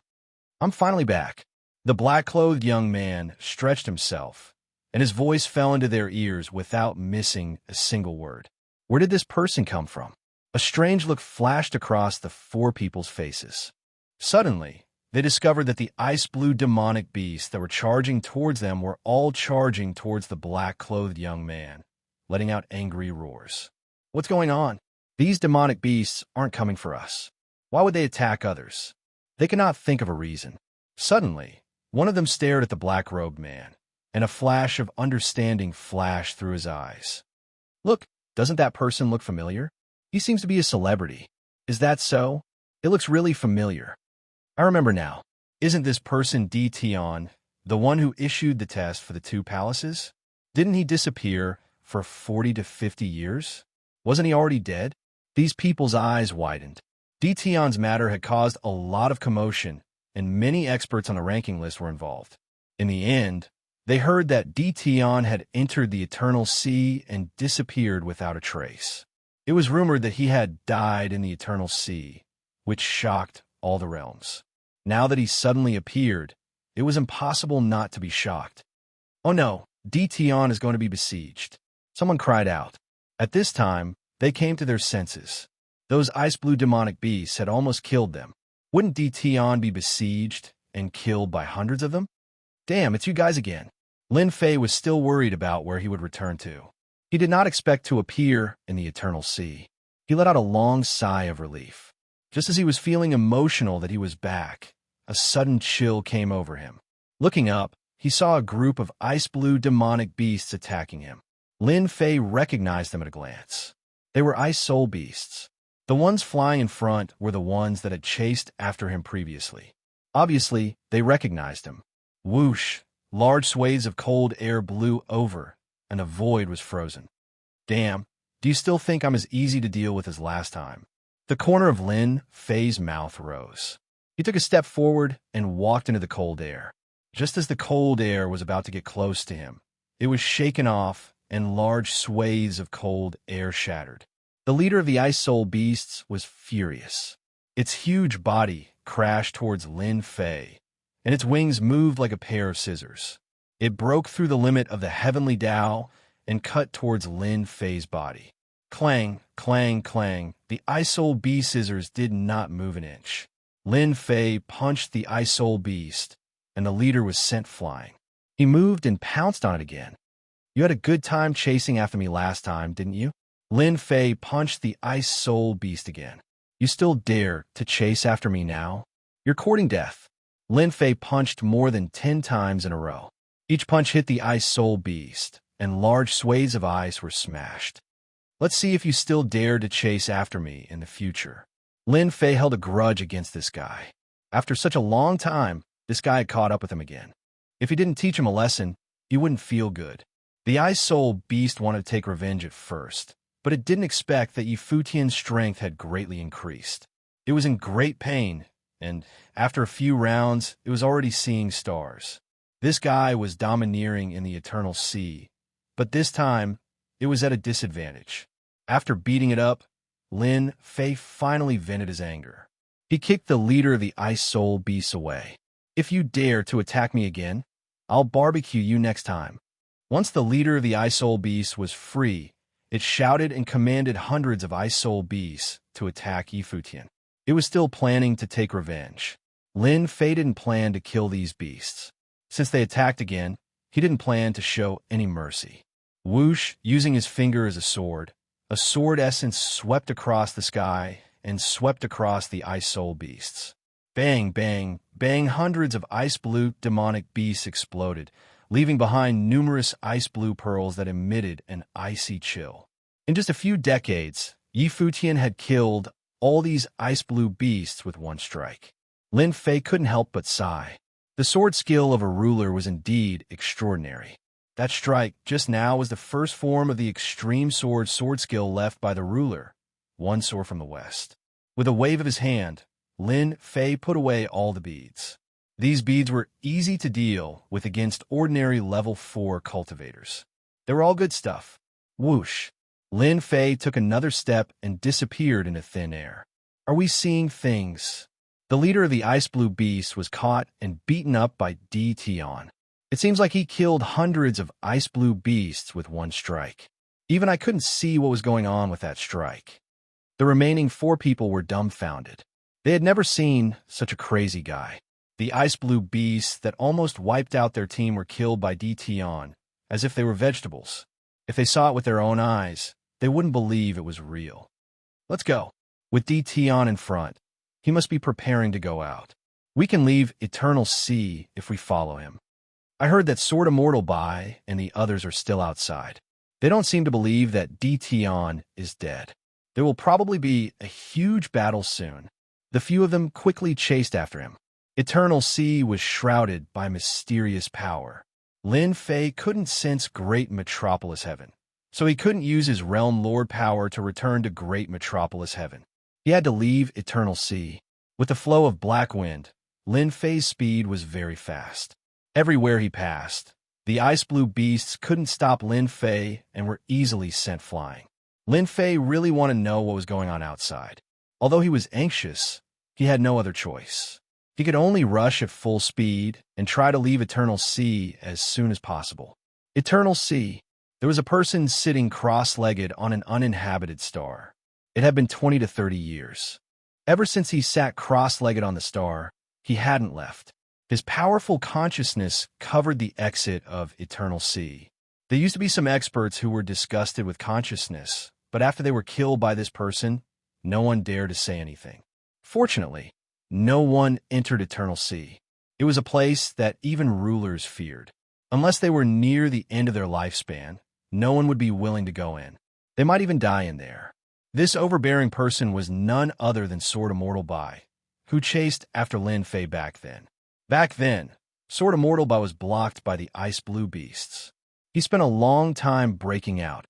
"I'm finally back." The black-clothed young man stretched himself, and his voice fell into their ears without missing a single word. Where did this person come from? A strange look flashed across the 4 people's faces. Suddenly, they discovered that the ice-blue demonic beasts that were charging towards them were all charging towards the black-clothed young man, letting out angry roars. "What's going on? These demonic beasts aren't coming for us. Why would they attack others?" They could not think of a reason. Suddenly, one of them stared at the black-robed man, and a flash of understanding flashed through his eyes. "Look, doesn't that person look familiar? He seems to be a celebrity. Is that so? It looks really familiar. I remember now. Isn't this person Tion, the one who issued the test for the 2 palaces? Didn't he disappear for 40 to 50 years? Wasn't he already dead?" These people's eyes widened. Tion's matter had caused a lot of commotion, and many experts on the ranking list were involved. In the end, they heard that Tion had entered the Eternal Sea and disappeared without a trace. It was rumored that he had died in the Eternal Sea, which shocked all the realms. Now that he suddenly appeared, it was impossible not to be shocked. "Oh no, Tion is going to be besieged," someone cried out. At this time, they came to their senses. Those ice-blue demonic beasts had almost killed them. Wouldn't Tion be besieged and killed by hundreds of them? "Damn, it's you guys again." Lin Fei was still worried about where he would return to. He did not expect to appear in the Eternal Sea. He let out a long sigh of relief. Just as he was feeling emotional that he was back, a sudden chill came over him. Looking up, he saw a group of ice-blue demonic beasts attacking him. Lin Fei recognized them at a glance. They were ice soul beasts. The ones flying in front were the ones that had chased after him previously. Obviously, they recognized him. Whoosh! Large swathes of cold air blew over, and a void was frozen. "Damn, do you still think I'm as easy to deal with as last time?" The corner of Lin Fei's mouth rose. He took a step forward and walked into the cold air. Just as the cold air was about to get close to him, it was shaken off and large swathes of cold air shattered. The leader of the Ice Soul Beasts was furious. Its huge body crashed towards Lin Fei, and its wings moved like a pair of scissors. It broke through the limit of the heavenly Tao and cut towards Lin Fei's body. Clang, clang, clang. The Ice Soul Beast scissors did not move an inch. Lin Fei punched the Ice Soul Beast, and the leader was sent flying. He moved and pounced on it again. You had a good time chasing after me last time, didn't you? Lin Fei punched the Ice Soul Beast again. You still dare to chase after me now? You're courting death. Lin Fei punched more than 10 times in a row. Each punch hit the Ice Soul Beast, and large swathes of ice were smashed. Let's see if you still dare to chase after me in the future. Lin Fei held a grudge against this guy. After such a long time, this guy had caught up with him again. If he didn't teach him a lesson, he wouldn't feel good. The Ice Soul Beast wanted to take revenge at first, but it didn't expect that Yi Futian's strength had greatly increased. It was in great pain, and after a few rounds, it was already seeing stars. This guy was domineering in the Eternal Sea, but this time, it was at a disadvantage. After beating it up, Lin Fei finally vented his anger. He kicked the leader of the Ice Soul Beasts away. If you dare to attack me again, I'll barbecue you next time. Once the leader of the Ice Soul Beasts was free, it shouted and commanded hundreds of Ice Soul Beasts to attack Yi Futian. It was still planning to take revenge. Lin Fei didn't plan to kill these beasts. Since they attacked again, he didn't plan to show any mercy. Whoosh, using his finger as a sword essence swept across the sky and swept across the Ice Soul Beasts. Bang, bang, bang, hundreds of ice blue demonic beasts exploded, leaving behind numerous ice blue pearls that emitted an icy chill. In just a few decades, Yi Futian had killed all these ice blue beasts with one strike. Lin Fei couldn't help but sigh. The sword skill of a ruler was indeed extraordinary. That strike just now was the first form of the extreme sword skill left by the ruler, one sword from the west. With a wave of his hand, Lin Fei put away all the beads. These beads were easy to deal with against ordinary level 4 cultivators. They were all good stuff. Whoosh! Lin Fei took another step and disappeared into thin air. Are we seeing things? The leader of the Ice Blue Beast was caught and beaten up by Di Tian. It seems like he killed hundreds of Ice Blue Beasts with one strike. Even I couldn't see what was going on with that strike. The remaining 4 people were dumbfounded. They had never seen such a crazy guy. The Ice Blue Beasts that almost wiped out their team were killed by Di Tian, as if they were vegetables. If they saw it with their own eyes, they wouldn't believe it was real. Let's go. With Di Tian in front, he must be preparing to go out. We can leave Eternal Sea if we follow him. I heard that Sword Immortal Bai and the others are still outside. They don't seem to believe that Di Tian is dead. There will probably be a huge battle soon. The few of them quickly chased after him. Eternal Sea was shrouded by mysterious power. Lin Fei couldn't sense Great Metropolis Heaven, so he couldn't use his Realm Lord power to return to Great Metropolis Heaven. He had to leave Eternal Sea. With the flow of black wind, Lin Fei's speed was very fast. Everywhere he passed, the Ice Blue Beasts couldn't stop Lin Fei and were easily sent flying. Lin Fei really wanted to know what was going on outside. Although he was anxious, he had no other choice. He could only rush at full speed and try to leave Eternal Sea as soon as possible. Eternal Sea. There was a person sitting cross-legged on an uninhabited star. It had been 20 to 30 years. Ever since he sat cross-legged on the star, he hadn't left. His powerful consciousness covered the exit of Eternal Sea. There used to be some experts who were disgusted with consciousness, but after they were killed by this person, no one dared to say anything. Fortunately, no one entered Eternal Sea. It was a place that even rulers feared. Unless they were near the end of their lifespan, no one would be willing to go in. They might even die in there. This overbearing person was none other than Sword Immortal Bai, who chased after Lin Fei back then. Back then, Sword Immortal Bai was blocked by the Ice Blue Beasts. He spent a long time breaking out,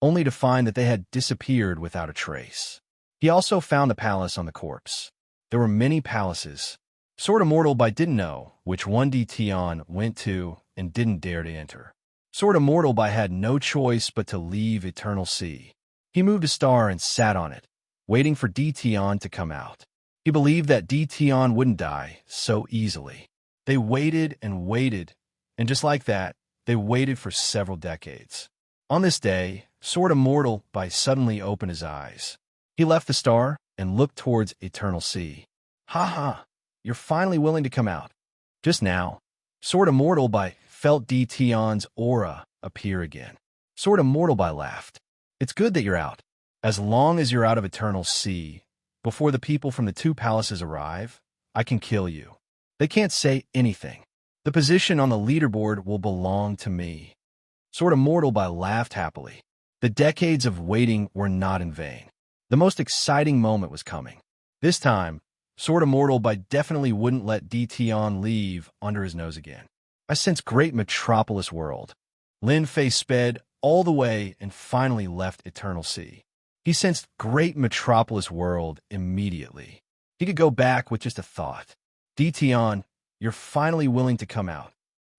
only to find that they had disappeared without a trace. He also found the palace on the corpse. There were many palaces. Sword Immortal Bai didn't know which one Di Tian went to and didn't dare to enter. Sword Immortal Bai had no choice but to leave Eternal Sea. He moved a star and sat on it, waiting for Tion to come out. He believed that Tion wouldn't die so easily. They waited and waited, and just like that, they waited for several decades. On this day, Sword Immortal Bai suddenly opened his eyes. He left the star and looked towards Eternal Sea. "Ha ha, you're finally willing to come out." Just now, Sword Immortal Bai felt Tion's aura appear again. Sword Immortal Bai laughed. "It's good that you're out. As long as you're out of Eternal Sea, before the people from the two palaces arrive, I can kill you. They can't say anything. The position on the leaderboard will belong to me." Sword Immortal Bai laughed happily. The decades of waiting were not in vain. The most exciting moment was coming. This time, Sword Immortal Bai definitely wouldn't let Tion leave under his nose again. "I sense great metropolis world." Lin Fei sped all the way and finally left Eternal Sea. He sensed great metropolis world immediately. He could go back with just a thought. "Tion, you're finally willing to come out."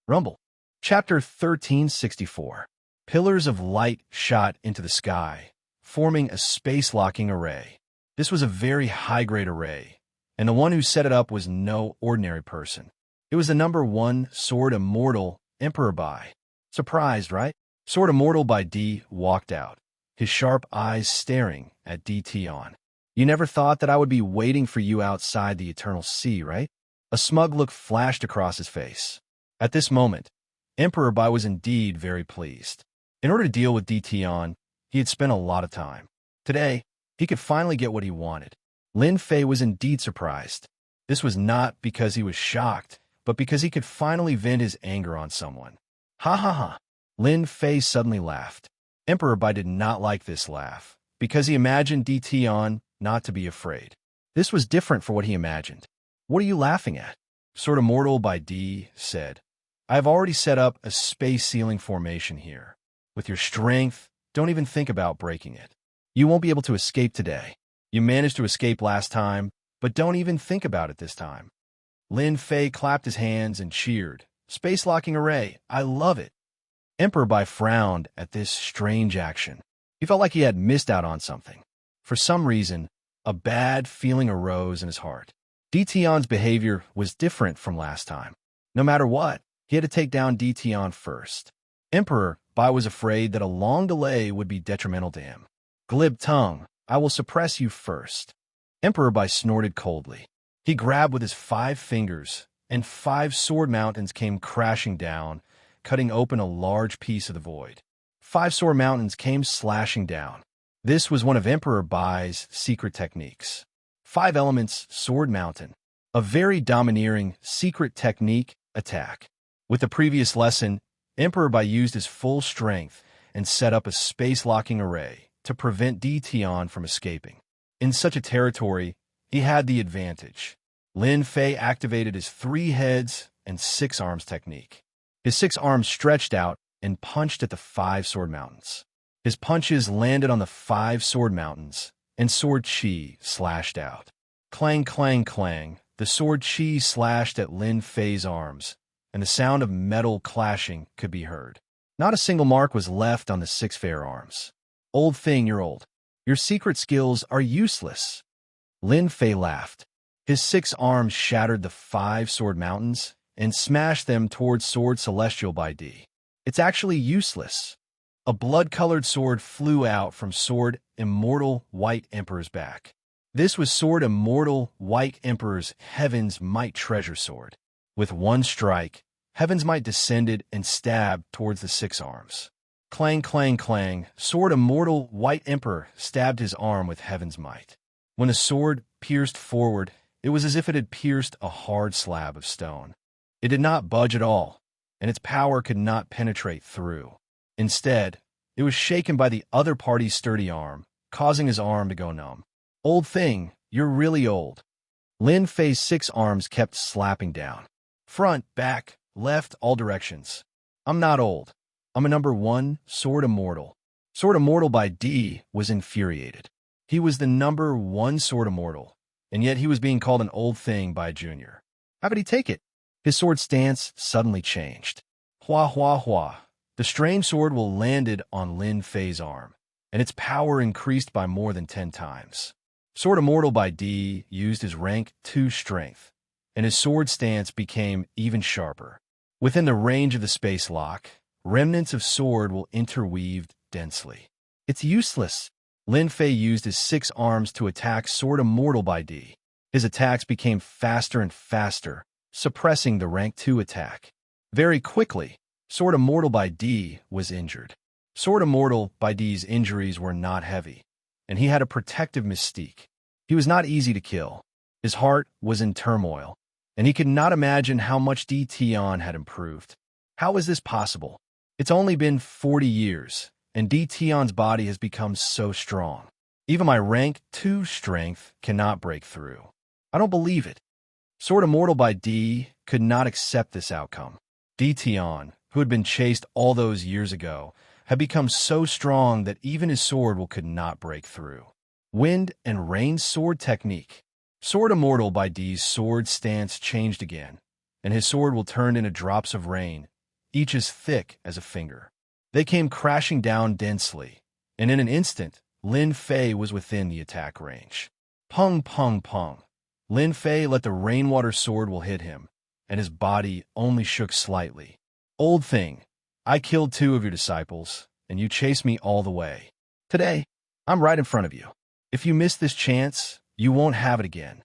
Rumble. Chapter 1364. Pillars of light shot into the sky, forming a space-locking array. This was a very high-grade array, and the one who set it up was no ordinary person. It was the number 1 Sword Immortal Emperor Bai. Surprised, right? Sword Immortal Bai D walked out, his sharp eyes staring at Tion. "You never thought that I would be waiting for you outside the Eternal Sea, right?" A smug look flashed across his face. At this moment, Emperor Bai was indeed very pleased. In order to deal with Tion, he had spent a lot of time. Today, he could finally get what he wanted. Lin Fei was indeed surprised. This was not because he was shocked, but because he could finally vent his anger on someone. "Ha ha ha." Lin Fei suddenly laughed. Emperor Bai did not like this laugh, because he imagined Tion not to be afraid. This was different for what he imagined. "What are you laughing at?" Sword Immortal Bai D said. "I have already set up a space ceiling formation here. With your strength, don't even think about breaking it. You won't be able to escape today. You managed to escape last time, but don't even think about it this time." Lin Fei clapped his hands and cheered. "Space-locking array, I love it." Emperor Bai frowned at this strange action. He felt like he had missed out on something. For some reason, a bad feeling arose in his heart. Tion's behavior was different from last time. No matter what, he had to take down Tion first. Emperor Bai was afraid that a long delay would be detrimental to him. "Glib tongue, I will suppress you first." Emperor Bai snorted coldly. He grabbed with his 5 fingers, and 5 sword mountains came crashing down, cutting open a large piece of the void. 5 sword mountains came slashing down. This was one of Emperor Bai's secret techniques. 5 elements sword mountain, a very domineering secret technique attack. With the previous lesson, Emperor Bai used his full strength and set up a space-locking array to prevent Tion from escaping. In such a territory, he had the advantage. Lin Fei activated his 3 heads and 6 arms technique. His 6 arms stretched out and punched at the 5 sword mountains. His punches landed on the 5 sword mountains, and sword chi slashed out. Clang, clang, clang, the sword chi slashed at Lin Fei's arms, and the sound of metal clashing could be heard. Not a single mark was left on the 6 fair arms. "Old thing, you're old. Your secret skills are useless." Lin Fei laughed. His 6 arms shattered the 5 sword mountains and smashed them towards Sword Celestial Bai D. "It's actually useless." A blood-colored sword flew out from Sword Immortal White Emperor's back. This was Sword Immortal White Emperor's Heaven's Might Treasure Sword. With one strike, Heaven's Might descended and stabbed towards the 6 arms. Clang, clang, clang, Sword Immortal White Emperor stabbed his arm with Heaven's Might. When the sword pierced forward, it was as if it had pierced a hard slab of stone. It did not budge at all, and its power could not penetrate through. Instead, it was shaken by the other party's sturdy arm, causing his arm to go numb. "Old thing, you're really old." Lin Fei's 6 arms kept slapping down. Front, back, left, all directions. "I'm not old. I'm a number 1 Sword Immortal." Sword Immortal Bai D was infuriated. He was the number 1 Sword Immortal, and yet he was being called an old thing by Junior. How could he take it? His sword stance suddenly changed. Hua, hua, hua. The strange sword will landed on Lin Fei's arm, and its power increased by more than 10 times. Sword Immortal by D used his rank 2 strength, and his sword stance became even sharper. Within the range of the space lock, remnants of sword will interweave densely. It's useless. Lin Fei used his 6 arms to attack Sword Immortal by D. His attacks became faster and faster, suppressing the rank 2 attack. Very quickly, Sword Immortal by D was injured. Sword Immortal by D's injuries were not heavy, and he had a protective mystique. He was not easy to kill. His heart was in turmoil, and he could not imagine how much D Tian had improved. How is this possible? It's only been 40 years, and D Tian's body has become so strong. Even my rank 2 strength cannot break through. I don't believe it. Sword Immortal by D could not accept this outcome. D Tian, who had been chased all those years ago, had become so strong that even his sword could not break through. Wind and Rain Sword Technique. Sword Immortal by D's sword stance changed again, and his sword will turn into drops of rain, each as thick as a finger. They came crashing down densely, and in an instant, Lin Fei was within the attack range. Pung, pung, pung. Lin Fei let the rainwater sword hit him, and his body only shook slightly. Old thing, I killed 2 of your disciples, and you chased me all the way. Today, I'm right in front of you. If you miss this chance, you won't have it again.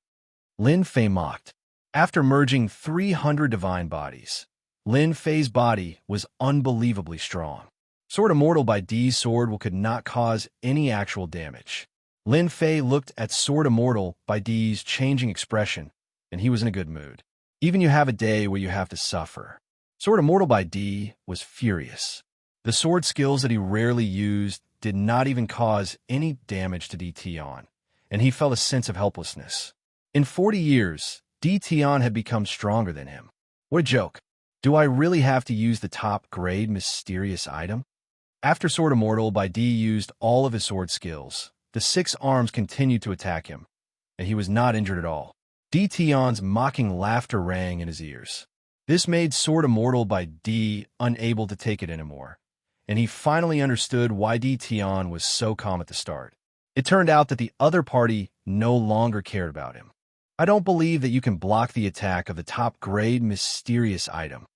Lin Fei mocked. After merging 300 divine bodies, Lin Fei's body was unbelievably strong. Sword Immortal by D's sword could not cause any actual damage. Lin Fei looked at Sword Immortal by D's changing expression, and he was in a good mood. Even you have a day where you have to suffer. Sword Immortal by D was furious. The sword skills that he rarely used did not even cause any damage to D Tian, and he felt a sense of helplessness. In 40 years, D Tian had become stronger than him. What a joke. Do I really have to use the top-grade mysterious item? After Sword Immortal by D used all of his sword skills, the 6 arms continued to attack him, and he was not injured at all. D Tian's mocking laughter rang in his ears. This made Sword Immortal by D unable to take it anymore, and he finally understood why D Tian was so calm at the start. It turned out that the other party no longer cared about him. I don't believe that you can block the attack of the top-grade mysterious item.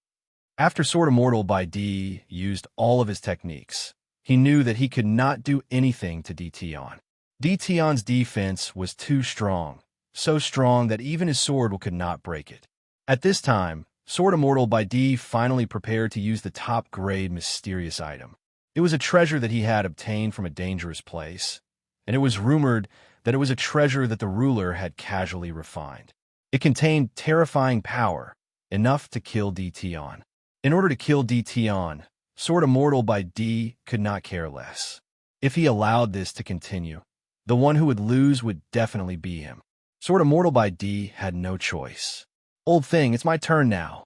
After Sword Immortal by D used all of his techniques, he knew that he could not do anything to D Tian. D Tian's defense was too strong, so strong that even his sword could not break it. At this time, Sword Immortal by D finally prepared to use the top-grade mysterious item. It was a treasure that he had obtained from a dangerous place, and it was rumored that it was a treasure that the ruler had casually refined. It contained terrifying power, enough to kill D Tian. In order to kill D Tian, Sword Immortal by D could not care less. If he allowed this to continue, the one who would lose would definitely be him. Sword Immortal by D had no choice. Old thing, it's my turn now.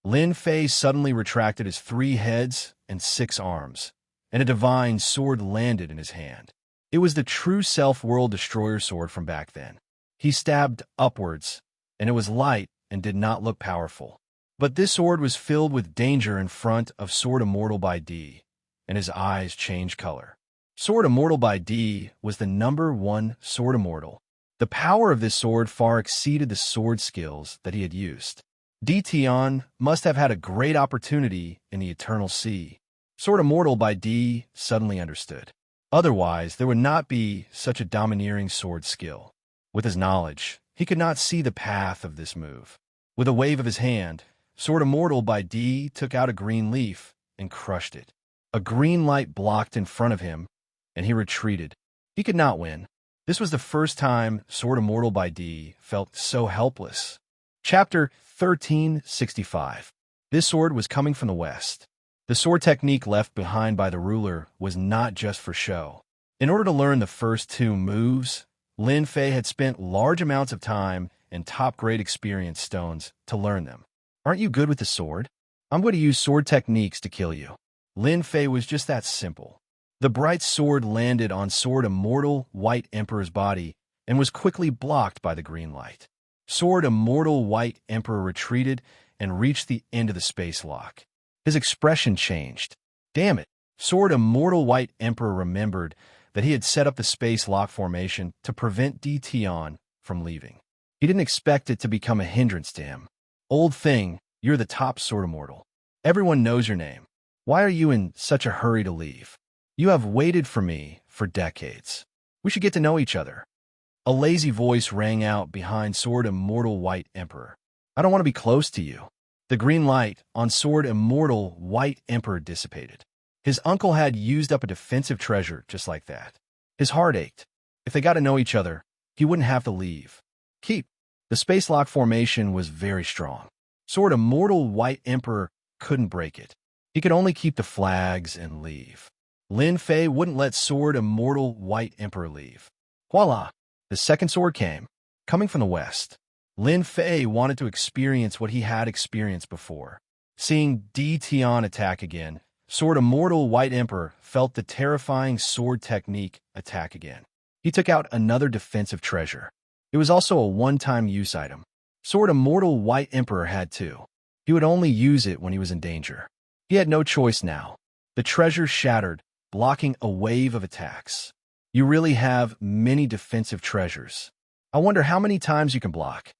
Lin Fei suddenly retracted his 3 heads and 6 arms, and a divine sword landed in his hand. It was the true self-world destroyer sword from back then. He stabbed upwards, and it was light and did not look powerful. But this sword was filled with danger in front of Sword Immortal by D, and his eyes changed color. Sword Immortal by D was the #1 Sword Immortal. The power of this sword far exceeded the sword skills that he had used. D Tian must have had a great opportunity in the Eternal Sea. Sword Immortal by D suddenly understood. Otherwise, there would not be such a domineering sword skill. With his knowledge, he could not see the path of this move. With a wave of his hand, Sword Immortal by D took out a green leaf and crushed it. A green light blocked in front of him, and he retreated. He could not win. This was the first time Sword Immortal by D felt so helpless. Chapter 1365. This sword was coming from the west. The sword technique left behind by the ruler was not just for show. In order to learn the first 2 moves, Lin Fei had spent large amounts of time and top-grade experience stones to learn them. Aren't you good with the sword? I'm going to use sword techniques to kill you. Lin Fei was just that simple. The bright sword landed on Sword Immortal White Emperor's body and was quickly blocked by the green light. Sword Immortal White Emperor retreated and reached the end of the space lock. His expression changed. Damn it, Sword Immortal White Emperor remembered that he had set up the space lock formation to prevent Tion from leaving. He didn't expect it to become a hindrance to him. Old thing, you're the top Sword Immortal. Everyone knows your name. Why are you in such a hurry to leave? You have waited for me for decades. We should get to know each other. A lazy voice rang out behind Sword Immortal White Emperor. I don't want to be close to you. The green light on Sword Immortal White Emperor dissipated. His uncle had used up a defensive treasure just like that. His heart ached. If they got to know each other, he wouldn't have to leave. Keep. The space lock formation was very strong. Sword Immortal White Emperor couldn't break it. He could only keep the flags and leave. Lin Fei wouldn't let Sword Immortal White Emperor leave. Voila! The second sword came, coming from the west. Lin Fei wanted to experience what he had experienced before. Seeing Tion attack again, Sword Immortal White Emperor felt the terrifying sword technique attack again. He took out another defensive treasure. It was also a one-time use item. Sword Immortal White Emperor had two. He would only use it when he was in danger. He had no choice now. The treasure shattered, blocking a wave of attacks. You really have many defensive treasures. I wonder how many times you can block.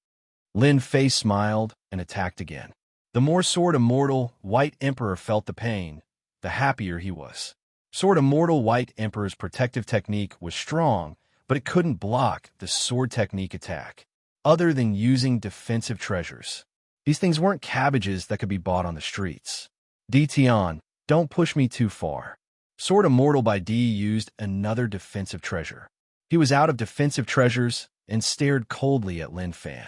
Lin Fei smiled and attacked again. The more Sword Immortal White Emperor felt the pain, the happier he was. Sword Immortal White Emperor's protective technique was strong, but it couldn't block the sword technique attack, other than using defensive treasures. These things weren't cabbages that could be bought on the streets. Tion, don't push me too far. Sword Immortal by D used another defensive treasure. He was out of defensive treasures and stared coldly at Lin Fei.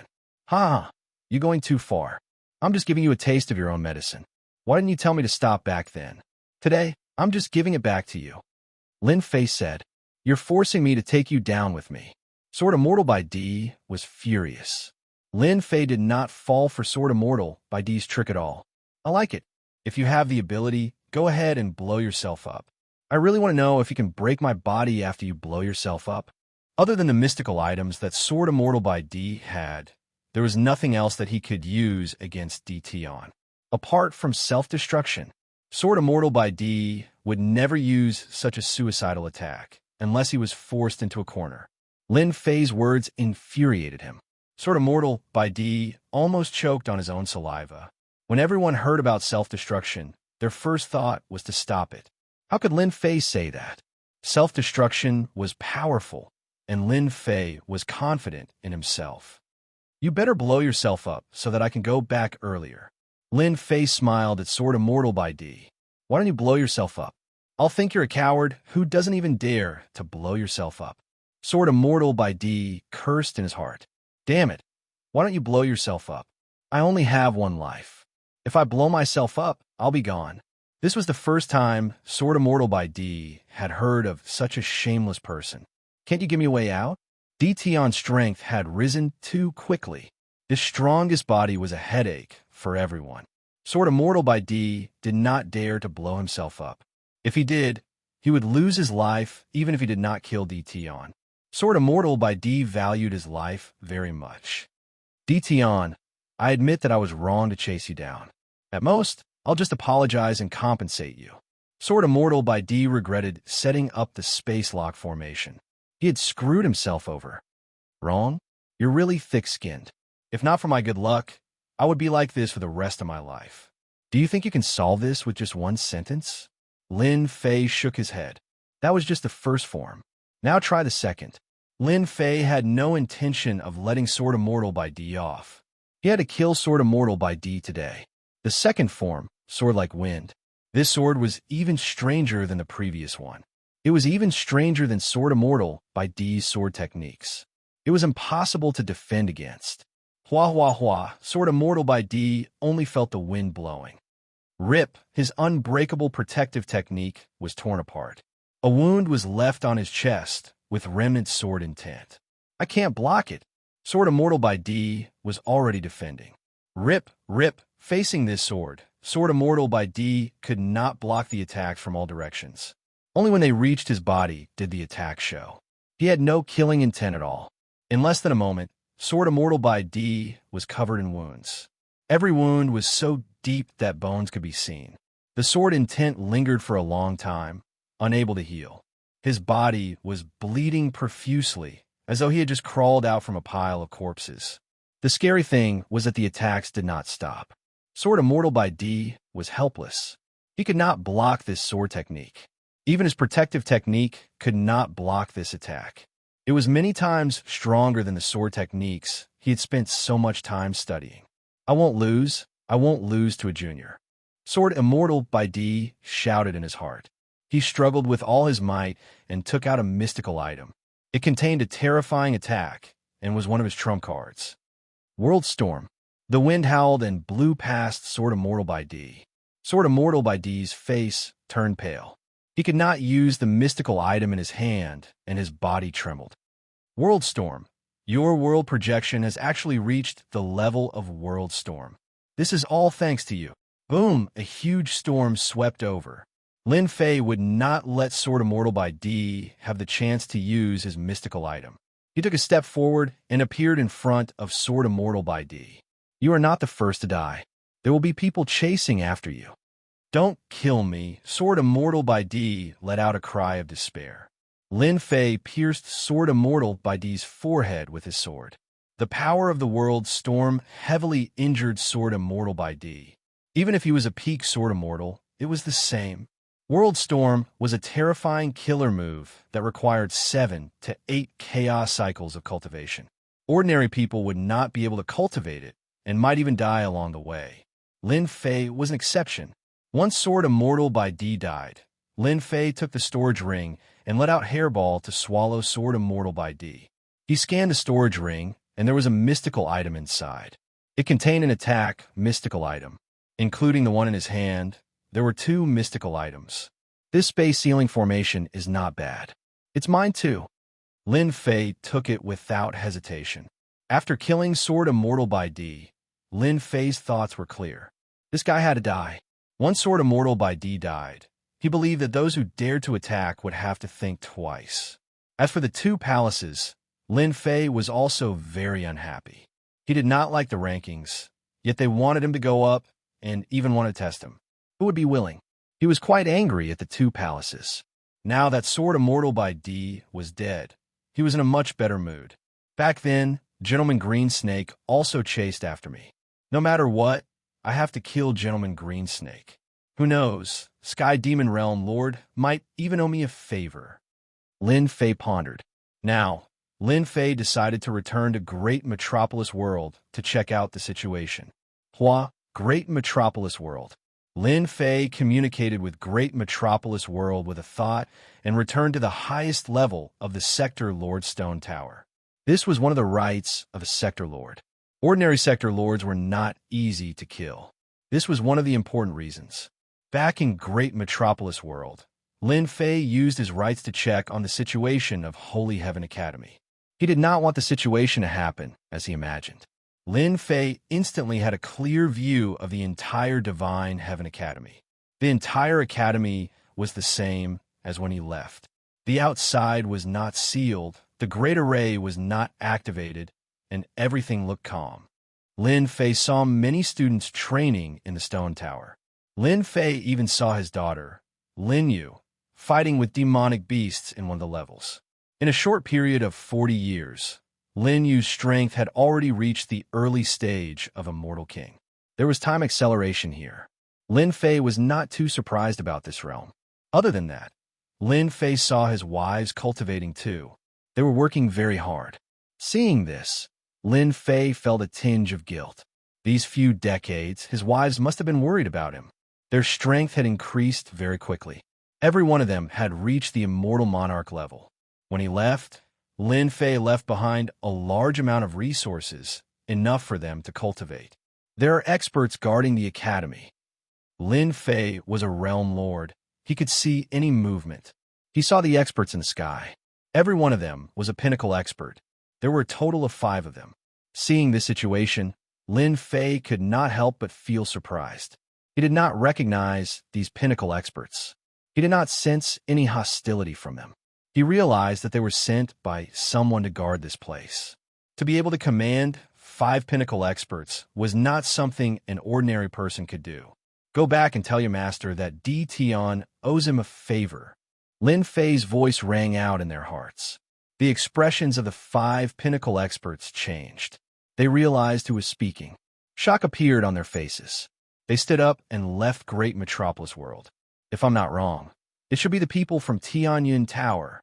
Ha! You're going too far. I'm just giving you a taste of your own medicine. Why didn't you tell me to stop back then? Today, I'm just giving it back to you. Lin Fei said, You're forcing me to take you down with me. Sword Immortal by D was furious. Lin Fei did not fall for Sword Immortal by D's trick at all. I like it. If you have the ability, go ahead and blow yourself up. I really want to know if you can break my body after you blow yourself up. Other than the mystical items that Sword Immortal by D had, there was nothing else that he could use against Tion. Apart from self-destruction, Sword Immortal by D would never use such a suicidal attack unless he was forced into a corner. Lin Fei's words infuriated him. Sword Immortal by D almost choked on his own saliva. When everyone heard about self-destruction, their first thought was to stop it. How could Lin Fei say that? Self-destruction was powerful, and Lin Fei was confident in himself. You better blow yourself up so that I can go back earlier. Lin Fei smiled at Sword Immortal by D. Why don't you blow yourself up? I'll think you're a coward who doesn't even dare to blow yourself up. Sword Immortal by D cursed in his heart. Damn it. Why don't you blow yourself up? I only have one life. If I blow myself up, I'll be gone. This was the first time Sword Immortal by D had heard of such a shameless person. Can't you give me a way out? Tion's strength had risen too quickly. His strongest body was a headache for everyone. Sword Immortal by D did not dare to blow himself up. If he did, he would lose his life even if he did not kill Tion. Sword Immortal by D valued his life very much. Tion, I admit that I was wrong to chase you down. At most, I'll just apologize and compensate you. Sword Immortal by D regretted setting up the space lock formation. He had screwed himself over. Wrong? You're really thick-skinned. If not for my good luck, I would be like this for the rest of my life. Do you think you can solve this with just one sentence? Lin Fei shook his head. That was just the first form. Now try the second. Lin Fei had no intention of letting Sword Immortal by D off. He had to kill Sword Immortal by D today. The second form, Sword Like Wind. This sword was even stranger than the previous one. It was even stranger than Sword Immortal by D's sword techniques. It was impossible to defend against. Hua hua hua, Sword Immortal by D only felt the wind blowing. Rip, his unbreakable protective technique, was torn apart. A wound was left on his chest with remnant sword intent. I can't block it. Sword Immortal by D was already defending. Rip, facing this sword, Sword Immortal by D could not block the attacks from all directions. Only when they reached his body did the attack show. He had no killing intent at all. In less than a moment, Sword Immortal by D was covered in wounds. Every wound was so deep that bones could be seen. The sword intent lingered for a long time, unable to heal. His body was bleeding profusely, as though he had just crawled out from a pile of corpses. The scary thing was that the attacks did not stop. Sword Immortal by D was helpless. He could not block this sword technique. Even his protective technique could not block this attack. It was many times stronger than the sword techniques he had spent so much time studying. I won't lose to a junior. Sword Immortal by D shouted in his heart. He struggled with all his might and took out a mystical item. It contained a terrifying attack and was one of his trump cards. World Storm. The wind howled and blew past Sword Immortal by D. Sword Immortal by D's face turned pale. He could not use the mystical item in his hand, and his body trembled. World Storm. Your world projection has actually reached the level of World Storm. This is all thanks to you. Boom! A huge storm swept over. Lin Fei would not let Sword Immortal by D have the chance to use his mystical item. He took a step forward and appeared in front of Sword Immortal by D. You are not the first to die. There will be people chasing after you. Don't kill me. Sword Immortal by D let out a cry of despair. Lin Fei pierced Sword Immortal by D's forehead with his sword. The power of the World Storm heavily injured Sword Immortal by D. Even if he was a peak Sword Immortal, it was the same. World Storm was a terrifying killer move that required 7 to 8 chaos cycles of cultivation. Ordinary people would not be able to cultivate it and might even die along the way. Lin Fei was an exception. Once Sword Immortal by D died, Lin Fei took the storage ring and let out Hairball to swallow Sword Immortal by D. He scanned the storage ring, and there was a mystical item inside. It contained an attack mystical item. Including the one in his hand, there were 2 mystical items. This space ceiling formation is not bad. It's mine too. Lin Fei took it without hesitation. After killing Sword Immortal by D, Lin Fei's thoughts were clear. This guy had to die. Once Sword Immortal by D died, he believed that those who dared to attack would have to think twice. As for the 2 palaces, Lin Fei was also very unhappy. He did not like the rankings, yet they wanted him to go up and even want to test him. Who would be willing? He was quite angry at the 2 palaces. Now that Sword Immortal by D was dead, he was in a much better mood. Back then, Gentleman Greensnake also chased after me. No matter what, I have to kill Gentleman Greensnake. Who knows, Sky Demon Realm Lord might even owe me a favor. Lin Fei pondered. Now, Lin Fei decided to return to Great Metropolis World to check out the situation. Great Metropolis World. Lin Fei communicated with Great Metropolis World with a thought and returned to the highest level of the Sector Lord Stone Tower. This was one of the rights of a Sector Lord. Ordinary Sector Lords were not easy to kill. This was one of the important reasons. Back in Great Metropolis World, Lin Fei used his rights to check on the situation of Holy Heaven Academy. He did not want the situation to happen as he imagined. Lin Fei instantly had a clear view of the entire Divine Heaven Academy. The entire academy was the same as when he left. The outside was not sealed, the Great Array was not activated, and everything looked calm. Lin Fei saw many students training in the Stone Tower. Lin Fei even saw his daughter, Lin Yu, fighting with demonic beasts in one of the levels. In a short period of 40 years, Lin Yu's strength had already reached the early stage of a mortal king. There was time acceleration here. Lin Fei was not too surprised about this realm. Other than that, Lin Fei saw his wives cultivating too. They were working very hard. Seeing this, Lin Fei felt a tinge of guilt. These few decades, his wives must have been worried about him. Their strength had increased very quickly. Every one of them had reached the Immortal Monarch level. When he left, Lin Fei left behind a large amount of resources, enough for them to cultivate. There are experts guarding the academy. Lin Fei was a realm lord. He could see any movement. He saw the experts in the sky. Every one of them was a pinnacle expert. There were a total of 5 of them. Seeing this situation, Lin Fei could not help but feel surprised. He did not recognize these pinnacle experts. He did not sense any hostility from them. He realized that they were sent by someone to guard this place. To be able to command 5 pinnacle experts was not something an ordinary person could do. Go back and tell your master that Di Tian owes him a favor. Lin Fei's voice rang out in their hearts. The expressions of the 5 pinnacle experts changed. They realized who was speaking. Shock appeared on their faces. They stood up and left Great Metropolis World. If I'm not wrong, it should be the people from Tianyun Tower.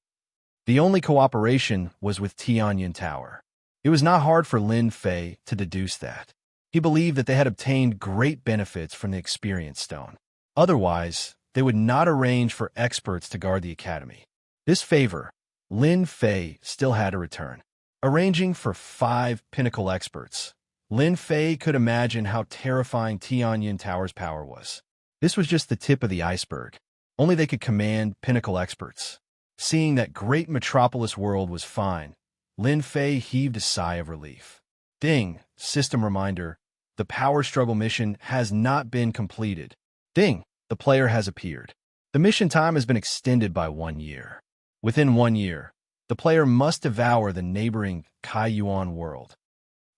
The only cooperation was with Tianyun Tower. It was not hard for Lin Fei to deduce that. He believed that they had obtained great benefits from the Experience Stone. Otherwise, they would not arrange for experts to guard the academy. This favor, Lin Fei still had to return. Arranging for 5 pinnacle experts, Lin Fei could imagine how terrifying Tianyun Tower's power was. This was just the tip of the iceberg. Only they could command pinnacle experts. Seeing that Great Metropolis World was fine, Lin Fei heaved a sigh of relief. Ding, system reminder, the power struggle mission has not been completed. Ding, the player has appeared. The mission time has been extended by 1 year. Within 1 year, the player must devour the neighboring Kaiyuan world.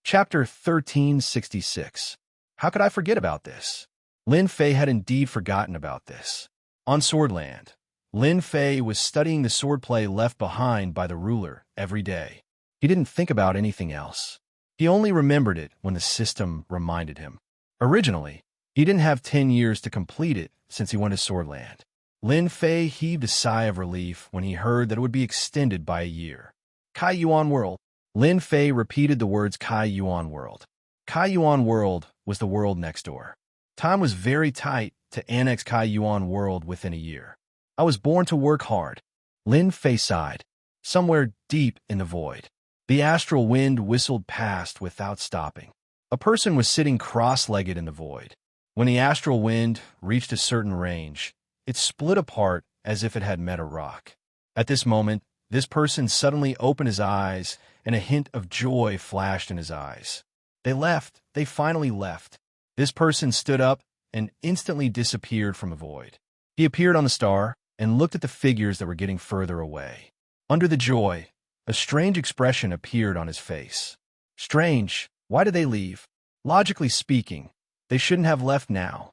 Chapter 1366. How could I forget about this? Lin Fei had indeed forgotten about this. On Swordland, Lin Fei was studying the swordplay left behind by the ruler every day. He didn't think about anything else. He only remembered it when the system reminded him. Originally, he didn't have 10 years to complete it since he went to Swordland. Lin Fei heaved a sigh of relief when he heard that it would be extended by a year. Kaiyuan World. Lin Fei repeated the words Kaiyuan World. Kaiyuan World was the world next door. Time was very tight to annex Kaiyuan World within a year. I was born to work hard. Lin Fei sighed. Somewhere deep in the void, the astral wind whistled past without stopping. A person was sitting cross-legged in the void. When the astral wind reached a certain range, it split apart as if it had met a rock. At this moment, this person suddenly opened his eyes, and a hint of joy flashed in his eyes. They left. They finally left. This person stood up and instantly disappeared from the void. He appeared on the star and looked at the figures that were getting further away. Under the joy, a strange expression appeared on his face. Strange. Why did they leave? Logically speaking, they shouldn't have left now.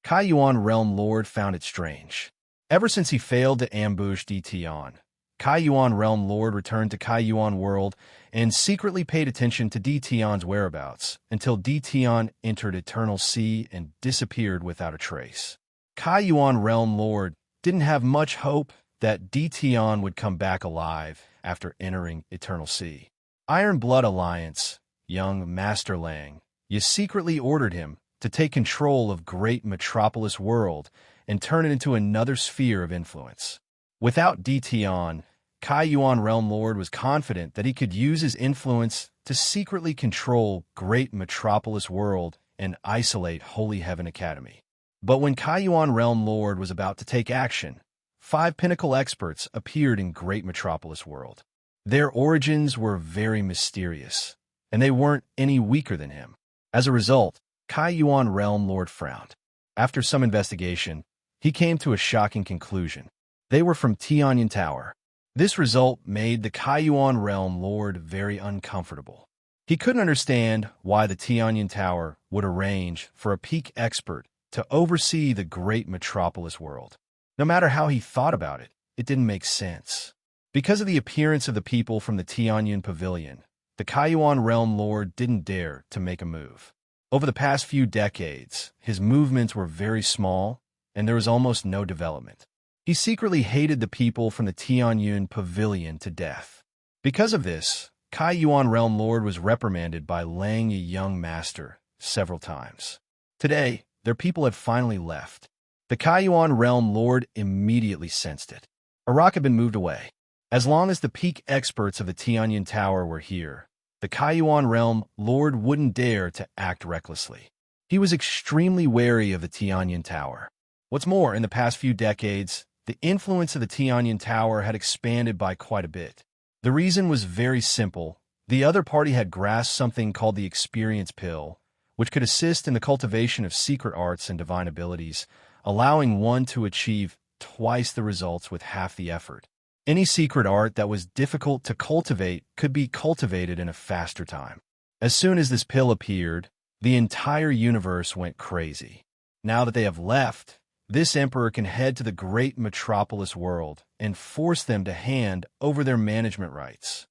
Kaiyuan Realm Lord found it strange. Ever since he failed to ambush Di Tian, Kaiyuan Realm Lord returned to Kaiyuan World and secretly paid attention to Di Tian's whereabouts until Di Tian entered Eternal Sea and disappeared without a trace. Kaiyuan Realm Lord didn't have much hope that Di Tian would come back alive after entering Eternal Sea. Iron Blood Alliance, young Master Lang, you secretly ordered him to take control of Great Metropolis World and turn it into another sphere of influence. Without Di Tian, Kaiyuan Realm Lord was confident that he could use his influence to secretly control Great Metropolis World and isolate Holy Heaven Academy. But when Kaiyuan Realm Lord was about to take action, 5 pinnacle experts appeared in Great Metropolis World. Their origins were very mysterious, and they weren't any weaker than him. As a result, Kaiyuan Realm Lord frowned. After some investigation, he came to a shocking conclusion. They were from Tianyun Tower. This result made the Kaiyuan Realm Lord very uncomfortable. He couldn't understand why the Tianyun Tower would arrange for a peak expert to oversee the Great Metropolis World. No matter how he thought about it, it didn't make sense. Because of the appearance of the people from the Tianyun Pavilion, the Kaiyuan Realm Lord didn't dare to make a move. Over the past few decades, his movements were very small, and there was almost no development. He secretly hated the people from the Tianyun Pavilion to death. Because of this, Kaiyuan Realm Lord was reprimanded by Lang, a young master, several times. Today, their people had finally left. The Kaiyuan Realm Lord immediately sensed it. A rock had been moved away. As long as the peak experts of the Tianyun Tower were here, the Kaiyuan Realm Lord wouldn't dare to act recklessly. He was extremely wary of the Tianyun Tower. What's more, in the past few decades, the influence of the Tianyun Tower had expanded by quite a bit. The reason was very simple. The other party had grasped something called the Experience Pill, which could assist in the cultivation of secret arts and divine abilities, allowing one to achieve twice the results with half the effort. Any secret art that was difficult to cultivate could be cultivated in a faster time. As soon as this pill appeared, the entire universe went crazy. Now that they have left, this emperor can head to the great metropolis world and force them to hand over their management rights.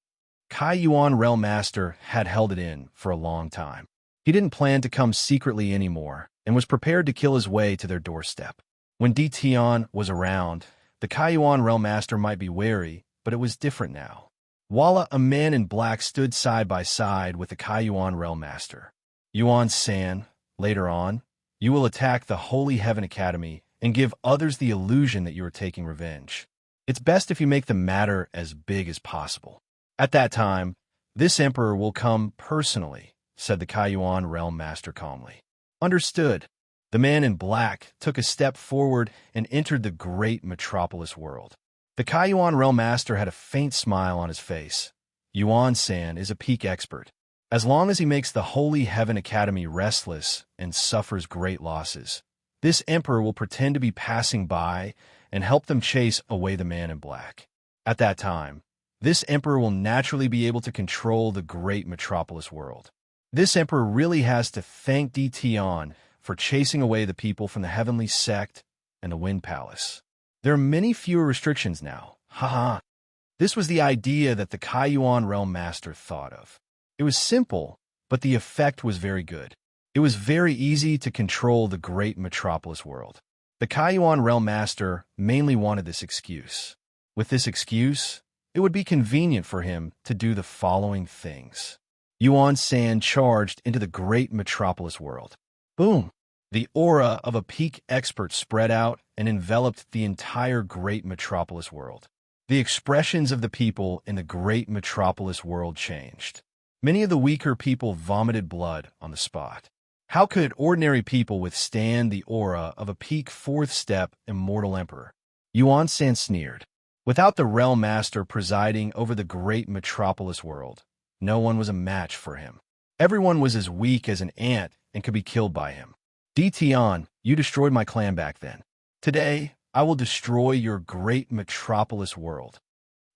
Kai Yuan Realm Master had held it in for a long time. He didn't plan to come secretly anymore and was prepared to kill his way to their doorstep. When Di Tian was around, the Kai Yuan Realm Master might be wary, but it was different now. Walla, a man in black, stood side by side with the Kai Yuan Realm Master. Yuan San, later on, you will attack the Holy Heaven Academy and give others the illusion that you are taking revenge. It's best if you make the matter as big as possible. At that time, this emperor will come personally, said the Kai Yuan Realm Master calmly. Understood. The man in black took a step forward and entered the great metropolis world. The Kai Yuan Realm Master had a faint smile on his face. Yuan San is a peak expert. As long as he makes the Holy Heaven Academy restless and suffers great losses, this emperor will pretend to be passing by and help them chase away the man in black. At that time, this emperor will naturally be able to control the great metropolis world. This emperor really has to thank Di Tian for chasing away the people from the Heavenly Sect and the Wind Palace. There are many fewer restrictions now. Haha. This was the idea that the Kai Yuan Realm Master thought of. It was simple, but the effect was very good. It was very easy to control the great metropolis world. The Kai Yuan Realm Master mainly wanted this excuse. With this excuse, it would be convenient for him to do the following things. Yuan San charged into the great metropolis world. Boom! The aura of a peak expert spread out and enveloped the entire great metropolis world. The expressions of the people in the great metropolis world changed. Many of the weaker people vomited blood on the spot. How could ordinary people withstand the aura of a peak fourth-step immortal emperor? Yuan San sneered. Without the Realm Master presiding over the great metropolis world, no one was a match for him. Everyone was as weak as an ant and could be killed by him. Di Tian, you destroyed my clan back then. Today, I will destroy your great metropolis world.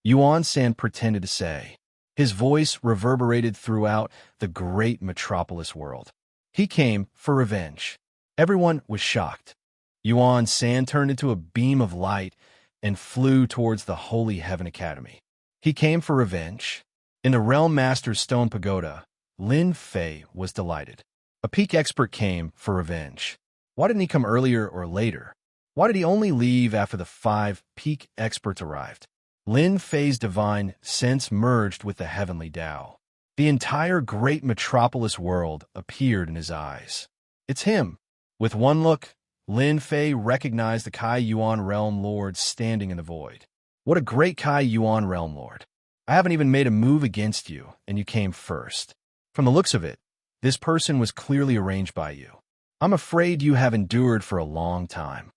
Yuan San pretended to say. His voice reverberated throughout the great metropolis world. He came for revenge. Everyone was shocked. Yuan San turned into a beam of light and flew towards the Holy Heaven Academy. He came for revenge. In the Realm Master's stone pagoda, Lin Fei was delighted. A peak expert came for revenge. Why didn't he come earlier or later? Why did he only leave after the 5 peak experts arrived? Lin Fei's divine sense merged with the heavenly Tao. The entire great metropolis world appeared in his eyes. It's him. With one look, Lin Fei recognized the Kai Yuan Realm Lord standing in the void. What a great Kai Yuan Realm Lord. I haven't even made a move against you, and you came first. From the looks of it, this person was clearly arranged by you. I'm afraid you have endured for a long time.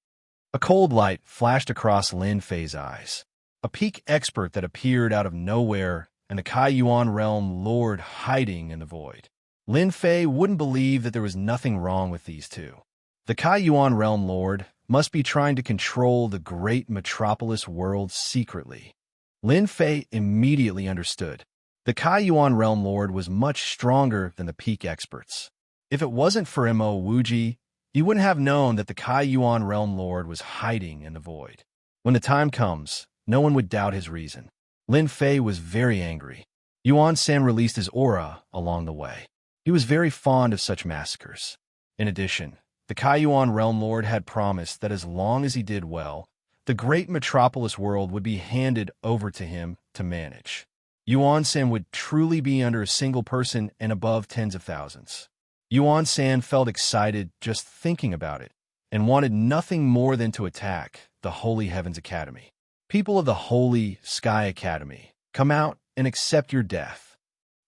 A cold light flashed across Lin Fei's eyes. A peak expert that appeared out of nowhere, and the Kai Yuan Realm Lord hiding in the void. Lin Fei wouldn't believe that there was nothing wrong with these two. The Kai Yuan Realm Lord must be trying to control the great metropolis world secretly. Lin Fei immediately understood. The Kai Yuan Realm Lord was much stronger than the peak experts. If it wasn't for Mo Wuji, you wouldn't have known that the Kai Yuan Realm Lord was hiding in the void. When the time comes, no one would doubt his reason. Lin Fei was very angry. Yuan San released his aura along the way. He was very fond of such massacres. In addition, the Kai Yuan Realm Lord had promised that as long as he did well, the great metropolis world would be handed over to him to manage. Yuan San would truly be under a single person and above tens of thousands. Yuan San felt excited just thinking about it and wanted nothing more than to attack the Holy Heavens Academy. People of the Holy Sky Academy, come out and accept your death.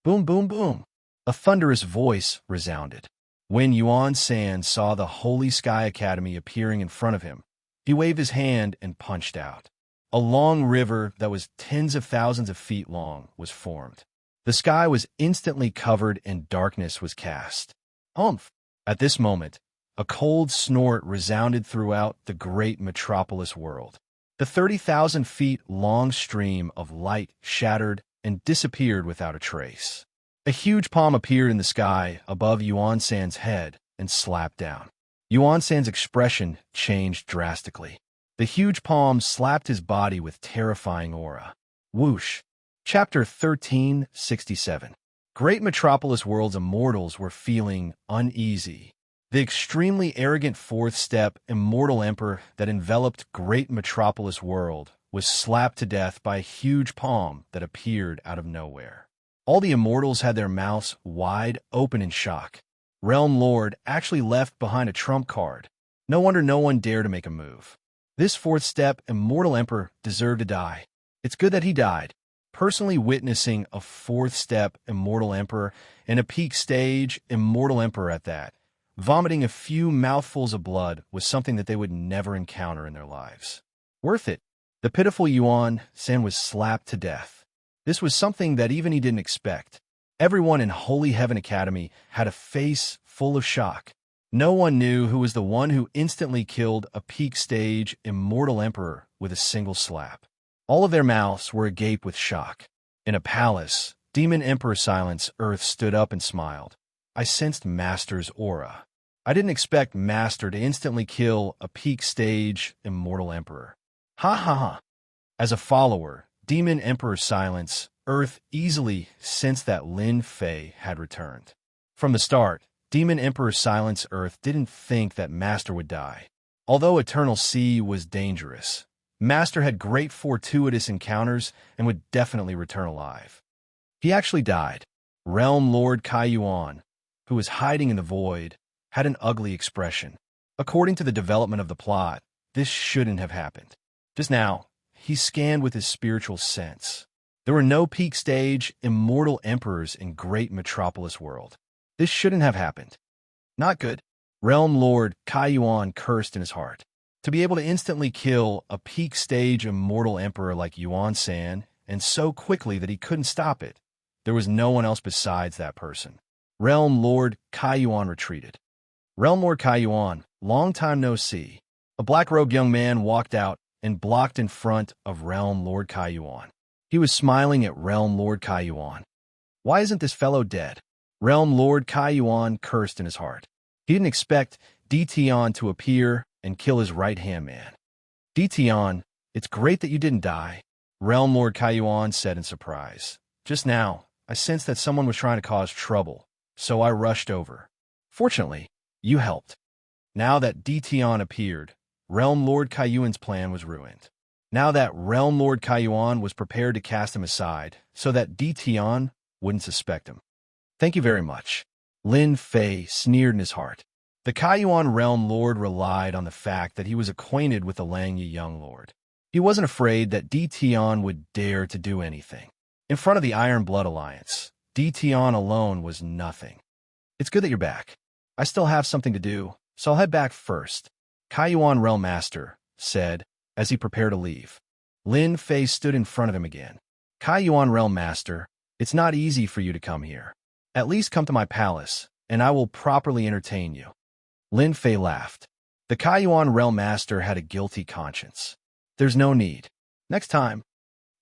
Boom, boom, boom. A thunderous voice resounded. When Yuan San saw the Holy Sky Academy appearing in front of him, he waved his hand and punched out. A long river that was tens of thousands of feet long was formed. The sky was instantly covered and darkness was cast. Humph! At this moment, a cold snort resounded throughout the great metropolis world. The 30,000 feet long stream of light shattered and disappeared without a trace. A huge palm appeared in the sky above Yuan San's head and slapped down. Yuan San's expression changed drastically. The huge palm slapped his body with terrifying aura. Whoosh. Chapter 1367. Great Metropolis World's immortals were feeling uneasy. The extremely arrogant fourth step immortal emperor that enveloped Great Metropolis World was slapped to death by a huge palm that appeared out of nowhere. All the immortals had their mouths wide open in shock. Realm Lord actually left behind a trump card. No wonder no one dared to make a move. This fourth step immortal emperor deserved to die. It's good that he died. Personally witnessing a fourth step immortal emperor and a peak stage immortal emperor at that, vomiting a few mouthfuls of blood was something that they would never encounter in their lives. Worth it. The pitiful Yuan San was slapped to death. This was something that even he didn't expect. Everyone in Holy Heaven Academy had a face full of shock. No one knew who was the one who instantly killed a peak stage immortal emperor with a single slap. All of their mouths were agape with shock. In a palace, Demon Emperor Silence Earth stood up and smiled. I sensed Master's aura. I didn't expect Master to instantly kill a peak stage immortal emperor. Ha ha ha. As a follower, Demon Emperor Silence Earth easily sensed that Lin Fei had returned. From the start, Demon Emperor Silence Earth didn't think that Master would die. Although Eternal Sea was dangerous, Master had great fortuitous encounters and would definitely return alive. He actually died. Realm Lord Kai Yuan, who was hiding in the void, had an ugly expression. According to the development of the plot, this shouldn't have happened. Just now, he scanned with his spiritual sense. There were no peak stage immortal emperors in Great Metropolis World. This shouldn't have happened. Not good. Realm Lord Kai Yuan cursed in his heart. To be able to instantly kill a peak stage immortal emperor like Yuan San, and so quickly that he couldn't stop it, there was no one else besides that person. Realm Lord Kai Yuan retreated. Realm Lord Kai Yuan, long time no see. A black-robed young man walked out and blocked in front of Realm Lord Kai Yuan. He was smiling at Realm Lord Kai Yuan. Why isn't this fellow dead? Realm Lord Kai Yuan cursed in his heart. He didn't expect Dition to appear and kill his right-hand man. Dition, it's great that you didn't die, Realm Lord Kai Yuan said in surprise. Just now, I sensed that someone was trying to cause trouble, so I rushed over. Fortunately, you helped. Now that Dition appeared, Realm Lord Kai Yuan's plan was ruined. Now that Realm Lord Kai Yuan was prepared to cast him aside so that Dition wouldn't suspect him. Thank you very much. Lin Fei sneered in his heart. The Kai Yuan Realm Lord relied on the fact that he was acquainted with the Lang Yi Young Lord. He wasn't afraid that Dition would dare to do anything. In front of the Iron Blood Alliance, Dition alone was nothing. It's good that you're back. I still have something to do, so I'll head back first, Kai Yuan Realm Master said as he prepared to leave. Lin Fei stood in front of him again. Kai Yuan Realm Master, it's not easy for you to come here. At least come to my palace, and I will properly entertain you. Lin Fei laughed. The Kai Yuan Realm Master had a guilty conscience. There's no need. Next time.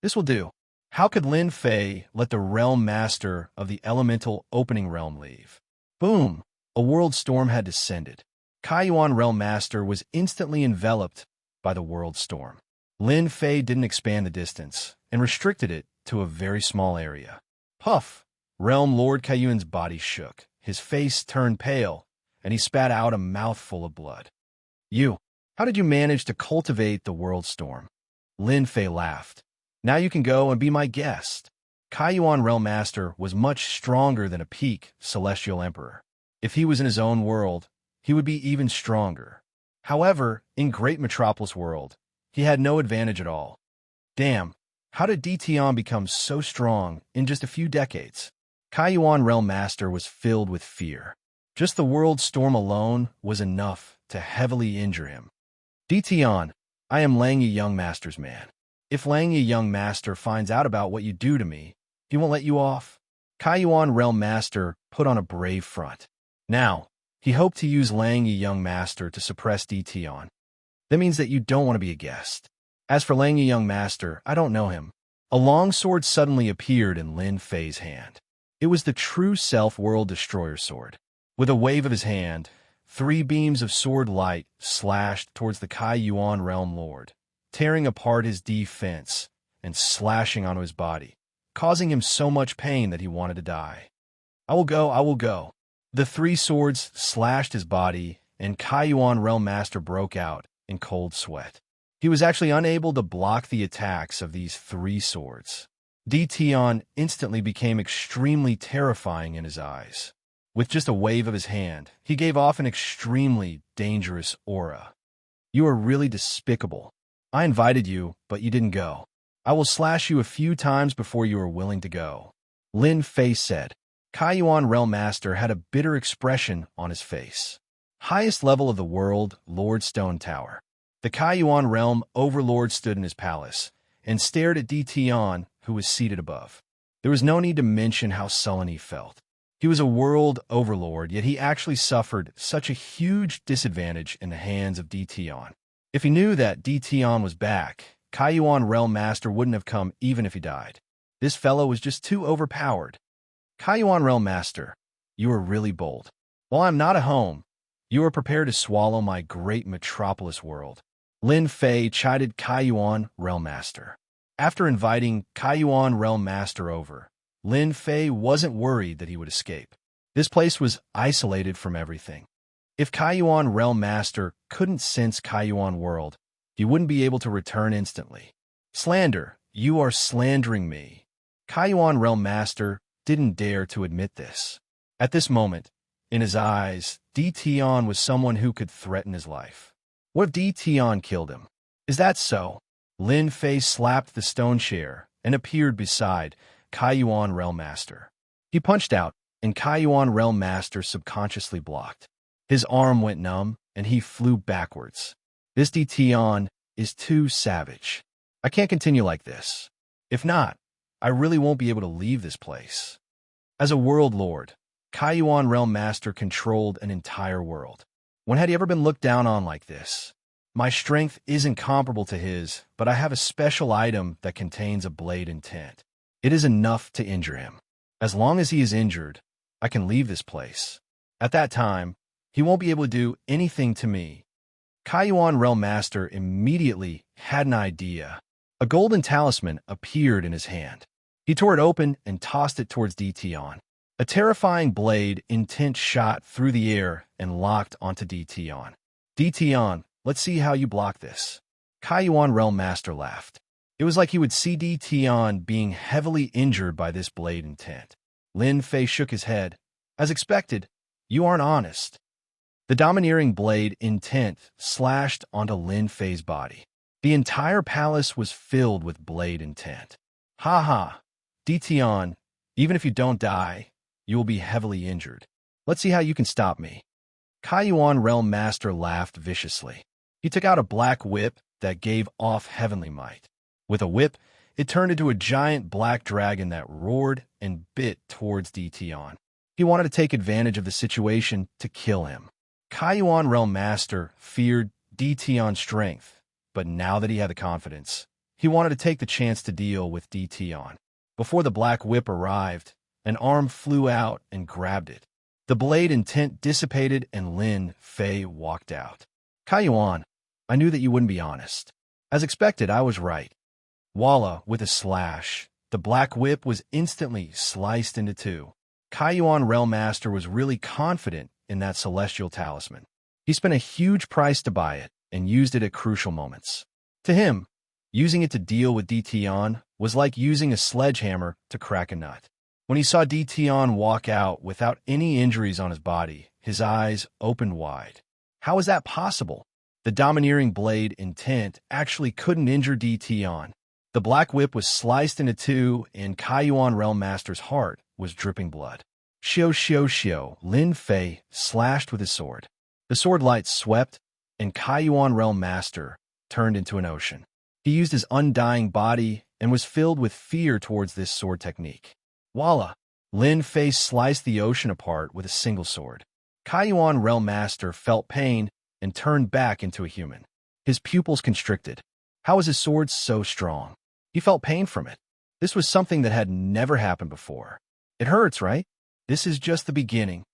This will do. How could Lin Fei let the Realm Master of the Elemental Opening Realm leave? Boom! A world storm had descended. Kai Yuan Realm Master was instantly enveloped by the world storm. Lin Fei didn't expand the distance and restricted it to a very small area. Puff! Realm Lord Kai Yuan's body shook. His face turned pale, and he spat out a mouthful of blood. How did you manage to cultivate the world storm? Lin Fei laughed. Now you can go and be my guest. Kai Yuan Realm Master was much stronger than a peak celestial emperor. If he was in his own world, he would be even stronger. However, in Great Metropolis World, he had no advantage at all. Damn, how did Dition become so strong in just a few decades? Kai Yuan Realm Master was filled with fear. Just the world storm alone was enough to heavily injure him. Dition, I am Lang Yi Young Master's man. If Lang Yi Young Master finds out about what you do to me, he won't let you off. Kai Yuan Realm Master put on a brave front. Now, he hoped to use Lang Yi Young Master to suppress Dition. That means that you don't want to be a guest. As for Lang Yi Young Master, I don't know him. A long sword suddenly appeared in Lin Fei's hand. It was the true self-world destroyer sword. With a wave of his hand, 3 beams of sword light slashed towards the Kai Yuan realm lord, tearing apart his defense and slashing onto his body, causing him so much pain that he wanted to die. I will go, I will go. The 3 swords slashed his body, and Kai Yuan realm master broke out in cold sweat. He was actually unable to block the attacks of these 3 swords. Tian instantly became extremely terrifying in his eyes. With just a wave of his hand, he gave off an extremely dangerous aura. You are really despicable. I invited you, but you didn't go. I will slash you a few times before you are willing to go. Lin Fei said. Kai Yuan realm master had a bitter expression on his face. Highest level of the world, Lord Stone Tower. The Kai Yuan realm overlord stood in his palace and stared at Tian, who was seated above. There was no need to mention how sullen he felt. He was a world overlord, yet he actually suffered such a huge disadvantage in the hands of Tian. If he knew that Tian was back, Kai Yuan realm master wouldn't have come even if he died. This fellow was just too overpowered. Kai Yuan realm master, you are really bold. While I'm not at home, you are prepared to swallow my great metropolis world. Lin Fei chided Kai Yuan realm master. After inviting Kai Yuan realm master over, Lin Fei wasn't worried that he would escape. This place was isolated from everything. If Kai Yuan realm master couldn't sense Kai Yuan world, he wouldn't be able to return instantly. Slander, you are slandering me. Kai Yuan realm master didn't dare to admit this. At this moment, in his eyes, Tian was someone who could threaten his life. What if Tian killed him? Is that so? Lin Fei slapped the stone chair and appeared beside Kai Yuan realm master. He punched out, and Kai Yuan realm master subconsciously blocked. His arm went numb, and he flew backwards. This Tian is too savage. I can't continue like this. If not, I really won't be able to leave this place. As a world lord, Kai Yuan realm master controlled an entire world. When had he ever been looked down on like this? My strength isn't comparable to his, but I have a special item that contains a blade intent. It is enough to injure him. As long as he is injured, I can leave this place. At that time, he won't be able to do anything to me. Kai Yuan realm master immediately had an idea. A golden talisman appeared in his hand. He tore it open and tossed it towards Tian. A terrifying blade intent shot through the air and locked onto Tian. Tian, let's see how you block this. Kai Yuan realm master laughed. It was like he would see Tian being heavily injured by this blade intent. Lin Fei shook his head. As expected, you aren't honest. The domineering blade intent slashed onto Lin Fei's body. The entire palace was filled with blade intent. Ha ha, Tian, even if you don't die, you will be heavily injured. Let's see how you can stop me. Kai Yuan realm master laughed viciously. He took out a black whip that gave off heavenly might. With a whip, it turned into a giant black dragon that roared and bit towards Tian. He wanted to take advantage of the situation to kill him. Kai Yuan realm master feared Tian's strength, but now that he had the confidence, he wanted to take the chance to deal with Tian. Before the black whip arrived, an arm flew out and grabbed it. The blade intent dissipated and Lin Fei walked out. Kai Yuan, I knew that you wouldn't be honest. As expected, I was right. Voila, with a slash, the black whip was instantly sliced into 2. Kai Yuan realm master was really confident in that celestial talisman. He spent a huge price to buy it and used it at crucial moments. To him, using it to deal with Tian was like using a sledgehammer to crack a nut. When he saw Tian walk out without any injuries on his body, his eyes opened wide. How is that possible? The domineering blade intent actually couldn't injure Tian. The black whip was sliced into 2, and Kai Yuan realm master's heart was dripping blood. Shio, Lin Fei slashed with his sword. The sword light swept, and Kai Yuan realm master turned into an ocean. He used his undying body and was filled with fear towards this sword technique. Voila! Lin Fei sliced the ocean apart with a single sword. Kai Yuan realm master felt pain and turned back into a human. His pupils constricted. How was his sword so strong? He felt pain from it. This was something that had never happened before. It hurts, right? This is just the beginning.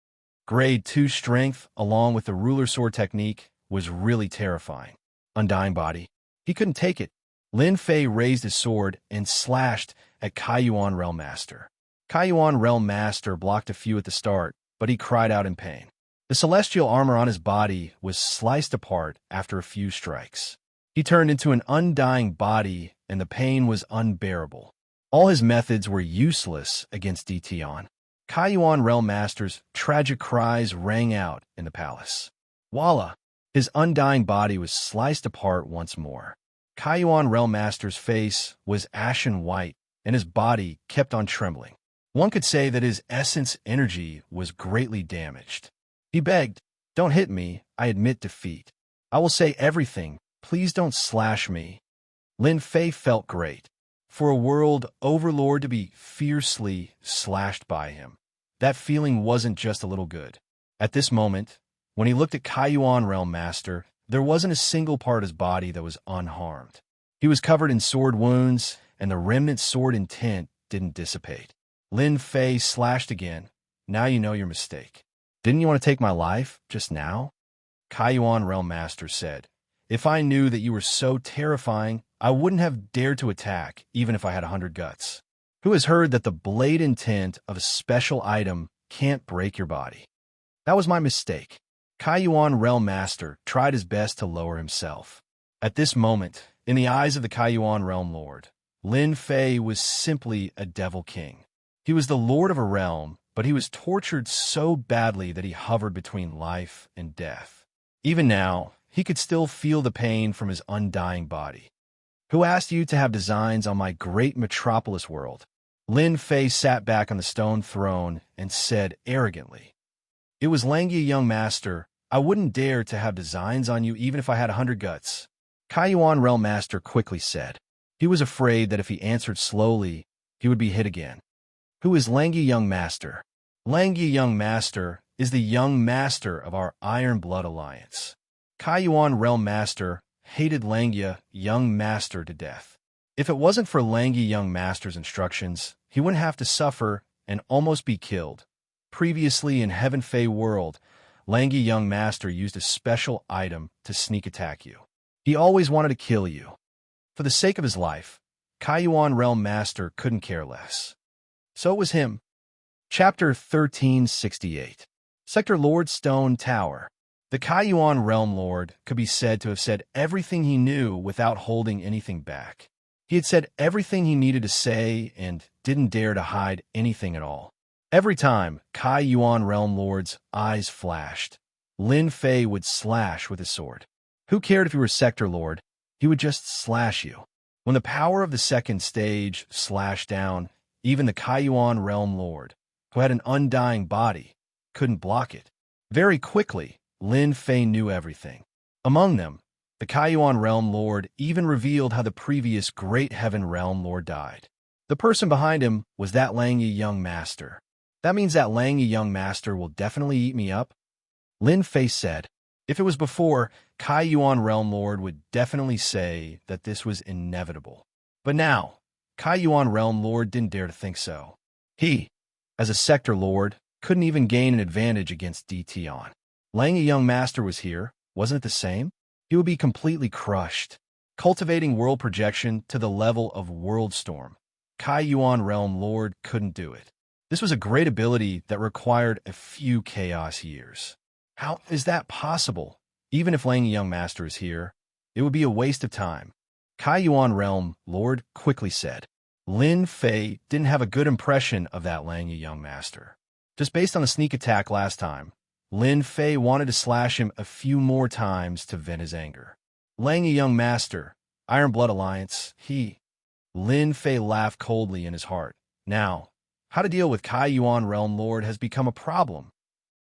Grade 2 strength, along with the ruler sword technique, was really terrifying. Undying body. He couldn't take it. Lin Fei raised his sword and slashed at Kaiyuan Realm Master. Kaiyuan Realm Master blocked a few at the start, but he cried out in pain. The celestial armor on his body was sliced apart after a few strikes. He turned into an undying body, and the pain was unbearable. All his methods were useless against Dition. Kaiyuan Realm Master's tragic cries rang out in the palace. Voila! His undying body was sliced apart once more. Kaiyuan Realm Master's face was ashen white, and his body kept on trembling. One could say that his essence energy was greatly damaged. He begged, "Don't hit me, I admit defeat. I will say everything, please don't slash me." Lin Fei felt great. For a world overlord to be fiercely slashed by him, that feeling wasn't just a little good. At this moment, when he looked at Kaiyuan Realm Master, there wasn't a single part of his body that was unharmed. He was covered in sword wounds, and the remnant sword intent didn't dissipate. Lin Fei slashed again. "Now you know your mistake. Didn't you want to take my life just now?" Kaiyuan Realm Master said, "If I knew that you were so terrifying, I wouldn't have dared to attack, even if I had 100 guts. Who has heard that the blade intent of a special item can't break your body? That was my mistake." Kaiyuan Realm Master tried his best to lower himself. At this moment, in the eyes of the Kaiyuan Realm Lord, Lin Fei was simply a devil king. He was the lord of a realm, but he was tortured so badly that he hovered between life and death. Even now, he could still feel the pain from his undying body. "Who asked you to have designs on my great metropolis world?" Lin Fei sat back on the stone throne and said arrogantly. "It was Langya Young Master. I wouldn't dare to have designs on you even if I had 100 guts." Kaiyuan Realm Master quickly said. He was afraid that if he answered slowly, he would be hit again. "Who is Langya Young Master?" "Langya Young Master is the young master of our Iron Blood Alliance." Kaiyuan Realm Master hated Langya Young Master to death. If it wasn't for Langya Young Master's instructions, he wouldn't have to suffer and almost be killed. Previously in Heaven Fei World, Langya Young Master used a special item to sneak attack you. He always wanted to kill you. For the sake of his life, Kaiyuan Realm Master couldn't care less. So it was him. Chapter 1368. Sector Lord Stone Tower. The Kaiyuan Realm Lord could be said to have said everything he knew without holding anything back. He had said everything he needed to say and didn't dare to hide anything at all. Every time Kaiyuan Realm Lord's eyes flashed, Lin Fei would slash with his sword. Who cared if you were Sector Lord? He would just slash you. When the power of the second stage slashed down, even the Kaiyuan Realm Lord, who had an undying body, couldn't block it. Very quickly, Lin Fei knew everything. Among them, the Kaiyuan Realm Lord even revealed how the previous Great Heaven Realm Lord died. The person behind him was that Langya Young Master. "That means that Langya Young Master will definitely eat me up?" Lin Fei said. If it was before, Kaiyuan Realm Lord would definitely say that this was inevitable. But now, Kaiyuan Realm Lord didn't dare to think so. He, as a Sector Lord, couldn't even gain an advantage against Dition. Langya Young Master was here, wasn't it the same? He would be completely crushed. Cultivating world projection to the level of World Storm. Kaiyuan Realm Lord couldn't do it. This was a great ability that required a few chaos years. How is that possible? Even if Langya Young Master is here, it would be a waste of time. Kaiyuan Realm Lord quickly said. Lin Fei didn't have a good impression of that Langya Young Master. Just based on the sneak attack last time, Lin Fei wanted to slash him a few more times to vent his anger. Langya Young Master, Iron Blood Alliance, Lin Fei laughed coldly in his heart. Now, how to deal with Kaiyuan Realm Lord has become a problem.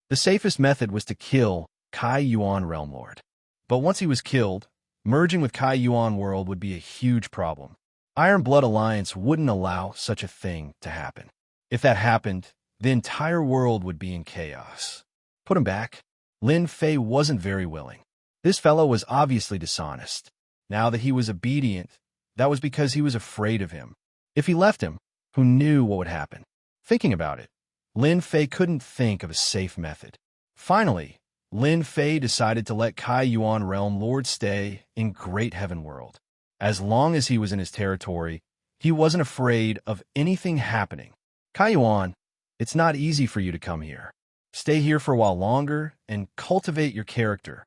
The safest method was to kill Kaiyuan Realm Lord. But once he was killed, merging with Kaiyuan World would be a huge problem. Iron Blood Alliance wouldn't allow such a thing to happen. If that happened, the entire world would be in chaos. Put him back. Lin Fei wasn't very willing. This fellow was obviously dishonest. Now that he was obedient, that was because he was afraid of him. If he left him, who knew what would happen? Thinking about it, Lin Fei couldn't think of a safe method. Finally, Lin Fei decided to let Kai Yuan Realm Lord stay in Great Heaven World. As long as he was in his territory, he wasn't afraid of anything happening. Kai Yuan, it's not easy for you to come here. Stay here for a while longer and cultivate your character,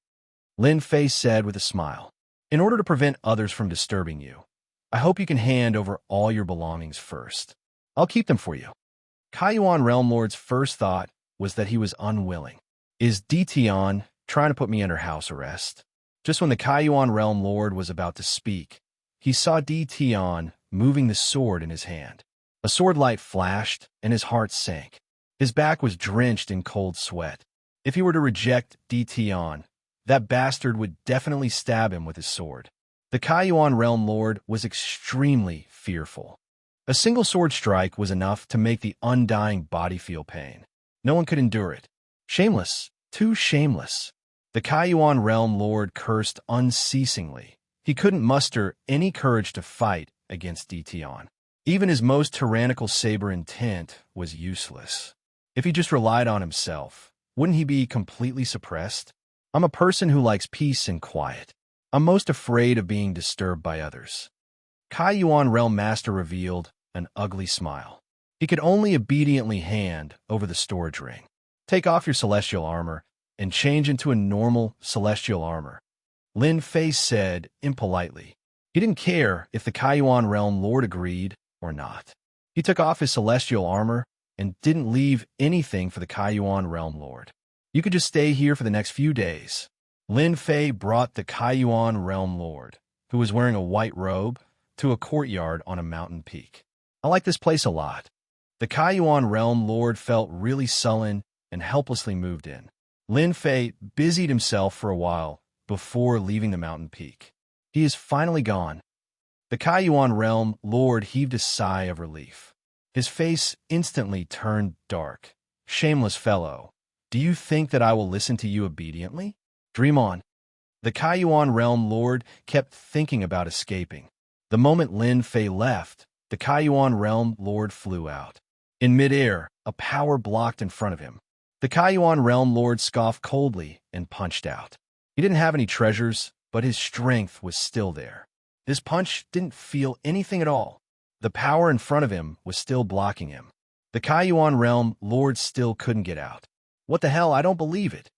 Lin Fei said with a smile. In order to prevent others from disturbing you, I hope you can hand over all your belongings first. I'll keep them for you. Kai Yuan Realm Lord's first thought was that he was unwilling. Is Tian trying to put me under house arrest? Just when the Kai Yuan Realm Lord was about to speak, he saw Tian moving the sword in his hand. A sword light flashed, and his heart sank. His back was drenched in cold sweat. If he were to reject Tian, that bastard would definitely stab him with his sword. The Kai Yuan Realm Lord was extremely fearful. A single sword strike was enough to make the undying body feel pain. No one could endure it. Shameless, too shameless. The Kai Yuan Realm Lord cursed unceasingly. He couldn't muster any courage to fight against Tian. Even his most tyrannical saber intent was useless. If he just relied on himself, wouldn't he be completely suppressed? I'm a person who likes peace and quiet. I'm most afraid of being disturbed by others. Kai Yuan Realm Master revealed an ugly smile. He could only obediently hand over the storage ring. Take off your celestial armor and change into a normal celestial armor, Lin Fei said impolitely. He didn't care if the Kai Yuan Realm Lord agreed or not. He took off his celestial armor and didn't leave anything for the Kai Yuan Realm Lord. You could just stay here for the next few days. Lin Fei brought the Kai Yuan Realm Lord, who was wearing a white robe, to a courtyard on a mountain peak. I like this place a lot. The Kai Yuan Realm Lord felt really sullen and helplessly moved in. Lin Fei busied himself for a while before leaving the mountain peak. He is finally gone. The Kai Yuan Realm Lord heaved a sigh of relief. His face instantly turned dark. Shameless fellow, do you think that I will listen to you obediently? Dream on. The Kai Yuan Realm Lord kept thinking about escaping. The moment Lin Fei left, the Kai Yuan Realm Lord flew out. In midair, a power blocked in front of him. The Kai Yuan Realm Lord scoffed coldly and punched out. He didn't have any treasures, but his strength was still there. This punch didn't feel anything at all. The power in front of him was still blocking him. The Kai Yuan Realm Lord still couldn't get out. What the hell? I don't believe it.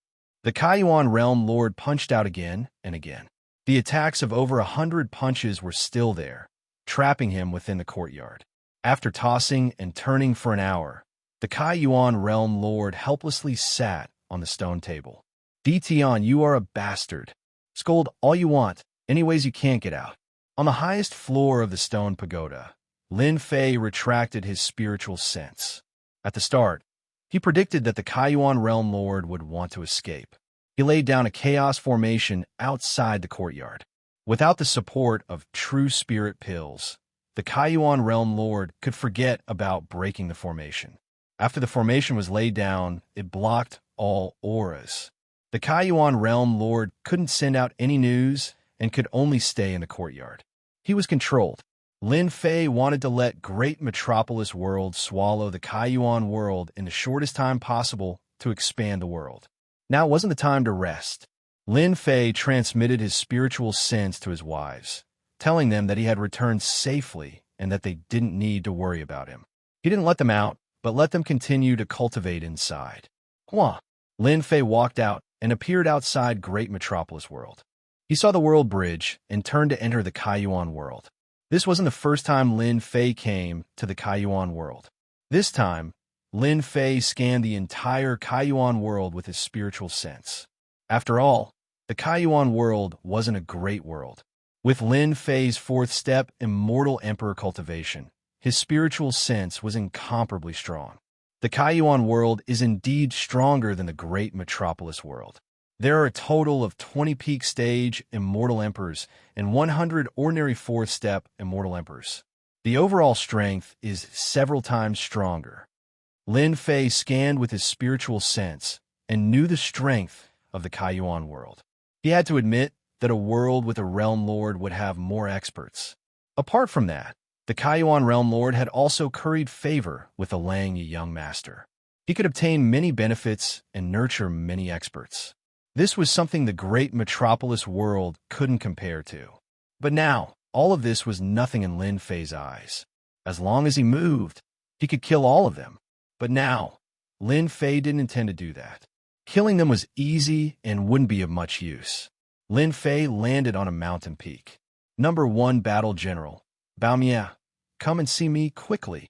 The Kai Yuan Realm Lord punched out again and again. The attacks of over 100 punches were still there, trapping him within the courtyard. After tossing and turning for an hour, the Kai Yuan Realm Lord helplessly sat on the stone table. Tian, you are a bastard. Scold all you want, anyways you can't get out. On the highest floor of the stone pagoda, Lin Fei retracted his spiritual sense. At the start, he predicted that the Kai Yuan Realm Lord would want to escape. He laid down a chaos formation outside the courtyard. Without the support of true spirit pills, the Kai Yuan Realm Lord could forget about breaking the formation. After the formation was laid down, it blocked all auras. The Kai Yuan Realm Lord couldn't send out any news and could only stay in the courtyard. He was controlled. Lin Fei wanted to let Great Metropolis World swallow the Kai Yuan world in the shortest time possible to expand the world. Now wasn't the time to rest. Lin Fei transmitted his spiritual sense to his wives, telling them that he had returned safely and that they didn't need to worry about him. He didn't let them out, but let them continue to cultivate inside. Hua! Lin Fei walked out and appeared outside Great Metropolis World. He saw the world bridge and turned to enter the Kai Yuan world. This wasn't the first time Lin Fei came to the Kai Yuan world. This time, Lin Fei scanned the entire Kai Yuan world with his spiritual sense. After all, the Kai Yuan world wasn't a great world. With Lin Fei's fourth step, Immortal Emperor cultivation, his spiritual sense was incomparably strong. The Kai Yuan world is indeed stronger than the Great Metropolis world. There are a total of 20 peak stage Immortal Emperors and 100 ordinary fourth step Immortal Emperors. The overall strength is several times stronger. Lin Fei scanned with his spiritual sense and knew the strength of the Kai Yuan world. He had to admit that a world with a Realm Lord would have more experts. Apart from that, the Kai Yuan Realm Lord had also curried favor with the Lang Yi Young Master. He could obtain many benefits and nurture many experts. This was something the great metropolis world couldn't compare to. But now, all of this was nothing in Lin Fei's eyes. As long as he moved, he could kill all of them. But now, Lin Fei didn't intend to do that. Killing them was easy and wouldn't be of much use. Lin Fei landed on a mountain peak. Number 1 Battle General. Bao Mie, come and see me quickly.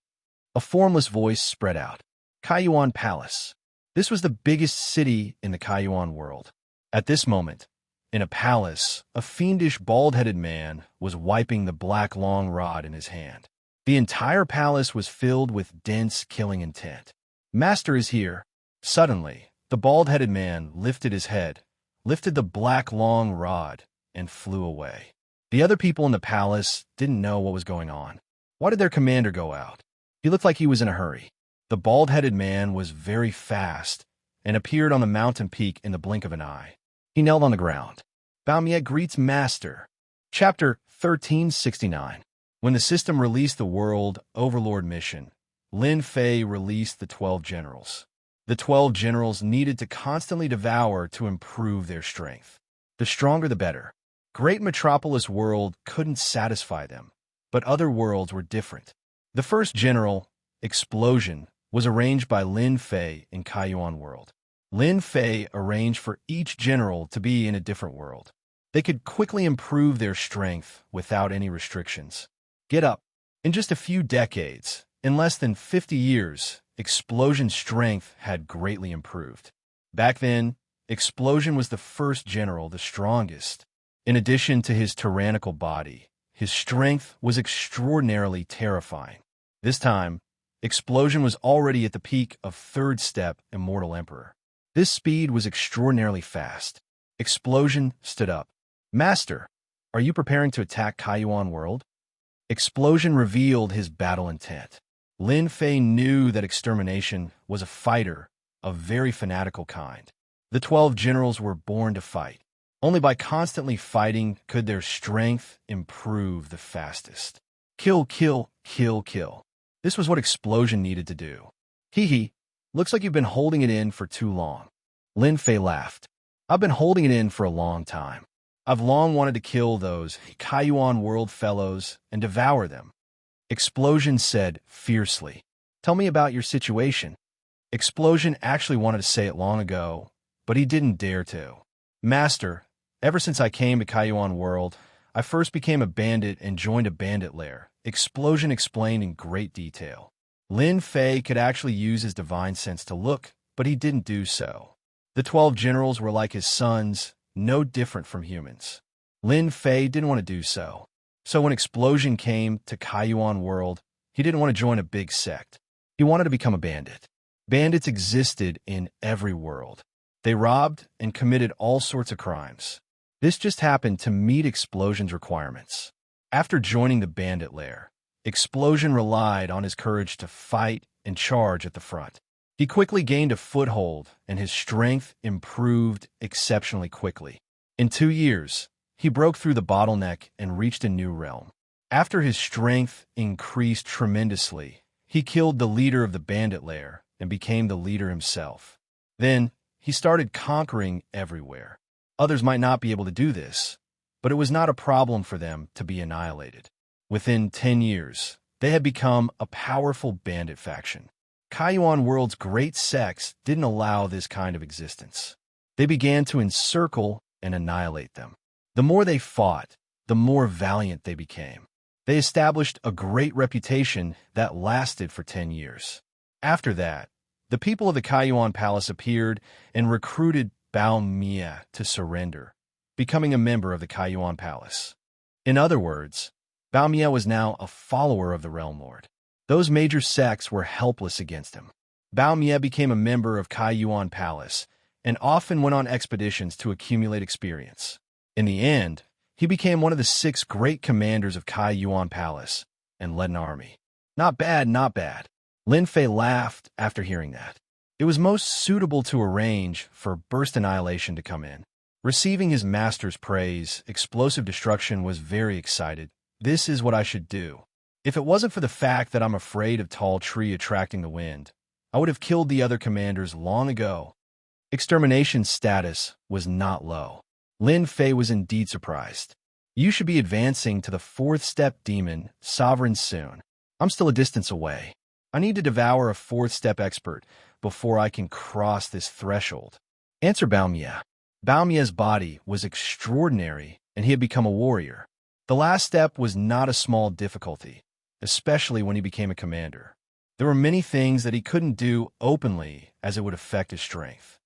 A formless voice spread out. Kaiyuan Palace. This was the biggest city in the Kaiyuan world. At this moment, in a palace, a fiendish bald-headed man was wiping the black long rod in his hand. The entire palace was filled with dense killing intent. Master is here. Suddenly, the bald-headed man lifted his head, lifted the black long rod, and flew away. The other people in the palace didn't know what was going on. Why did their commander go out? He looked like he was in a hurry. The bald-headed man was very fast and appeared on the mountain peak in the blink of an eye. He knelt on the ground. Bao Mie greets Master. Chapter 1369. When the system released the World Overlord mission, Lin Fei released the 12 generals. The 12 generals needed to constantly devour to improve their strength. The stronger the better. Great Metropolis World couldn't satisfy them, but other worlds were different. The first general, Explosion, was arranged by Lin Fei in Kaiyuan World. Lin Fei arranged for each general to be in a different world. They could quickly improve their strength without any restrictions. Get up. In just a few decades, in less than 50 years, Explosion's strength had greatly improved. Back then, Explosion was the first general, the strongest. In addition to his tyrannical body, his strength was extraordinarily terrifying. This time, Explosion was already at the peak of 3rd step Immortal Emperor. This speed was extraordinarily fast. Explosion stood up. Master, are you preparing to attack Kaiyuan World? Explosion revealed his battle intent. Lin Fei knew that extermination was a fighter of very fanatical kind. The 12 generals were born to fight. Only by constantly fighting could their strength improve the fastest. Kill, kill, kill, kill. This was what Explosion needed to do. Hee hee, looks like you've been holding it in for too long. Lin Fei laughed. I've been holding it in for a long time. I've long wanted to kill those Kaiyuan World fellows and devour them. Explosion said fiercely. Tell me about your situation. Explosion actually wanted to say it long ago, but he didn't dare to. Master, ever since I came to Kaiyuan World, I first became a bandit and joined a bandit lair. Explosion explained in great detail. Lin Fei could actually use his divine sense to look, but he didn't do so. The 12 generals were like his sons, no different from humans. Lin Fei didn't want to do so. So when Explosion came to Kaiyuan World, he didn't want to join a big sect. He wanted to become a bandit. Bandits existed in every world. They robbed and committed all sorts of crimes. This just happened to meet Explosion's requirements. After joining the bandit lair, Explosion relied on his courage to fight and charge at the front. He quickly gained a foothold, and his strength improved exceptionally quickly. In 2 years, he broke through the bottleneck and reached a new realm. After his strength increased tremendously, he killed the leader of the bandit lair and became the leader himself. Then, he started conquering everywhere. Others might not be able to do this, but it was not a problem for them to be annihilated. Within 10 years, they had become a powerful bandit faction. Kaiyuan World's great sects didn't allow this kind of existence. They began to encircle and annihilate them. The more they fought, the more valiant they became. They established a great reputation that lasted for 10 years. After that, the people of the Kaiyuan Palace appeared and recruited Bao Mie to surrender, becoming a member of the Kaiyuan Palace. In other words, Bao Mie was now a follower of the Realm Lord. Those major sects were helpless against him. Bao Mie became a member of Kaiyuan Palace and often went on expeditions to accumulate experience. In the end, he became one of the 6 great commanders of Kaiyuan Palace and led an army. Not bad, not bad. Lin Fei laughed after hearing that. It was most suitable to arrange for Burst Annihilation to come in. Receiving his master's praise, Explosive Destruction was very excited. This is what I should do. If it wasn't for the fact that I'm afraid of tall tree attracting the wind, I would have killed the other commanders long ago. Extermination status was not low. Lin Fei was indeed surprised. You should be advancing to the fourth step demon, Sovereign, soon. I'm still a distance away. I need to devour a fourth step expert before I can cross this threshold. Answer Bao Mie. Bao Mie's body was extraordinary, and he had become a warrior. The last step was not a small difficulty, especially when he became a commander. There were many things that he couldn't do openly as it would affect his strength.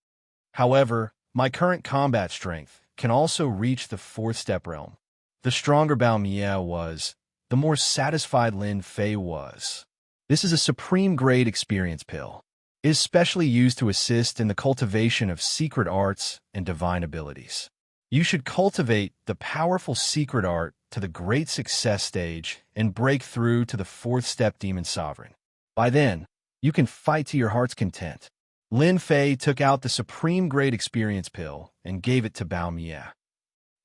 However, my current combat strength can also reach the fourth step realm. The stronger Bao Mie was, the more satisfied Lin Fei was. This is a supreme grade experience pill. It is specially used to assist in the cultivation of secret arts and divine abilities. You should cultivate the powerful secret art to the great success stage and break through to the fourth step demon sovereign. By then, you can fight to your heart's content. Lin Fei took out the supreme grade experience pill and gave it to Bao Mie.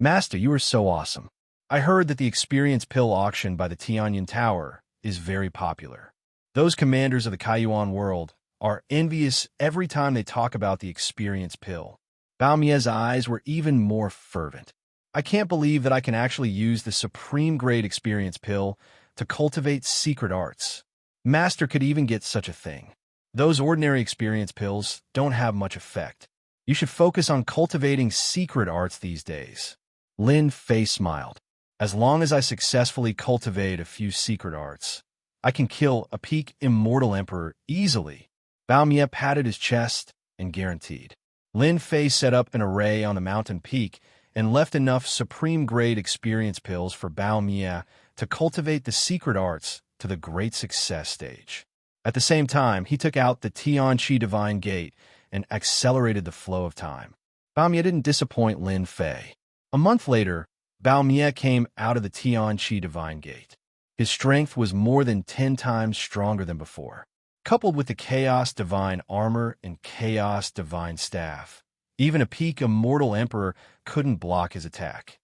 Master, you are so awesome. I heard that the experience pill auction by the Tianyan Tower is very popular. Those commanders of the Kaiyuan world are envious every time they talk about the experience pill. Bao Mie's eyes were even more fervent. I can't believe that I can actually use the supreme grade experience pill to cultivate secret arts. Master could even get such a thing. Those ordinary experience pills don't have much effect. You should focus on cultivating secret arts these days. Lin Fei smiled. As long as I successfully cultivate a few secret arts, I can kill a peak immortal emperor easily. Bao Mie patted his chest and guaranteed. Lin Fei set up an array on the mountain peak and left enough supreme-grade experience pills for Bao Mie to cultivate the secret arts to the great success stage. At the same time, he took out the Tianqi Divine Gate and accelerated the flow of time. Bao Mie didn't disappoint Lin Fei. A month later, Bao Mie came out of the Tianqi Divine Gate. His strength was more than 10 times stronger than before. Coupled with the Chaos Divine Armor and Chaos Divine Staff, even a peak Immortal Emperor couldn't block his attack.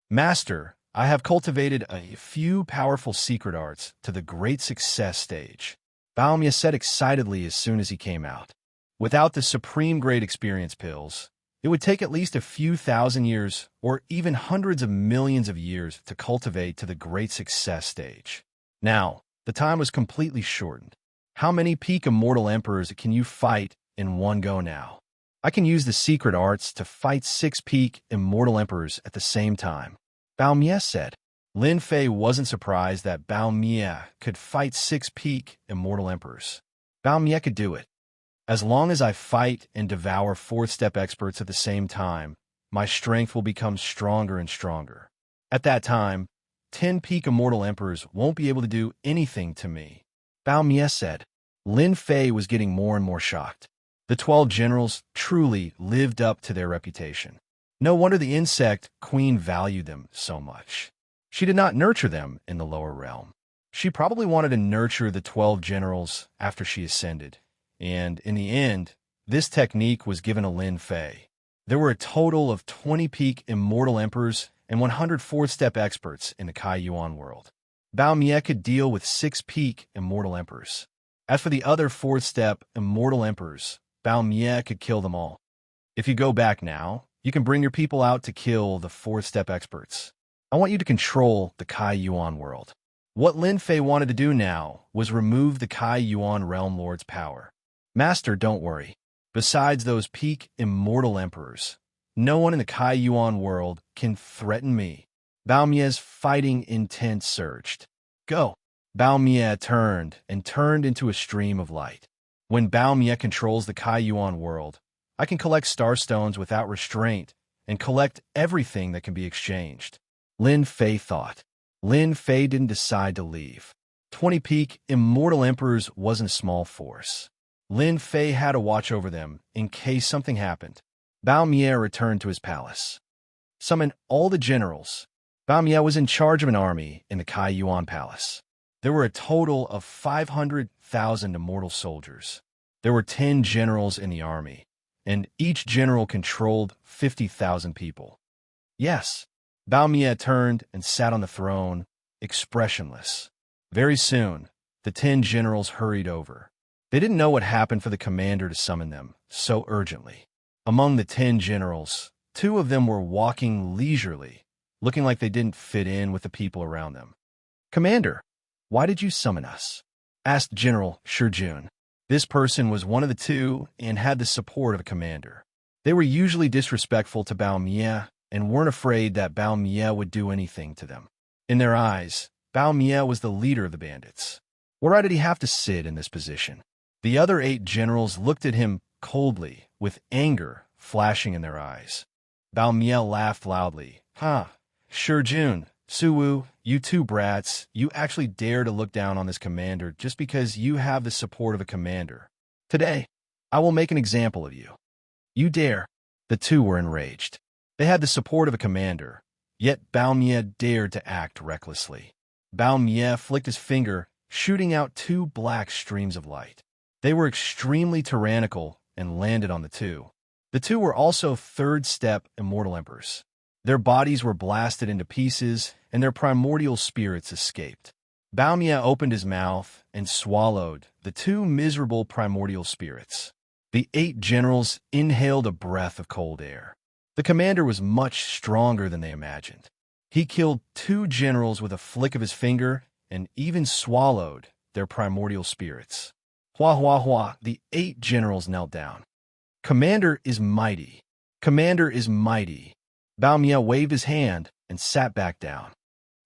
Master, I have cultivated a few powerful secret arts to the great success stage. Bao Mie said excitedly as soon as he came out. Without the supreme grade experience pills, it would take at least a few thousand years or even hundreds of millions of years to cultivate to the great success stage. Now, the time was completely shortened. How many peak immortal emperors can you fight in one go now? I can use the secret arts to fight 6 peak immortal emperors at the same time. Bao Mie said. Lin Fei wasn't surprised that Bao Mie could fight 6 peak immortal emperors. Bao Mie could do it. As long as I fight and devour 4th step experts at the same time, my strength will become stronger and stronger. At that time, 10 peak immortal emperors won't be able to do anything to me. Bao Mie said. Lin Fei was getting more and more shocked. The 12 generals truly lived up to their reputation. No wonder the insect queen valued them so much. She did not nurture them in the lower realm. She probably wanted to nurture the 12 generals after she ascended. And in the end, this technique was given to Lin Fei. There were a total of 20 peak immortal emperors and 100 4th step experts in the Kaiyuan world. Bao Mie could deal with 6 peak immortal emperors. As for the other 4th step immortal emperors, Bao Mie could kill them all. If you go back now, you can bring your people out to kill the 4th step experts. I want you to control the Kaiyuan world. What Lin Fei wanted to do now was remove the Kaiyuan realm lord's power. Master, don't worry. Besides those peak immortal emperors, no one in the Kaiyuan world can threaten me. Bao Mie's fighting intent surged. Go! Bao Mie turned into a stream of light. When Bao Mie controls the Kaiyuan world, I can collect star stones without restraint and collect everything that can be exchanged. Lin Fei thought. Lin Fei didn't decide to leave. 20 peak immortal emperors wasn't a small force. Lin Fei had to watch over them in case something happened. Bao Mie returned to his palace. Summon all the generals. Bao Mie was in charge of an army in the Kaiyuan palace. There were a total of 500,000 immortal soldiers. There were 10 generals in the army, and each general controlled 50,000 people. Yes, Bao Mie turned and sat on the throne, expressionless. Very soon, the 10 generals hurried over. They didn't know what happened for the commander to summon them so urgently. Among the 10 generals, 2 of them were walking leisurely, looking like they didn't fit in with the people around them. "Commander, why did you summon us?" asked General Shijun. This person was one of the 2 and had the support of a commander. They were usually disrespectful to Bao Mie and weren't afraid that Bao Mie would do anything to them. In their eyes, Bao Mie was the leader of the bandits. Why did he have to sit in this position? The other 8 generals looked at him coldly, with anger flashing in their eyes. Bao Mie laughed loudly. "Ha, Shijun, Suwu, you 2 brats, you actually dare to look down on this commander just because you have the support of a commander. Today, I will make an example of you. You dare." The 2 were enraged. They had the support of a commander, yet Bao Mie dared to act recklessly. Bao Mie flicked his finger, shooting out 2 black streams of light. They were extremely tyrannical and landed on the 2. The 2 were also 3rd step immortal emperors. Their bodies were blasted into pieces, and their primordial spirits escaped. Bao Mie opened his mouth and swallowed the 2 miserable primordial spirits. The 8 generals inhaled a breath of cold air. The commander was much stronger than they imagined. He killed 2 generals with a flick of his finger and even swallowed their primordial spirits. Hua hua hua, the 8 generals knelt down. "Commander is mighty. Commander is mighty." Bao Mie waved his hand and sat back down.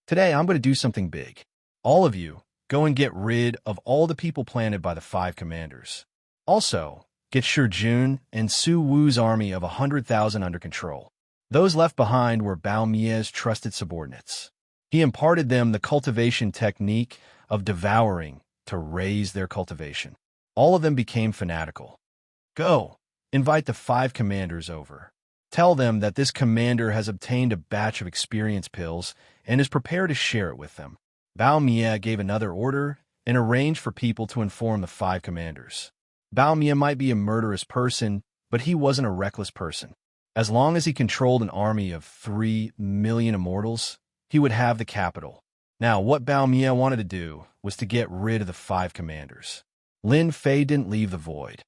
"Today I'm going to do something big. All of you, go and get rid of all the people planted by the 5 commanders. Also, get Shijun and Su Wu's army of 100,000 under control." Those left behind were Bao Mie's trusted subordinates. He imparted them the cultivation technique of devouring to raise their cultivation. All of them became fanatical. "Go, invite the 5 commanders over. Tell them that this commander has obtained a batch of experience pills and is prepared to share it with them." Bao Mie gave another order and arranged for people to inform the 5 commanders. Bao Mie might be a murderous person, but he wasn't a reckless person. As long as he controlled an army of 3 million immortals, he would have the capital. Now, what Bao Mie wanted to do was to get rid of the 5 commanders. Lin Fei didn't leave the void.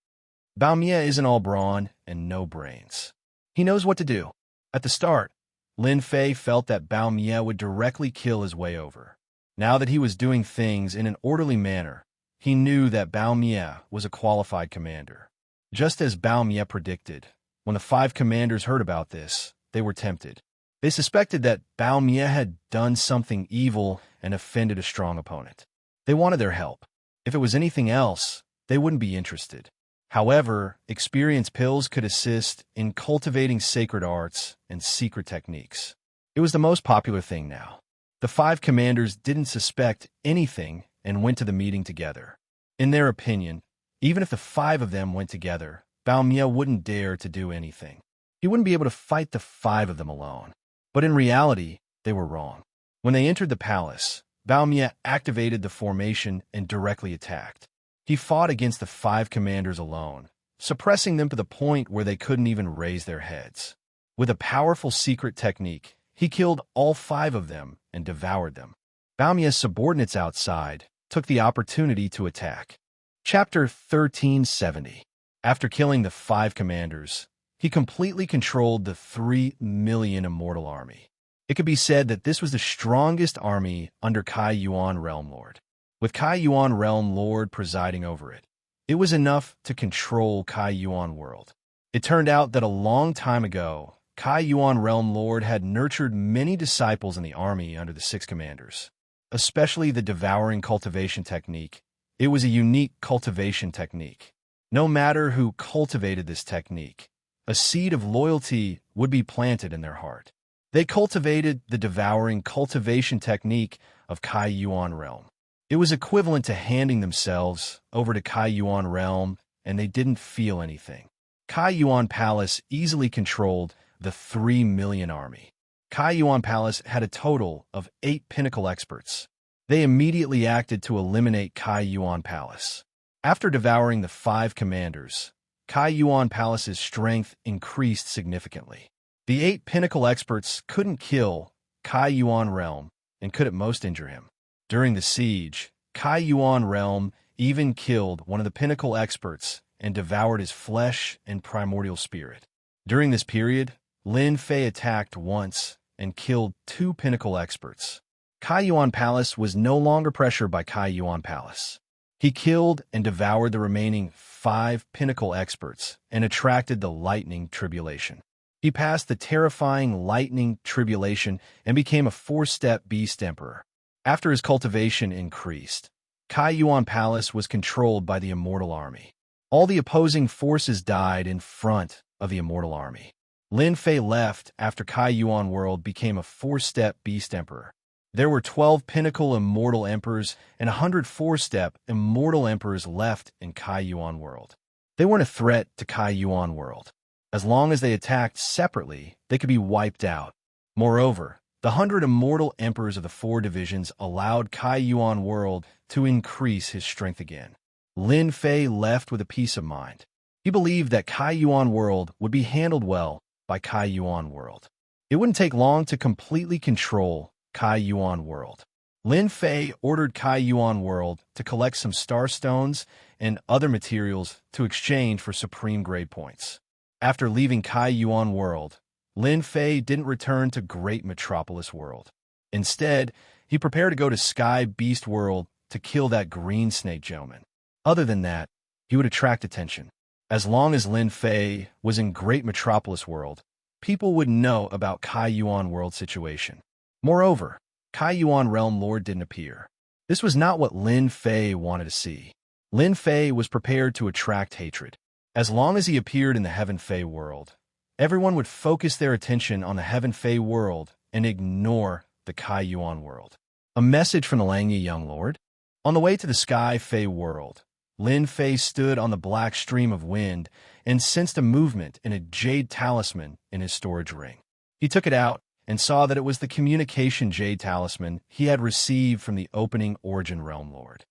Bao Mie isn't all brawn and no brains. He knows what to do. At the start, Lin Fei felt that Bao Mie would directly kill his way over. Now that he was doing things in an orderly manner, he knew that Bao Mie was a qualified commander. Just as Bao Mie predicted, when the 5 commanders heard about this, they were tempted. They suspected that Bao Mie had done something evil and offended a strong opponent. They wanted their help. If it was anything else, they wouldn't be interested. However, experience pills could assist in cultivating sacred arts and secret techniques. It was the most popular thing now. The 5 commanders didn't suspect anything and went to the meeting together. In their opinion, even if the 5 of them went together, Bao Mie wouldn't dare to do anything. He wouldn't be able to fight the 5 of them alone. But in reality, they were wrong. When they entered the palace, Bao Mie activated the formation and directly attacked. He fought against the 5 commanders alone, suppressing them to the point where they couldn't even raise their heads. With a powerful secret technique, he killed all 5 of them and devoured them. Bao Mie's subordinates outside took the opportunity to attack. Chapter 1370. After killing the 5 commanders, he completely controlled the 3 million immortal army. It could be said that this was the strongest army under Kai Yuan Realm Lord. With Kai Yuan Realm Lord presiding over it, it was enough to control Kai Yuan world. It turned out that a long time ago, Kai Yuan Realm Lord had nurtured many disciples in the army under the 6 commanders, especially the devouring cultivation technique. It was a unique cultivation technique. No matter who cultivated this technique, a seed of loyalty would be planted in their heart. They cultivated the devouring cultivation technique of Kai Yuan Realm. It was equivalent to handing themselves over to Kai Yuan Realm, and they didn't feel anything. Kai Yuan Palace easily controlled the 3 million army. Kai Yuan Palace had a total of 8 pinnacle experts. They immediately acted to eliminate Kai Yuan Palace. After devouring the 5 commanders, Kai Yuan Palace's strength increased significantly. The 8 pinnacle experts couldn't kill Kai Yuan Realm and could at most injure him. During the siege, Kai Yuan Realm even killed one of the pinnacle experts and devoured his flesh and primordial spirit. During this period, Lin Fei attacked once and killed 2 pinnacle experts. Kai Yuan Palace was no longer pressured by Kai Yuan Palace. He killed and devoured the remaining 5 pinnacle experts and attracted the lightning tribulation. He passed the terrifying lightning tribulation and became a 4-step beast emperor. After his cultivation increased, Kai Yuan Palace was controlled by the Immortal Army. All the opposing forces died in front of the Immortal Army. Lin Fei left after Kai Yuan World became a 4-step beast emperor. There were 12 pinnacle immortal emperors and 104-step immortal emperors left in Kai Yuan World. They weren't a threat to Kai Yuan World. As long as they attacked separately, they could be wiped out. Moreover, the 100 immortal emperors of the 4 divisions allowed Kai Yuan World to increase his strength again. Lin Fei left with a peace of mind. He believed that Kai Yuan World would be handled well by Kai Yuan World. It wouldn't take long to completely control Kai Yuan World. Lin Fei ordered Kai Yuan World to collect some star stones and other materials to exchange for supreme grade points. After leaving Kai Yuan World, Lin Fei didn't return to Great Metropolis World. Instead, he prepared to go to Sky Beast World to kill that green snake gentleman. Other than that, he would attract attention. As long as Lin Fei was in Great Metropolis World, people would know about Kai Yuan World situation. Moreover, Kai Yuan Realm Lord didn't appear. This was not what Lin Fei wanted to see. Lin Fei was prepared to attract hatred. As long as he appeared in the Heaven Fei world, everyone would focus their attention on the Heaven Fei world and ignore the Kai Yuan world. A message from the Langyi Young Lord? On the way to the Sky Fei world, Lin Fei stood on the black stream of wind and sensed a movement in a jade talisman in his storage ring. He took it out and saw that it was the communication jade talisman he had received from the opening Origin Realm Lord.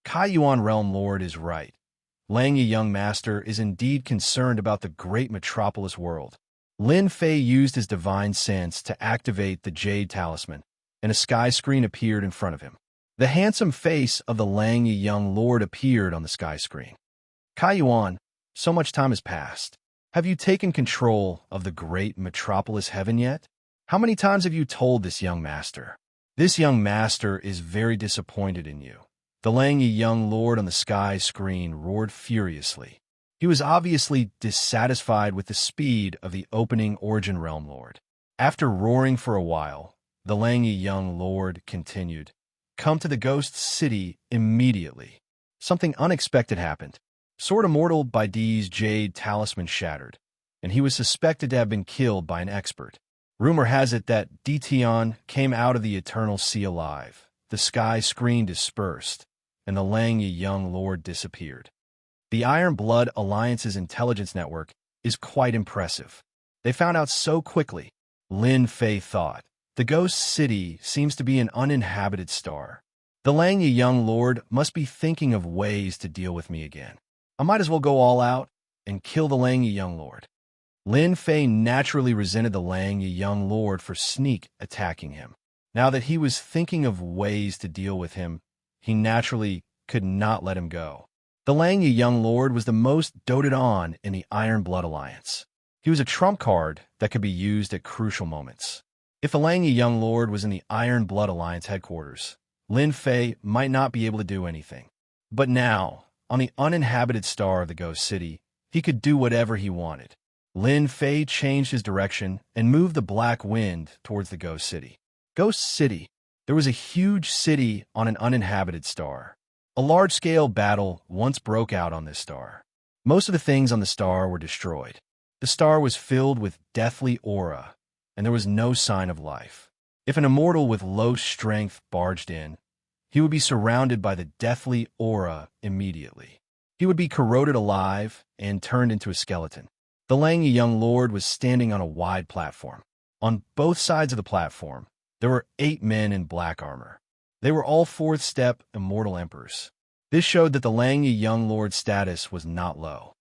Kai Yuan Realm Lord is right. Langyi Young Master is indeed concerned about the Great Metropolis World. Lin Fei used his divine sense to activate the jade talisman, and a sky screen appeared in front of him. The handsome face of the Langyi Young Lord appeared on the sky screen. Kai Yuan, so much time has passed. Have you taken control of the Great Metropolis Heaven yet? How many times have you told this young master? This young master is very disappointed in you. The Langyi Young Lord on the sky screen roared furiously. He was obviously dissatisfied with the speed of the opening Origin Realm Lord. After roaring for a while, the Langyi Young Lord continued, "Come to the Ghost City immediately." Something unexpected happened. Sword Immortal Baidi's jade talisman shattered, and he was suspected to have been killed by an expert. Rumor has it that Ditian came out of the Eternal Sea alive. The sky screen dispersed, and the Langyi Young Lord disappeared. The Iron Blood Alliance's intelligence network is quite impressive. They found out so quickly. Lin Fei thought, the Ghost City seems to be an uninhabited star. The Langyi Young Lord must be thinking of ways to deal with me again. I might as well go all out and kill the Langyi Young Lord. Lin Fei naturally resented the Langyi Young Lord for sneak attacking him. Now that he was thinking of ways to deal with him, he naturally could not let him go. The Langyi Young Lord was the most doted on in the Iron Blood Alliance. He was a trump card that could be used at crucial moments. If the Langyi Young Lord was in the Iron Blood Alliance headquarters, Lin Fei might not be able to do anything. But now, on the uninhabited star of the Ghost City, he could do whatever he wanted. Lin Fei changed his direction and moved the black wind towards the Ghost City. Ghost City. There was a huge city on an uninhabited star. A large-scale battle once broke out on this star. Most of the things on the star were destroyed. The star was filled with deathly aura, and there was no sign of life. If an immortal with low strength barged in, he would be surrounded by the deathly aura immediately. He would be corroded alive and turned into a skeleton. The Langyi Young Lord was standing on a wide platform. On both sides of the platform, there were 8 men in black armor. They were all 4th step immortal emperors. This showed that the Langyi Young Lord's status was not low.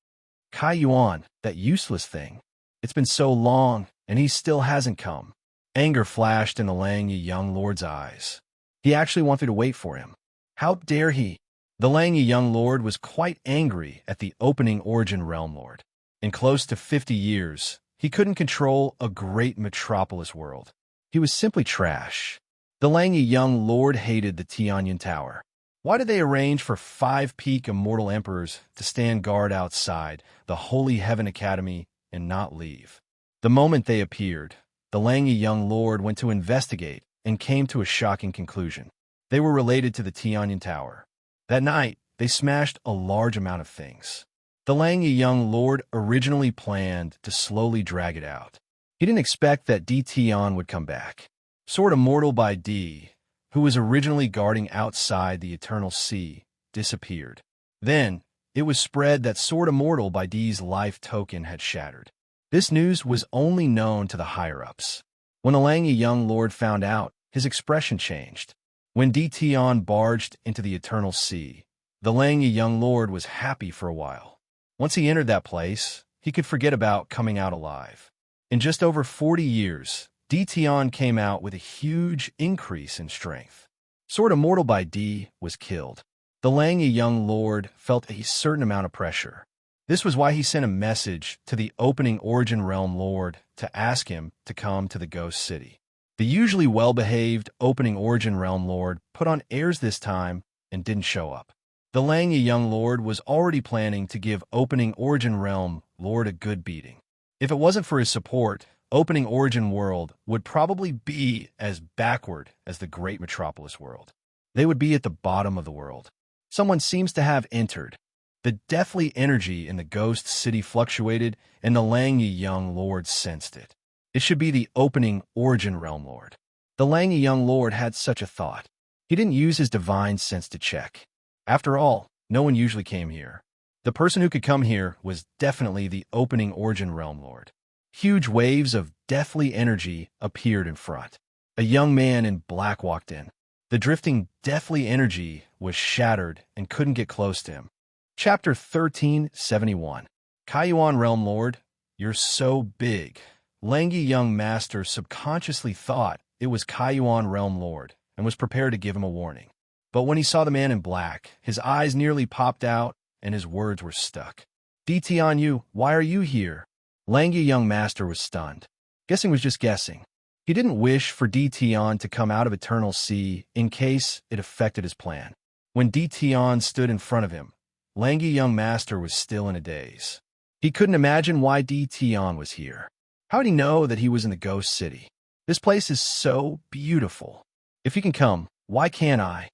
Kai Yuan, that useless thing. It's been so long, and he still hasn't come. Anger flashed in the Langyi Young Lord's eyes. He actually wanted to wait for him. How dare he? The Langyi young lord was quite angry at the opening Origin Realm Lord. In close to 50 years, he couldn't control a great metropolis world. He was simply trash. The Langyi young lord hated the Tianyan Tower. Why did they arrange for 5 peak immortal emperors to stand guard outside the Holy Heaven Academy and not leave? The moment they appeared, the Langyi young lord went to investigate and came to a shocking conclusion. They were related to the Tianyan Tower. That night, they smashed a large amount of things. The Langyi young lord originally planned to slowly drag it out. He didn't expect that Di Tian would come back. Sword Immortal by Di, who was originally guarding outside the Eternal Sea, disappeared. Then, it was spread that Sword Immortal by Di's life token had shattered. This news was only known to the higher-ups. When the Langyi young lord found out, his expression changed. When Di Tian barged into the Eternal Sea, the Langyi young lord was happy for a while. Once he entered that place, he could forget about coming out alive. In just over 40 years, Di Tian came out with a huge increase in strength. Sword Immortal by Di was killed. The Langyi young lord felt a certain amount of pressure. This was why he sent a message to the opening Origin Realm Lord to ask him to come to the Ghost City. The usually well-behaved opening Origin Realm Lord put on airs this time and didn't show up. The Langyi young lord was already planning to give opening Origin Realm Lord a good beating. If it wasn't for his support, opening Origin World would probably be as backward as the Great Metropolis World. They would be at the bottom of the world. Someone seems to have entered. The deathly energy in the Ghost City fluctuated, and the Langyi young lord sensed it. It should be the opening Origin Realm Lord. The Langyi young lord had such a thought. He didn't use his divine sense to check. After all, no one usually came here. The person who could come here was definitely the opening Origin Realm Lord. Huge waves of deathly energy appeared in front. A young man in black walked in. The drifting deathly energy was shattered and couldn't get close to him. Chapter 1371. Kaiyuan Realm Lord, you're so big. Langyi young master subconsciously thought it was Kaiyuan Realm Lord and was prepared to give him a warning. But when he saw the man in black, his eyes nearly popped out and his words were stuck. Di Tian, why are you here? Langyi young master was stunned. Guessing was just guessing. He didn't wish for Di Tian to come out of Eternal Sea in case it affected his plan. When Di Tian stood in front of him, Langyi young master was still in a daze. He couldn't imagine why Di Tian was here. How did he know that he was in the Ghost City? This place is so beautiful. If he can come, why can't I?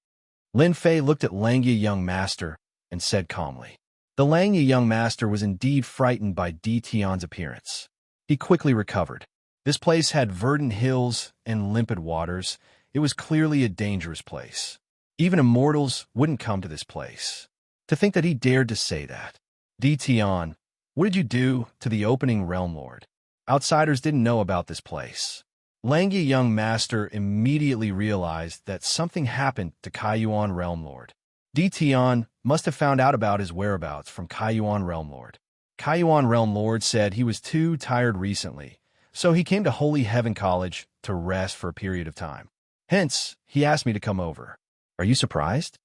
Lin Fei looked at Langyi young master and said calmly. The Langyi young master was indeed frightened by Di Tian's appearance. He quickly recovered. This place had verdant hills and limpid waters. It was clearly a dangerous place. Even immortals wouldn't come to this place. To think that he dared to say that. Di Tian, what did you do to the opening Realm Lord? Outsiders didn't know about this place. Langyi young master immediately realized that something happened to Kaiyuan Realm Lord. Di Tian must have found out about his whereabouts from Kaiyuan Realm Lord. Kaiyuan Realm Lord said he was too tired recently, so he came to Holy Heaven College to rest for a period of time. Hence, he asked me to come over. Are you surprised?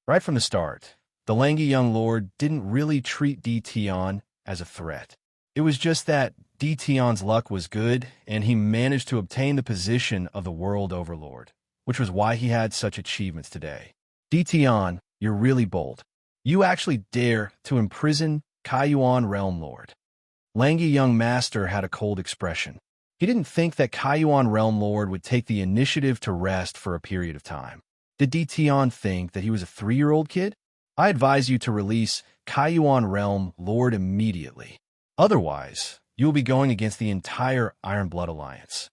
Right from the start, the Langyi young lord didn't really treat Di Tian as a threat. It was just that Di Tian's luck was good, and he managed to obtain the position of the World Overlord, which was why he had such achievements today. Di Tian, you're really bold. You actually dare to imprison Kaiyuan Realm Lord. Langyi young master had a cold expression. He didn't think that Kaiyuan Realm Lord would take the initiative to rest for a period of time. Did Di Tian think that he was a 3-year-old kid? I advise you to release Kaiyuan Realm Lord immediately. Otherwise, you will be going against the entire Iron Blood Alliance.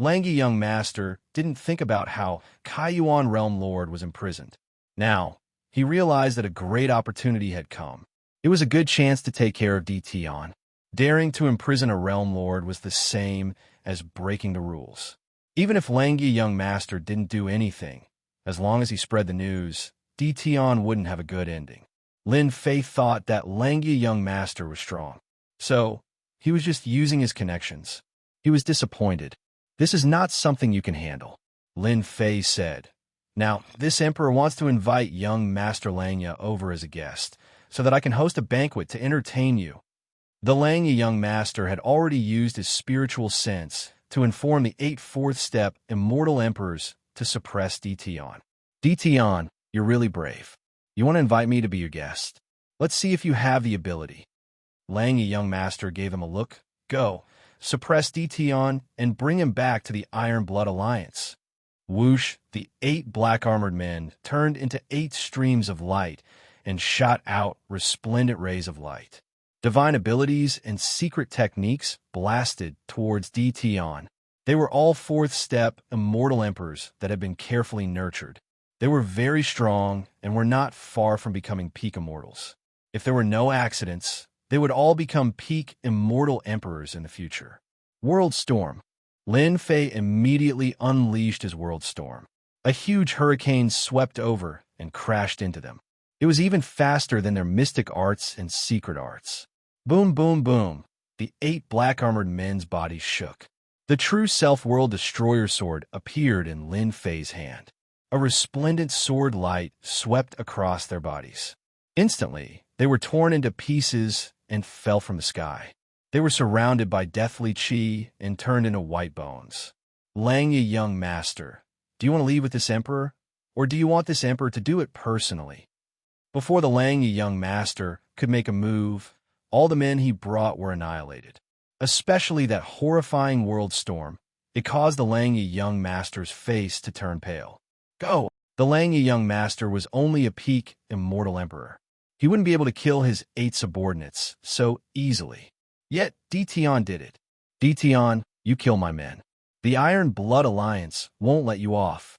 Langyi young master didn't think about how Kaiyuan Realm Lord was imprisoned. Now, he realized that a great opportunity had come. It was a good chance to take care of Di Tian. Daring to imprison a Realm Lord was the same as breaking the rules. Even if Langyi young master didn't do anything, as long as he spread the news, Di Tian wouldn't have a good ending. Lin Fei thought that Langyi young master was strong. So, he was just using his connections. He was disappointed. This is not something you can handle, Lin Fei said. Now, this emperor wants to invite young Master Langya over as a guest, so that I can host a banquet to entertain you. The Langya young master had already used his spiritual sense to inform the 8 fourth step immortal emperors to suppress Dtion. Dtion, you're really brave. You want to invite me to be your guest? Let's see if you have the ability. Langya young master gave him a look. Go, suppress Dtion and bring him back to the Iron Blood Alliance. Whoosh, the 8 black-armored men turned into 8 streams of light and shot out resplendent rays of light. Divine abilities and secret techniques blasted towards Dtion. They were all 4th step immortal emperors that had been carefully nurtured. They were very strong and were not far from becoming peak immortals. If there were no accidents, they would all become peak immortal emperors in the future. World Storm. Lin Fei immediately unleashed his World Storm. A huge hurricane swept over and crashed into them. It was even faster than their mystic arts and secret arts. Boom, boom, boom. The 8 black-armored men's bodies shook. The true self-world destroyer sword appeared in Lin Fei's hand. A resplendent sword light swept across their bodies. Instantly, they were torn into pieces and fell from the sky. They were surrounded by deathly chi and turned into white bones. Langya young master, do you want to leave with this emperor? Or do you want this emperor to do it personally? Before the Langya young master could make a move, all the men he brought were annihilated. Especially that horrifying world storm. It caused the Langya young master's face to turn pale. Go! The Langya young master was only a peak immortal emperor. He wouldn't be able to kill his 8 subordinates so easily. Yet Dtion did it. Dtion, you kill my men. The Iron Blood Alliance won't let you off.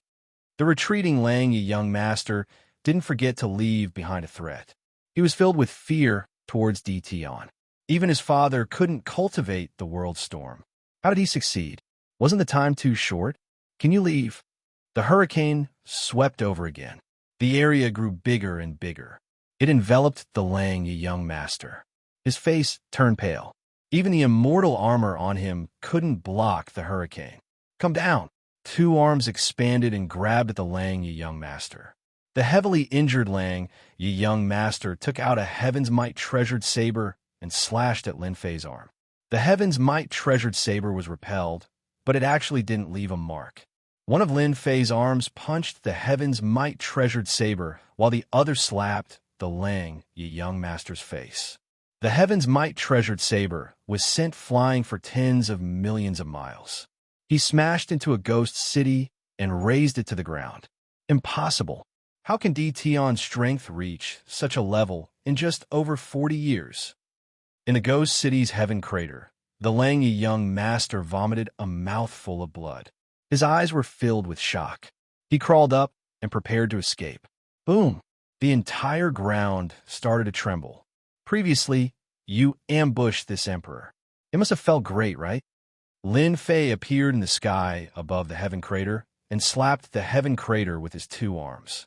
The retreating Langya young master didn't forget to leave behind a threat. He was filled with fear towards Dtion. Even his father couldn't cultivate the world storm. How did he succeed? Wasn't the time too short? Can you leave? The hurricane swept over again. The area grew bigger and bigger. It enveloped the Langya young master. His face turned pale. Even the immortal armor on him couldn't block the hurricane. Come down! 2 arms expanded and grabbed at the Langya young master. The heavily injured Langya young master took out a Heaven's Might treasured saber and slashed at Lin Fei's arm. The Heaven's Might treasured saber was repelled, but it actually didn't leave a mark. One of Lin Fei's arms punched the Heaven's Might treasured saber, while the other slapped the Langya young master's face. The Heaven's Might treasured saber was sent flying for tens of millions of miles. He smashed into a ghost city and razed it to the ground. Impossible. How can Dtion's strength reach such a level in just over 40 years? In the ghost city's heaven crater, the Langya young master vomited a mouthful of blood. His eyes were filled with shock. He crawled up and prepared to escape. Boom! The entire ground started to tremble. Previously, you ambushed this emperor. It must have felt great, right? Lin Fei appeared in the sky above the heaven crater and slapped the heaven crater with his 2 arms.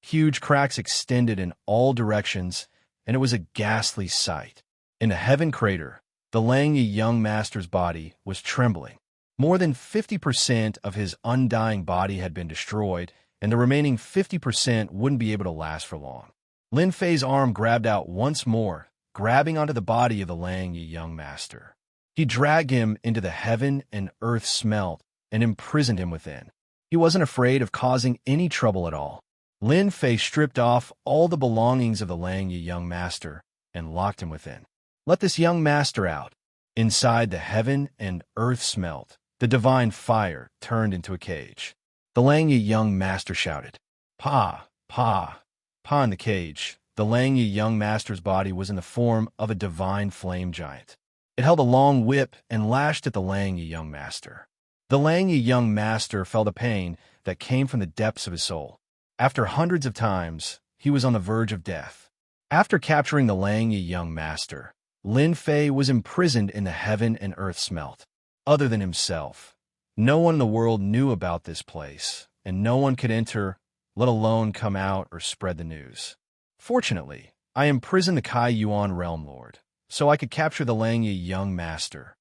Huge cracks extended in all directions, and it was a ghastly sight. In the heaven crater, the Langya young master's body was trembling. More than 50% of his undying body had been destroyed, and the remaining 50% wouldn't be able to last for long. Lin Fei's arm grabbed out once more, grabbing onto the body of the Langya young master. He dragged him into the heaven and earth smelt and imprisoned him within. He wasn't afraid of causing any trouble at all. Lin Fei stripped off all the belongings of the Langya young master and locked him within. Let this young master out. Inside the heaven and earth smelt, the divine fire turned into a cage. The Langya young master shouted, Pa, Pa, Pa in the cage. The Langya young master's body was in the form of a divine flame giant. It held a long whip and lashed at the Langya young master. The Langya young master felt a pain that came from the depths of his soul. After hundreds of times, he was on the verge of death. After capturing the Langya young master, Lin Fei was imprisoned in the heaven and earth smelt. Other than himself, no one in the world knew about this place, and no one could enter, let alone come out or spread the news. Fortunately, I imprisoned the Kai Yuan Realm Lord, so I could capture the Langya young master.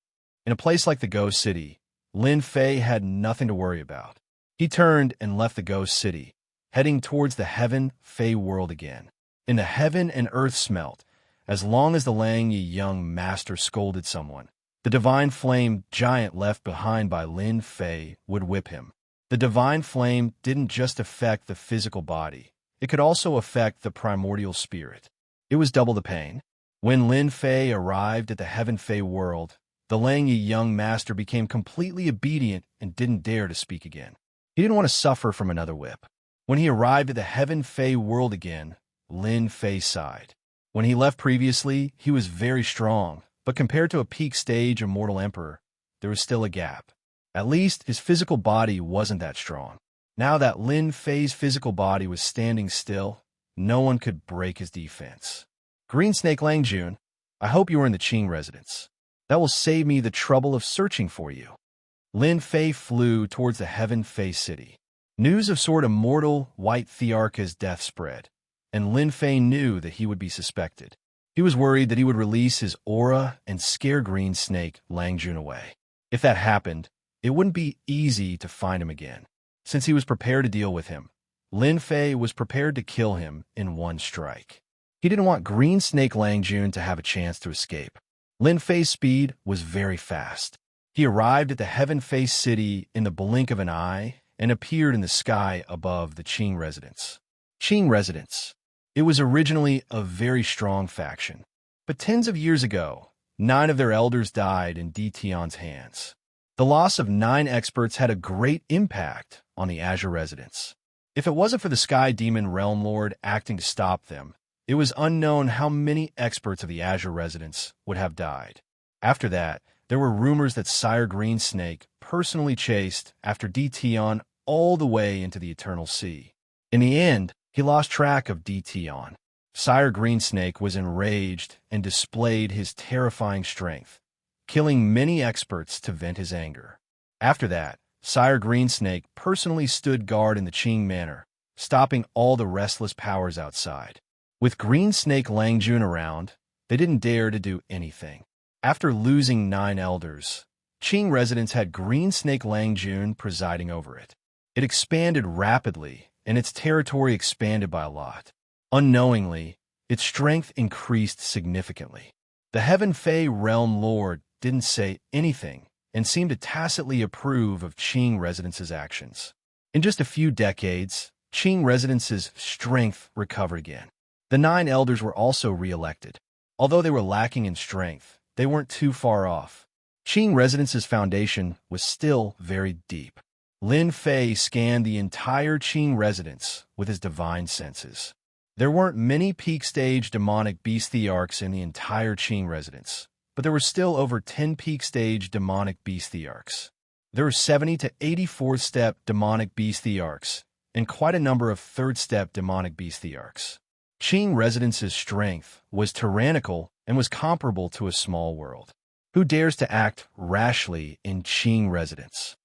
In a place like the Ghost City, Lin Fei had nothing to worry about. He turned and left the Ghost City, heading towards the Heaven Fey world again. And the heaven and earth smelt, as long as the Lang Yi young master scolded someone. The divine flame giant left behind by Lin Fei would whip him. The divine flame didn't just affect the physical body. It could also affect the primordial spirit. It was double the pain. When Lin Fei arrived at the Heaven Fei world, the Lang Yi young master became completely obedient and didn't dare to speak again. He didn't want to suffer from another whip. When he arrived at the Heaven Fei world again, Lin Fei sighed. When he left previously, he was very strong, but compared to a peak stage immortal emperor, there was still a gap. At least his physical body wasn't that strong. Now that Lin Fei's physical body was standing still, no one could break his defense. Green Snake Lang Jun, I hope you are in the Qing residence. That will save me the trouble of searching for you. Lin Fei flew towards the Heaven Fei city. News of Sword Immortal White Thearka's death spread, and Lin Fei knew that he would be suspected. He was worried that he would release his aura and scare Green Snake Lang Jun away. If that happened, it wouldn't be easy to find him again. Since he was prepared to deal with him, Lin Fei was prepared to kill him in one strike. He didn't want Green Snake Lang Jun to have a chance to escape. Lin Fei's speed was very fast. He arrived at the Heaven Fei city in the blink of an eye and appeared in the sky above the Qing residence. Qing residence. It was originally a very strong faction, but tens of years ago, 9 of their elders died in Tian's hands. The loss of 9 experts had a great impact on the Azure residence. If it wasn't for the Sky Demon Realm Lord acting to stop them, it was unknown how many experts of the Azure residence would have died. After that, there were rumors that Sire Green Snake personally chased after Tian all the way into the Eternal Sea. In the end, he lost track of Tian. Sire Green Snake was enraged and displayed his terrifying strength, killing many experts to vent his anger. After that, Sire Green Snake personally stood guard in the Qing Manor, stopping all the restless powers outside. With Green Snake Lang Jun around, they didn't dare to do anything. After losing 9 elders, Qing residents had Green Snake Lang Jun presiding over it. It expanded rapidly, and its territory expanded by a lot. Unknowingly, its strength increased significantly. The Heaven Fei Realm Lord didn't say anything and seemed to tacitly approve of Qing residents' actions. In just a few decades, Qing residents' strength recovered again. The 9 elders were also re-elected. Although they were lacking in strength, they weren't too far off. Qing residents' foundation was still very deep. Lin Fei scanned the entire Qing residence with his divine senses. There weren't many peak-stage demonic beast thearchs in the entire Qing residence, but there were still over 10 peak-stage demonic beast thearchs. There were 70 to 84th-step demonic beast thearchs, and quite a number of 3rd-step demonic beast thearchs. Qing residents' strength was tyrannical and was comparable to a small world. Who dares to act rashly in Qing residence?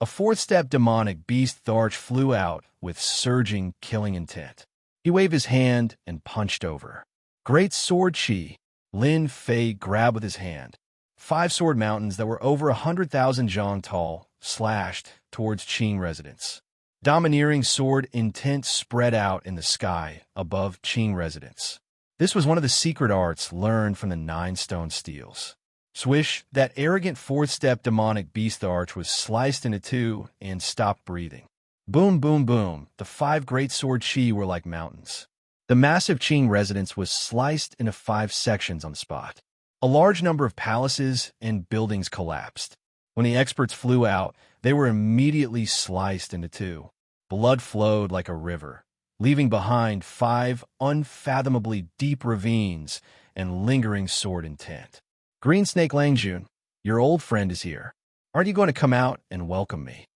A 4th-step demonic beast Tharch flew out with surging, killing intent. He waved his hand and punched over. Great sword chi. Lin Fei grabbed with his hand. 5 sword mountains that were over 100,000 zhang tall slashed towards Qing residents. Domineering sword intent spread out in the sky above Qing residents. This was one of the secret arts learned from the 9 stone steels. Swish, that arrogant 4th-step demonic beast arch was sliced into 2 and stopped breathing. Boom, boom, boom, the 5 great sword chi were like mountains. The massive Qing residence was sliced into 5 sections on the spot. A large number of palaces and buildings collapsed. When the experts flew out, they were immediately sliced into 2. Blood flowed like a river, leaving behind 5 unfathomably deep ravines and lingering sword intent. Green Snake Lang Jun, your old friend is here. Aren't you going to come out and welcome me?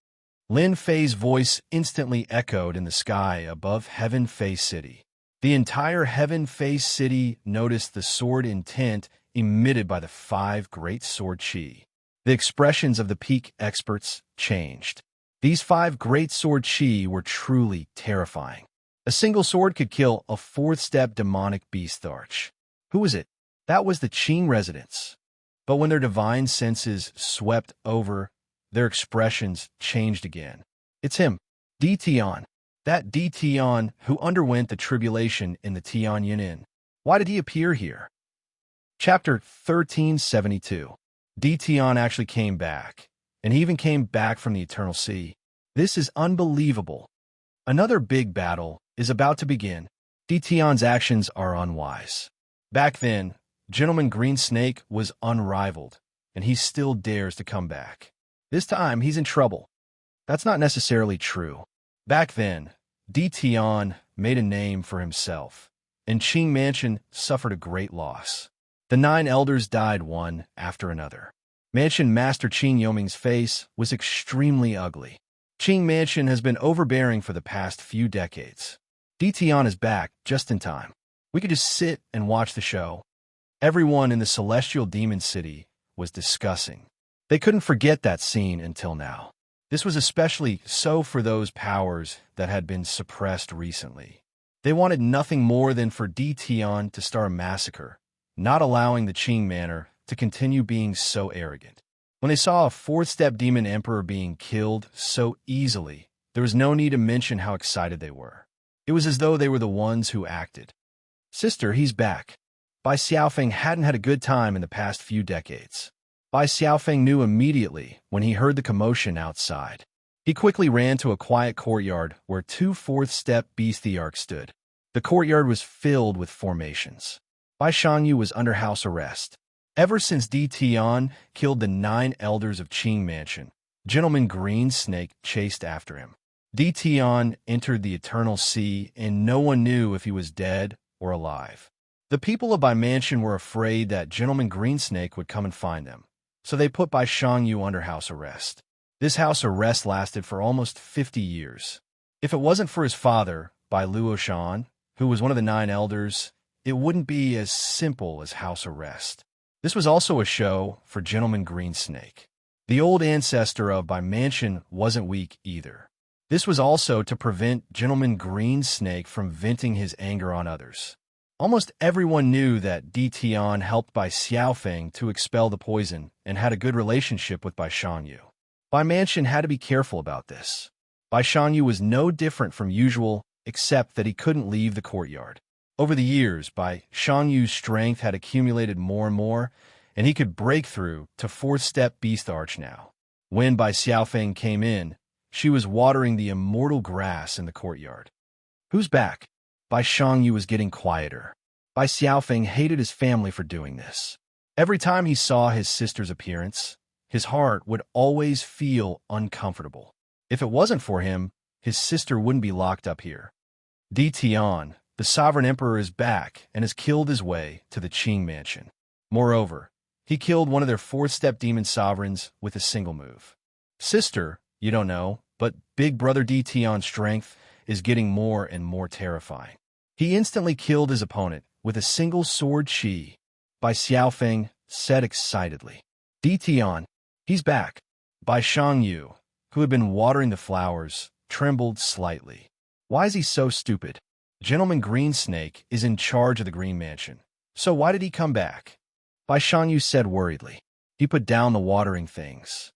Lin Fei's voice instantly echoed in the sky above Heaven Fei City. The entire Heaven Fei City noticed the sword intent emitted by the 5 great sword chi. The expressions of the peak experts changed. These 5 great sword chi were truly terrifying. A single sword could kill a 4th-step demonic beast arch. Who was it? That was the Qing residents. But when their divine senses swept over, their expressions changed again. It's him, Tian. That D-Tion who underwent the tribulation in the Tianyin Inn. Why did he appear here? Chapter 1372. D-Tion actually came back, and he even came back from the Eternal Sea. This is unbelievable. Another big battle is about to begin. D-Tion's actions are unwise. Back then, Gentleman Green Snake was unrivaled, and he still dares to come back. This time, he's in trouble. That's not necessarily true. Back then, D-Tion made a name for himself, and Qing Mansion suffered a great loss. The 9 elders died one after another. Mansion Master Qing Yoming's face was extremely ugly. Qing Mansion has been overbearing for the past few decades. D-Tion is back just in time. We could just sit and watch the show. Everyone in the Celestial Demon City was discussing. They couldn't forget that scene until now. This was especially so for those powers that had been suppressed recently. They wanted nothing more than for D-Tion to start a massacre, not allowing the Qing Manor to continue being so arrogant. When they saw a 4th-step demon emperor being killed so easily, there was no need to mention how excited they were. It was as though they were the ones who acted. Sister, he's back. Bai Xiaofeng hadn't had a good time in the past few decades. Bai Xiaofeng knew immediately when he heard the commotion outside. He quickly ran to a quiet courtyard where 2 4th-step beastiarchs stood. The courtyard was filled with formations. Bai Shanyu was under house arrest. Ever since D-Tion killed the 9 elders of Qing Mansion, Gentleman Green Snake chased after him. D-Tion entered the Eternal Sea, and no one knew if he was dead or alive. The people of Bai Mansion were afraid that Gentleman Green Snake would come and find them, so they put Bai Shangyu under house arrest. This house arrest lasted for almost 50 years. If it wasn't for his father, Bai Luoshan, who was one of the 9 elders, it wouldn't be as simple as house arrest. This was also a show for Gentleman Green Snake. The old ancestor of Bai Mansion wasn't weak either. This was also to prevent Gentleman Green Snake from venting his anger on others. Almost everyone knew that D-Tion helped Bai Xiaofeng to expel the poison and had a good relationship with Bai Shanyu. Bai Mansion had to be careful about this. Bai Shanyu was no different from usual, except that he couldn't leave the courtyard. Over the years, Bai Shanyu's strength had accumulated more and more, and he could break through to 4th-step Beast Arch now. When Bai Xiaofeng came in, she was watering the immortal grass in the courtyard. Who's back? Bai Shangyu was getting quieter. Bai Xiaofeng hated his family for doing this. Every time he saw his sister's appearance, his heart would always feel uncomfortable. If it wasn't for him, his sister wouldn't be locked up here. D-Tion, the sovereign emperor, is back and has killed his way to the Qing Mansion. Moreover, he killed one of their 4th-step demon sovereigns with a single move. Sister, you don't know, but Big Brother D-Tion's strength is getting more and more terrifying. He instantly killed his opponent with a single sword chi. Bai Xiaofeng said excitedly. D-Tion, he's back. Bai Shangyu, who had been watering the flowers, trembled slightly. Why is he so stupid? Gentleman Green Snake is in charge of the Green Mansion, so why did he come back? Bai Shanyu said worriedly. He put down the watering things.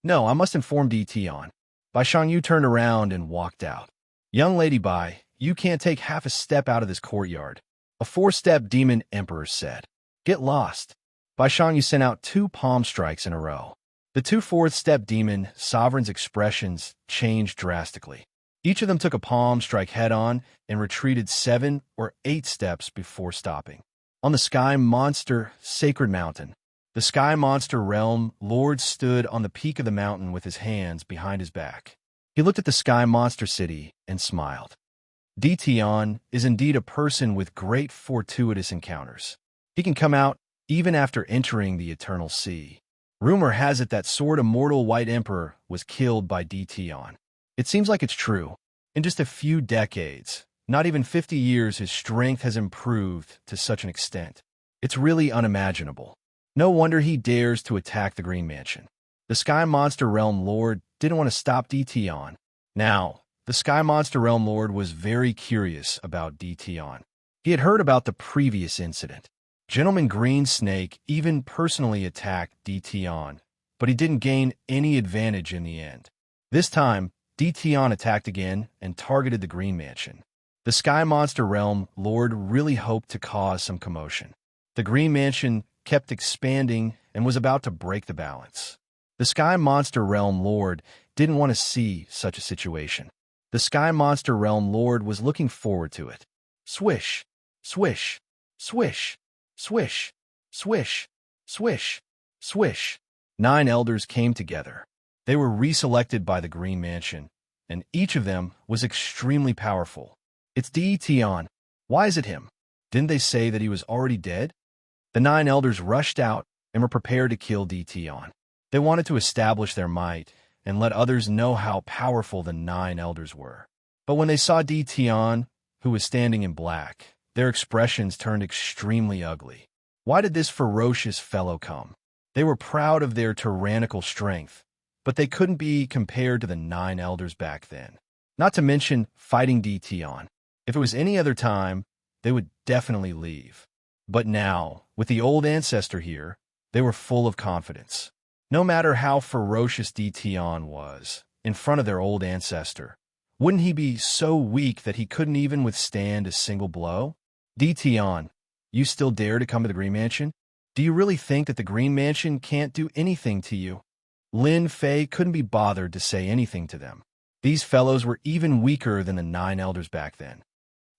No, I must inform D-Tion. Bai Shanyu turned around and walked out. Young lady Bai, you can't take half a step out of this courtyard, a 4-step demon emperor said. Get lost. Bai Shanyu sent out 2 palm strikes in a row. The 2 4th-step demon sovereigns' expressions changed drastically. Each of them took a palm strike head-on and retreated 7 or 8 steps before stopping. On the Sky Monster Sacred Mountain, the Sky Monster Realm Lord stood on the peak of the mountain with his hands behind his back. He looked at the Sky Monster City and smiled. D-Tion is indeed a person with great fortuitous encounters. He can come out even after entering the Eternal Sea. Rumor has it that Sword Immortal White Emperor was killed by D-Tion. It seems like it's true. In just a few decades, not even 50 years, his strength has improved to such an extent. It's really unimaginable. No wonder he dares to attack the Green Mansion. The Sky Monster Realm Lord didn't want to stop D-Tion. Now, the Sky Monster Realm Lord was very curious about D-Tion. He had heard about the previous incident. Gentleman Green Snake even personally attacked D-Tion, but he didn't gain any advantage in the end. This time, Dition attacked again and targeted the Green Mansion. The Sky Monster Realm Lord really hoped to cause some commotion. The Green Mansion kept expanding and was about to break the balance. The Sky Monster Realm Lord didn't want to see such a situation. The Sky Monster Realm Lord was looking forward to it. Swish, swish, swish, swish, swish, swish, swish. 9 elders came together. They were reselected by the Green Mansion, and each of them was extremely powerful. It's Dition. Why is it him? Didn't they say that he was already dead? The 9 elders rushed out and were prepared to kill Dition. They wanted to establish their might and let others know how powerful the 9 elders were. But when they saw Dition, who was standing in black, their expressions turned extremely ugly. Why did this ferocious fellow come? They were proud of their tyrannical strength, but they couldn't be compared to the 9 elders back then. Not to mention fighting Dition. If it was any other time, they would definitely leave. But now, with the old ancestor here, they were full of confidence. No matter how ferocious Dition was, in front of their old ancestor, wouldn't he be so weak that he couldn't even withstand a single blow? Dition, you still dare to come to the Green Mansion? Do you really think that the Green Mansion can't do anything to you? Lin Fei couldn't be bothered to say anything to them. These fellows were even weaker than the 9 elders back then.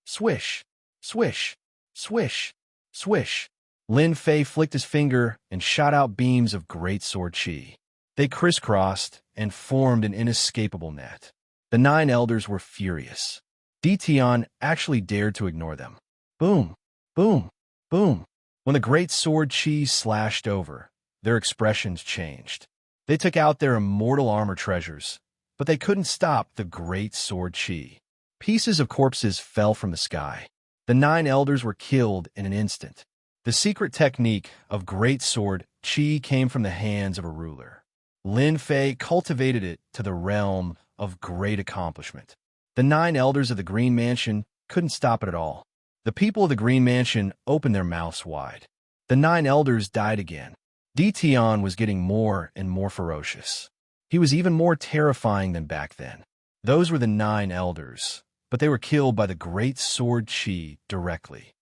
Swish, swish, swish, swish. Lin Fei flicked his finger and shot out beams of great sword chi. They crisscrossed and formed an inescapable net. The 9 elders were furious. Dition actually dared to ignore them. Boom, boom, boom. When the great sword chi slashed over, their expressions changed. They took out their immortal armor treasures, but they couldn't stop the great sword chi. Pieces of corpses fell from the sky. The 9 elders were killed in an instant. The secret technique of great sword chi came from the hands of a ruler. Lin Fei cultivated it to the realm of great accomplishment. The 9 elders of the Green Mansion couldn't stop it at all. The people of the Green Mansion opened their mouths wide. The 9 elders died again. Dition was getting more and more ferocious. He was even more terrifying than back then. Those were the 9 elders, but they were killed by the great sword chi directly.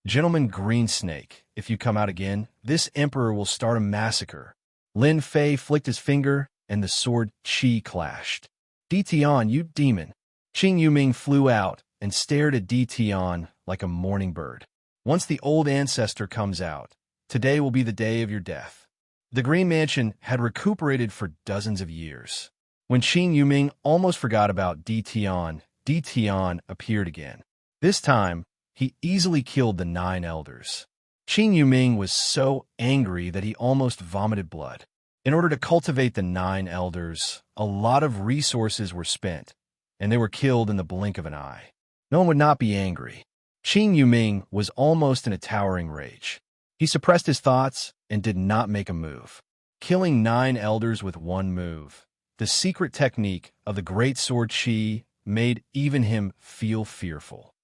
Gentleman Greensnake, if you come out again, this emperor will start a massacre. Lin Fei flicked his finger, and the sword chi clashed. Dition, you demon! Qing Yuming flew out and stared at Dition like a morning bird. Once the old ancestor comes out, today will be the day of your death. The Green Mansion had recuperated for dozens of years. When Qing Yuming almost forgot about Dition appeared again. This time, he easily killed the 9 elders. Qing Yuming was so angry that he almost vomited blood. In order to cultivate the 9 elders, a lot of resources were spent, and they were killed in the blink of an eye. No one would not be angry. Qing Yuming was almost in a towering rage. He suppressed his thoughts and did not make a move. Killing 9 elders with one move, the secret technique of the great sword chi, made even him feel fearful.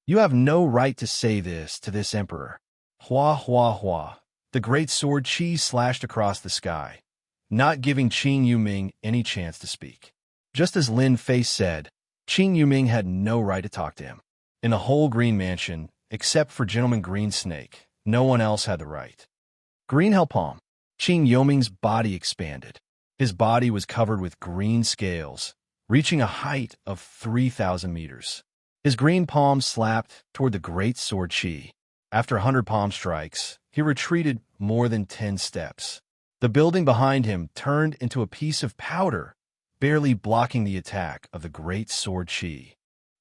You have no right to say this to this emperor. Hua, hua, hua. The great sword chi slashed across the sky, not giving Qing Yuming any chance to speak. Just as Lin Fei said, Qing Yuming had no right to talk to him. In the whole Green Mansion, except for Gentleman Greensnake, no one else had the right. Green Helpalm. Qing Yuming's body expanded. His body was covered with green scales, reaching a height of 3,000 meters. His green palm slapped toward the great sword chi. After 100 palm strikes, he retreated more than 10 steps. The building behind him turned into a piece of powder, barely blocking the attack of the great sword chi.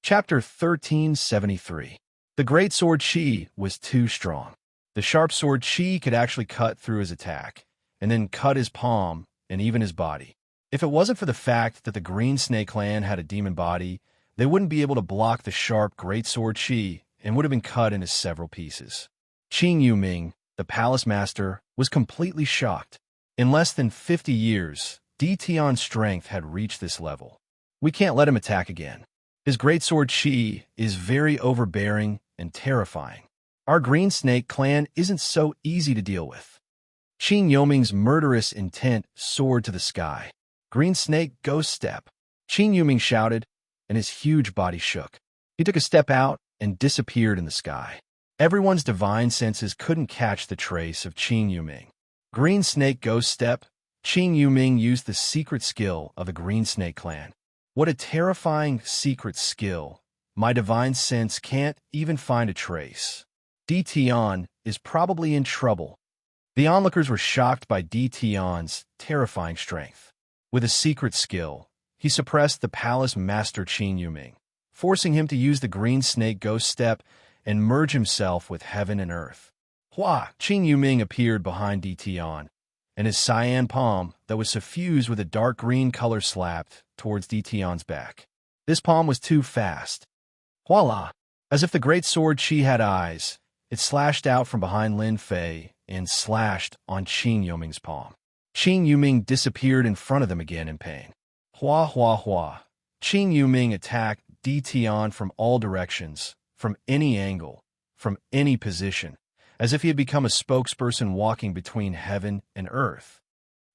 Chapter 1373. The great sword chi was too strong. The sharp sword chi could actually cut through his attack, and then cut his palm and even his body. If it wasn't for the fact that the Green Snake clan had a demon body, they wouldn't be able to block the sharp great sword chi and would have been cut into several pieces. Qing Yuming, the palace master, was completely shocked. In less than 50 years, Dition's strength had reached this level. We can't let him attack again. His great sword chi is very overbearing and terrifying. Our Green Snake clan isn't so easy to deal with. Qing Yuming's murderous intent soared to the sky. Green Snake Ghost Step. Qin Yuming shouted, and his huge body shook. He took a step out and disappeared in the sky. Everyone's divine senses couldn't catch the trace of Qin Yuming. Green Snake Ghost Step. Qin Yuming used the secret skill of the Green Snake clan. What a terrifying secret skill. My divine sense can't even find a trace. Tian is probably in trouble. The onlookers were shocked by Tian's terrifying strength. With a secret skill, he suppressed the palace master Qin Yuming, forcing him to use the Green Snake Ghost Step and merge himself with heaven and earth. Hua! Qin Yuming appeared behind Tian, and his cyan palm that was suffused with a dark green color slapped towards Tian's back. This palm was too fast. Voila! As if the great sword Qi had eyes, it slashed out from behind Lin Fei and slashed on Qin Yuming's palm. Qin Yuming disappeared in front of them again in pain. Hua hua hua. Qin Yuming attacked Tian from all directions, from any angle, from any position, as if he had become a spokesperson walking between heaven and earth.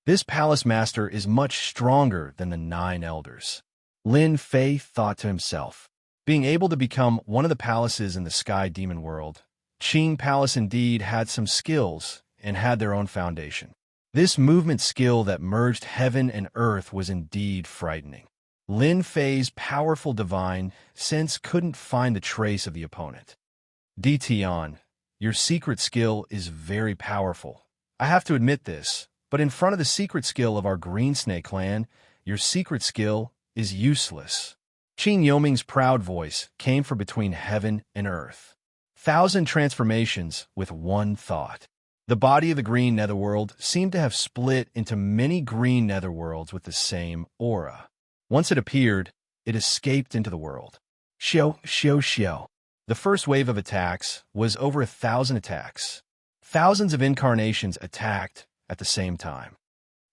This palace master is much stronger than the 9 elders. Lin Fei thought to himself. Being able to become one of the palaces in the Sky Demon world, Qin Palace indeed had some skills and had their own foundation. This movement skill that merged heaven and earth was indeed frightening. Lin Fei's powerful divine sense couldn't find the trace of the opponent. Tian, your secret skill is very powerful. I have to admit this, but in front of the secret skill of our Green Snake clan, your secret skill is useless. Qin Yuming's proud voice came from between heaven and earth. 1,000 transformations with one thought. The body of the Green Netherworld seemed to have split into many green netherworlds with the same aura. Once it appeared, it escaped into the world. Xiao. The first wave of attacks was over 1,000 attacks. Thousands of incarnations attacked at the same time.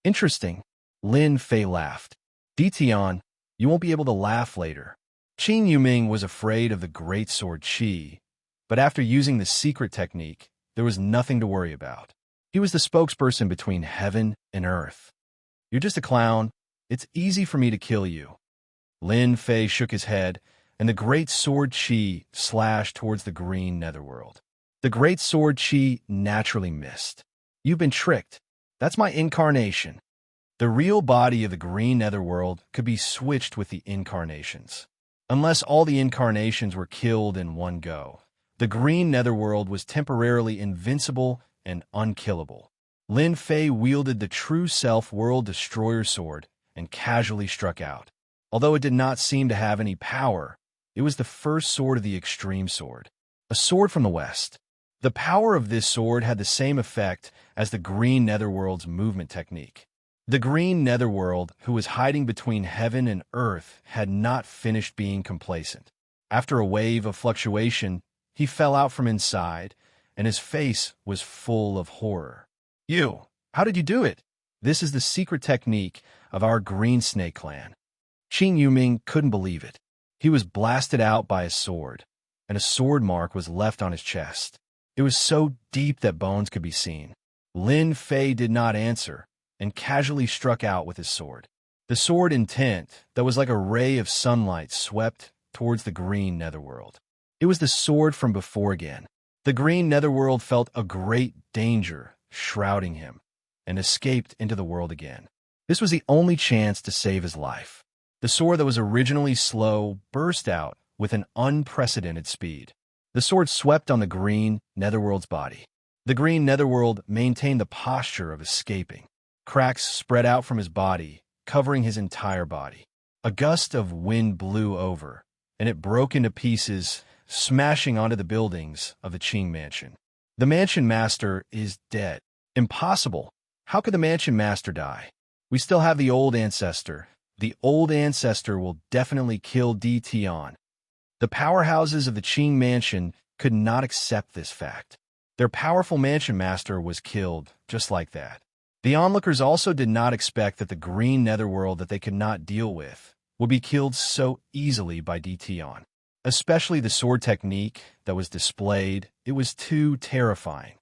Interesting. Lin Fei laughed. Tian, you won't be able to laugh later. Qin Yuming was afraid of the great sword Qi, but after using the secret technique, there was nothing to worry about. He was the spokesperson between heaven and earth. You're just a clown. It's easy for me to kill you. Lin Fei shook his head, and the great sword Qi slashed towards the green netherworld. The great sword Qi naturally missed. You've been tricked. That's my incarnation. The real body of the green netherworld could be switched with the incarnations. Unless all the incarnations were killed in one go, the green netherworld was temporarily invincible and unkillable. Lin Fei wielded the true self-world destroyer sword and casually struck out. Although it did not seem to have any power, it was the first sword of the extreme sword, a sword from the west. The power of this sword had the same effect as the green netherworld's movement technique. The green netherworld, who was hiding between heaven and earth, had not finished being complacent. After a wave of fluctuation, he fell out from inside, and his face was full of horror. You, how did you do it? This is the secret technique of our Green Snake clan. Qin Yuming couldn't believe it. He was blasted out by a sword, and a sword mark was left on his chest. It was so deep that bones could be seen. Lin Fei did not answer, and casually struck out with his sword. The sword intent that was like a ray of sunlight swept towards the green netherworld. It was the sword from before again. The green netherworld felt a great danger shrouding him, and escaped into the world again. This was the only chance to save his life. The sword that was originally slow burst out with an unprecedented speed. The sword swept on the green netherworld's body. The green netherworld maintained the posture of escaping. Cracks spread out from his body, covering his entire body. A gust of wind blew over, and it broke into pieces, smashing onto the buildings of the Qing mansion. The mansion master is dead. Impossible. How could the mansion master die? We still have the old ancestor. The old ancestor will definitely kill Tian. The powerhouses of the Qing mansion could not accept this fact. Their powerful mansion master was killed just like that. The onlookers also did not expect that the green netherworld that they could not deal with would be killed so easily by Tian. Especially the sword technique that was displayed, it was too terrifying.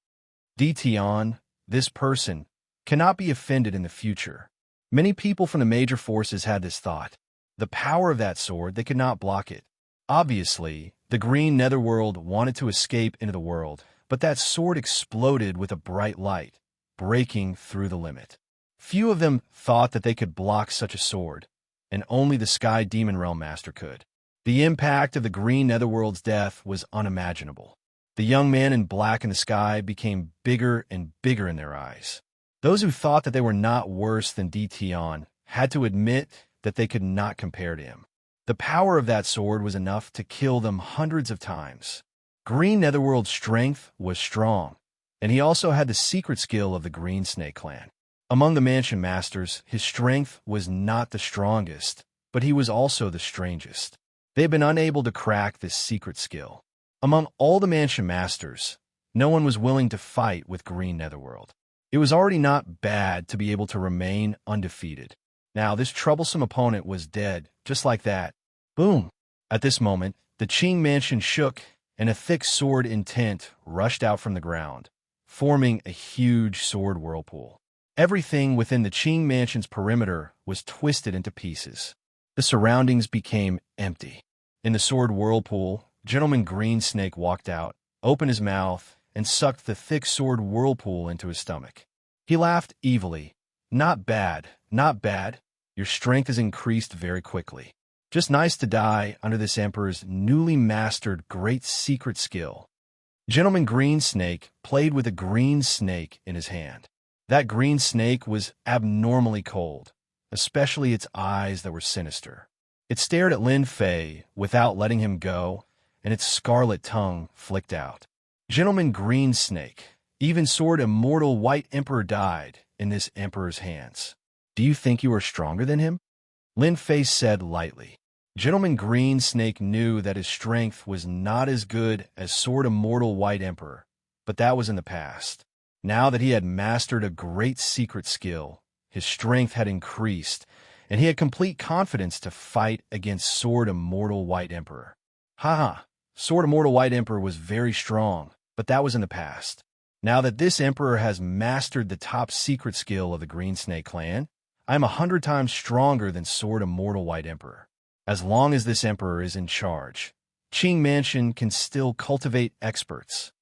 Tian, this person, cannot be offended in the future. Many people from the major forces had this thought. The power of that sword, they could not block it. Obviously, the green netherworld wanted to escape into the world, but that sword exploded with a bright light, breaking through the limit. Few of them thought that they could block such a sword, and only the Sky Demon Realm Master could. The impact of the green netherworld's death was unimaginable. The young man in black in the sky became bigger and bigger in their eyes. Those who thought that they were not worse than Tion had to admit that they could not compare to him. The power of that sword was enough to kill them hundreds of times. Green Netherworld's strength was strong, and he also had the secret skill of the Green Snake Clan. Among the Mansion Masters, his strength was not the strongest, but he was also the strangest. They had been unable to crack this secret skill. Among all the Mansion Masters, no one was willing to fight with Green Netherworld. It was already not bad to be able to remain undefeated. Now, this troublesome opponent was dead, just like that. Boom! At this moment, the Qing Mansion shook, and a thick sword intent rushed out from the ground, forming a huge sword whirlpool. Everything within the Qing Mansion's perimeter was twisted into pieces. The surroundings became empty. In the sword whirlpool, Gentleman Green Snake walked out, opened his mouth, and sucked the thick sword whirlpool into his stomach. He laughed evilly. Not bad, not bad. Your strength has increased very quickly. Just nice to die under this Emperor's newly mastered great secret skill. Gentleman Green Snake played with a green snake in his hand. That green snake was abnormally cold, especially its eyes that were sinister. It stared at Lin Fei without letting him go, and its scarlet tongue flicked out. Gentleman Green Snake, even Sword Immortal White Emperor died in this Emperor's hands. Do you think you are stronger than him? Lin Fei said lightly. Gentleman Green Snake knew that his strength was not as good as Sword Immortal White Emperor, but that was in the past. Now that he had mastered a great secret skill, his strength had increased, and he had complete confidence to fight against Sword Immortal White Emperor. Haha, Sword Immortal White Emperor was very strong, but that was in the past. Now that this Emperor has mastered the top secret skill of the Green Snake Clan, I am 100 times stronger than Sword Immortal White Emperor. As long as this Emperor is in charge, Qing Mansion can still cultivate experts.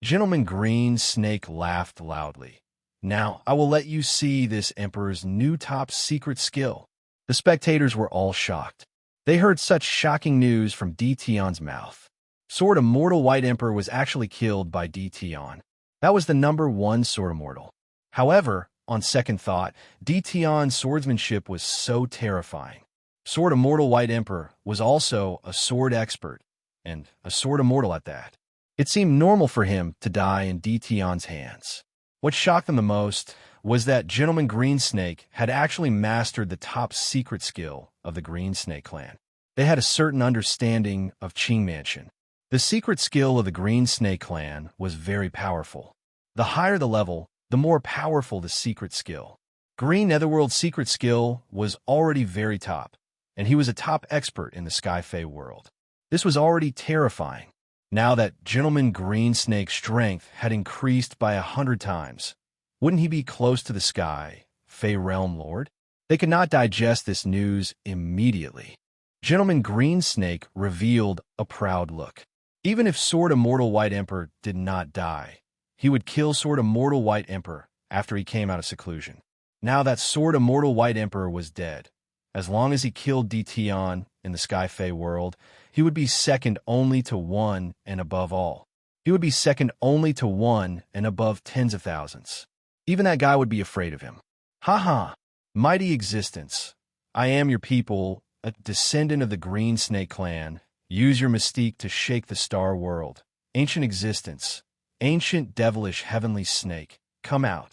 Gentleman Green Snake laughed loudly. Now, I will let you see this Emperor's new top secret skill. The spectators were all shocked. They heard such shocking news from Tion's mouth. Sword Immortal White Emperor was actually killed by Tion. That was the #1 Sword Immortal. However, on second thought, Tion's swordsmanship was so terrifying. Sword Immortal White Emperor was also a sword expert, and a sword immortal at that. It seemed normal for him to die in Tion's hands. What shocked them the most was that Gentleman Green Snake had actually mastered the top secret skill of the Green Snake Clan. They had a certain understanding of Qing Mansion. The secret skill of the Green Snake Clan was very powerful. The higher the level, the more powerful the secret skill. Green Netherworld's secret skill was already very top, and he was a top expert in the Sky Fae world. This was already terrifying. Now that Gentleman Green Snake's strength had increased by 100 times, wouldn't he be close to the Sky Fae Realm Lord? They could not digest this news immediately. Gentleman Green Snake revealed a proud look. Even if Sword Immortal White Emperor did not die, he would kill Sword Immortal White Emperor after he came out of seclusion. Now that Sword Immortal White Emperor was dead, as long as he killed Tion in the Sky Fae world, he would be second only to one and above all. He would be second only to one and above tens of thousands. Even that guy would be afraid of him. Haha, mighty existence. I am your people, a descendant of the Green Snake Clan. Use your mystique to shake the star world. Ancient existence. Ancient devilish heavenly snake. Come out.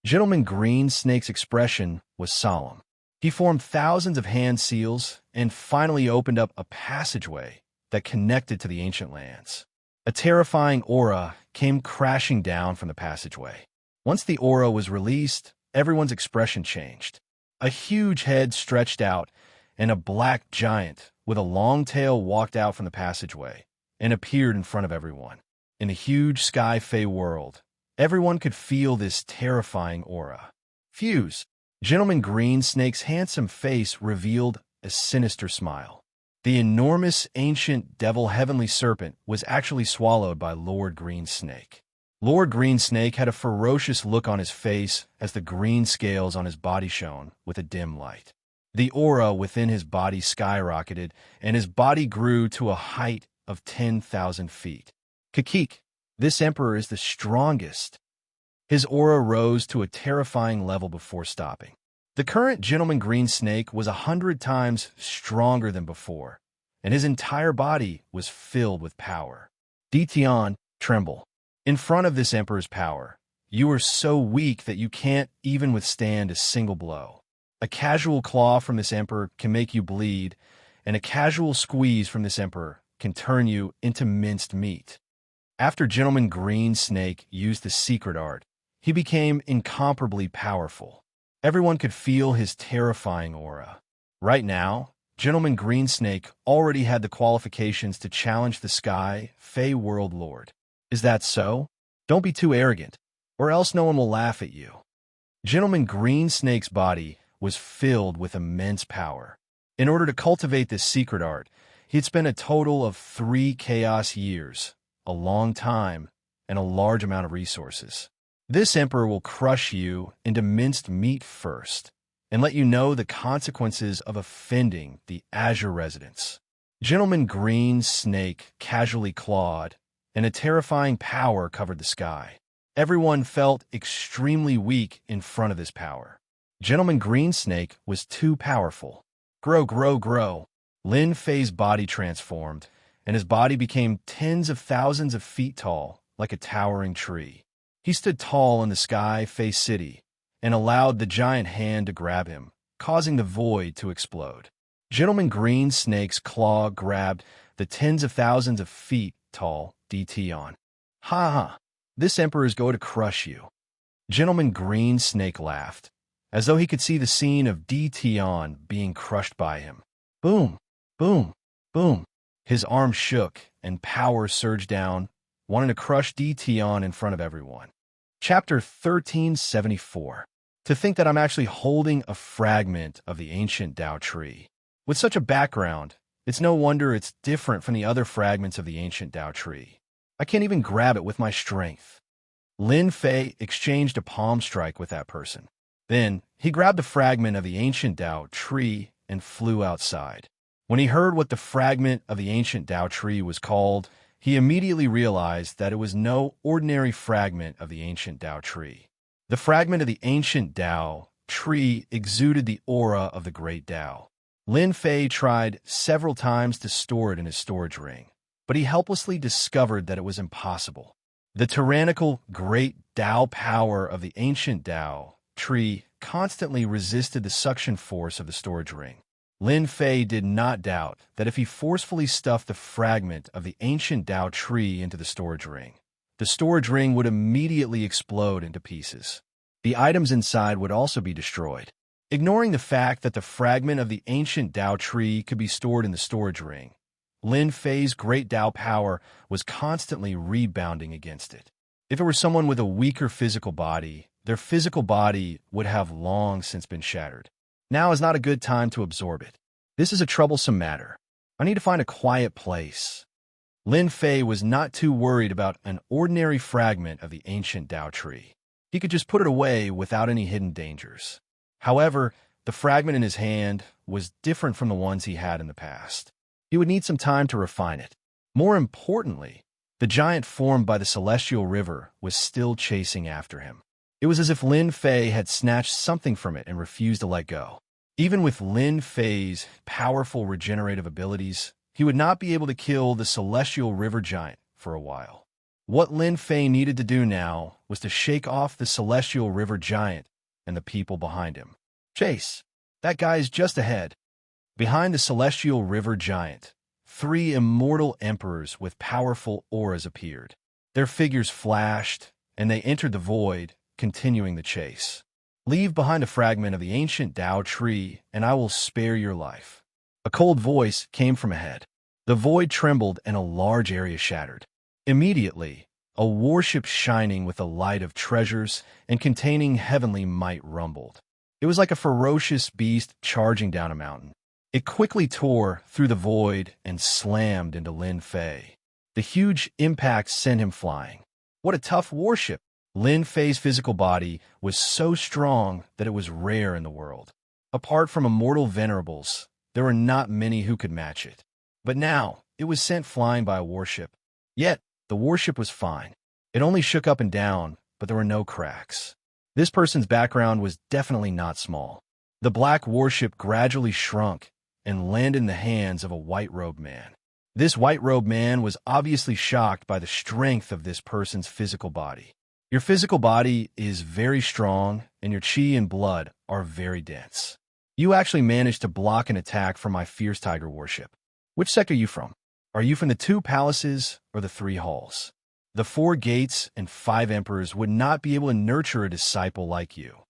Gentleman Green Snake's expression was solemn. He formed thousands of hand seals and finally opened up a passageway that connected to the ancient lands. A terrifying aura came crashing down from the passageway. Once the aura was released, everyone's expression changed. A huge head stretched out, and a black giant with a long tail walked out from the passageway and appeared in front of everyone. In the huge Sky Fae world, everyone could feel this terrifying aura. Fuse. Gentleman Green Snake's handsome face revealed a sinister smile. The enormous ancient devil heavenly serpent was actually swallowed by Lord Green Snake. Lord Green Snake had a ferocious look on his face as the green scales on his body shone with a dim light. The aura within his body skyrocketed, and his body grew to a height of 10,000 feet. Kakik, this emperor is the strongest. His aura rose to a terrifying level before stopping. The current Gentleman Green Snake was 100 times stronger than before, and his entire body was filled with power. Dition, tremble. In front of this emperor's power, you are so weak that you can't even withstand a single blow. A casual claw from this emperor can make you bleed, and a casual squeeze from this emperor can turn you into minced meat. After Gentleman Green Snake used the secret art, he became incomparably powerful. Everyone could feel his terrifying aura. Right now, Gentleman Green Snake already had the qualifications to challenge the Sky Fey World Lord. Is that so? Don't be too arrogant, or else no one will laugh at you. Gentleman Green Snake's body was filled with immense power. In order to cultivate this secret art, he had spent a total of 3 chaos years, a long time, and a large amount of resources. This emperor will crush you into minced meat first, and let you know the consequences of offending the Azure residents. Gentleman Green Snake casually clawed, and a terrifying power covered the sky. Everyone felt extremely weak in front of this power. Gentleman Green Snake was too powerful. Grow, grow, grow. Lin Fei's body transformed, and his body became tens of thousands of feet tall, like a towering tree. He stood tall in the Sky Fey City and allowed the giant hand to grab him, causing the void to explode. Gentleman Green Snake's claw grabbed the tens of thousands of feet tall Dition. Ha ha, this emperor is going to crush you. Gentleman Green Snake laughed, as though he could see the scene of Dition being crushed by him. Boom, boom, boom. His arm shook and power surged down, wanting to crush Dition in front of everyone. Chapter 1374. To think that I'm actually holding a fragment of the ancient Tao tree. With such a background, it's no wonder it's different from the other fragments of the ancient Tao tree. I can't even grab it with my strength. Lin Fei exchanged a palm strike with that person. Then, he grabbed the fragment of the ancient Tao tree and flew outside. When he heard what the fragment of the ancient Tao tree was called, he immediately realized that it was no ordinary fragment of the ancient Tao tree. The fragment of the ancient Tao tree exuded the aura of the great Tao. Lin Fei tried several times to store it in his storage ring, but he helplessly discovered that it was impossible. The tyrannical great Tao power of the ancient Tao tree constantly resisted the suction force of the storage ring. Lin Fei did not doubt that if he forcefully stuffed the fragment of the ancient Tao tree into the storage ring would immediately explode into pieces. The items inside would also be destroyed. Ignoring the fact that the fragment of the ancient Tao tree could be stored in the storage ring, Lin Fei's great Tao power was constantly rebounding against it. If it were someone with a weaker physical body, their physical body would have long since been shattered. Now is not a good time to absorb it. This is a troublesome matter. I need to find a quiet place. Lin Fei was not too worried about an ordinary fragment of the ancient Tao tree. He could just put it away without any hidden dangers. However, the fragment in his hand was different from the ones he had in the past. He would need some time to refine it. More importantly, the giant formed by the celestial river was still chasing after him. It was as if Lin Fei had snatched something from it and refused to let go. Even with Lin Fei's powerful regenerative abilities, he would not be able to kill the celestial river giant for a while. What Lin Fei needed to do now was to shake off the celestial river giant and the people behind him. Chase, that guy is just ahead. Behind the celestial river giant, 3 immortal emperors with powerful auras appeared. Their figures flashed, and they entered the void, continuing the chase. Leave behind a fragment of the ancient Tao tree, and I will spare your life. A cold voice came from ahead. The void trembled and a large area shattered. Immediately, a warship shining with the light of treasures and containing heavenly might rumbled. It was like a ferocious beast charging down a mountain. It quickly tore through the void and slammed into Lin Fei. The huge impact sent him flying. What a tough warship! Lin Fei's physical body was so strong that it was rare in the world. Apart from immortal venerables, there were not many who could match it. But now, it was sent flying by a warship. Yet, the warship was fine. It only shook up and down, but there were no cracks. This person's background was definitely not small. The black warship gradually shrunk and landed in the hands of a white-robed man. This white-robed man was obviously shocked by the strength of this person's physical body. Your physical body is very strong, and your chi and blood are very dense. You actually managed to block an attack from my fierce tiger warship. Which sector are you from? Are you from the 2 palaces or the 3 halls? The 4 gates and 5 emperors would not be able to nurture a disciple like you.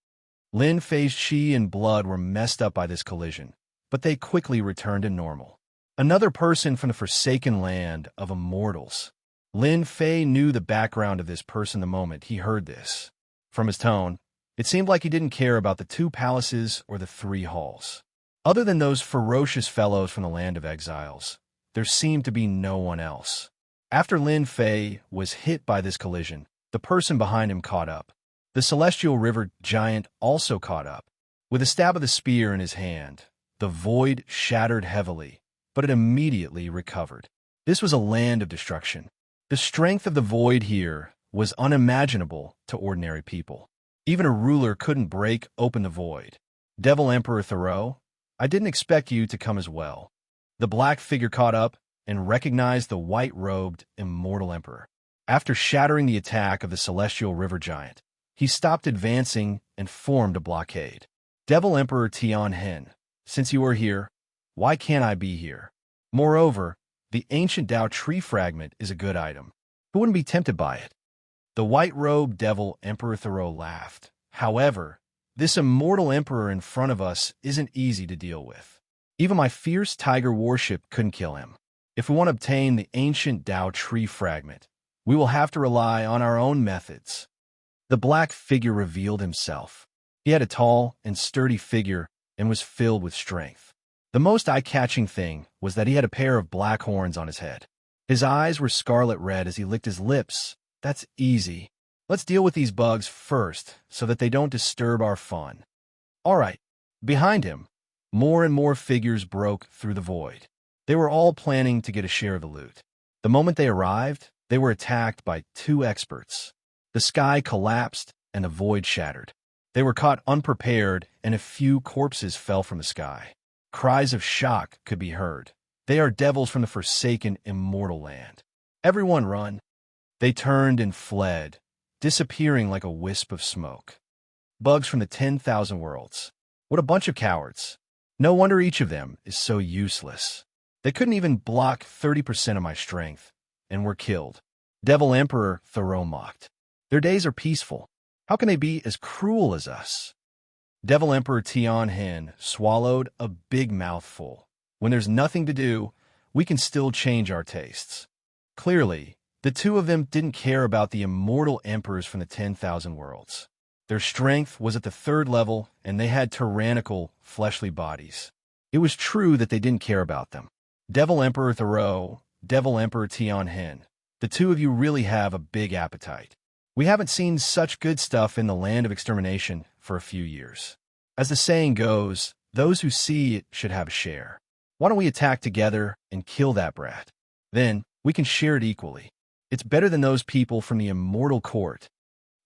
Lin Fei's chi and blood were messed up by this collision, but they quickly returned to normal. Another person from the forsaken land of immortals. Lin Fei knew the background of this person the moment he heard this. From his tone, it seemed like he didn't care about the 2 palaces or the 3 halls. Other than those ferocious fellows from the land of exiles, there seemed to be no one else. After Lin Fei was hit by this collision, the person behind him caught up. The celestial river giant also caught up. With a stab of the spear in his hand, the void shattered heavily, but it immediately recovered. This was a land of destruction. The strength of the void here was unimaginable to ordinary people. Even a ruler couldn't break open the void. Devil Emperor Thoreau, I didn't expect you to come as well. The black figure caught up and recognized the white-robed, immortal emperor. After shattering the attack of the celestial river giant, he stopped advancing and formed a blockade. Devil Emperor Tian Hen, since you are here, why can't I be here? Moreover, the ancient Tao tree fragment is a good item. Who wouldn't be tempted by it? The white-robed devil Emperor Thoreau laughed. However, this immortal emperor in front of us isn't easy to deal with. Even my fierce tiger warship couldn't kill him. If we want to obtain the ancient Tao tree fragment, we will have to rely on our own methods. The black figure revealed himself. He had a tall and sturdy figure and was filled with strength. The most eye-catching thing was that he had a pair of black horns on his head. His eyes were scarlet red as he licked his lips. That's easy. Let's deal with these bugs first so that they don't disturb our fun. All right. Behind him, more and more figures broke through the void. They were all planning to get a share of the loot. The moment they arrived, they were attacked by 2 experts. The sky collapsed and the void shattered. They were caught unprepared and a few corpses fell from the sky. Cries of shock could be heard. They are devils from the forsaken immortal land. Everyone run. They turned and fled, disappearing like a wisp of smoke. Bugs from the 10,000 worlds. What a bunch of cowards. No wonder each of them is so useless. They couldn't even block 30% of my strength, and were killed. Devil Emperor Thoreau mocked. Their days are peaceful. How can they be as cruel as us? Devil Emperor Tian Hen swallowed a big mouthful. When there's nothing to do, we can still change our tastes. Clearly, the 2 of them didn't care about the immortal emperors from the 10,000 worlds. Their strength was at the 3rd level, and they had tyrannical, fleshly bodies. It was true that they didn't care about them. Devil Emperor Thoreau, Devil Emperor Tian Hen, the 2 of you really have a big appetite. We haven't seen such good stuff in the land of extermination for a few years. As the saying goes, those who see it should have a share. Why don't we attack together and kill that brat? Then, we can share it equally. It's better than those people from the immortal court.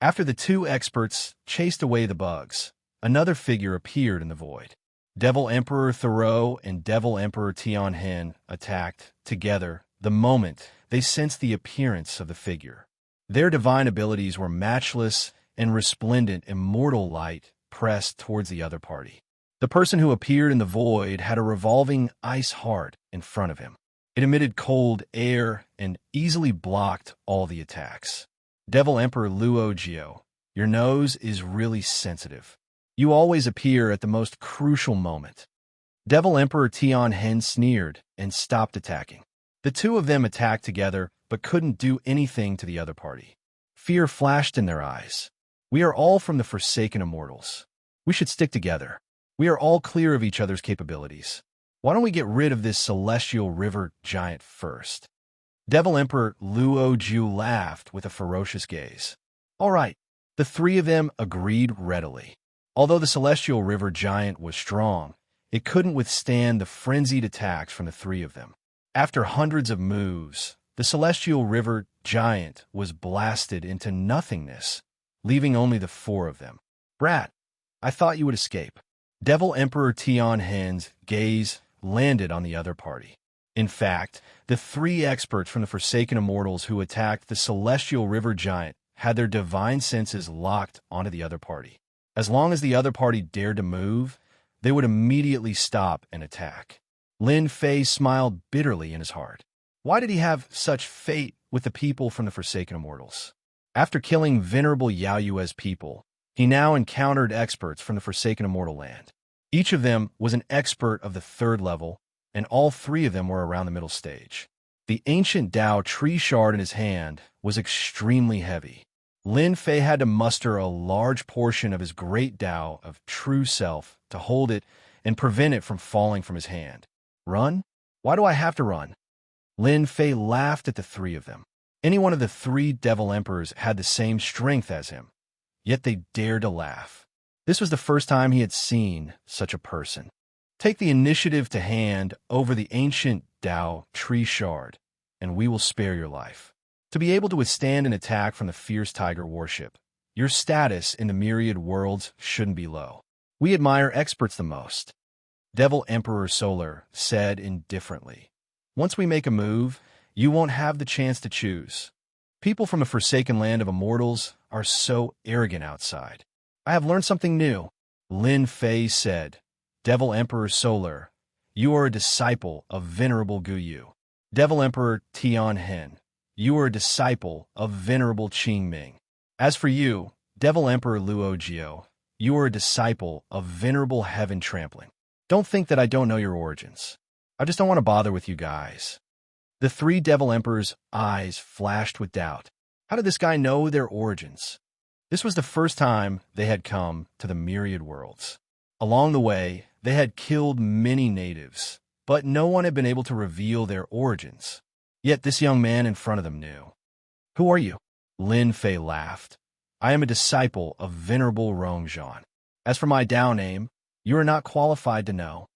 After the 2 experts chased away the bugs, another figure appeared in the void. Devil Emperor Thoreau and Devil Emperor Tian Hen attacked together the moment they sensed the appearance of the figure. Their divine abilities were matchless and resplendent immortal light pressed towards the other party. The person who appeared in the void had a revolving ice heart in front of him. It emitted cold air and easily blocked all the attacks. Devil Emperor Luo Jio, your nose is really sensitive. You always appear at the most crucial moment. Devil Emperor Tian Hen sneered and stopped attacking. The 2 of them attacked together but couldn't do anything to the other party. Fear flashed in their eyes. We are all from the forsaken immortals. We should stick together. We are all clear of each other's capabilities. Why don't we get rid of this celestial river giant first? Devil Emperor Luo Jiu laughed with a ferocious gaze. All right, the three of them agreed readily. Although the celestial river giant was strong, it couldn't withstand the frenzied attacks from the three of them. After hundreds of moves, the celestial river giant was blasted into nothingness, leaving only the four of them. Brat, I thought you would escape. Devil Emperor Tian Hen's gaze landed on the other party. In fact, the three experts from the Forsaken Immortals who attacked the celestial river giant had their divine senses locked onto the other party. As long as the other party dared to move, they would immediately stop and attack. Lin Fei smiled bitterly in his heart. Why did he have such fate with the people from the Forsaken Immortals? After killing Venerable Yao Yue's people, he now encountered experts from the Forsaken Immortal land. Each of them was an expert of the third level, and all three of them were around the middle stage. The ancient Dao tree shard in his hand was extremely heavy. Lin Fei had to muster a large portion of his great Dao of true self to hold it and prevent it from falling from his hand. Run? Why do I have to run? Lin Fei laughed at the three of them. Any one of the three Devil Emperors had the same strength as him, yet they dared to laugh. This was the first time he had seen such a person. Take the initiative to hand over the ancient Dao tree shard, and we will spare your life. To be able to withstand an attack from the fierce tiger warship, your status in the myriad worlds shouldn't be low. We admire experts the most. Devil Emperor Solar said indifferently. Once we make a move, you won't have the chance to choose. People from the forsaken land of immortals are so arrogant outside. I have learned something new, Lin Fei said. Devil Emperor Solar, you are a disciple of Venerable Guyu. Devil Emperor Tian Hen, you are a disciple of Venerable Qing Ming. As for you, Devil Emperor Luo Jiu, you are a disciple of Venerable Heaven Trampling. Don't think that I don't know your origins. I just don't want to bother with you guys. The three Devil Emperors' eyes flashed with doubt. How did this guy know their origins? This was the first time they had come to the myriad worlds. Along the way, they had killed many natives, but no one had been able to reveal their origins. Yet this young man in front of them knew. Who are you? Lin Fei laughed. I am a disciple of Venerable Rongzhan. As for my Dao name, you are not qualified to know.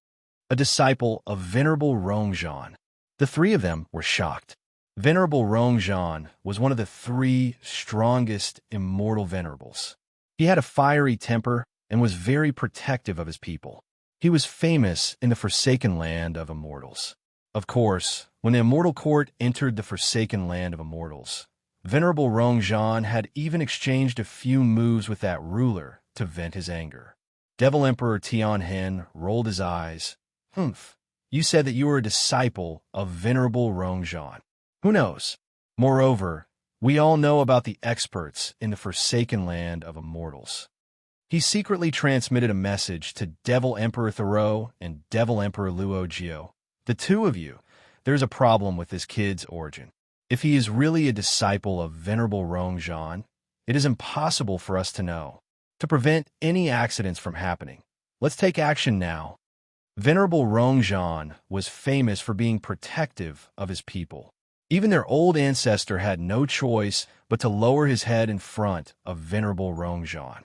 A disciple of Venerable Rongzhan. The three of them were shocked. Venerable Rongzhan was one of the three strongest immortal venerables. He had a fiery temper and was very protective of his people. He was famous in the forsaken land of immortals. Of course, when the immortal court entered the forsaken land of immortals, Venerable Rongzhan had even exchanged a few moves with that ruler to vent his anger. Devil Emperor Tian Hen rolled his eyes. Humph, you said that you were a disciple of Venerable Rongzhan. Who knows? Moreover, we all know about the experts in the forsaken land of immortals. He secretly transmitted a message to Devil Emperor Thoreau and Devil Emperor Luo Jiu. The two of you, there's a problem with this kid's origin. If he is really a disciple of Venerable Rongzhan, it is impossible for us to know. To prevent any accidents from happening, let's take action now. Venerable Rongzhan was famous for being protective of his people. Even their old ancestor had no choice but to lower his head in front of Venerable Rongzhan.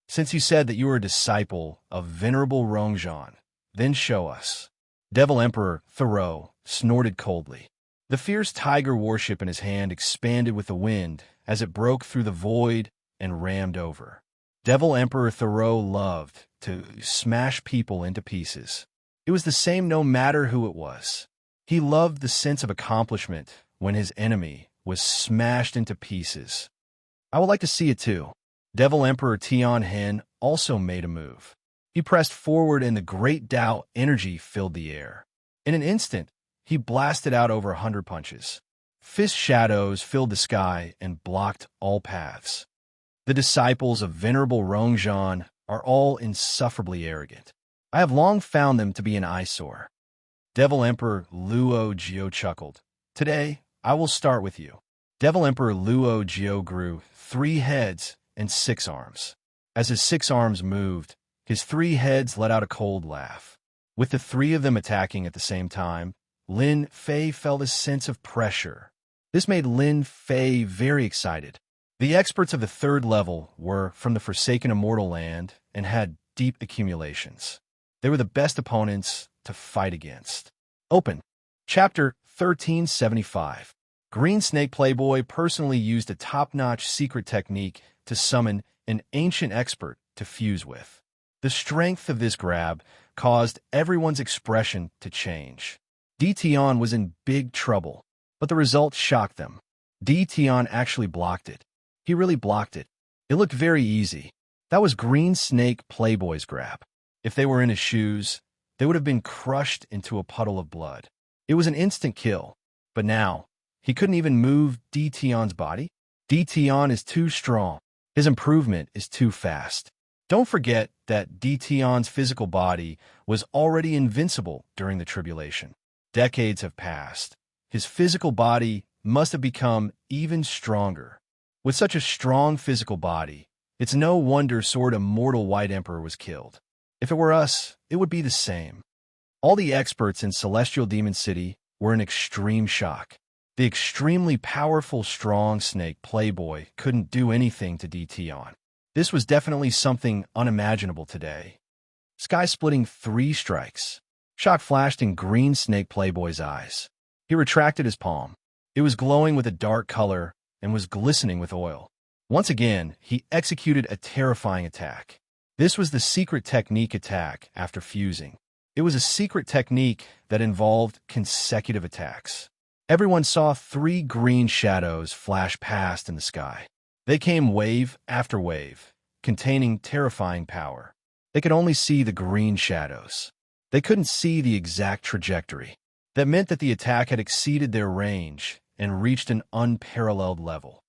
Since you said that you were a disciple of Venerable Rongzhan, then show us. Devil Emperor Thoreau snorted coldly. The fierce tiger warship in his hand expanded with the wind as it broke through the void and rammed over. Devil Emperor Thoreau loved to smash people into pieces. It was the same no matter who it was. He loved the sense of accomplishment when his enemy was smashed into pieces. I would like to see it too. Devil Emperor Tian Hen also made a move. He pressed forward and the great Dao energy filled the air. In an instant, he blasted out over 100 punches. Fist shadows filled the sky and blocked all paths. The disciples of Venerable Rongzhan are all insufferably arrogant. I have long found them to be an eyesore. Devil Emperor Luo Jiu chuckled. Today, I will start with you. Devil Emperor Luo Jiu grew 3 heads and 6 arms. As his 6 arms moved, his 3 heads let out a cold laugh. With the three of them attacking at the same time, Lin Fei felt a sense of pressure. This made Lin Fei very excited. The experts of the third level were from the Forsaken Immortal Land and had deep accumulations. They were the best opponents to fight against. Open. Chapter 1375. Green Snake Playboy personally used a top-notch secret technique to summon an ancient expert to fuse with. The strength of this grab caused everyone's expression to change. Tion was in big trouble, but the result shocked them. Tion actually blocked it. He really blocked it. It looked very easy. That was Green Snake Playboy's grab. If they were in his shoes, they would have been crushed into a puddle of blood. It was an instant kill, but now, he couldn't even move Tion's body. Tion is too strong. His improvement is too fast. Don't forget that Tion's physical body was already invincible during the tribulation. Decades have passed. His physical body must have become even stronger. With such a strong physical body, it's no wonder Sword Immortal White Emperor was killed. If it were us, it would be the same. All the experts in Celestial Demon City were in extreme shock. The extremely powerful strong snake Playboy couldn't do anything to Tion. This was definitely something unimaginable today. Sky-splitting 3 strikes. Shock flashed in Green Snake Playboy's eyes. He retracted his palm. It was glowing with a dark color and was glistening with oil. Once again, he executed a terrifying attack. This was the secret technique attack after fusing. It was a secret technique that involved consecutive attacks. Everyone saw 3 green shadows flash past in the sky. They came wave after wave, containing terrifying power. They could only see the green shadows. They couldn't see the exact trajectory. That meant that the attack had exceeded their range and reached an unparalleled level.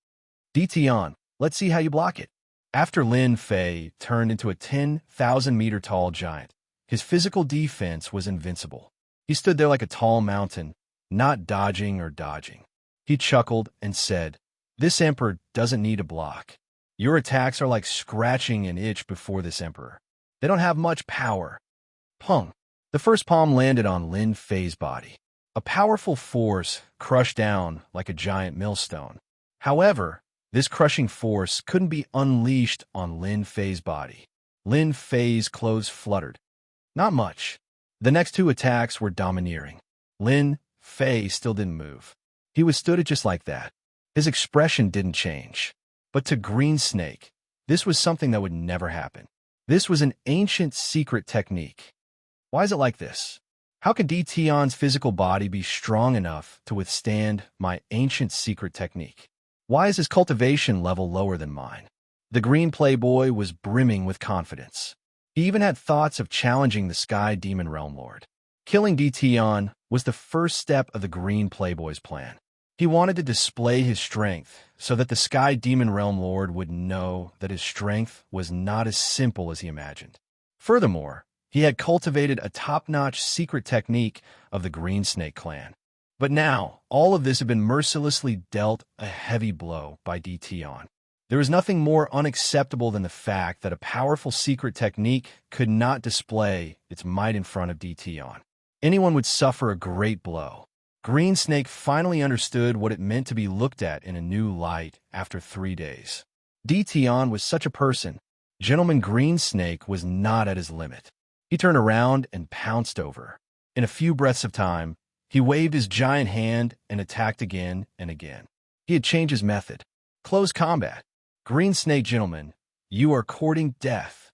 Tion, let's see how you block it. After Lin Fei turned into a 10,000-meter tall giant, his physical defense was invincible. He stood there like a tall mountain, not dodging or dodging. He chuckled and said, "This emperor doesn't need a block. Your attacks are like scratching an itch before this emperor. They don't have much power." Pung. The first palm landed on Lin Fei's body. A powerful force crushed down like a giant millstone. However, this crushing force couldn't be unleashed on Lin Fei's body. Lin Fei's clothes fluttered. Not much. The next 2 attacks were domineering. Lin Fei still didn't move. He was stood just like that. His expression didn't change. But to Green Snake, this was something that would never happen. This was an ancient secret technique. Why is it like this? How can Tion's physical body be strong enough to withstand my ancient secret technique? Why is his cultivation level lower than mine? The Green Playboy was brimming with confidence. He even had thoughts of challenging the Sky Demon Realm Lord. Killing Tion was the first step of the Green Playboy's plan. He wanted to display his strength so that the Sky Demon Realm Lord would know that his strength was not as simple as he imagined. Furthermore, he had cultivated a top-notch secret technique of the Green Snake clan. But now, all of this had been mercilessly dealt a heavy blow by Tion. There was nothing more unacceptable than the fact that a powerful secret technique could not display its might in front of Tion. Anyone would suffer a great blow. Green Snake finally understood what it meant to be looked at in a new light after 3 days. Tion was such a person. Gentleman Green Snake was not at his limit. He turned around and pounced over. In a few breaths of time, he waved his giant hand and attacked again and again. He had changed his method. Close combat. Green Snake Gentleman, you are courting death.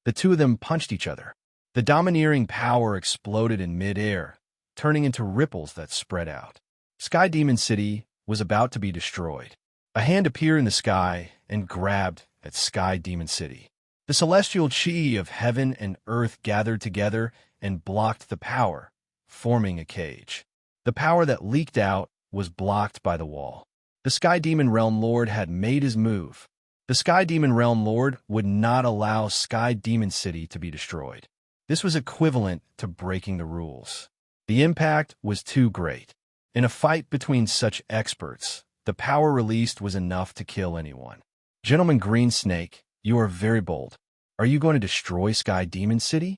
The 2 of them punched each other. The domineering power exploded in mid-air, turning into ripples that spread out. Sky Demon City was about to be destroyed. A hand appeared in the sky and grabbed at Sky Demon City. The celestial chi of heaven and earth gathered together and blocked the power, forming a cage. The power that leaked out was blocked by the wall. The Sky Demon Realm Lord had made his move. The Sky Demon Realm Lord would not allow Sky Demon City to be destroyed. This was equivalent to breaking the rules. The impact was too great. In a fight between such experts, the power released was enough to kill anyone. Gentleman Green Snake, you are very bold. Are you going to destroy Sky Demon City?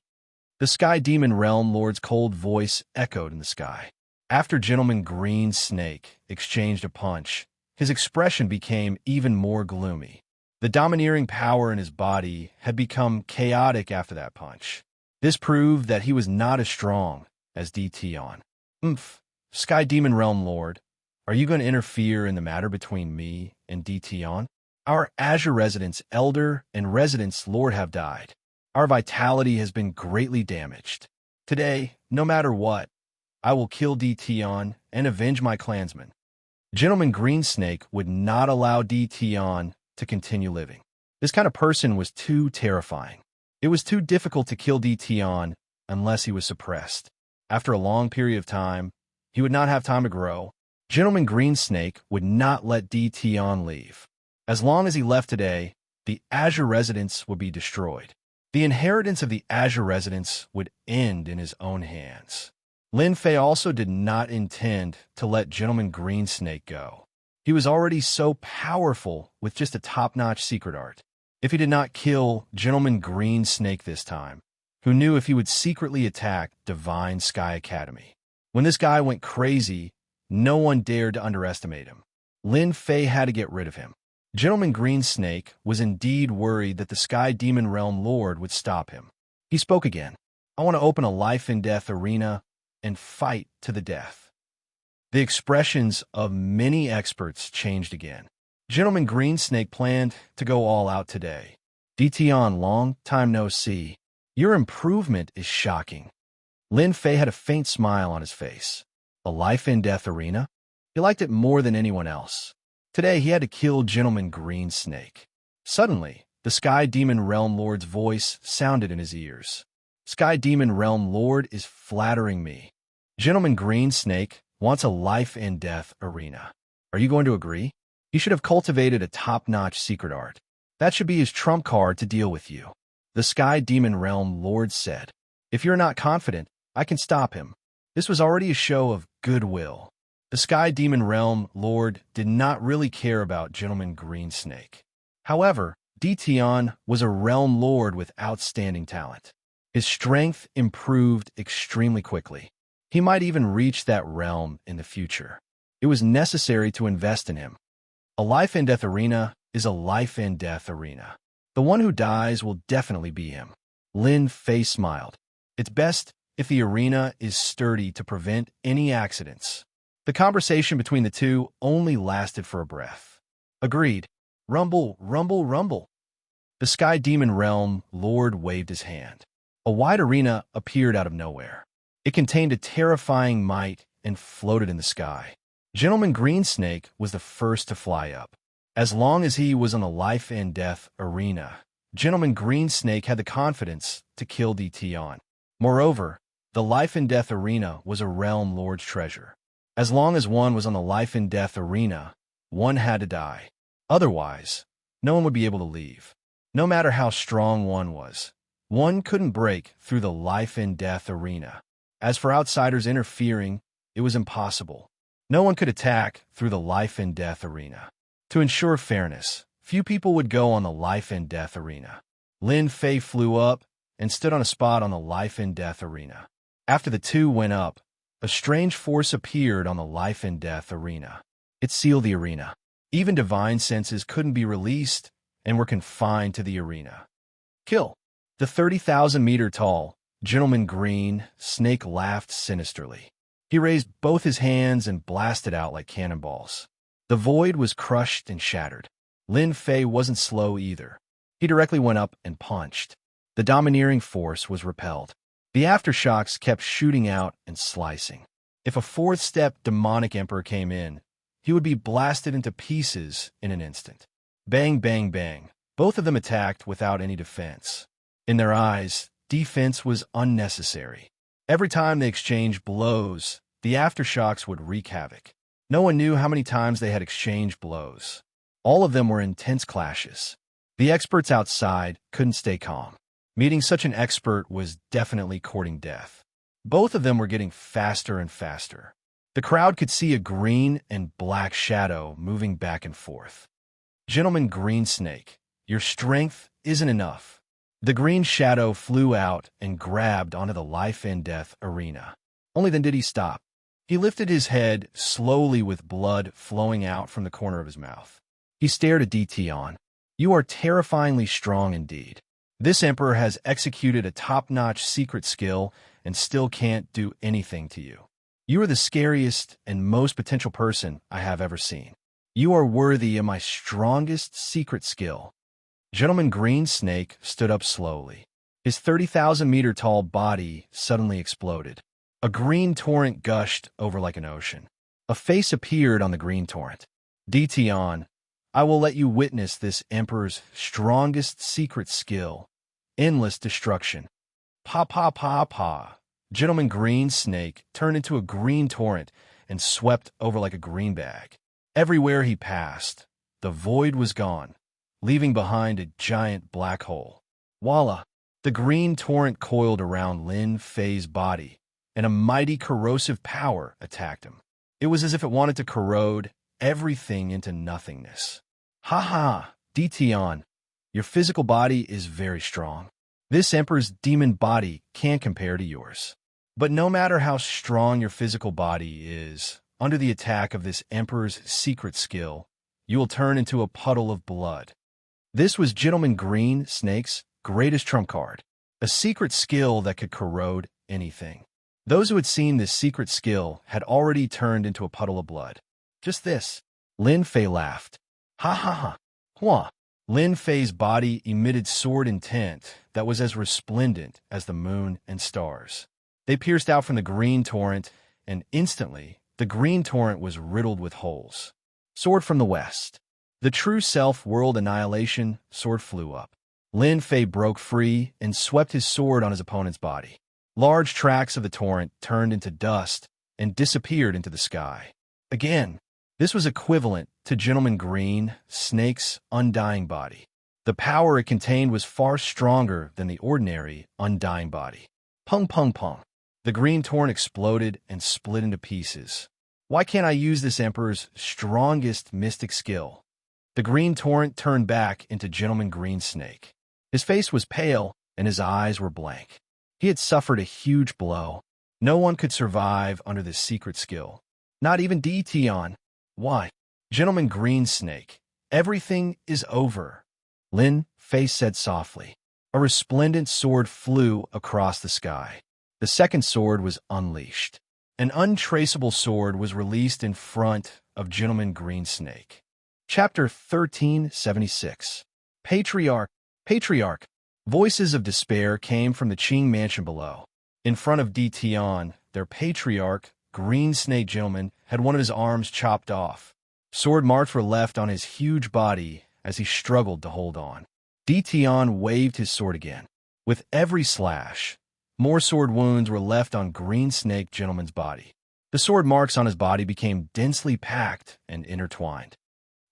The Sky Demon Realm Lord's cold voice echoed in the sky. After Gentleman Green Snake exchanged a punch, his expression became even more gloomy. The domineering power in his body had become chaotic after that punch. This proved that he was not as strong as DTon. Sky Demon Realm Lord, are you going to interfere in the matter between me and DTon? Our Azure Residence Elder and Residence Lord have died. Our vitality has been greatly damaged. Today, no matter what, I will kill DTon and avenge my clansmen. Gentleman Greensnake would not allow DTon to continue living. This kind of person was too terrifying. It was too difficult to kill DTon unless he was suppressed. After a long period of time, he would not have time to grow. Gentleman Greensnake would not let DTon leave. As long as he left today, the Azure Residence would be destroyed. The inheritance of the Azure Residence would end in his own hands. Lin Fei also did not intend to let Gentleman Greensnake go. He was already so powerful with just a top-notch secret art. If he did not kill Gentleman Greensnake this time, who knew if he would secretly attack Divine Sky Academy? When this guy went crazy, no one dared to underestimate him. Lin Fei had to get rid of him. Gentleman Greensnake was indeed worried that the Sky Demon Realm Lord would stop him. He spoke again. I want to open a life-and-death arena and fight to the death. The expressions of many experts changed again. Gentleman Greensnake planned to go all out today. DTon, long time no see. Your improvement is shocking. Lin Fei had a faint smile on his face. A life-and-death arena? He liked it more than anyone else. Today he had to kill Gentleman Greensnake. Suddenly, the Sky Demon Realm Lord's voice sounded in his ears. Sky Demon Realm Lord is flattering me. Gentleman Greensnake wants a life-and-death arena. Are you going to agree? He should have cultivated a top-notch secret art. That should be his trump card to deal with you. The Sky Demon Realm Lord said. If you're not confident, I can stop him. This was already a show of goodwill. The Sky Demon Realm Lord did not really care about Gentleman Greensnake. However, DTon was a realm lord with outstanding talent. His strength improved extremely quickly. He might even reach that realm in the future. It was necessary to invest in him. A life-and-death arena is a life-and-death arena. The one who dies will definitely be him. Lin Fei smiled. It's best if the arena is sturdy to prevent any accidents. The conversation between the two only lasted for a breath. Agreed. Rumble, rumble, rumble. The Sky Demon Realm Lord waved his hand. A wide arena appeared out of nowhere. It contained a terrifying might and floated in the sky. Gentleman Greensnake was the first to fly up. As long as he was on the life-and-death arena, Gentleman Greensnake had the confidence to kill DTon. Moreover, the life-and-death arena was a realm lord's treasure. As long as one was on the life-and-death arena, one had to die. Otherwise, no one would be able to leave. No matter how strong one couldn't break through the life-and-death arena. As for outsiders interfering, it was impossible. No one could attack through the life-and-death arena. To ensure fairness, few people would go on the life-and-death arena. Lin Fei flew up and stood on a spot on the life-and-death arena. After the two went up, a strange force appeared on the life-and-death arena. It sealed the arena. Even divine senses couldn't be released and were confined to the arena. Kill. The 30,000-meter-tall Gentleman Greensnake laughed sinisterly. He raised both his hands and blasted out like cannonballs. The void was crushed and shattered. Lin Fei wasn't slow either. He directly went up and punched. The domineering force was repelled. The aftershocks kept shooting out and slicing. If a fourth-step demonic emperor came in, he would be blasted into pieces in an instant. Bang, bang, bang. Both of them attacked without any defense. In their eyes, defense was unnecessary. Every time they exchanged blows, the aftershocks would wreak havoc. No one knew how many times they had exchanged blows. All of them were intense clashes. The experts outside couldn't stay calm. Meeting such an expert was definitely courting death. Both of them were getting faster and faster. The crowd could see a green and black shadow moving back and forth. Gentleman Greensnake, your strength isn't enough. The green shadow flew out and grabbed onto the life and death arena. Only then did he stop. He lifted his head slowly with blood flowing out from the corner of his mouth. He stared at Dition. You are terrifyingly strong indeed. This emperor has executed a top-notch secret skill and still can't do anything to you. You are the scariest and most potential person I have ever seen. You are worthy of my strongest secret skill. Gentleman Green Snake stood up slowly. His 30,000-meter tall body suddenly exploded. A green torrent gushed over like an ocean. A face appeared on the green torrent. Dition, I will let you witness this emperor's strongest secret skill. Endless destruction. Pa pa pa pa. Gentleman Green Snake turned into a green torrent and swept over like a green bag. Everywhere he passed, the void was gone, leaving behind a giant black hole. Voila! The green torrent coiled around Lin Fei's body, and a mighty corrosive power attacked him. It was as if it wanted to corrode everything into nothingness. Ha ha, Dition, your physical body is very strong. This emperor's demon body can't compare to yours. But no matter how strong your physical body is, under the attack of this emperor's secret skill, you will turn into a puddle of blood. This was Gentleman Green Snake's greatest trump card, a secret skill that could corrode anything. Those who had seen this secret skill had already turned into a puddle of blood. Just this. Lin Fei laughed. Ha ha ha. Hua. Lin Fei's body emitted sword intent that was as resplendent as the moon and stars. They pierced out from the green torrent, and instantly, the green torrent was riddled with holes. Sword from the west. The true self-world annihilation sword flew up. Lin Fei broke free and swept his sword on his opponent's body. Large tracts of the torrent turned into dust and disappeared into the sky. Again, this was equivalent to Gentleman Green Snake's undying body. The power it contained was far stronger than the ordinary undying body. Pung pung pung. The green torrent exploded and split into pieces. Why can't I use this emperor's strongest mystic skill? The green torrent turned back into Gentleman Green Snake. His face was pale and his eyes were blank. He had suffered a huge blow. No one could survive under this secret skill. Not even Dition. Why? Gentleman Green Snake, everything is over. Lin Fei said softly. A resplendent sword flew across the sky. The second sword was unleashed. An untraceable sword was released in front of Gentleman Green Snake. Chapter 1376. Patriarch. Patriarch. Voices of despair came from the Qing mansion below. In front of Dition, their patriarch, Green Snake Gentleman, had one of his arms chopped off. Sword marks were left on his huge body as he struggled to hold on. Dition waved his sword again. With every slash, more sword wounds were left on Green Snake Gentleman's body. The sword marks on his body became densely packed and intertwined.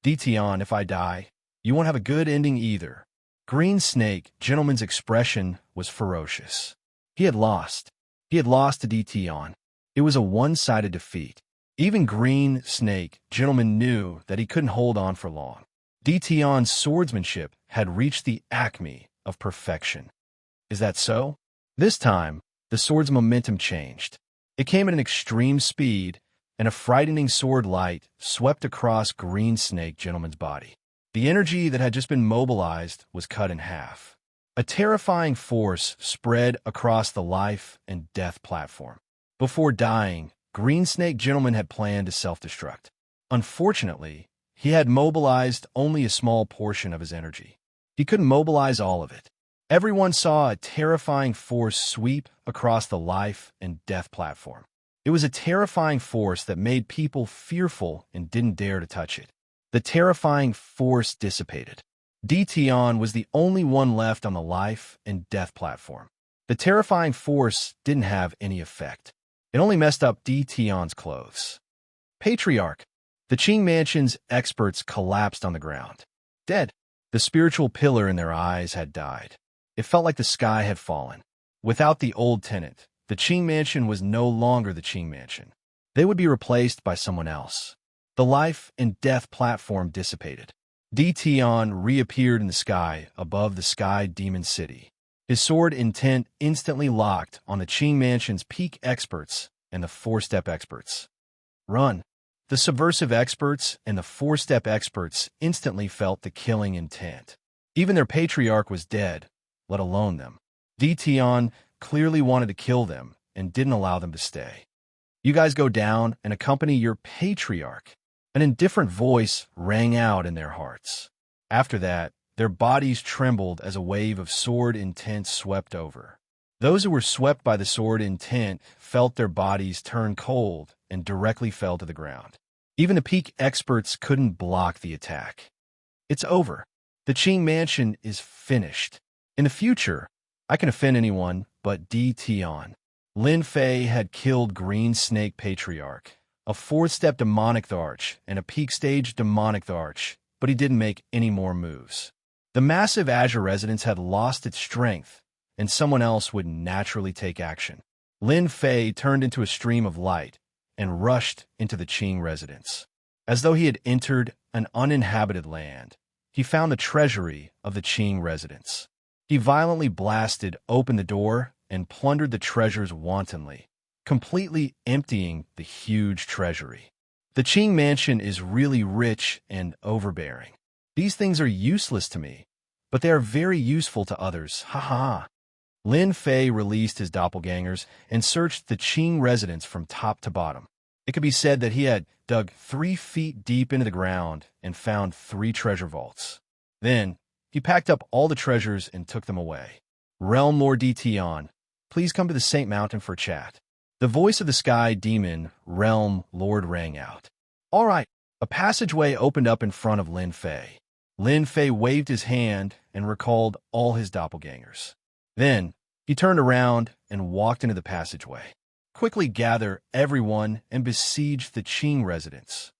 Dition, if I die, you won't have a good ending either. Green Snake Gentleman's expression was ferocious. He had lost. He had lost to Dition. It was a one-sided defeat. Even Green Snake Gentleman knew that he couldn't hold on for long. Dition's swordsmanship had reached the acme of perfection. Is that so? This time, the sword's momentum changed. It came at an extreme speed, and a frightening sword light swept across Green Snake Gentleman's body. The energy that had just been mobilized was cut in half. A terrifying force spread across the life and death platform. Before dying, Green Snake Gentleman had planned to self-destruct. Unfortunately, he had mobilized only a small portion of his energy. He couldn't mobilize all of it. Everyone saw a terrifying force sweep across the life and death platform. It was a terrifying force that made people fearful and didn't dare to touch it. The terrifying force dissipated. Dition was the only one left on the life and death platform. The terrifying force didn't have any effect. It only messed up Dition's clothes. Patriarch. The Qing Mansion's experts collapsed on the ground. Dead. The spiritual pillar in their eyes had died. It felt like the sky had fallen. Without the old tenant, the Qing Mansion was no longer the Qing Mansion. They would be replaced by someone else. The life and death platform dissipated. Dition reappeared in the sky above the Sky Demon City. His sword intent instantly locked on the Qing Mansion's peak experts and the four-step experts. Run! The subversive experts and the four-step experts instantly felt the killing intent. Even their patriarch was dead, let alone them. Tian clearly wanted to kill them and didn't allow them to stay. You guys go down and accompany your patriarch. An indifferent voice rang out in their hearts. After that, their bodies trembled as a wave of sword intent swept over. Those who were swept by the sword intent felt their bodies turn cold and directly fell to the ground. Even the peak experts couldn't block the attack. It's over. The Qing Mansion is finished. In the future, I can offend anyone but Tian. Lin Fei had killed Green Snake Patriarch, a fourth-step demonic arch, and a peak-stage demonic arch, but he didn't make any more moves. The massive Azure residence had lost its strength, and someone else would naturally take action. Lin Fei turned into a stream of light and rushed into the Qing residence. As though he had entered an uninhabited land, he found the treasury of the Qing residence. He violently blasted open the door and plundered the treasures wantonly, completely emptying the huge treasury. The Qing Mansion is really rich and overbearing. These things are useless to me, but they are very useful to others. Ha ha. Lin Fei released his doppelgangers and searched the Qing residence from top to bottom. It could be said that he had dug 3 feet deep into the ground and found 3 treasure vaults. Then, he packed up all the treasures and took them away. Realm Lord Tian, please come to the Saint Mountain for a chat. The voice of the Sky Demon, Realm Lord, rang out. All right. A passageway opened up in front of Lin Fei. Lin Fei waved his hand and recalled all his doppelgangers. Then, he turned around and walked into the passageway. Quickly gather everyone and besiege the Qing residence.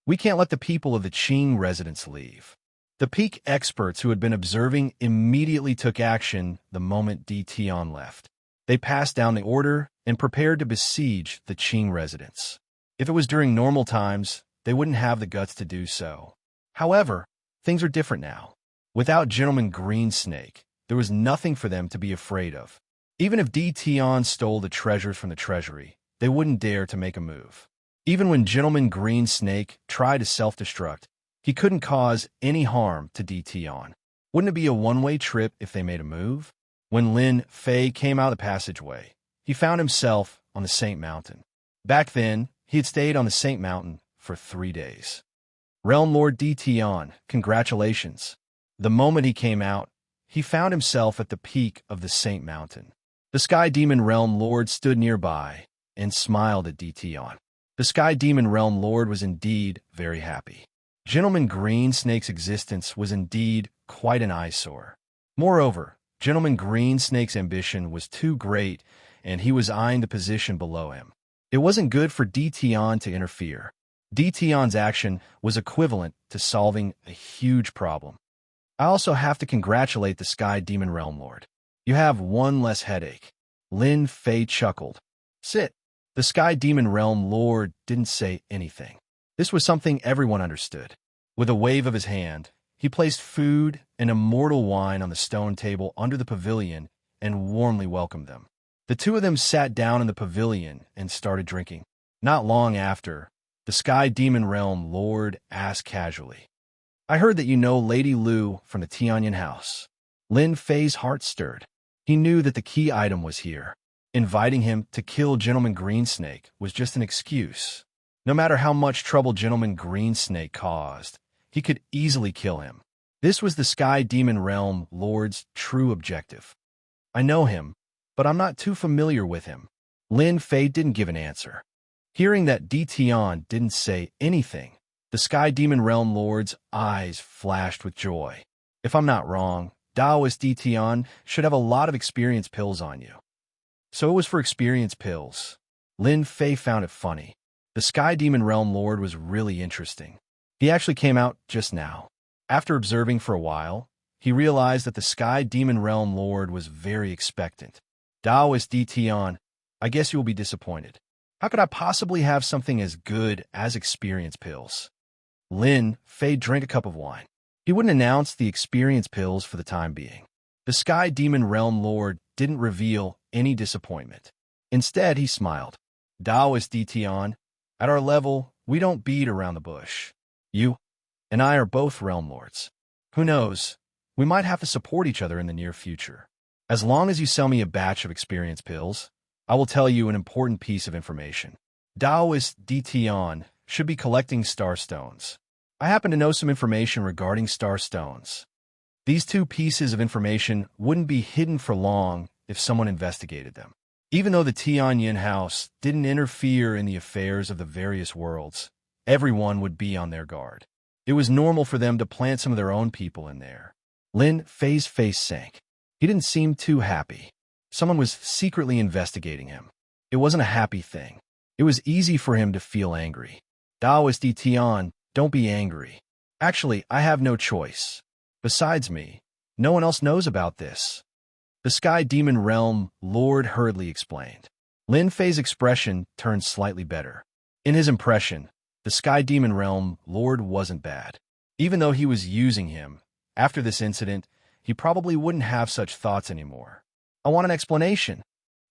We can't let the people of the Qing residence leave. The peak experts who had been observing immediately took action the moment Tian left. They passed down the order and prepared to besiege the Qing residence. If it was during normal times, they wouldn't have the guts to do so. However, things are different now. Without Gentleman Greensnake, there was nothing for them to be afraid of. Even if Tian stole the treasures from the treasury, they wouldn't dare to make a move. Even when Gentleman Greensnake tried to self-destruct, he couldn't cause any harm to Tian. Wouldn't it be a one-way trip if they made a move? When Lin Fei came out of the passageway, he found himself on the Saint Mountain. Back then, he had stayed on the Saint Mountain for 3 days. Realm Lord Tian, congratulations. The moment he came out, he found himself at the peak of the Saint Mountain. The Sky Demon Realm Lord stood nearby and smiled at Tian. The Sky Demon Realm Lord was indeed very happy. Gentleman Greensnake's existence was indeed quite an eyesore. Moreover, Gentleman Greensnake's ambition was too great, and he was eyeing the position below him. It wasn't good for Tian to interfere. Tian's action was equivalent to solving a huge problem. I also have to congratulate the Sky Demon Realm Lord. You have one less headache. Lin Fei chuckled. Sit. The Sky Demon Realm Lord didn't say anything. This was something everyone understood. With a wave of his hand, he placed food and immortal wine on the stone table under the pavilion and warmly welcomed them. The two of them sat down in the pavilion and started drinking. Not long after, the Sky Demon Realm Lord asked casually, I heard that you know Lady Lu from the Tianyan house. Lin Fei's heart stirred. He knew that the key item was here. Inviting him to kill Gentleman Greensnake was just an excuse. No matter how much trouble Gentleman Greensnake caused, he could easily kill him. This was the Sky Demon Realm Lord's true objective. I know him, but I'm not too familiar with him. Lin Fei didn't give an answer. Hearing that Tian didn't say anything, the Sky Demon Realm Lord's eyes flashed with joy. If I'm not wrong, Taoist Tian should have a lot of experience pills on you. So it was for experience pills. Lin Fei found it funny. The Sky Demon Realm Lord was really interesting. He actually came out just now. After observing for a while, he realized that the Sky Demon Realm Lord was very expectant. Taoist Tian, I guess you will be disappointed. How could I possibly have something as good as experience pills? Lin Fei drank a cup of wine. He wouldn't announce the experience pills for the time being. The Sky Demon Realm Lord didn't reveal any disappointment. Instead, he smiled. Taoist Dition, at our level, we don't beat around the bush. You and I are both Realm Lords. Who knows? We might have to support each other in the near future. As long as you sell me a batch of experience pills, I will tell you an important piece of information. Taoist Dition should be collecting star stones. I happen to know some information regarding star stones. These two pieces of information wouldn't be hidden for long if someone investigated them. Even though the Tianyin house didn't interfere in the affairs of the various worlds, everyone would be on their guard. It was normal for them to plant some of their own people in there. Lin Fei's face sank. He didn't seem too happy. Someone was secretly investigating him. It wasn't a happy thing. It was easy for him to feel angry. Taoist Tian, don't be angry. Actually, I have no choice. Besides me, no one else knows about this. The Sky Demon Realm Lord hurriedly explained. Lin Fei's expression turned slightly better. In his impression, the Sky Demon Realm Lord wasn't bad. Even though he was using him, after this incident, he probably wouldn't have such thoughts anymore. I want an explanation,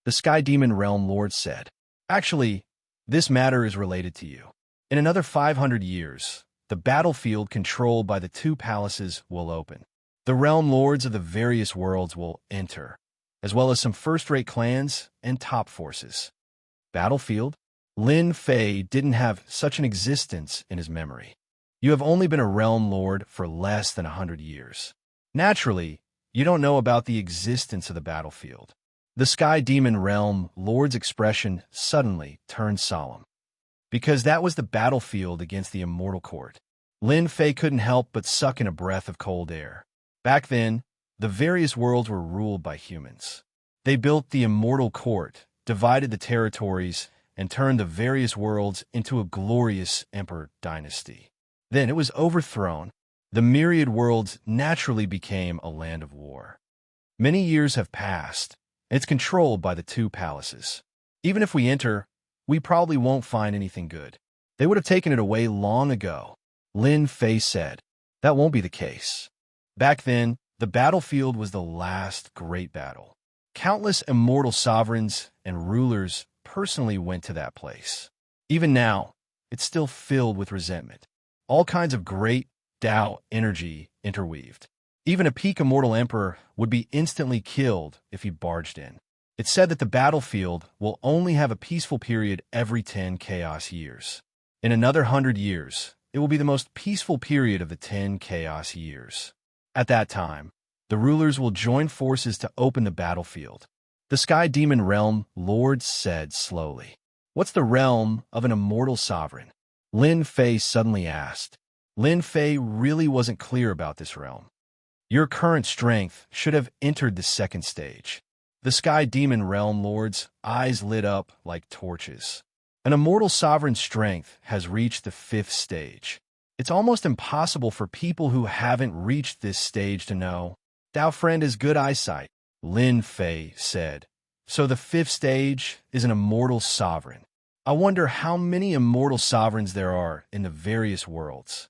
the Sky Demon Realm Lord said. Actually, this matter is related to you. In another 500 years, the battlefield controlled by the two palaces will open. The realm lords of the various worlds will enter, as well as some first-rate clans and top forces. Battlefield? Lin Fei didn't have such an existence in his memory. You have only been a realm lord for less than 100 years. Naturally, you don't know about the existence of the battlefield. The Sky Demon Realm Lord's expression suddenly turned solemn. Because that was the battlefield against the Immortal Court. Lin Fei couldn't help but suck in a breath of cold air. Back then, the various worlds were ruled by humans. They built the Immortal Court, divided the territories, and turned the various worlds into a glorious emperor dynasty. Then it was overthrown. The myriad worlds naturally became a land of war. Many years have passed, and it's controlled by the two palaces. Even if we enter, we probably won't find anything good. They would have taken it away long ago. Lin Fei said. That won't be the case. Back then, the battlefield was the last great battle. Countless immortal sovereigns and rulers personally went to that place. Even now, it's still filled with resentment. All kinds of great Tao energy interweaved. Even a peak immortal emperor would be instantly killed if he barged in. It's said that the battlefield will only have a peaceful period every 10 chaos years. In another 100 years, it will be the most peaceful period of the 10 chaos years. At that time, the rulers will join forces to open the battlefield. The Sky Demon Realm Lord said slowly. What's the realm of an immortal sovereign? Lin Fei suddenly asked. Lin Fei really wasn't clear about this realm. Your current strength should have entered the second stage. The Sky Demon Realm Lord's eyes lit up like torches. An immortal sovereign's strength has reached the 5th stage. It's almost impossible for people who haven't reached this stage to know. Tao friend has good eyesight, Lin Fei said. So the 5th stage is an immortal sovereign. I wonder how many immortal sovereigns there are in the various worlds.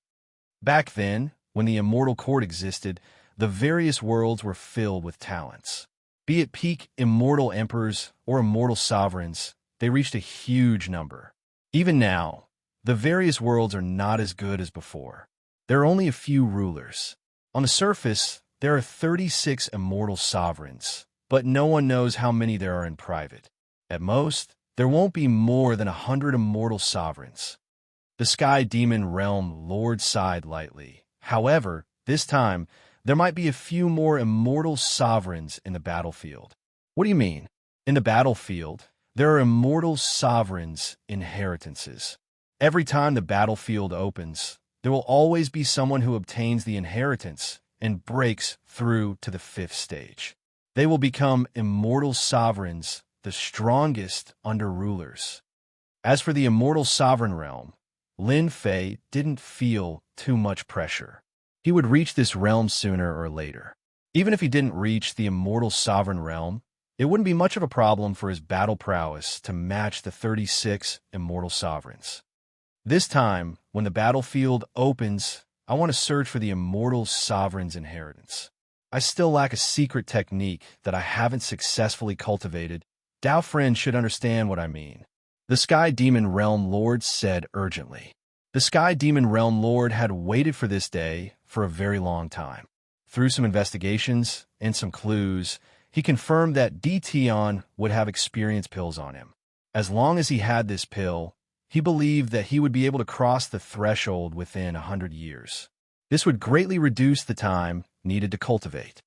Back then, when the Immortal Court existed, the various worlds were filled with talents. Be it peak immortal emperors or immortal sovereigns, they reached a huge number. Even now, the various worlds are not as good as before. There are only a few rulers. On the surface, there are 36 immortal sovereigns, but no one knows how many there are in private. At most, there won't be more than 100 immortal sovereigns. The Sky Demon Realm Lord sighed lightly. However, this time, there might be a few more immortal sovereigns in the battlefield. What do you mean? In the battlefield, there are immortal sovereigns' inheritances. Every time the battlefield opens, there will always be someone who obtains the inheritance and breaks through to the 5th stage. They will become immortal sovereigns, the strongest under rulers. As for the immortal sovereign realm, Lin Fei didn't feel too much pressure. He would reach this realm sooner or later. Even if he didn't reach the immortal sovereign realm, it wouldn't be much of a problem for his battle prowess to match the 36 immortal sovereigns. This time, when the battlefield opens, I want to search for the immortal sovereign's inheritance. I still lack a secret technique that I haven't successfully cultivated. Dao friend should understand what I mean. The Sky Demon Realm Lord said urgently. The Sky Demon Realm Lord had waited for this day for a very long time. Through some investigations and some clues, he confirmed that Tion would have experience pills on him. As long as he had this pill, he believed that he would be able to cross the threshold within 100 years. This would greatly reduce the time needed to cultivate.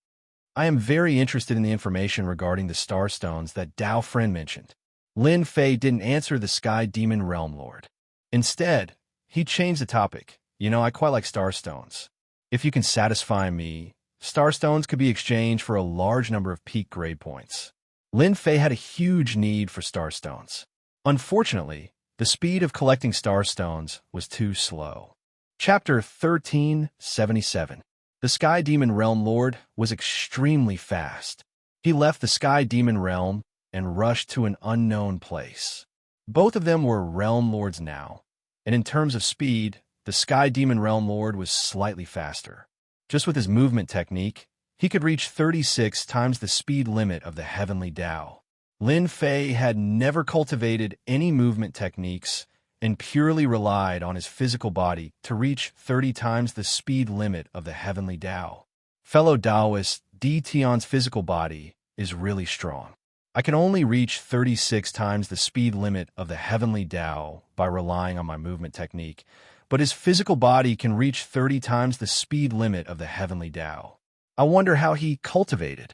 I am very interested in the information regarding the Star Stones that Dao friend mentioned. Lin Fei didn't answer the Sky Demon Realm Lord. Instead, he changed the topic. I quite like Star Stones. If you can satisfy me, Star Stones could be exchanged for a large number of peak grade points. Lin Fei had a huge need for Star Stones. Unfortunately, the speed of collecting Star Stones was too slow. Chapter 1377. The Sky Demon Realm Lord was extremely fast. He left the Sky Demon Realm and rushed to an unknown place. Both of them were Realm Lords now, and in terms of speed, the Sky Demon Realm Lord was slightly faster. Just with his movement technique, he could reach 36 times the speed limit of the Heavenly Tao. Lin Fei had never cultivated any movement techniques and purely relied on his physical body to reach 30 times the speed limit of the Heavenly Tao. Fellow Taoist, Tion's physical body is really strong. I can only reach 36 times the speed limit of the Heavenly Tao by relying on my movement technique, but his physical body can reach 30 times the speed limit of the Heavenly Tao. I wonder how he cultivated.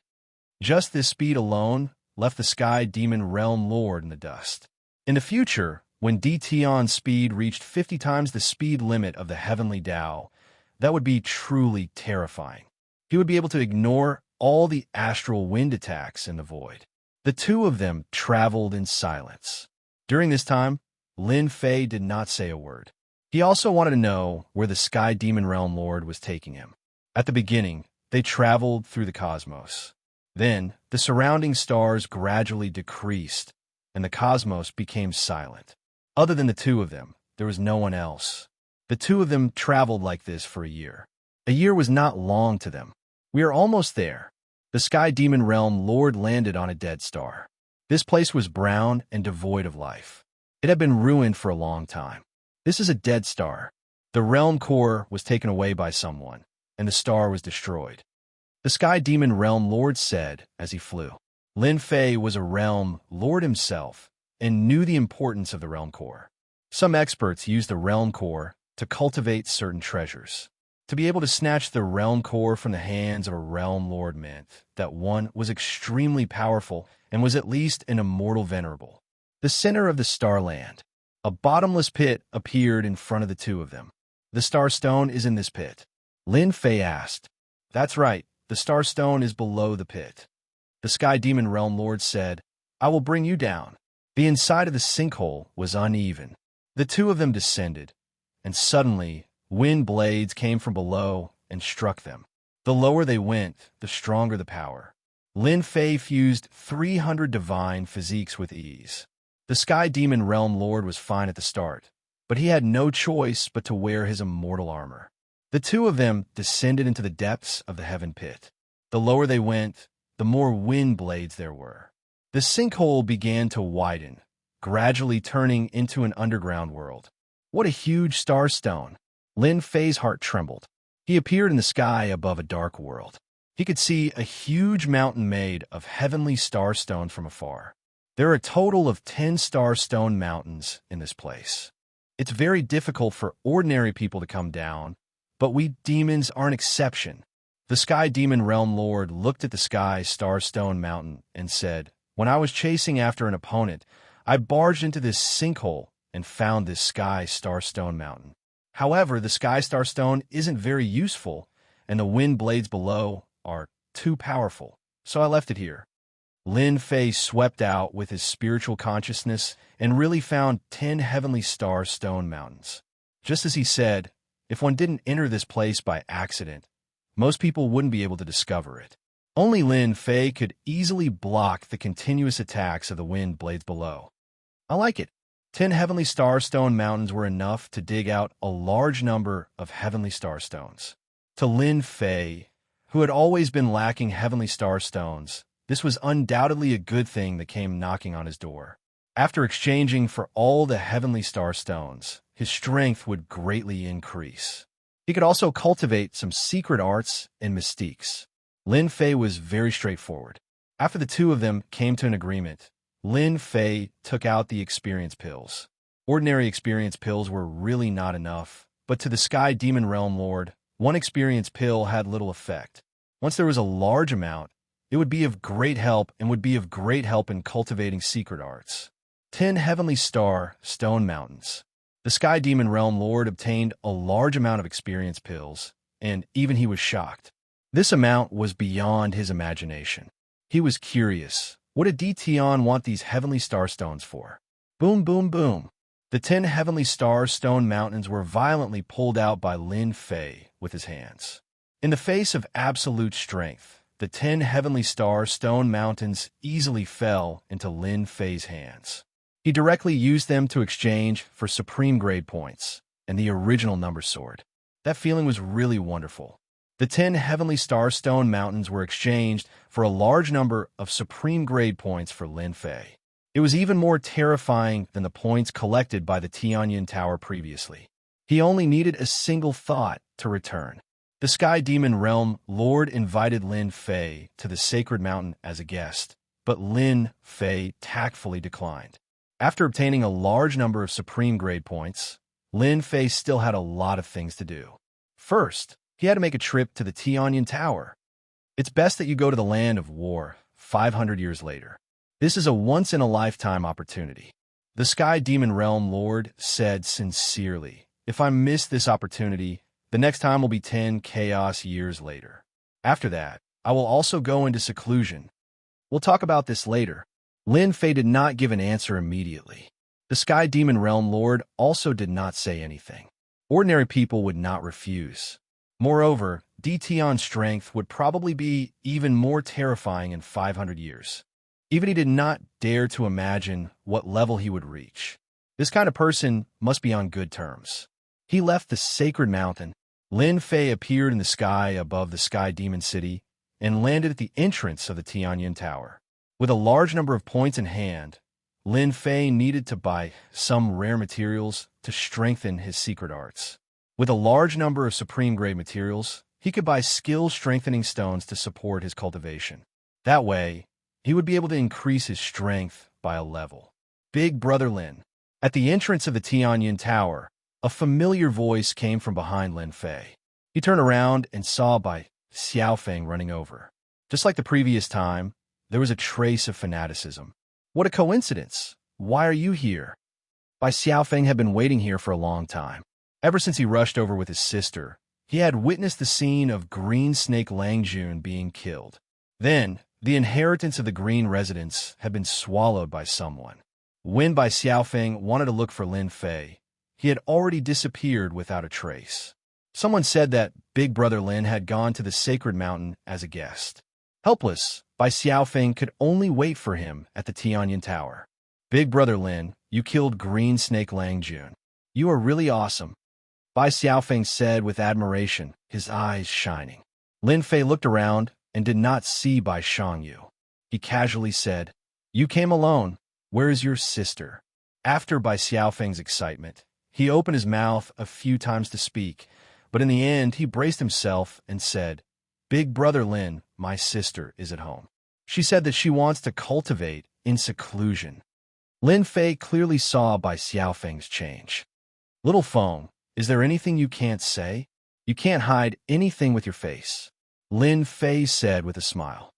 Just this speed alone left the Sky Demon Realm Lord in the dust. In the future, when Tion's speed reached 50 times the speed limit of the Heavenly Tao, that would be truly terrifying. He would be able to ignore all the astral wind attacks in the void. The two of them traveled in silence. During this time, Lin Fei did not say a word. He also wanted to know where the Sky Demon Realm Lord was taking him. At the beginning, they traveled through the cosmos. Then, the surrounding stars gradually decreased, and the cosmos became silent. Other than the two of them, there was no one else. The two of them traveled like this for a year. A year was not long to them. We are almost there. The Sky Demon Realm Lord landed on a dead star. This place was brown and devoid of life. It had been ruined for a long time. This is a dead star. The realm core was taken away by someone, and the star was destroyed. The Sky Demon Realm Lord said as he flew. Lin Fei was a realm lord himself and knew the importance of the realm core. Some experts use the realm core to cultivate certain treasures. To be able to snatch the realm core from the hands of a realm lord meant that one was extremely powerful and was at least an immortal venerable. The center of the starland. A bottomless pit appeared in front of the two of them. The Star Stone is in this pit. Lin Fei asked. That's right, the Star Stone is below the pit. The Sky Demon Realm Lord said, I will bring you down. The inside of the sinkhole was uneven. The two of them descended, and suddenly wind blades came from below and struck them. The lower they went, the stronger the power. Lin Fei fused 300 divine physiques with ease. The Sky Demon Realm Lord was fine at the start, but he had no choice but to wear his immortal armor. The two of them descended into the depths of the heaven pit. The lower they went, the more wind blades there were. The sinkhole began to widen, gradually turning into an underground world. What a huge star stone! Lin Fei's heart trembled. He appeared in the sky above a dark world. He could see a huge mountain made of heavenly star stone from afar. There are a total of 10 star stone mountains in this place. It's very difficult for ordinary people to come down, but we demons are an exception. The Sky Demon Realm Lord looked at the Sky Star Stone Mountain and said, When I was chasing after an opponent, I barged into this sinkhole and found this Sky Star Stone Mountain. However, the Sky Star Stone isn't very useful, and the wind blades below are too powerful, so I left it here. Lin Fei swept out with his spiritual consciousness and really found 10 heavenly star stone mountains. Just as he said, if one didn't enter this place by accident, most people wouldn't be able to discover it. Only Lin Fei could easily block the continuous attacks of the wind blades below. I like it. 10 heavenly star stone mountains were enough to dig out a large number of heavenly star stones. To Lin Fei, who had always been lacking heavenly star stones, this was undoubtedly a good thing that came knocking on his door. After exchanging for all the heavenly star stones, his strength would greatly increase. He could also cultivate some secret arts and mystiques. Lin Fei was very straightforward. After the two of them came to an agreement, Lin Fei took out the experience pills. Ordinary experience pills were really not enough, but to the Sky Demon Realm Lord, one experience pill had little effect. Once there was a large amount, it would be of great help in cultivating secret arts. 10 Heavenly Star Stone Mountains. The Sky Demon Realm Lord obtained a large amount of experience pills, and even he was shocked. This amount was beyond his imagination. He was curious. What did Dition want these Heavenly Star Stones for? Boom, boom, boom. The 10 Heavenly Star Stone Mountains were violently pulled out by Lin Fei with his hands. In the face of absolute strength, the 10 Heavenly Star Stone Mountains easily fell into Lin Fei's hands. He directly used them to exchange for Supreme Grade points and the original number sword. That feeling was really wonderful. The 10 Heavenly Star Stone Mountains were exchanged for a large number of Supreme Grade points for Lin Fei. It was even more terrifying than the points collected by the Tianyan Tower previously. He only needed a single thought to return. The Sky Demon Realm Lord invited Lin Fei to the Sacred Mountain as a guest, but Lin Fei tactfully declined. After obtaining a large number of Supreme Grade points, Lin Fei still had a lot of things to do. First, he had to make a trip to the Tianyan Tower. It's best that you go to the land of war 500 years later. This is a once-in-a-lifetime opportunity. The Sky Demon Realm Lord said sincerely, if I miss this opportunity, the next time will be 10 chaos years later. After that, I will also go into seclusion. We'll talk about this later. Lin Fei did not give an answer immediately. The Sky Demon Realm Lord also did not say anything. Ordinary people would not refuse. Moreover, Dition's strength would probably be even more terrifying in 500 years. Even he did not dare to imagine what level he would reach. This kind of person must be on good terms. He left the Sacred Mountain. Lin Fei appeared in the sky above the Sky Demon City and landed at the entrance of the Tianyan Tower. With a large number of points in hand, Lin Fei needed to buy some rare materials to strengthen his secret arts. With a large number of Supreme Grade materials, he could buy skill-strengthening stones to support his cultivation. That way, he would be able to increase his strength by a level. Big Brother Lin. At the entrance of the Tianyan Tower, a familiar voice came from behind Lin Fei. He turned around and saw Bai Xiaofeng running over. Just like the previous time, there was a trace of fanaticism. What a coincidence! Why are you here? Bai Xiaofeng had been waiting here for a long time. Ever since he rushed over with his sister, he had witnessed the scene of Green Snake Langjun being killed. Then, the inheritance of the Green Residence had been swallowed by someone. When Bai Xiaofeng wanted to look for Lin Fei, he had already disappeared without a trace. Someone said that Big Brother Lin had gone to the Sacred Mountain as a guest. Helpless, Bai Xiaofeng could only wait for him at the Tianyan Tower. Big Brother Lin, you killed Green Snake Langjun. You are really awesome, Bai Xiaofeng said with admiration, his eyes shining. Lin Fei looked around and did not see Bai Shangyu. He casually said, You came alone. Where is your sister? After Bai Xiaofeng's excitement, he opened his mouth a few times to speak, but in the end he braced himself and said, Big Brother Lin, my sister, is at home. She said that she wants to cultivate in seclusion. Lin Fei clearly saw Bai Xiaofeng's change. Little Feng, is there anything you can't say? You can't hide anything with your face. Lin Fei said with a smile.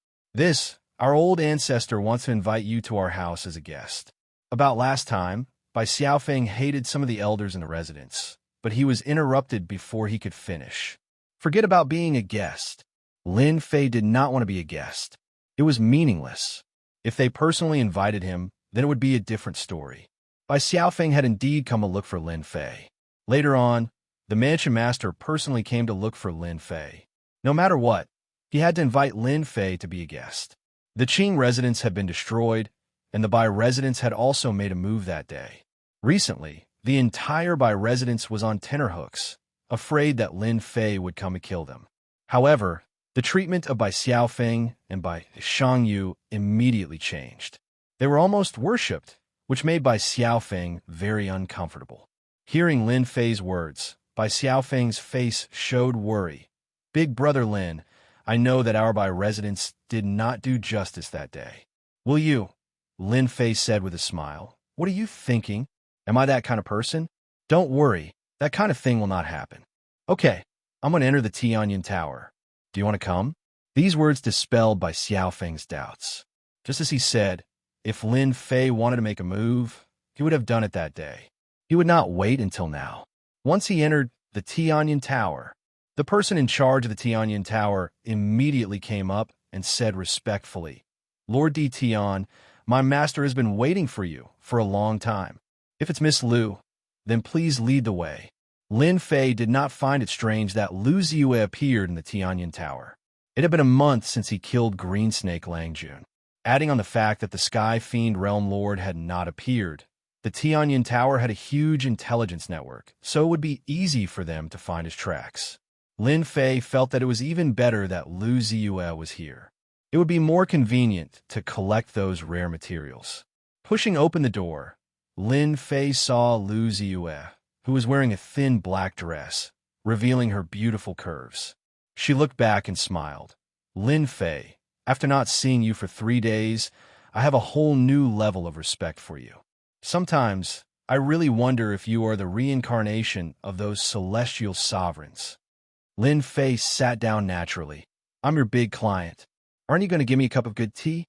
Our old ancestor wants to invite you to our house as a guest. About last time, Bai Xiaofeng hated some of the elders in the residence, but he was interrupted before he could finish. Forget about being a guest. Lin Fei did not want to be a guest. It was meaningless. If they personally invited him, then it would be a different story. Bai Xiaofeng had indeed come to look for Lin Fei. Later on, the mansion master personally came to look for Lin Fei. No matter what, he had to invite Lin Fei to be a guest. The Qing residence had been destroyed, and the Bai residence had also made a move that day. Recently, the entire Bai residence was on tenterhooks, afraid that Lin Fei would come to kill them. However, The treatment of Bai Xiaofeng and Bai Shangyu immediately changed. They were almost worshipped, which made Bai Xiaofeng very uncomfortable. Hearing Lin Fei's words, Bai Xiaofeng's face showed worry. Big brother Lin, I know that our Bai residents did not do justice that day. Will you? Lin Fei said with a smile. What are you thinking? Am I that kind of person? Don't worry, that kind of thing will not happen. Okay, I'm going to enter the Tianyan Tower. Do you want to come? These words dispelled Bai Xiaofeng's doubts. Just as he said, if Lin Fei wanted to make a move, he would have done it that day. He would not wait until now. Once he entered the Tianyan Tower, the person in charge of the Tianyan Tower immediately came up and said respectfully, Lord Di Tian, my master has been waiting for you for a long time. If it's Miss Liu, then please lead the way. Lin Fei did not find it strange that Lu Ziyue appeared in the Tianyan Tower. It had been a month since he killed Green Snake Langjun. Adding on the fact that the Sky Fiend Realm Lord had not appeared, the Tianyan Tower had a huge intelligence network, so it would be easy for them to find his tracks. Lin Fei felt that it was even better that Lu Ziyue was here. It would be more convenient to collect those rare materials. Pushing open the door, Lin Fei saw Lu Ziyue, who was wearing a thin black dress, revealing her beautiful curves. She looked back and smiled. Lin Fei, after not seeing you for 3 days, I have a whole new level of respect for you. Sometimes, I really wonder if you are the reincarnation of those celestial sovereigns. Lin Fei sat down naturally. I'm your big client. Aren't you going to give me a cup of good tea?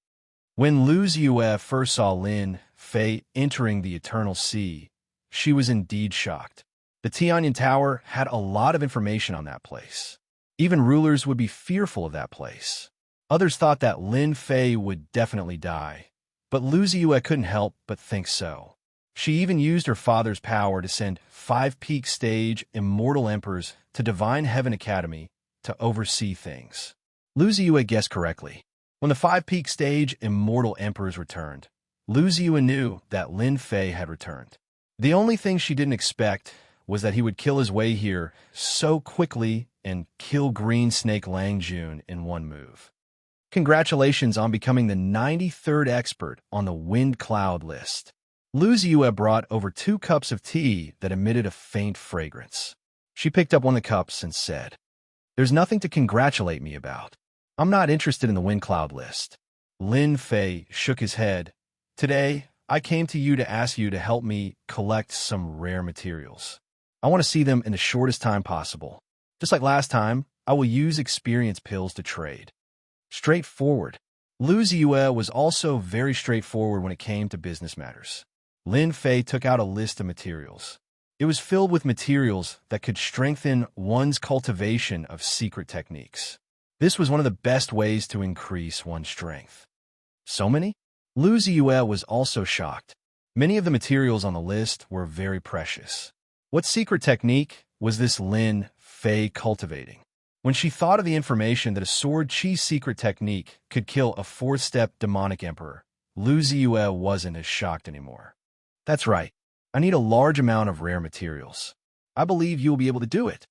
When Lu Ziyue first saw Lin Fei entering the Eternal Sea, she was indeed shocked. The Tianyan Tower had a lot of information on that place. Even rulers would be fearful of that place. Others thought that Lin Fei would definitely die, but Lu Ziyue couldn't help but think so. She even used her father's power to send 5 peak stage immortal emperors to Divine Heaven Academy to oversee things. Lu Ziyue guessed correctly. When the 5 peak stage immortal emperors returned, Lu Ziyue knew that Lin Fei had returned. The only thing she didn't expect was that he would kill his way here so quickly and kill Green Snake Langjun in one move. Congratulations on becoming the 93rd expert on the Wind Cloud list. Lu Ziyue brought over 2 cups of tea that emitted a faint fragrance. She picked up one of the cups and said, There's nothing to congratulate me about. I'm not interested in the Wind Cloud list. Lin Fei shook his head. Today, I came to you to ask you to help me collect some rare materials. I want to see them in the shortest time possible. Just like last time, I will use experience pills to trade. Straightforward. Lu Ziyue was also very straightforward when it came to business matters. Lin Fei took out a list of materials. It was filled with materials that could strengthen one's cultivation of secret techniques. This was one of the best ways to increase one's strength. So many? Lu Ziyue was also shocked. Many of the materials on the list were very precious. What secret technique was this Lin Fei cultivating? When she thought of the information that a sword chi secret technique could kill a 4th-step demonic emperor, Lu Ziyue wasn't as shocked anymore. That's right. I need a large amount of rare materials. I believe you will be able to do it.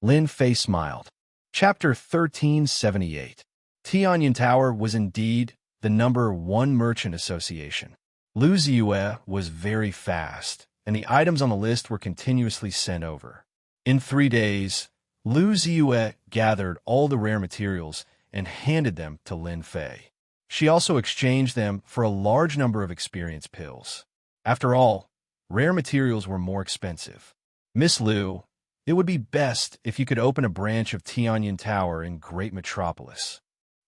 Lin Fei smiled. Chapter 1378. Tianyan Tower was indeed the #1 merchant association. Lu Ziyue was very fast, and the items on the list were continuously sent over. In 3 days, Lu Ziyue gathered all the rare materials and handed them to Lin Fei. She also exchanged them for a large number of experience pills. After all, rare materials were more expensive. Miss Liu, it would be best if you could open a branch of Tianyan Tower in Great Metropolis.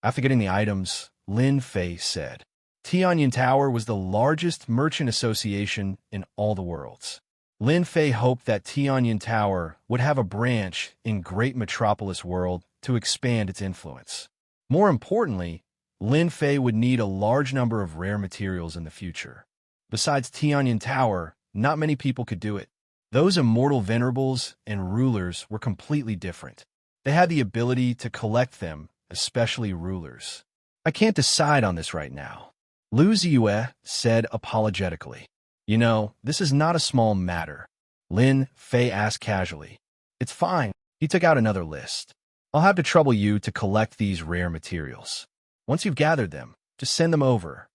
After getting the items, Lin Fei said, Tianyan Tower was the largest merchant association in all the worlds. Lin Fei hoped that Tianyan Tower would have a branch in Great Metropolis World to expand its influence. More importantly, Lin Fei would need a large number of rare materials in the future. Besides Tianyan Tower, not many people could do it. Those immortal venerables and rulers were completely different. They had the ability to collect them, especially rulers. I can't decide on this right now, Lu Ziyue said apologetically. You know, this is not a small matter. Lin Fei asked casually. It's fine. He took out another list. I'll have to trouble you to collect these rare materials. Once you've gathered them, just send them over.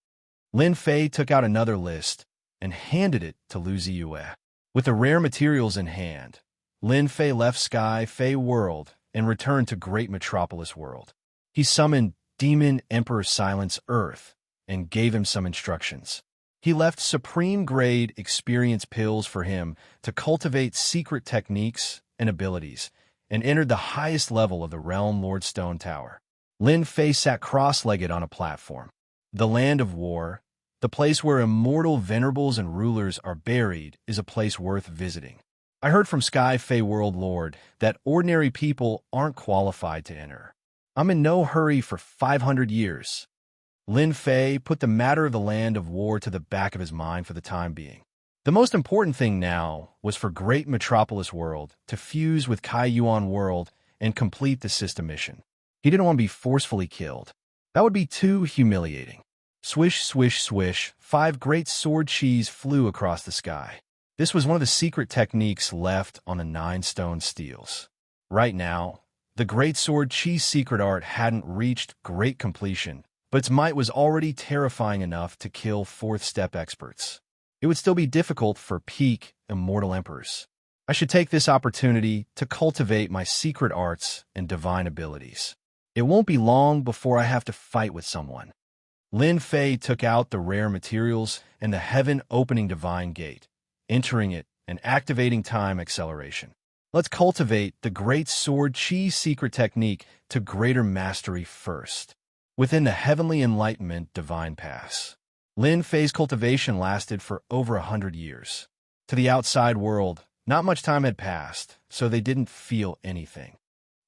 Lin Fei took out another list and handed it to Lu Ziyue. With the rare materials in hand, Lin Fei left Sky Fei World and returned to Great Metropolis World. He summoned Demon Emperor Silence Earth and gave him some instructions. He left supreme-grade experience pills for him to cultivate secret techniques and abilities, and entered the highest level of the Realm Lord Stone Tower. Lin Fei sat cross-legged on a platform. The land of war, the place where immortal venerables and rulers are buried, is a place worth visiting. I heard from Sky Fei World Lord that ordinary people aren't qualified to enter. I'm in no hurry for 500 years. Lin Fei put the matter of the land of war to the back of his mind for the time being. The most important thing now was for Great Metropolis World to fuse with Kai Yuan World and complete the system mission. He didn't want to be forcefully killed. That would be too humiliating. Swish, swish, swish, 5 great sword chis flew across the sky. This was one of the secret techniques left on the 9 stone steels. Right now, the great sword chi's secret art hadn't reached great completion, but its might was already terrifying enough to kill 4th step experts. It would still be difficult for peak immortal emperors. I should take this opportunity to cultivate my secret arts and divine abilities. It won't be long before I have to fight with someone. Lin Fei took out the rare materials and the heaven-opening divine gate, entering it and activating time acceleration. Let's cultivate the great sword chi secret technique to greater mastery first. Within the heavenly enlightenment divine pass, Lin Fei's cultivation lasted for over 100 years. To the outside world, not much time had passed, so they didn't feel anything.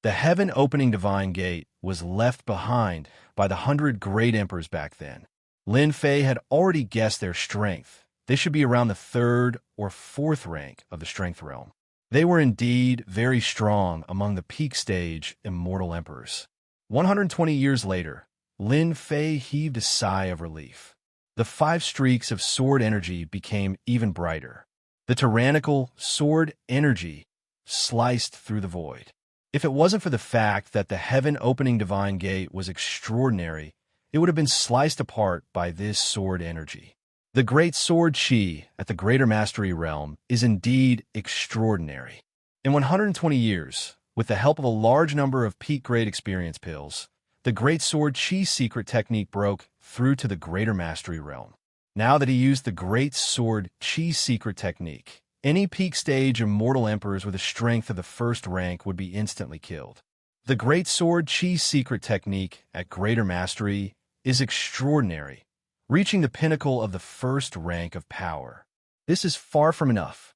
The heaven-opening divine gate was left behind by the 100 great emperors back then. Lin Fei had already guessed their strength. They should be around the 3rd or 4th rank of the strength realm. They were indeed very strong among the peak stage immortal emperors. 120 years later, Lin Fei heaved a sigh of relief. The 5 streaks of sword energy became even brighter. The tyrannical sword energy sliced through the void. If it wasn't for the fact that the heaven-opening divine gate was extraordinary, it would have been sliced apart by this sword energy. The great sword chi at the Greater Mastery Realm is indeed extraordinary. In 120 years, with the help of a large number of peak-grade experience pills, the great sword chi secret technique broke through to the Greater Mastery Realm. Now that he used the great sword chi secret technique, any peak stage immortal emperors with a strength of the 1st rank would be instantly killed. The great sword chi secret technique at Greater Mastery is extraordinary, reaching the pinnacle of the 1st rank of power. This is far from enough,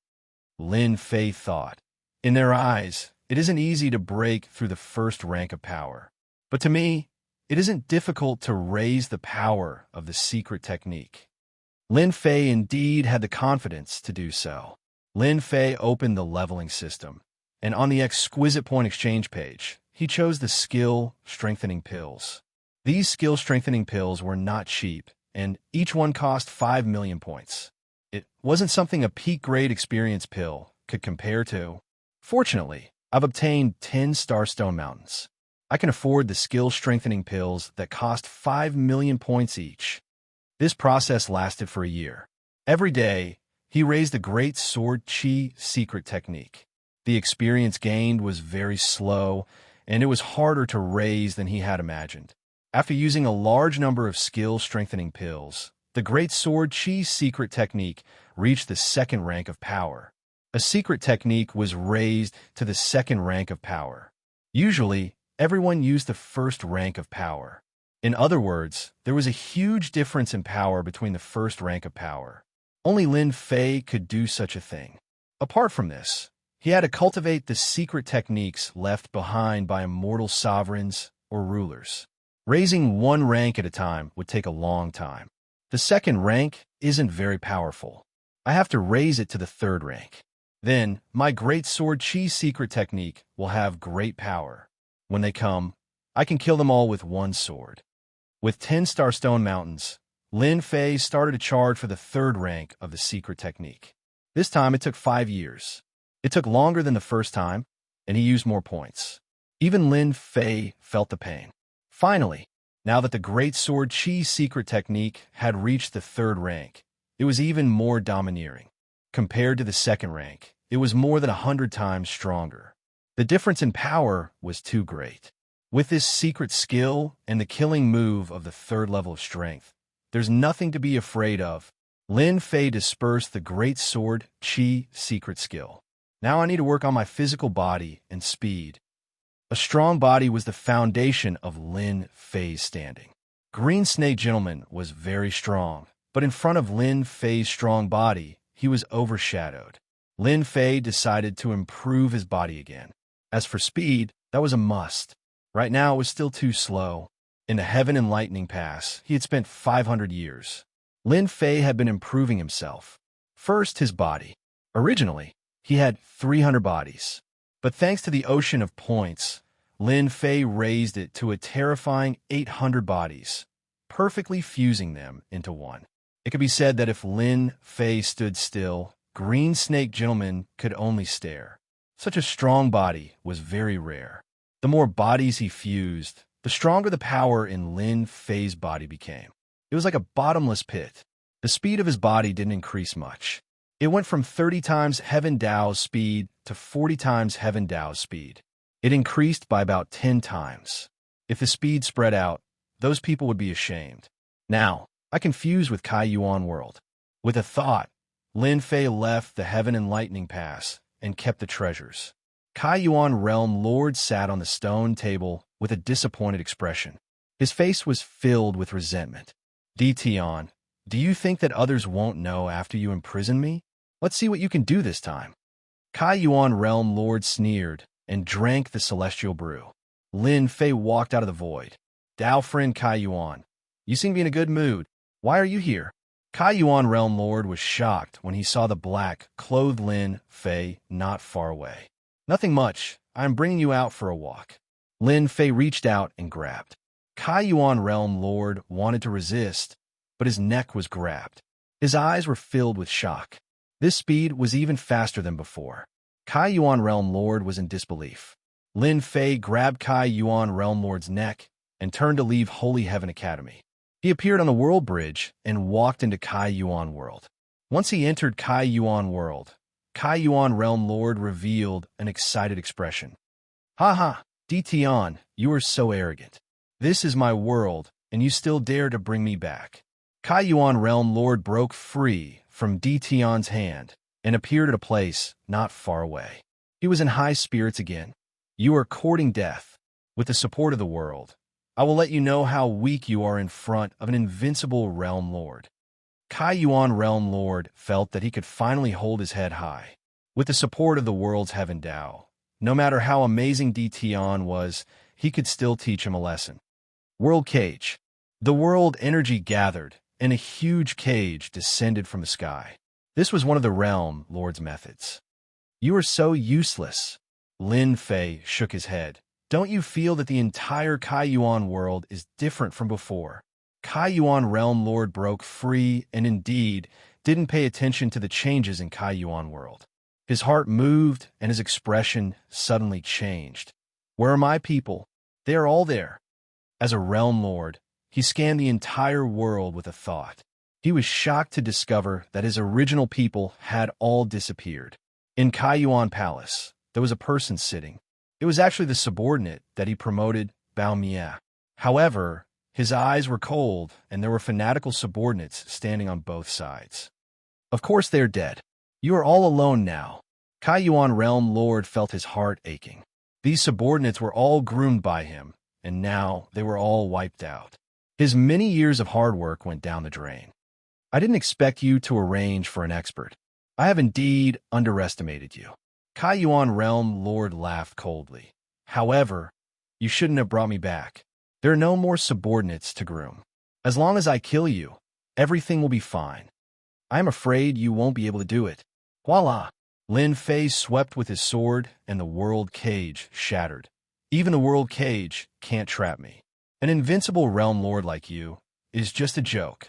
Lin Fei thought. In their eyes, it isn't easy to break through the 1st rank of power. But to me, it isn't difficult to raise the power of the secret technique. Lin Fei indeed had the confidence to do so. Lin Fei opened the leveling system, and on the exquisite point exchange page, he chose the skill strengthening pills. These skill strengthening pills were not cheap, and each one cost 5 million points. It wasn't something a peak-grade experience pill could compare to. Fortunately, I've obtained 10 Starstone Mountains. I can afford the skill-strengthening pills that cost 5 million points each. This process lasted for a year. Every day, he raised the Great Sword Chi secret technique. The experience gained was very slow, and it was harder to raise than he had imagined. After using a large number of skill-strengthening pills, the Great Sword Chi secret technique reached the 2nd rank of power. A secret technique was raised to the 2nd rank of power. Usually, everyone used the 1st rank of power. In other words, there was a huge difference in power between the 1st rank of power. Only Lin Fei could do such a thing. Apart from this, he had to cultivate the secret techniques left behind by immortal sovereigns or rulers. Raising 1 rank at a time would take a long time. The 2nd rank isn't very powerful. I have to raise it to the 3rd rank. Then, my Great Sword Chi secret technique will have great power. When they come, I can kill them all with 1 sword. With 10 Starstone Mountains, Lin Fei started a charge for the 3rd rank of the secret technique. This time it took 5 years. It took longer than the first time, and he used more points. Even Lin Fei felt the pain. Finally, now that the Great Sword Chi's secret technique had reached the third rank, it was even more domineering. Compared to the second rank, it was more than 100 times stronger. The difference in power was too great. With this secret skill and the killing move of the third level of strength, there's nothing to be afraid of. Lin Fei dispersed the Great Sword Chi secret skill. Now I need to work on my physical body and speed. A strong body was the foundation of Lin Fei's standing. Green Snake Gentleman was very strong, but in front of Lin Fei's strong body, he was overshadowed. Lin Fei decided to improve his body again. As for speed, that was a must. Right now, it was still too slow. In the Heaven and Lightning Pass, he had spent 500 years. Lin Fei had been improving himself. First, his body. Originally, he had 300 bodies. But thanks to the ocean of points, Lin Fei raised it to a terrifying 800 bodies, perfectly fusing them into one. It could be said that if Lin Fei stood still, Green Snake Gentleman could only stare. Such a strong body was very rare. The more bodies he fused, the stronger the power in Lin Fei's body became. It was like a bottomless pit. The speed of his body didn't increase much. It went from 30 times Heaven Dao's speed to 40 times Heaven Dao's speed. It increased by about 10 times. If the speed spread out, those people would be ashamed. Now, I can fuse with Kai Yuan World. With a thought, Lin Fei left the Heaven and Lightning Pass and kept the treasures. Kai Yuan Realm Lord sat on the stone table with a disappointed expression. His face was filled with resentment. Tian, do you think that others won't know after you imprison me? Let's see what you can do this time. Kai Yuan Realm Lord sneered and drank the celestial brew. Lin Fei walked out of the void. Dao friend Kai Yuan, you seem to be in a good mood. Why are you here? Kai Yuan Realm Lord was shocked when he saw the black-clothed Lin Fei not far away. Nothing much. I am bringing you out for a walk. Lin Fei reached out and grabbed. Kai Yuan Realm Lord wanted to resist, but his neck was grabbed. His eyes were filled with shock. This speed was even faster than before. Kai Yuan Realm Lord was in disbelief. Lin Fei grabbed Kai Yuan Realm Lord's neck and turned to leave Holy Heaven Academy. He appeared on the World Bridge and walked into Kai Yuan World. Once he entered Kai Yuan World, Kai Yuan Realm Lord revealed an excited expression. Ha ha, Tian, you are so arrogant. This is my world, and you still dare to bring me back. Kai Yuan Realm Lord broke free from Tian's hand and appeared at a place not far away. He was in high spirits again. You are courting death. With the support of the world, I will let you know how weak you are in front of an invincible Realm Lord. Kai Yuan Realm Lord felt that he could finally hold his head high. With the support of the world's Heaven Dao, no matter how amazing Tian was, he could still teach him a lesson. World Cage. The world energy gathered, and a huge cage descended from the sky. This was one of the Realm Lord's methods. You are so useless. Lin Fei shook his head. Don't you feel that the entire Kai Yuan world is different from before? Kai Yuan Realm Lord broke free and indeed didn't pay attention to the changes in Kai Yuan world. His heart moved and his expression suddenly changed. Where are my people? They are all there. As a Realm Lord, he scanned the entire world with a thought. He was shocked to discover that his original people had all disappeared. In Kai Yuan Palace, there was a person sitting. It was actually the subordinate that he promoted, Bao Mia. However, his eyes were cold, and there were fanatical subordinates standing on both sides. Of course they are dead. You are all alone now. Kai Yuan Realm Lord felt his heart aching. These subordinates were all groomed by him, and now they were all wiped out. His many years of hard work went down the drain. I didn't expect you to arrange for an expert. I have indeed underestimated you. Kai Yuan Realm Lord laughed coldly. However, you shouldn't have brought me back. There are no more subordinates to groom. As long as I kill you, everything will be fine. I am afraid you won't be able to do it. Voila! Lin Fei swept with his sword, and the world cage shattered. Even the world cage can't trap me. An invincible Realm Lord like you is just a joke.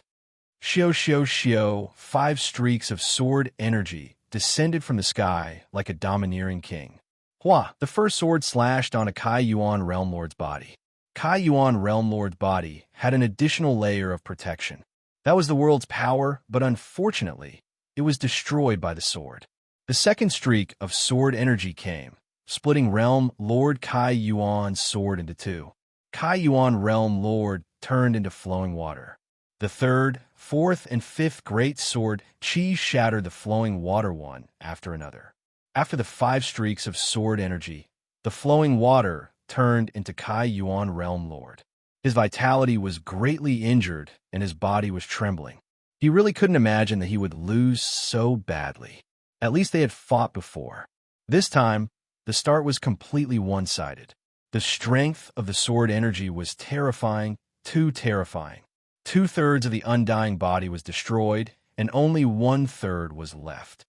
Shio, 5 streaks of sword energy descended from the sky like a domineering king. Hua, the first sword slashed on a Kai Yuan Realm Lord's body. Kai Yuan Realm Lord's body had an additional layer of protection. That was the world's power, but unfortunately, it was destroyed by the sword. The second streak of sword energy came, splitting Realm Lord Kai Yuan's sword into two. Kai Yuan Realm Lord turned into flowing water. The third, fourth, and fifth great sword chi shattered the flowing water one after another. After the 5 streaks of sword energy, the flowing water turned into Kai Yuan Realm Lord. His vitality was greatly injured and his body was trembling. He really couldn't imagine that he would lose so badly. At least they had fought before. This time, the start was completely one-sided. The strength of the sword energy was terrifying, too terrifying. 2/3 of the undying body was destroyed, and only 1/3 was left.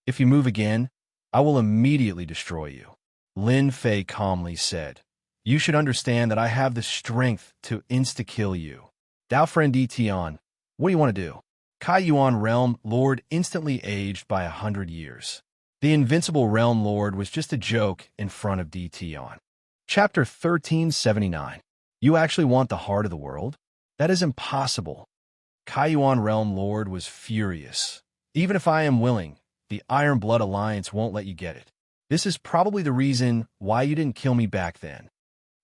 If you move again, I will immediately destroy you, Lin Fei calmly said. You should understand that I have the strength to insta-kill you. Dao Friend Di Tian, what do you want to do? Kai Yuan Realm Lord instantly aged by 100 years. The invincible Realm Lord was just a joke in front of Di Tian. Chapter 1379. You actually want the heart of the world? That is impossible. Kai Yuan Realm Lord was furious. Even if I am willing, the Iron Blood Alliance won't let you get it. This is probably the reason why you didn't kill me back then.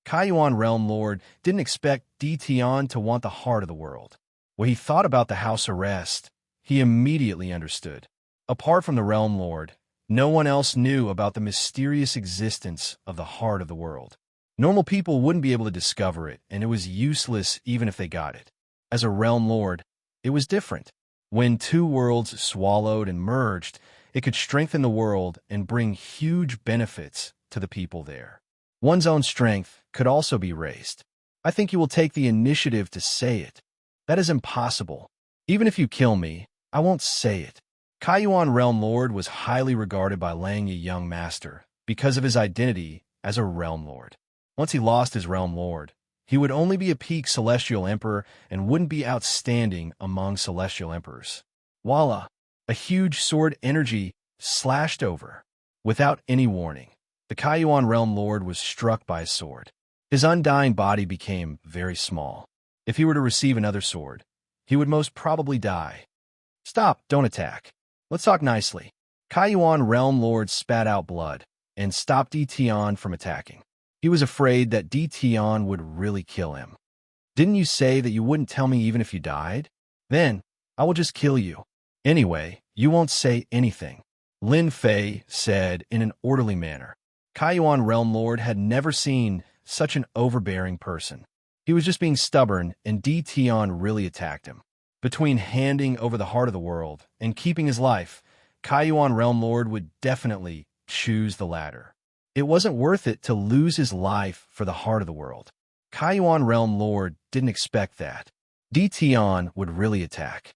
Kai Yuan Realm Lord didn't expect Di Tian to want the heart of the world. When he thought about the house arrest, he immediately understood. Apart from the Realm Lord, no one else knew about the mysterious existence of the heart of the world. Normal people wouldn't be able to discover it, and it was useless even if they got it. As a Realm Lord, it was different. When 2 worlds swallowed and merged, it could strengthen the world and bring huge benefits to the people there. One's own strength could also be raised. I think you will take the initiative to say it. That is impossible. Even if you kill me, I won't say it. Kai Yuan Realm Lord was highly regarded by Lang Yi Young Master because of his identity as a Realm Lord. Once he lost his Realm Lord, he would only be a peak Celestial Emperor and wouldn't be outstanding among Celestial Emperors. Voila! A huge sword energy slashed over. Without any warning, the Kai Yuan Realm Lord was struck by a sword. His undying body became very small. If he were to receive another sword, he would most probably die. Stop, don't attack. Let's talk nicely. Kai Yuan Realm Lord spat out blood and stopped Di Tian from attacking. He was afraid that Di Tian would really kill him. Didn't you say that you wouldn't tell me even if you died? Then, I will just kill you. Anyway, you won't say anything, Lin Fei said in an orderly manner. Kai Yuan Realm Lord had never seen such an overbearing person. He was just being stubborn, and Di Tian really attacked him. Between handing over the heart of the world and keeping his life, Kai Yuan Realm Lord would definitely choose the latter. It wasn't worth it to lose his life for the heart of the world. Kai Yuan Realm Lord didn't expect that. Di Tian would really attack.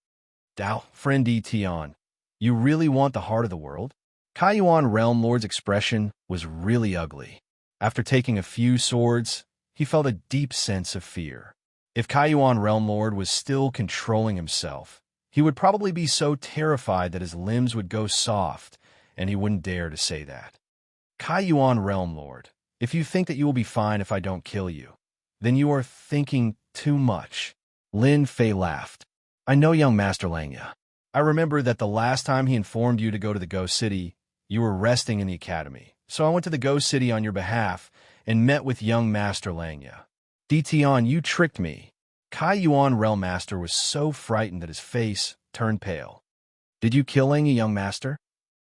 Dao, Friend Di Tian, you really want the heart of the world? Kai Yuan Realm Lord's expression was really ugly. After taking a few swords, he felt a deep sense of fear. If Kai Yuan Realm Lord was still controlling himself, he would probably be so terrified that his limbs would go soft, and he wouldn't dare to say that. Kai Yuan Realm Lord, if you think that you will be fine if I don't kill you, then you are thinking too much. Lin Fei laughed. I know young Master Langya. I remember that the last time he informed you to go to the Ghost City, you were resting in the academy. So I went to the Ghost City on your behalf and met with young Master Langya. Di Tian, you tricked me. Kai Yuan Realm Master was so frightened that his face turned pale. Did you kill Langya, young Master?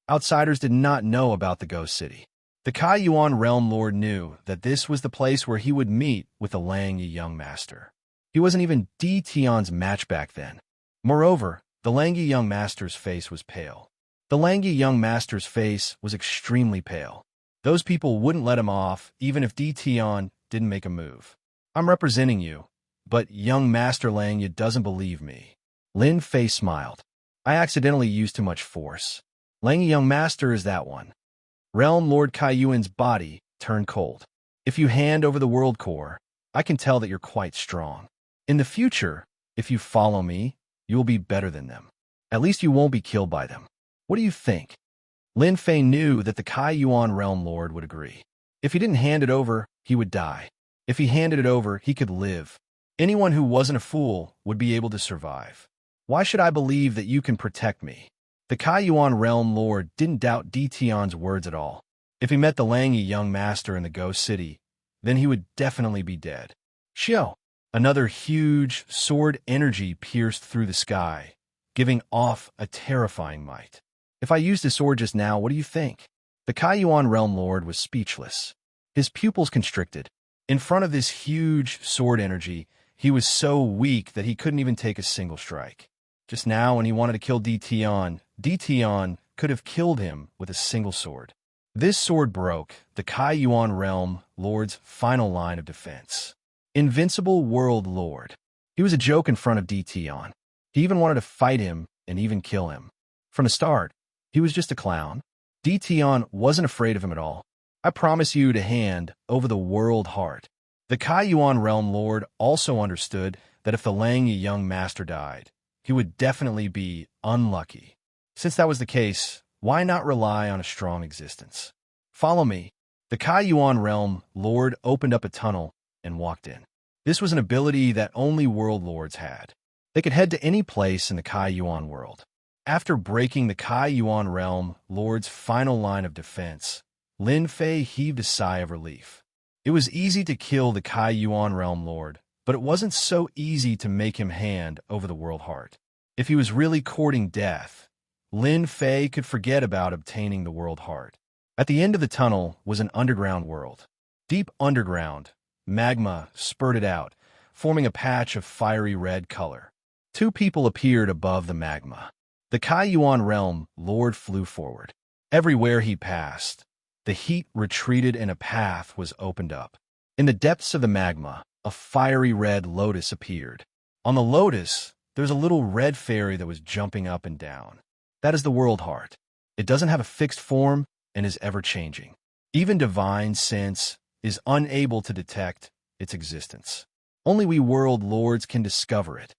Outsiders did not know about the Ghost City. The Kai Yuan Realm Lord knew that this was the place where he would meet with the Lang Yi Young Master. He wasn't even Di Tian's match back then. Moreover, the Lang Yi Young Master's face was pale. The Lang Yi Young Master's face was extremely pale. Those people wouldn't let him off even if Di Tian didn't make a move. I'm representing you, but young Master Lang Yi doesn't believe me. Lin Fei smiled. I accidentally used too much force. Lang Yi Young Master is that one. Realm Lord Kai Yuan's body turned cold. If you hand over the world core, I can tell that you're quite strong. In the future, if you follow me, you will be better than them. At least you won't be killed by them. What do you think? Lin Fei knew that the Kai Yuan Realm Lord would agree. If he didn't hand it over, he would die. If he handed it over, he could live. Anyone who wasn't a fool would be able to survive. Why should I believe that you can protect me? The Kai Yuan Realm Lord didn't doubt Di Tian's words at all. If he met the Lang Yi young master in the Ghost City, then he would definitely be dead. Xiao! Another huge sword energy pierced through the sky, giving off a terrifying might. If I used this sword just now, what do you think? The Kai Yuan Realm Lord was speechless. His pupils constricted. In front of this huge sword energy, he was so weak that he couldn't even take a single strike. Just now, when he wanted to kill Di Tian could have killed him with a single sword. This sword broke the Kai Yuan Realm Lord's final line of defense. Invincible World Lord. He was a joke in front of Di Tian. He even wanted to fight him and even kill him. From the start, he was just a clown. Di Tian wasn't afraid of him at all. I promise you to hand over the world heart. The Kai Yuan Realm Lord also understood that if the Lang Yi young master died, he would definitely be unlucky. Since that was the case, why not rely on a strong existence? Follow me. The Kai Yuan Realm Lord opened up a tunnel and walked in. This was an ability that only world lords had. They could head to any place in the Kai Yuan world. After breaking the Kai Yuan Realm Lord's final line of defense, Lin Fei heaved a sigh of relief. It was easy to kill the Kai Yuan Realm Lord, but it wasn't so easy to make him hand over the world heart. If he was really courting death, Lin Fei could forget about obtaining the world heart. At the end of the tunnel was an underground world. Deep underground, magma spurted out, forming a patch of fiery red color. Two people appeared above the magma. The Kai Yuan Realm Lord flew forward. Everywhere he passed, the heat retreated and a path was opened up. In the depths of the magma, a fiery red lotus appeared. On the lotus, there's a little red fairy that was jumping up and down. That is the world heart. It doesn't have a fixed form and is ever-changing. Even divine sense is unable to detect its existence. Only we world lords can discover it.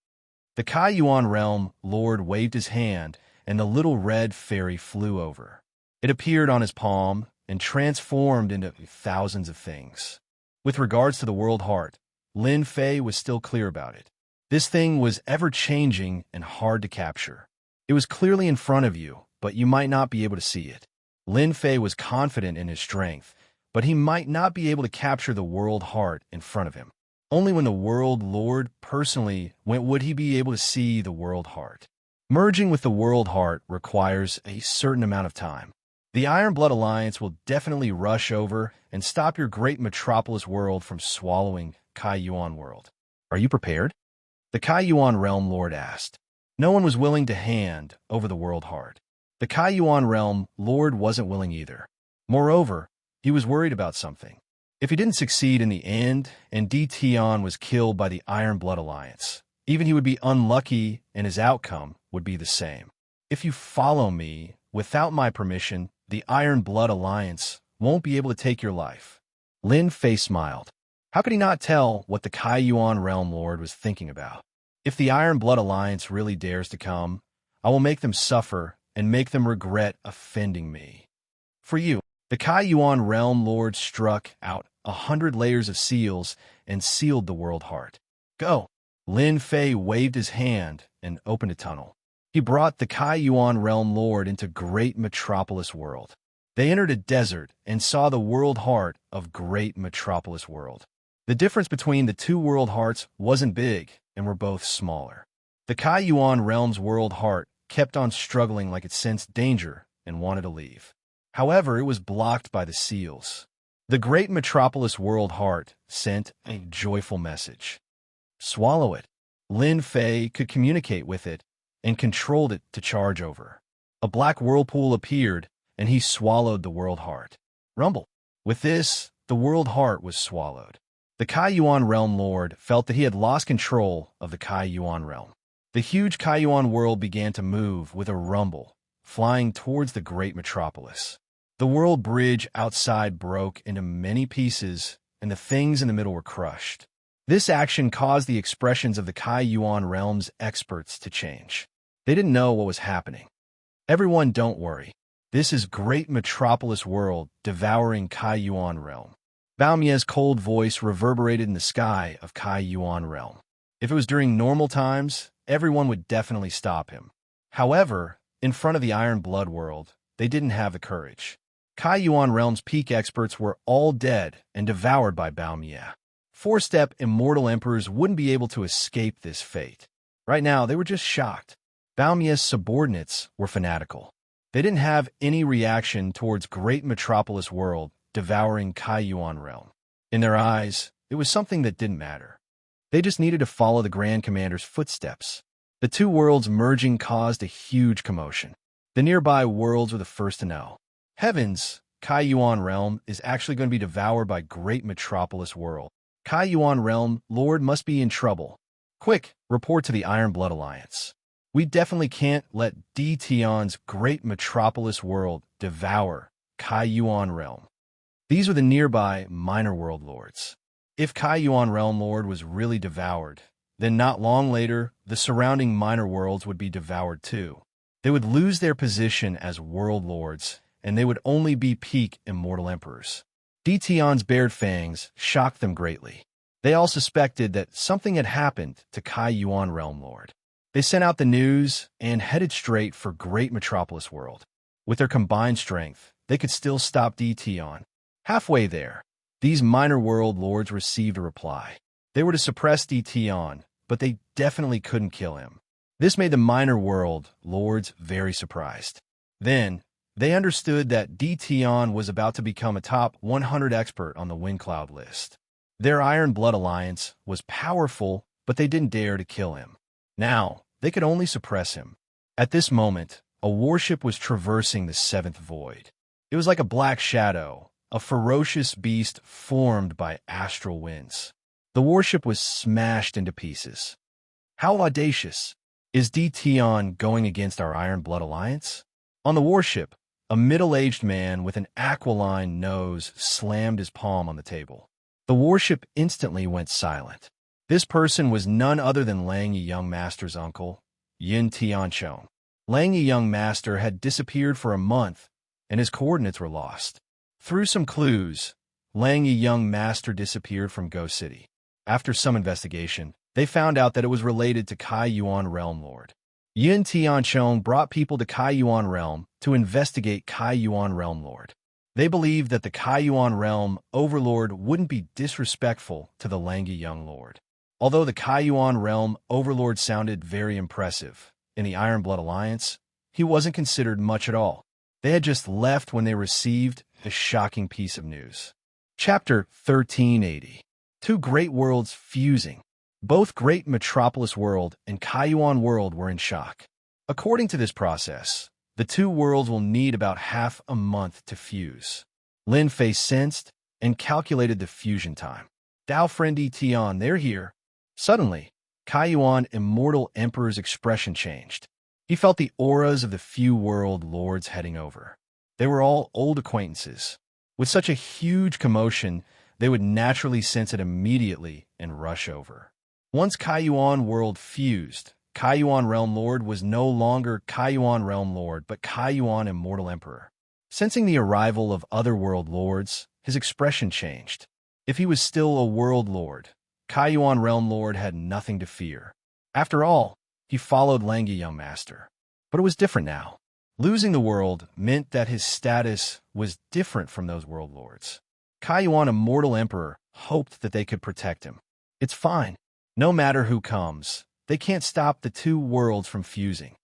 The Kai Yuan Realm Lord waved his hand, and the little red fairy flew over. It appeared on his palm and transformed into thousands of things. With regards to the world heart, Lin Fei was still clear about it. This thing was ever-changing and hard to capture. It was clearly in front of you, but you might not be able to see it. Lin Fei was confident in his strength, but he might not be able to capture the world heart in front of him. Only when the world lord personally went would he be able to see the world heart. Merging with the world heart requires a certain amount of time. The Iron Blood Alliance will definitely rush over and stop your great metropolis world from swallowing Kai Yuan world. Are you prepared? The Kai Yuan Realm Lord asked. No one was willing to hand over the world heart. The Kai Yuan Realm Lord wasn't willing either. Moreover, he was worried about something. If he didn't succeed in the end and Di Tian was killed by the Iron Blood Alliance, even he would be unlucky and his outcome would be the same. If you follow me without my permission, the Iron Blood Alliance won't be able to take your life. Lin Fei smiled. How could he not tell what the Kai Yuan Realm Lord was thinking about? If the Iron Blood Alliance really dares to come, I will make them suffer and make them regret offending me. For you, the Kai Yuan Realm Lord struck out 100 layers of seals and sealed the world heart. Go! Lin Fei waved his hand and opened a tunnel. He brought the Kai Yuan Realm Lord into Great Metropolis World. They entered a desert and saw the world heart of Great Metropolis World. The difference between the two world hearts wasn't big and were both smaller. The Kai Yuan Realm's world heart kept on struggling like it sensed danger and wanted to leave. However, it was blocked by the seals. The Great Metropolis World Heart sent a joyful message. Swallow it. Lin Fei could communicate with it and controlled it to charge over. A black whirlpool appeared, and he swallowed the world heart. Rumble. With this, the world heart was swallowed. The Kai Yuan Realm Lord felt that he had lost control of the Kai Yuan Realm. The huge Kai Yuan world began to move with a rumble, flying towards the Great Metropolis. The world bridge outside broke into many pieces, and the things in the middle were crushed. This action caused the expressions of the Kai Yuan Realm's experts to change. They didn't know what was happening. Everyone, don't worry. This is Great Metropolis World devouring Kai Yuan Realm. Bao Mie's cold voice reverberated in the sky of Kai Yuan Realm. If it was during normal times, everyone would definitely stop him. However, in front of the Iron Blood World, they didn't have the courage. Kai Yuan Realm's peak experts were all dead and devoured by Bao Mie. Four-step immortal emperors wouldn't be able to escape this fate. Right now, they were just shocked. Bao Mie's subordinates were fanatical. They didn't have any reaction towards Great Metropolis World devouring Kai Yuan Realm. In their eyes, it was something that didn't matter. They just needed to follow the Grand Commander's footsteps. The two worlds merging caused a huge commotion. The nearby worlds were the first to know. Heavens, Kai Yuan Realm is actually going to be devoured by Great Metropolis World. Kai Yuan Realm Lord must be in trouble. Quick, report to the Iron Blood Alliance. We definitely can't let Tion's Great Metropolis World devour Kai Yuan Realm. These were the nearby minor world lords. If Kai Yuan Realm Lord was really devoured, then not long later, the surrounding minor worlds would be devoured too. They would lose their position as world lords, and they would only be peak immortal emperors. Tion's bared fangs shocked them greatly. They all suspected that something had happened to Kai Yuan Realm Lord. They sent out the news and headed straight for Great Metropolis World. With their combined strength, they could still stop Tion. Halfway there, these minor world lords received a reply. They were to suppress Tion, but they definitely couldn't kill him. This made the minor world lords very surprised. Then, they understood that Tion was about to become a top 100 expert on the Wind Cloud list. Their Iron Blood Alliance was powerful, but they didn't dare to kill him. Now, they could only suppress him. At this moment, a warship was traversing the seventh void. It was like a black shadow, a ferocious beast formed by astral winds. The warship was smashed into pieces. How audacious! Is Tion going against our Iron Blood Alliance? On the warship, a middle-aged man with an aquiline nose slammed his palm on the table. The warship instantly went silent. This person was none other than Lang Yi Young Master's uncle, Yin Tianchong. Lang Yi Young Master had disappeared for a month, and his coordinates were lost. Through some clues, Lang Yi Young Master disappeared from Go City. After some investigation, they found out that it was related to Kai Yuan Realm Lord. Yin Tianchong brought people to Kai Yuan Realm to investigate Kai Yuan Realm Lord. They believed that the Kai Yuan Realm Overlord wouldn't be disrespectful to the Lang Yi Young Lord. Although the Kai Yuan Realm Overlord sounded very impressive, in the Iron Blood Alliance, he wasn't considered much at all. They had just left when they received a shocking piece of news. Chapter 1380. Two great worlds fusing. Both Great Metropolis World and Kai Yuan World were in shock. According to this process, the two worlds will need about half a month to fuse. Lin Fei sensed and calculated the fusion time. Dao Friend Tion, they're here. Suddenly, Kai Yuan Immortal Emperor's expression changed. He felt the auras of the few world lords heading over. They were all old acquaintances. With such a huge commotion, they would naturally sense it immediately and rush over. Once Kai Yuan World fused, Kai Yuan Realm Lord was no longer Kai Yuan Realm Lord, but Kai Yuan Immortal Emperor. Sensing the arrival of other world lords, his expression changed. If he was still a world lord, Kai Yuan Realm Lord had nothing to fear. After all, he followed Lang Yi Young Master. But it was different now. Losing the world meant that his status was different from those world lords. Kai Yuan Immortal Emperor hoped that they could protect him. It's fine. No matter who comes, they can't stop the two worlds from fusing.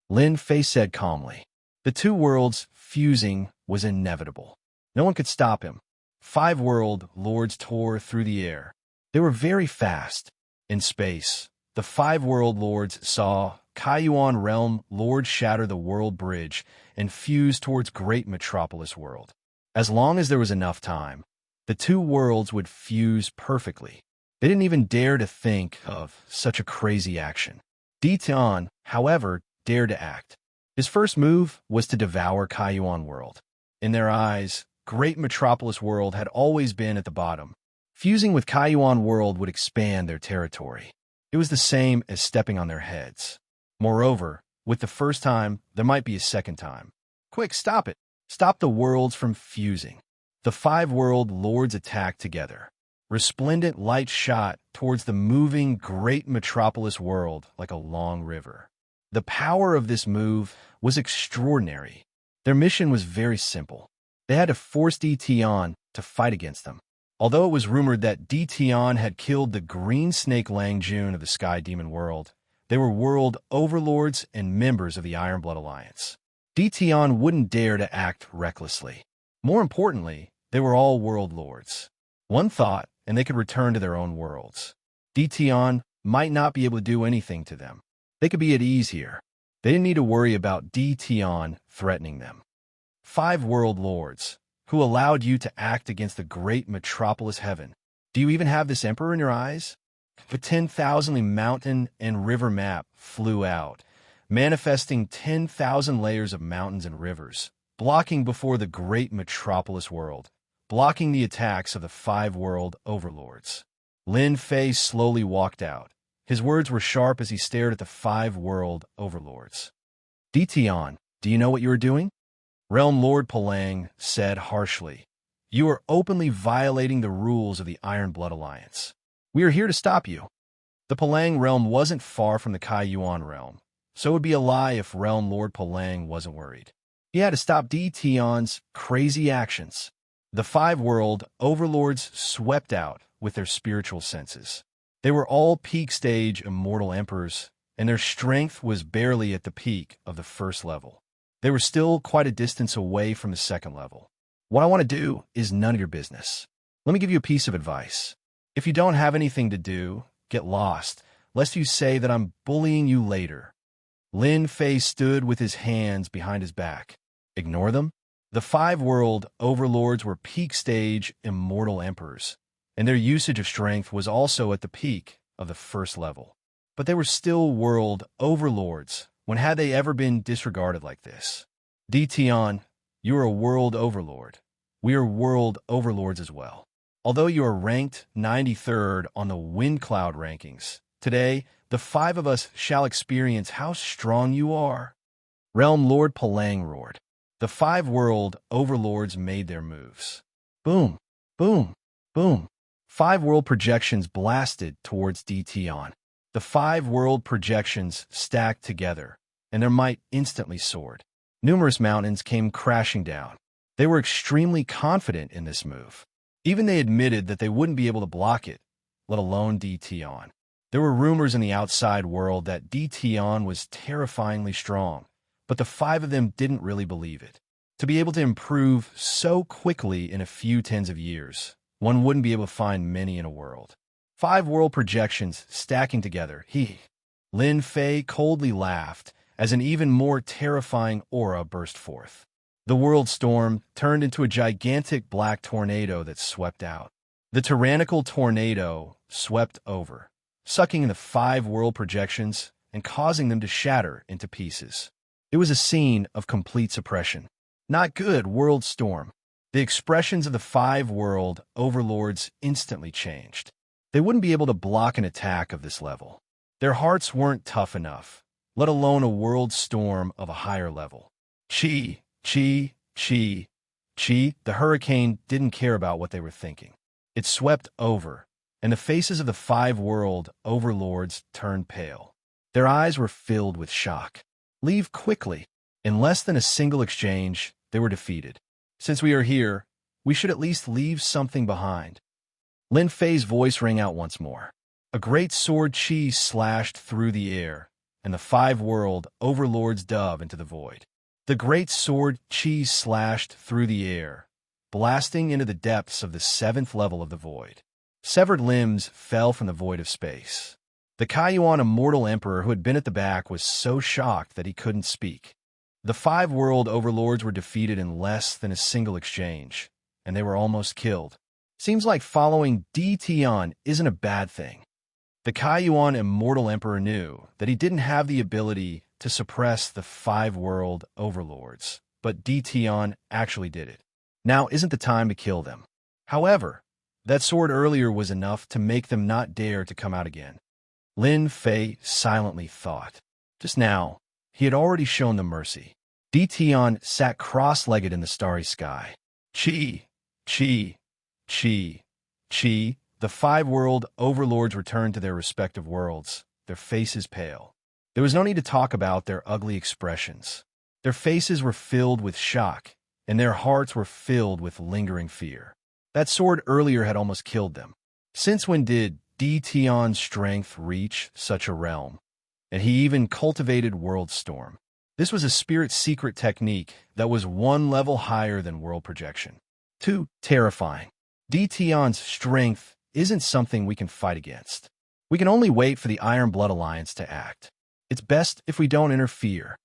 Lin Fei said calmly. The two worlds fusing was inevitable. No one could stop him. 5 world lords tore through the air. They were very fast. In space, the 5 world lords saw Kai Yuan Realm Lord shatter the world bridge and fuse towards Great Metropolis World. As long as there was enough time, the two worlds would fuse perfectly. They didn't even dare to think of such a crazy action. Tion, however, dared to act. His first move was to devour Kai Yuan World. In their eyes, Great Metropolis World had always been at the bottom. Fusing with Kai Yuan World would expand their territory. It was the same as stepping on their heads. Moreover, with the first time, there might be a second time. Quick, stop it. Stop the worlds from fusing. The five world lords attacked together. Resplendent light shot towards the moving great metropolis world like a long river. The power of this move was extraordinary. Their mission was very simple. They had to force DTon to fight against them. Although it was rumored that DTon had killed the green snake Langjun of the Sky Demon world, they were world overlords and members of the Iron Blood Alliance. DTon wouldn't dare to act recklessly. More importantly, they were all world lords. One thought, and they could return to their own worlds. DTon might not be able to do anything to them. They could be at ease here. They didn't need to worry about DTon threatening them. Five world lords, who allowed you to act against the great metropolis heaven. Do you even have this emperor in your eyes? The 10,000 mountain and river map flew out, manifesting 10,000 layers of mountains and rivers, blocking before the great metropolis world, blocking the attacks of the five world overlords. Lin Fei slowly walked out. His words were sharp as he stared at the five world overlords. DTon, do you know what you are doing? Realm Lord Palang said harshly. You are openly violating the rules of the Iron Blood Alliance. We are here to stop you. The Palang realm wasn't far from the Kai Yuan realm, so it would be a lie if Realm Lord Palang wasn't worried. He had to stop DTon's crazy actions. The five world overlords swept out with their spiritual senses. They were all peak stage immortal emperors, and their strength was barely at the peak of the first level. They were still quite a distance away from the second level. What I want to do is none of your business. Let me give you a piece of advice. If you don't have anything to do, get lost, lest you say that I'm bullying you later. Lin Fei stood with his hands behind his back. Ignore them? The five world overlords were peak stage immortal emperors, and their usage of strength was also at the peak of the first level. But they were still world overlords. When had they ever been disregarded like this? DTon, you are a world overlord. We are world overlords as well. Although you are ranked 93rd on the Wind Cloud rankings, today, the five of us shall experience how strong you are. Realm Lord Palang roared. The five world overlords made their moves. Boom, boom, boom. Five world projections blasted towards DTon. The five world projections stacked together, and their might instantly soared. Numerous mountains came crashing down. They were extremely confident in this move. Even they admitted that they wouldn't be able to block it, let alone DTon. There were rumors in the outside world that DTon was terrifyingly strong, but the five of them didn't really believe it. To be able to improve so quickly in a few tens of years, one wouldn't be able to find many in a world. Five world projections stacking together. Lin Fei coldly laughed as an even more terrifying aura burst forth. The world storm turned into a gigantic black tornado that swept out. The tyrannical tornado swept over, sucking in the five world projections and causing them to shatter into pieces. It was a scene of complete suppression. Not good, world storm. The expressions of the five world overlords instantly changed. They wouldn't be able to block an attack of this level. Their hearts weren't tough enough, let alone a world storm of a higher level. Chi, chi, chi, chi. The hurricane didn't care about what they were thinking. It swept over, and the faces of the five world overlords turned pale. Their eyes were filled with shock. Leave quickly. In less than a single exchange, they were defeated. Since we are here, we should at least leave something behind. Lin Fei's voice rang out once more. A great sword chi slashed through the air, and the five world overlords dove into the void. The great sword chi slashed through the air, blasting into the depths of the seventh level of the void. Severed limbs fell from the void of space. The Kaiyuan immortal emperor who had been at the back was so shocked that he couldn't speak. The five world overlords were defeated in less than a single exchange, and they were almost killed. Seems like following DTon isn't a bad thing. The Kaiyuan immortal emperor knew that he didn't have the ability to suppress the five world overlords, but DTon actually did it. Now isn't the time to kill them. However, that sword earlier was enough to make them not dare to come out again. Lin Fei silently thought. Just now, he had already shown them mercy. Tion sat cross-legged in the starry sky. Chi, chi, chi, chi. The five world overlords returned to their respective worlds, their faces pale. There was no need to talk about their ugly expressions. Their faces were filled with shock, and their hearts were filled with lingering fear. That sword earlier had almost killed them. Since when did Tion's strength reach such a realm? And he even cultivated World Storm. This was a spirit secret technique that was one level higher than world projection. 2. Terrifying. Tion's strength isn't something we can fight against. We can only wait for the Iron Blood Alliance to act. It's best if we don't interfere.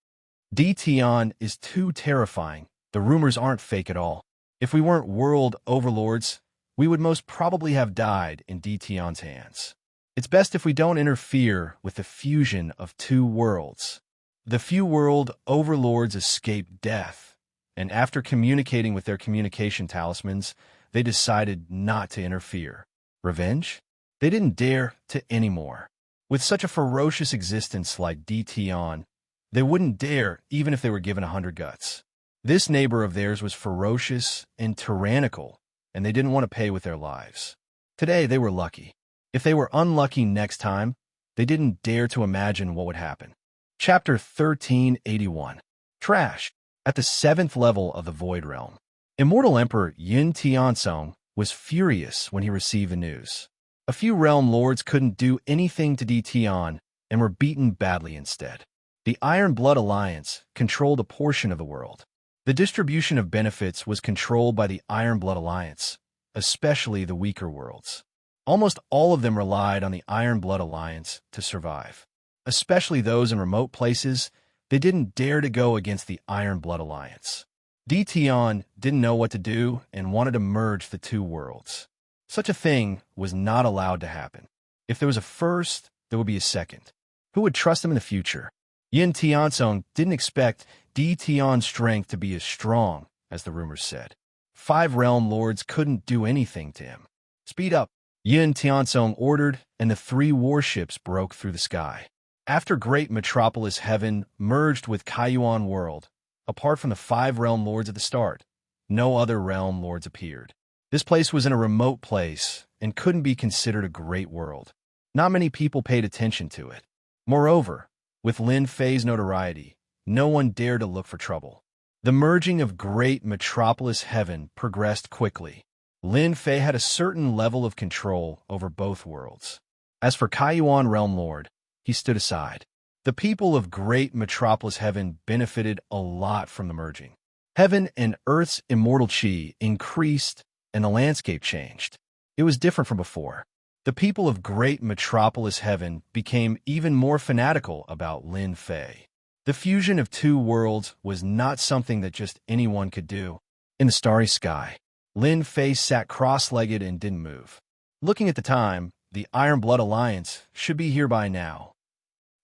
Tion is too terrifying. The rumors aren't fake at all. If we weren't world overlords, we would most probably have died in Tion's hands. It's best if we don't interfere with the fusion of two worlds. The few world overlords escaped death, and after communicating with their communication talismans, they decided not to interfere. Revenge? They didn't dare to anymore. With such a ferocious existence like Tion, they wouldn't dare even if they were given 100 guts. This neighbor of theirs was ferocious and tyrannical, and they didn't want to pay with their lives. Today, they were lucky. If they were unlucky next time, they didn't dare to imagine what would happen. Chapter 1381. Trash. At the 7th level of the Void Realm, Immortal Emperor Yin Tianzong was furious when he received the news. A few realm lords couldn't do anything to Tion and were beaten badly instead. The Iron Blood Alliance controlled a portion of the world. The distribution of benefits was controlled by the Iron Blood Alliance, especially the weaker worlds. Almost all of them relied on the Iron Blood Alliance to survive. Especially those in remote places, they didn't dare to go against the Iron Blood Alliance. Tion didn't know what to do and wanted to merge the two worlds. Such a thing was not allowed to happen. If there was a first, there would be a second. Who would trust him in the future? Yin Tianzong didn't expect Tion's strength to be as strong as the rumors said. 5 realm lords couldn't do anything to him. Speed up, Yin Tianzong ordered, and the 3 warships broke through the sky. After Great Metropolis Heaven merged with Kaiyuan World, apart from the 5 realm lords at the start, no other realm lords appeared. This place was in a remote place and couldn't be considered a great world. Not many people paid attention to it. Moreover, with Lin Fei's notoriety, no one dared to look for trouble. The merging of Great Metropolis Heaven progressed quickly. Lin Fei had a certain level of control over both worlds. As for Kaiyuan Realm Lord, he stood aside. The people of Great Metropolis Heaven benefited a lot from the merging. Heaven and Earth's immortal chi increased, and the landscape changed. It was different from before. The people of Great Metropolis Heaven became even more fanatical about Lin Fei. The fusion of two worlds was not something that just anyone could do. In the starry sky, Lin Fei sat cross-legged and didn't move. Looking at the time, the Iron Blood Alliance should be here by now.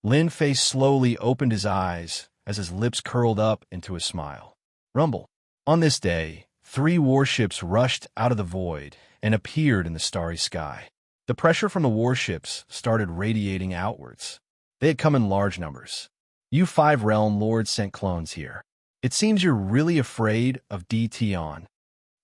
Lin Fei slowly opened his eyes as his lips curled up into a smile. Rumble. On this day, 3 warships rushed out of the void and appeared in the starry sky. The pressure from the warships started radiating outwards. They had come in large numbers. You 5 realm lords sent clones here. It seems you're really afraid of Tion.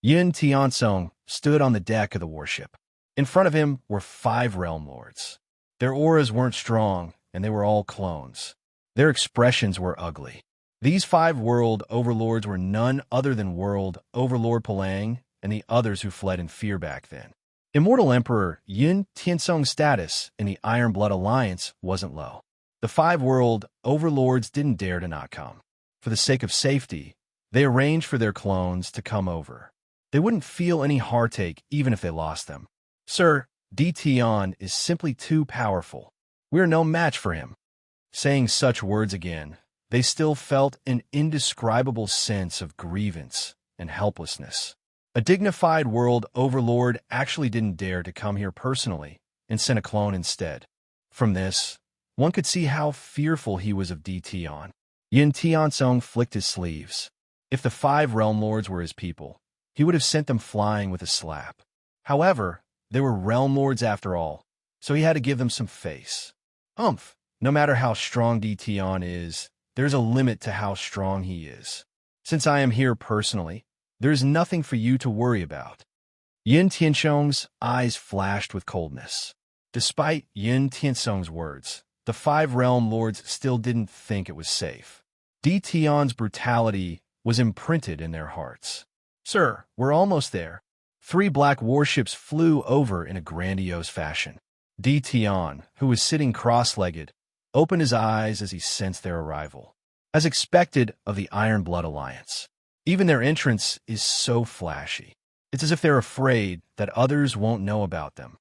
Yin Tianzong stood on the deck of the warship. In front of him were 5 realm lords. Their auras weren't strong, and they were all clones. Their expressions were ugly. These 5 world overlords were none other than World Overlord Palang and the others who fled in fear back then. Immortal Emperor Yin Tianzong's status in the Iron Blood Alliance wasn't low. The 5 world overlords didn't dare to not come. For the sake of safety, they arranged for their clones to come over. They wouldn't feel any heartache even if they lost them. Sir, Tion is simply too powerful. We are no match for him. Saying such words again, they still felt an indescribable sense of grievance and helplessness. A dignified world overlord actually didn't dare to come here personally and sent a clone instead. From this, one could see how fearful he was of Tion. Yin Tianzong flicked his sleeves. If the 5 realm lords were his people, he would have sent them flying with a slap. However, they were realm lords after all, so he had to give them some face. No matter how strong Tion is, there's a limit to how strong he is. Since I am here personally, there's nothing for you to worry about." Yin Tianxiong's eyes flashed with coldness. Despite Yin Tianxiong's words, the 5 realm lords still didn't think it was safe. Di Tian's brutality was imprinted in their hearts. "Sir, we're almost there." 3 black warships flew over in a grandiose fashion. Di Tian, who was sitting cross-legged, opened his eyes as he sensed their arrival. As expected of the Iron Blood Alliance, even their entrance is so flashy. It's as if they're afraid that others won't know about them.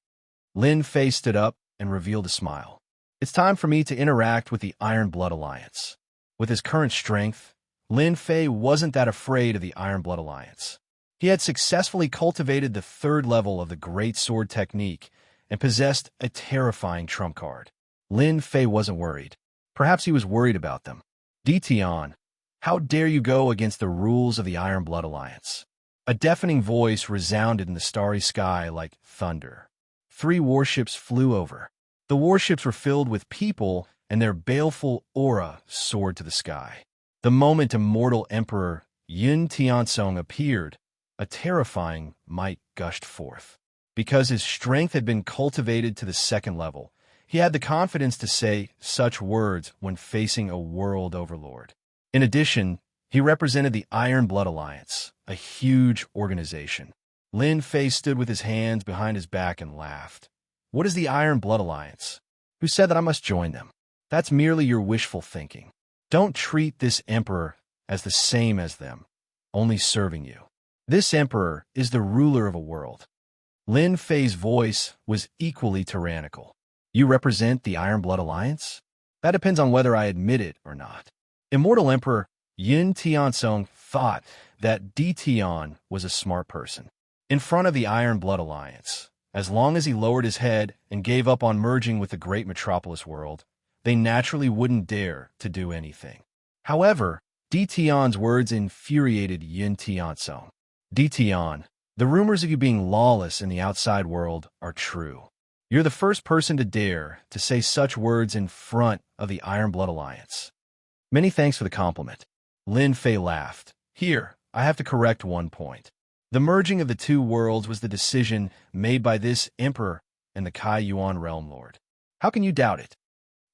Lin Fei stood up and revealed a smile. "It's time for me to interact with the Iron Blood Alliance." With his current strength, Lin Fei wasn't that afraid of the Iron Blood Alliance. He had successfully cultivated the 3rd level of the Great Sword technique and possessed a terrifying trump card. Lin Fei wasn't worried. Perhaps he was worried about them. "Di Tian, how dare you go against the rules of the Iron Blood Alliance?" A deafening voice resounded in the starry sky like thunder. 3 warships flew over. The warships were filled with people, and their baleful aura soared to the sky. The moment Immortal Emperor Yin Tianxiong appeared, a terrifying might gushed forth. Because his strength had been cultivated to the 2nd level, he had the confidence to say such words when facing a world overlord. In addition, he represented the Iron Blood Alliance, a huge organization. Lin Fei stood with his hands behind his back and laughed. "What is the Iron Blood Alliance? Who said that I must join them? That's merely your wishful thinking. Don't treat this emperor as the same as them, only serving you. This emperor is the ruler of a world." Lin Fei's voice was equally tyrannical. "You represent the Iron Blood Alliance? That depends on whether I admit it or not." Immortal Emperor Yin Tianxiong thought that Di Tian was a smart person. In front of the Iron Blood Alliance, as long as he lowered his head and gave up on merging with the great metropolis world, they naturally wouldn't dare to do anything. However, Di Tian's words infuriated Yin Tianxiong. "Di Tian, the rumors of you being lawless in the outside world are true. You're the first person to dare to say such words in front of the Iron Blood Alliance." "Many thanks for the compliment." Lin Fei laughed. "Here, I have to correct one point. The merging of the 2 worlds was the decision made by this emperor and the Kai Yuan Realm Lord. How can you doubt it?"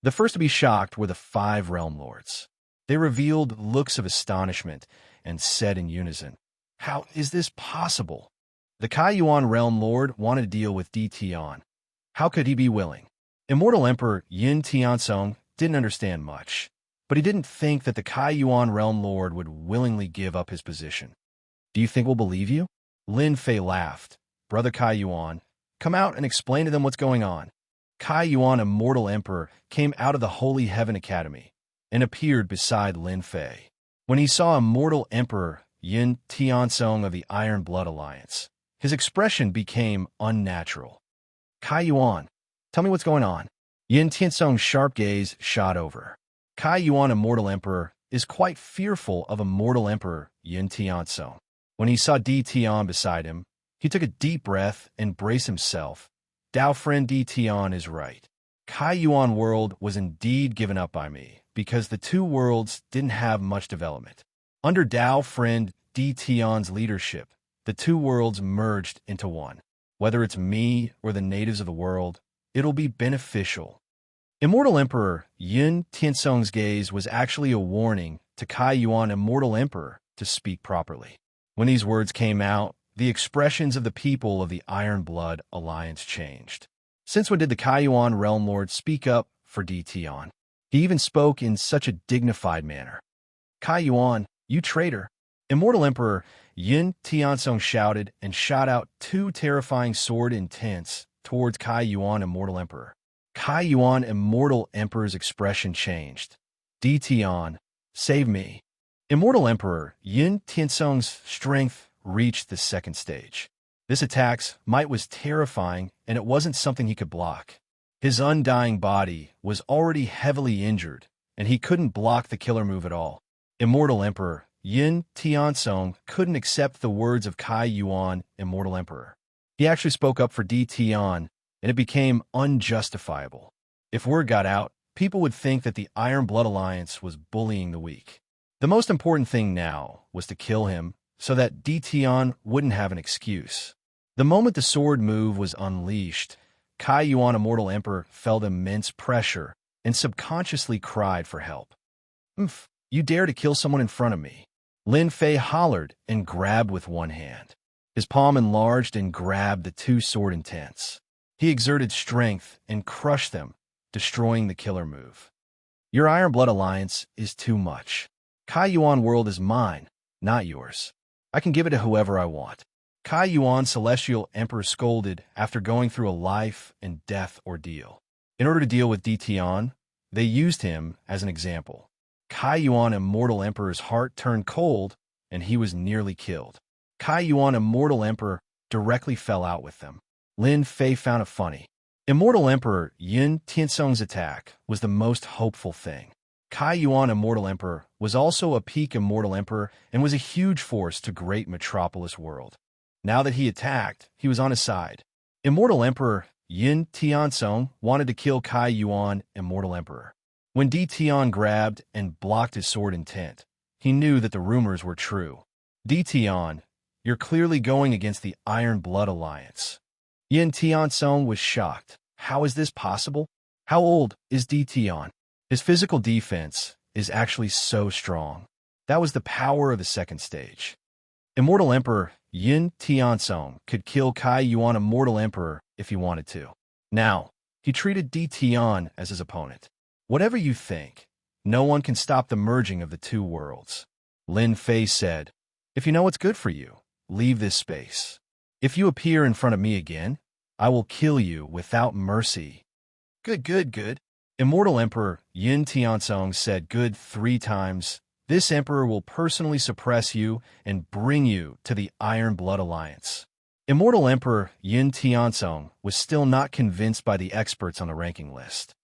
The first to be shocked were the 5 Realm Lords. They revealed looks of astonishment and said in unison, "How is this possible?" The Kai Yuan Realm Lord wanted to deal with Di Tian. How could he be willing? Immortal Emperor Yin Tianxiong didn't understand much, but he didn't think that the Kai Yuan Realm Lord would willingly give up his position. "Do you think we'll believe you?" Lin Fei laughed. "Brother Kai Yuan, come out and explain to them what's going on." Kai Yuan Immortal Emperor came out of the Holy Heaven Academy and appeared beside Lin Fei. When he saw Immortal Emperor Yin Tianxiong of the Iron Blood Alliance, his expression became unnatural. "Kai Yuan, tell me what's going on." Yin Tianxiong's sharp gaze shot over. Kai Yuan Immortal Emperor is quite fearful of Immortal Emperor Yin Tianxiong. When he saw Di Tian beside him, he took a deep breath and braced himself. Dao friend Di Tian is right. Kai Yuan world was indeed given up by me because the 2 worlds didn't have much development. Under Dao friend Di Tian's leadership, the 2 worlds merged into one. Whether it's me or the natives of the world, it'll be beneficial. Immortal Emperor Yin Tianxiong's gaze was actually a warning to Kai Yuan Immortal Emperor to speak properly. When these words came out, the expressions of the people of the Iron Blood Alliance changed. Since when did the Kai Yuan Realm Lord speak up for Di Tian? He even spoke in such a dignified manner. "Kai Yuan, you traitor!" Immortal Emperor Yin Tianxiong shouted and shot out 2 terrifying sword intents towards Kai Yuan Immortal Emperor. Kai Yuan Immortal Emperor's expression changed. "Di Tian, save me." Immortal Emperor Yin Tianxiong's strength reached the 2nd stage. This attack's might was terrifying, and it wasn't something he could block. His undying body was already heavily injured, and he couldn't block the killer move at all. Immortal Emperor Yin Tianxiong couldn't accept the words of Kai Yuan Immortal Emperor. He actually spoke up for Di Tian, and it became unjustifiable. If word got out, people would think that the Iron Blood Alliance was bullying the weak. The most important thing now was to kill him so that Dition wouldn't have an excuse. The moment the sword move was unleashed, Kai Yuan, Immortal Emperor, felt immense pressure and subconsciously cried for help. "Oof, you dare to kill someone in front of me." Lin Fei hollered and grabbed with one hand. His palm enlarged and grabbed the two sword intents. He exerted strength and crushed them, destroying the killer move. "Your Iron Blood Alliance is too much. Kai Yuan world is mine, not yours. I can give it to whoever I want." Kai Yuan, Celestial Emperor, scolded after going through a life and death ordeal. In order to deal with Dition, they used him as an example. Kai Yuan, Immortal Emperor's heart turned cold, and he was nearly killed. Kai Yuan, Immortal Emperor, directly fell out with them. Lin Fei found it funny. Immortal Emperor Yin Tiansong's attack was the most hopeful thing. Kai Yuan, Immortal Emperor, was also a peak Immortal Emperor and was a huge force to Great Metropolis World. Now that he attacked, he was on his side. Immortal Emperor Yin Tiansong wanted to kill Kai Yuan, Immortal Emperor. When Dition grabbed and blocked his sword intent, he knew that the rumors were true. "Dition, you're clearly going against the Iron Blood Alliance." Yin Tiansong was shocked. How is this possible? How old is Dition? His physical defense is actually so strong. That was the power of the second stage. Immortal Emperor Yin Tiansong could kill Kai Yuan, Immortal Emperor, if he wanted to. Now, he treated Dition as his opponent. "Whatever you think, no one can stop the merging of the two worlds." Lin Fei said, "If you know what's good for you, leave this space. If you appear in front of me again, I will kill you without mercy." Good. Immortal Emperor Yin Tiansong said good 3 times. "This emperor will personally suppress you and bring you to the Iron Blood Alliance." Immortal Emperor Yin Tiansong was still not convinced by the experts on the ranking list.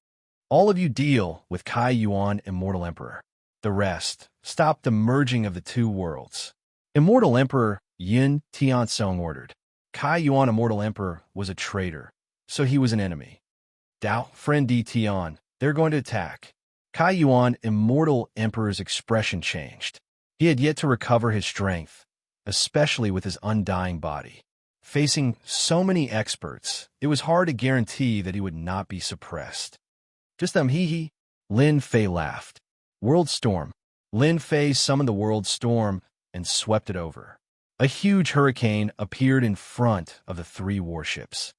"All of you deal with Kai Yuan, Immortal Emperor. The rest, stop the merging of the two worlds." Immortal Emperor Yin Tiansong ordered. Kai Yuan, Immortal Emperor, was a traitor, so he was an enemy. "Dao, friend Dition, they're going to attack." Kai Yuan, Immortal Emperor's expression changed. He had yet to recover his strength, especially with his undying body. Facing so many experts, it was hard to guarantee that he would not be suppressed. "Just hee. Lin Fei laughed. "World Storm." Lin Fei summoned the World Storm and swept it over. A huge hurricane appeared in front of the 3 warships.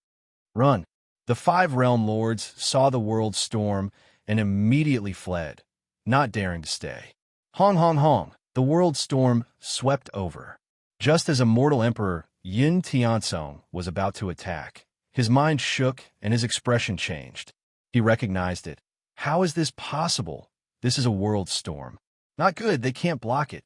"Run!" The 5 realm lords saw the World Storm and immediately fled, not daring to stay. Hong! The World Storm swept over. Just as Immortal Emperor Yin Tiansong was about to attack, his mind shook and his expression changed. He recognized it. How is this possible? This is a World Storm. Not good, they can't block it.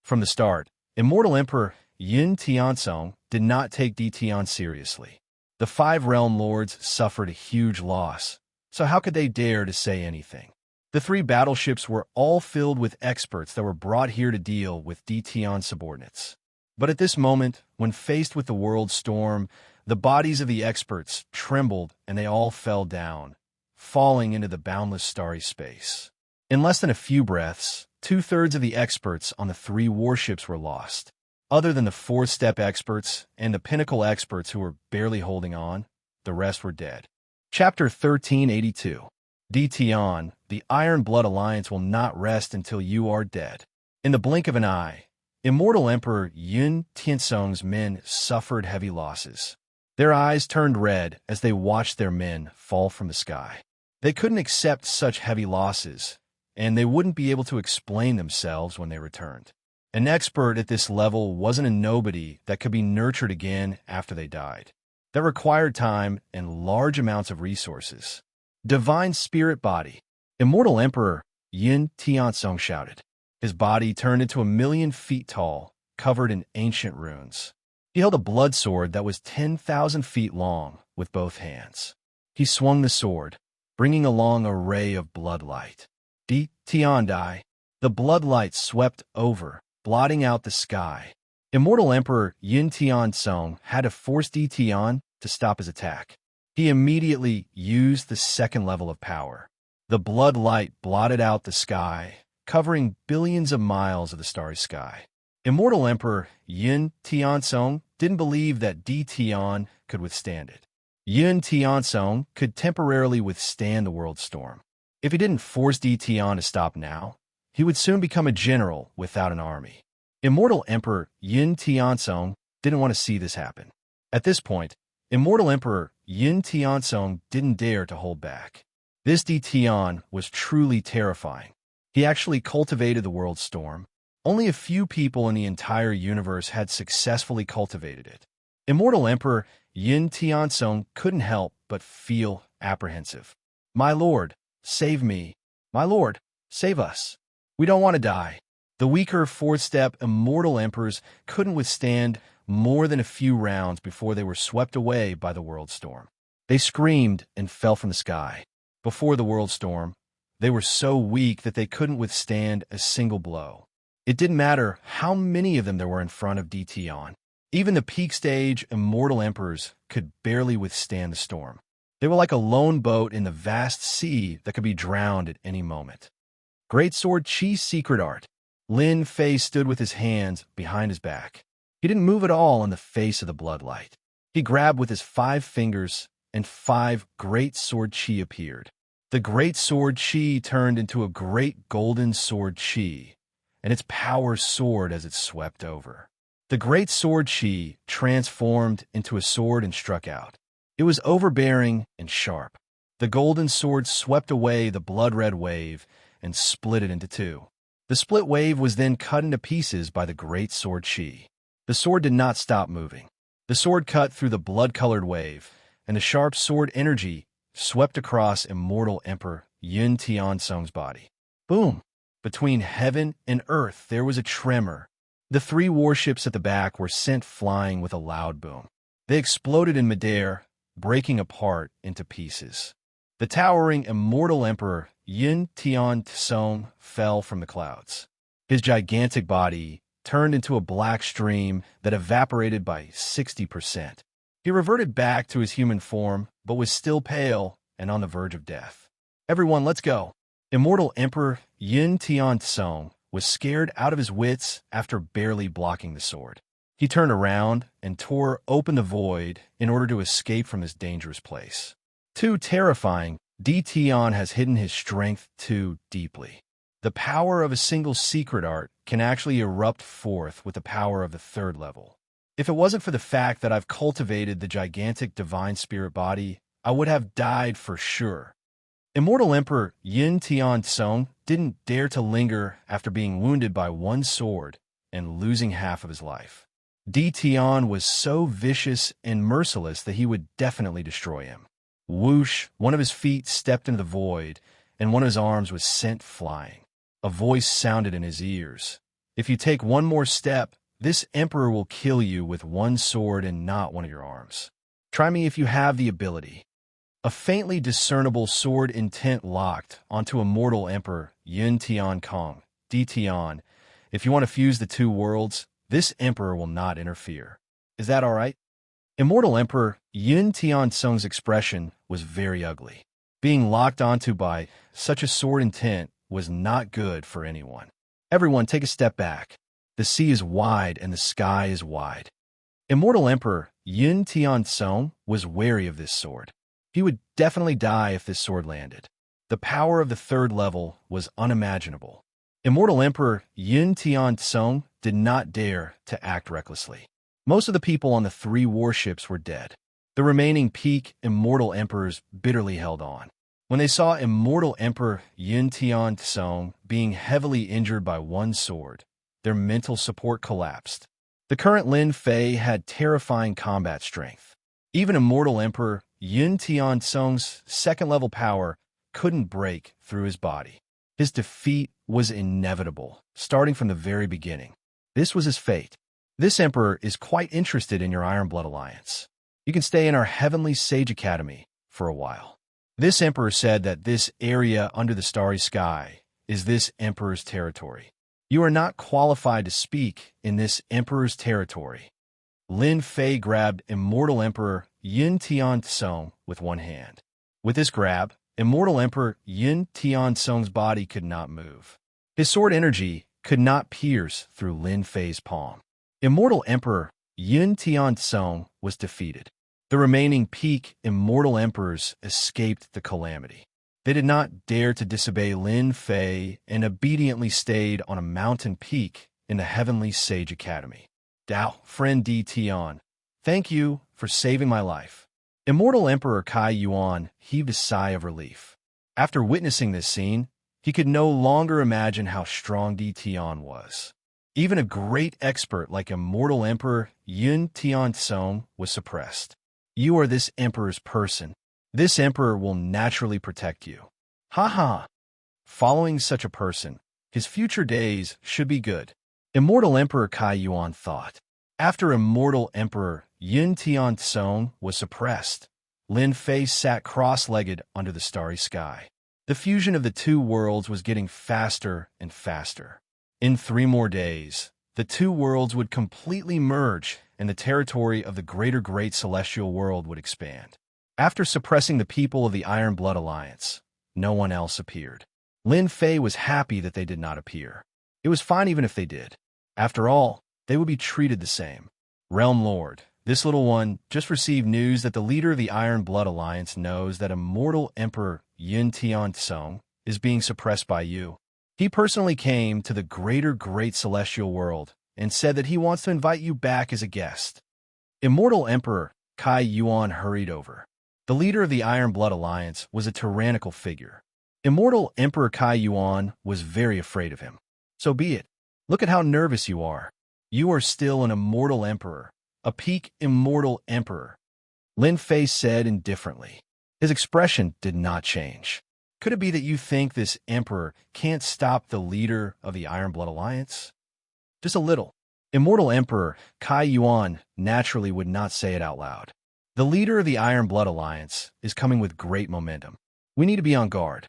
From the start, Immortal Emperor Yin Tiansong did not take Dition seriously. The 5 realm lords suffered a huge loss, so how could they dare to say anything? The 3 battleships were all filled with experts that were brought here to deal with Dition's subordinates. But at this moment, when faced with the World Storm, the bodies of the experts trembled and they all fell down, falling into the boundless starry space. In less than a few breaths, 2/3 of the experts on the 3 warships were lost. Other than the 4th-step experts and the pinnacle experts who were barely holding on, the rest were dead. Chapter 1382. Dition, the Iron Blood Alliance will not rest until you are dead. In the blink of an eye, Immortal Emperor Yin Tiansong's men suffered heavy losses. Their eyes turned red as they watched their men fall from the sky. They couldn't accept such heavy losses, and they wouldn't be able to explain themselves when they returned. An expert at this level wasn't a nobody that could be nurtured again after they died. That required time and large amounts of resources. "Divine Spirit Body." Immortal Emperor Yin Tiansong shouted. His body turned into 1,000,000 feet tall, covered in ancient runes. He held a blood sword that was 10,000 feet long with both hands. He swung the sword, bringing along a ray of bloodlight. Tiandai. The bloodlight swept over, blotting out the sky. Immortal Emperor Yin Tiansong had to force Dition to stop his attack. He immediately used the 2nd level of power. The blood light blotted out the sky, covering billions of miles of the starry sky. Immortal Emperor Yin Tianzong didn't believe that Tian could withstand it. Yin Tianzong could temporarily withstand the world storm. If he didn't force Tian to stop now, he would soon become a general without an army. Immortal Emperor Yin Tianzong didn't want to see this happen. At this point, Immortal Emperor Yin Tianzong didn't dare to hold back. This Tian was truly terrifying. He actually cultivated the world storm. Only a few people in the entire universe had successfully cultivated it. Immortal Emperor Yin Tianzong couldn't help but feel apprehensive. "My lord, save me. My lord, save us. We don't want to die." The weaker fourth-step immortal emperors couldn't withstand more than a few rounds before they were swept away by the world storm. They screamed and fell from the sky. Before the world storm, they were so weak that they couldn't withstand a single blow. It didn't matter how many of them there were in front of Tian. Even the peak stage immortal emperors could barely withstand the storm. They were like a lone boat in the vast sea that could be drowned at any moment. Great Sword Chi's secret art. Lin Fei stood with his hands behind his back. He didn't move at all in the face of the bloodlight. He grabbed with his 5 fingers, and 5 Great Sword Chi appeared. The Great Sword Chi turned into a great golden sword Chi, and its power soared as it swept over. The Great Sword Chi transformed into a sword and struck out. It was overbearing and sharp. The golden sword swept away the blood-red wave and split it into 2. The split wave was then cut into pieces by the Great Sword Chi. The sword did not stop moving. The sword cut through the blood-colored wave, and the sharp sword energy swept across Immortal Emperor Yin Tianzong's body. Boom! Between heaven and earth there was a tremor. The 3 warships at the back were sent flying with a loud boom. They exploded in midair, breaking apart into pieces. The towering Immortal Emperor Yin Tianzong fell from the clouds. His gigantic body turned into a black stream that evaporated by 60%. He reverted back to his human form, but was still pale and on the verge of death. "Everyone, let's go." Immortal Emperor Yin Tianzong was scared out of his wits after barely blocking the sword. He turned around and tore open the void in order to escape from this dangerous place. Too terrifying, Tian has hidden his strength too deeply. The power of a single secret art can actually erupt forth with the power of the 3rd level. If it wasn't for the fact that I've cultivated the gigantic divine spirit body, I would have died for sure. Immortal Emperor Yin Tianzong didn't dare to linger after being wounded by 1 sword and losing half of his life. Tian was so vicious and merciless that he would definitely destroy him. Whoosh, one of his feet stepped into the void, and one of his arms was sent flying. A voice sounded in his ears. "If you take 1 more step, this emperor will kill you with 1 sword and not 1 of your arms. Try me if you have the ability." A faintly discernible sword intent locked onto Immortal Emperor Yin Tianzong. Tian, if you want to fuse the 2 worlds, this emperor will not interfere. Is that all right? Immortal Emperor Yin Tianzong's expression was very ugly. Being locked onto by such a sword intent was not good for anyone. "Everyone, take a step back. The sea is wide and the sky is wide." Immortal Emperor Yin Tianzong was wary of this sword. He would definitely die if this sword landed. The power of the 3rd level was unimaginable. Immortal Emperor Yin Tianzong did not dare to act recklessly. Most of the people on the 3 warships were dead. The remaining peak Immortal Emperors bitterly held on. When they saw Immortal Emperor Yin Tianzong being heavily injured by 1 sword, their mental support collapsed. The current Lin Fei had terrifying combat strength. Even Immortal Emperor Yin Tianzong's 2nd-level power couldn't break through his body. His defeat was inevitable, starting from the very beginning. This was his fate. This emperor is quite interested in your Iron Blood Alliance. You can stay in our Heavenly Sage Academy for a while. This emperor said that this area under the starry sky is this emperor's territory. You are not qualified to speak in this emperor's territory. Lin Fei grabbed Immortal Emperor Yin Tianzong with one hand. With this grab, immortal Emperor Yin Tiansong's body could not move. His sword energy could not pierce through Lin Fei's palm. Immortal Emperor Yin Tiansong was defeated. The remaining peak immortal emperors escaped the calamity. They did not dare to disobey Lin Fei and obediently stayed on a mountain peak in the Heavenly Sage Academy. Dao, friend Di Tian, thank you for saving my life. Immortal Emperor Kai Yuan heaved a sigh of relief. After witnessing this scene, he could no longer imagine how strong Di Tian was. Even a great expert like Immortal Emperor Yin Tiansong was suppressed. You are this emperor's person. This emperor will naturally protect you. Ha ha! Following such a person, his future days should be good. Immortal Emperor Kai Yuan thought. After Immortal Emperor Yin Tiansong was suppressed, Lin Fei sat cross-legged under the starry sky. The fusion of the two worlds was getting faster and faster. In 3 more days, the two worlds would completely merge and the territory of the great celestial world would expand. After suppressing the people of the Iron Blood Alliance, no one else appeared. Lin Fei was happy that they did not appear. It was fine even if they did. After all, they would be treated the same. Realm Lord, this little one just received news that the leader of the Iron Blood Alliance knows that Immortal Emperor Yin Tiansong is being suppressed by you. He personally came to the great celestial world and said that he wants to invite you back as a guest. Immortal Emperor Kai Yuan hurried over. The leader of the Iron Blood Alliance was a tyrannical figure. Immortal Emperor Kai Yuan was very afraid of him. So be it. Look at how nervous you are. You are still an immortal emperor, a peak immortal emperor. Lin Fei said indifferently. His expression did not change. Could it be that you think this emperor can't stop the leader of the Iron Blood Alliance? Just a little. Immortal Emperor Kai Yuan naturally would not say it out loud. The leader of the Iron Blood Alliance is coming with great momentum. We need to be on guard.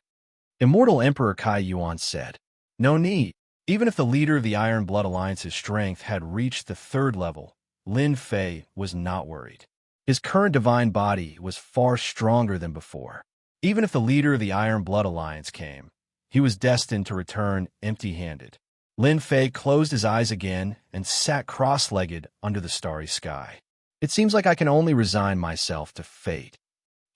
Immortal Emperor Kai Yuan said. No need. Even if the leader of the Iron Blood Alliance's strength had reached the 3rd level, Lin Fei was not worried. His current divine body was far stronger than before. Even if the leader of the Iron Blood Alliance came, he was destined to return empty-handed. Lin Fei closed his eyes again and sat cross-legged under the starry sky. It seems like I can only resign myself to fate.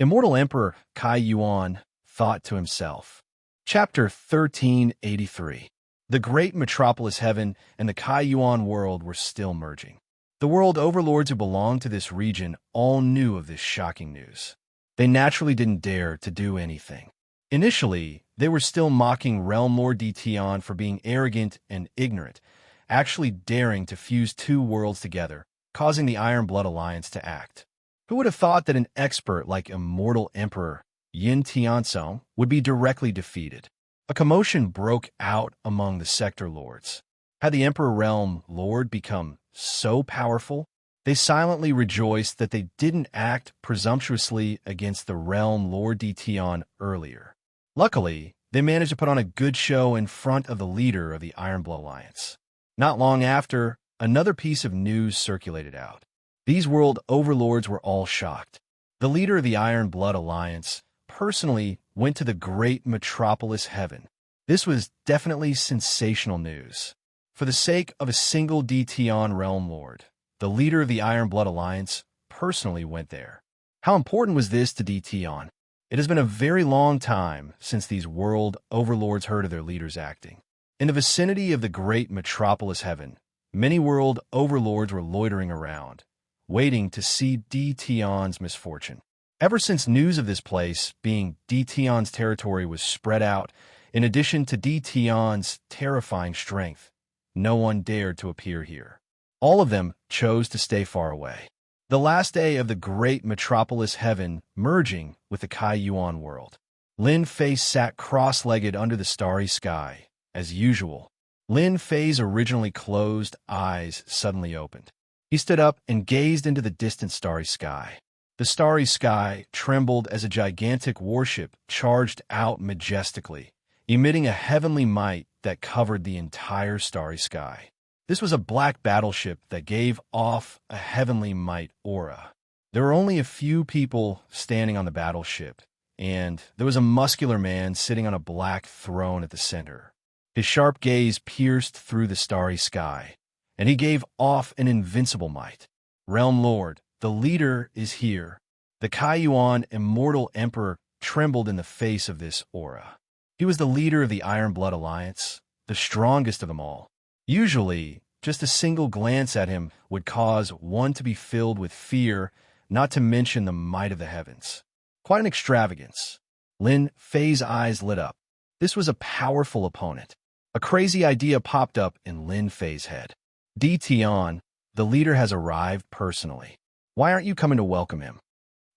Immortal Emperor Kai Yuan thought to himself. Chapter 1383. The great metropolis heaven and the Kai Yuan world were still merging. The world overlords who belonged to this region all knew of this shocking news. They naturally didn't dare to do anything. Initially, they were still mocking Realm Lord Di Tian for being arrogant and ignorant, actually daring to fuse 2 worlds together, causing the Iron Blood Alliance to act. Who would have thought that an expert like Immortal Emperor Yin Tiansong would be directly defeated? A commotion broke out among the sector lords. Had the Emperor Realm Lord become so powerful? They silently rejoiced that they didn't act presumptuously against the Realm Lord Di Tian earlier. Luckily, they managed to put on a good show in front of the leader of the Iron Blood Alliance. Not long after, another piece of news circulated out. These world overlords were all shocked. The leader of the Iron Blood Alliance personally went to the great metropolis heaven. This was definitely sensational news. For the sake of a single Di Tian Realm Lord, the leader of the Iron Blood Alliance personally went there. How important was this to Di Tian? It has been a very long time since these world overlords heard of their leaders acting. In the vicinity of the great metropolis heaven, many world overlords were loitering around, waiting to see Di Tian's misfortune. Ever since news of this place being Di Tian's territory was spread out, in addition to Di Tian's terrifying strength, no one dared to appear here. All of them chose to stay far away. The last day of the great metropolis heaven merging with the Kai Yuan world. Lin Fei sat cross-legged under the starry sky. As usual, Lin Fei's originally closed eyes suddenly opened. He stood up and gazed into the distant starry sky. The starry sky trembled as a gigantic warship charged out majestically, emitting a heavenly might that covered the entire starry sky. This was a black battleship that gave off a heavenly might aura. There were only a few people standing on the battleship, and there was a muscular man sitting on a black throne at the center. His sharp gaze pierced through the starry sky, and he gave off an invincible might. Realm Lord, the leader is here. The Kaiyuan Immortal Emperor trembled in the face of this aura. He was the leader of the Iron Blood Alliance, the strongest of them all. Usually, just a single glance at him would cause one to be filled with fear, not to mention the might of the heavens. Quite an extravagance. Lin Fei's eyes lit up. This was a powerful opponent. A crazy idea popped up in Lin Fei's head. Di Tian, the leader has arrived personally. Why aren't you coming to welcome him?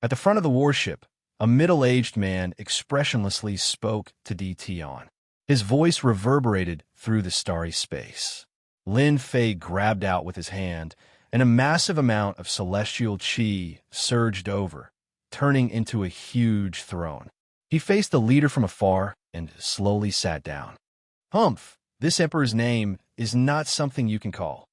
At the front of the warship, a middle-aged man expressionlessly spoke to Di Tian. His voice reverberated through the starry space. Lin Fei grabbed out with his hand, and a massive amount of celestial qi surged over, turning into a huge throne. He faced the leader from afar and slowly sat down. Humph, this emperor's name is not something you can call.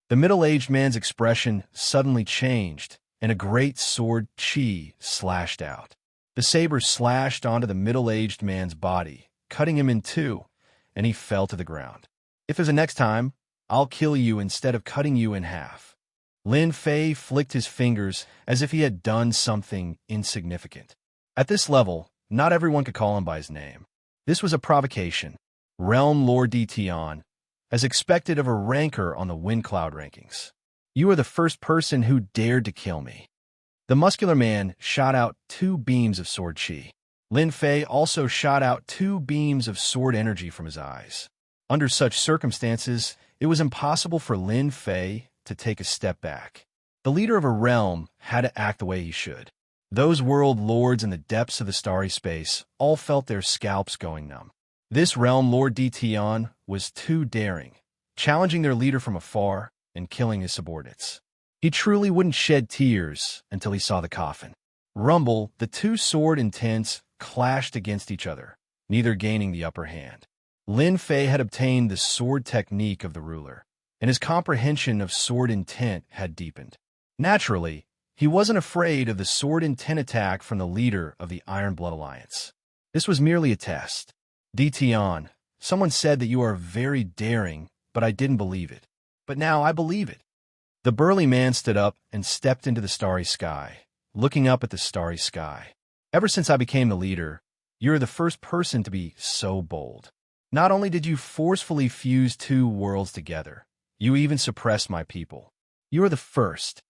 The middle-aged man's expression suddenly changed, and a great sword qi slashed out. The saber slashed onto the middle-aged man's body, cutting him in two, and he fell to the ground. If there's a next time, I'll kill you instead of cutting you in half. Lin Fei flicked his fingers as if he had done something insignificant. At this level, not everyone could call him by his name. This was a provocation. Realm Lord Di Tian, as expected of a ranker on the Wind Cloud rankings. You are the first person who dared to kill me. The muscular man shot out 2 beams of sword qi. Lin Fei also shot out 2 beams of sword energy from his eyes. Under such circumstances, it was impossible for Lin Fei to take a step back. The leader of a realm had to act the way he should. Those world lords in the depths of the starry space all felt their scalps going numb. This realm Lord Di Tian was too daring, challenging their leader from afar and killing his subordinates. He truly wouldn't shed tears until he saw the coffin. Rumble, the 2 sword intents clashed against each other, neither gaining the upper hand. Lin Fei had obtained the sword technique of the ruler, and his comprehension of sword intent had deepened. Naturally, he wasn't afraid of the sword intent attack from the leader of the Iron Blood Alliance. This was merely a test. Di Tian, someone said that you are very daring, but I didn't believe it. But now I believe it. The burly man stood up and stepped into the starry sky, looking up at the starry sky. Ever since I became the leader, you're the first person to be so bold. Not only did you forcefully fuse 2 worlds together, you even suppressed my people. You are the first.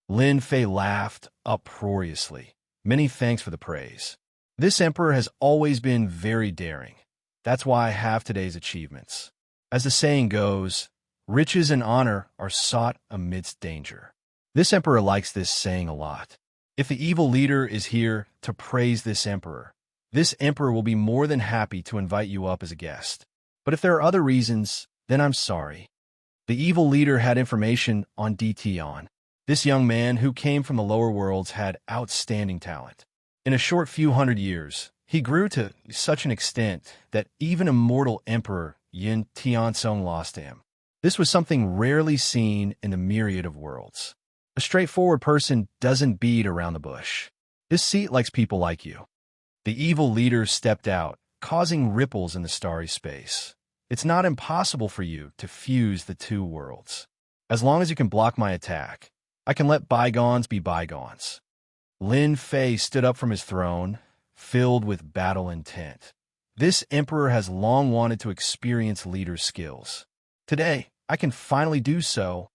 Lin Fei laughed uproariously. Many thanks for the praise. This emperor has always been very daring. That's why I have today's achievements. As the saying goes, riches and honor are sought amidst danger. This emperor likes this saying a lot. If the evil leader is here to praise this emperor will be more than happy to invite you up as a guest. But if there are other reasons, then I'm sorry. The evil leader had information on Di Tian. This young man who came from the lower worlds had outstanding talent. In a short few hundred years, he grew to such an extent that even immortal Emperor Yin Tianzong lost to him. This was something rarely seen in the myriad of worlds. A straightforward person doesn't beat around the bush. This seat likes people like you. The evil leader stepped out, causing ripples in the starry space. It's not impossible for you to fuse the 2 worlds. As long as you can block my attack, I can let bygones be bygones. Lin Fei stood up from his throne, filled with battle intent. This emperor has long wanted to experience leader skills. Today, I can finally do so.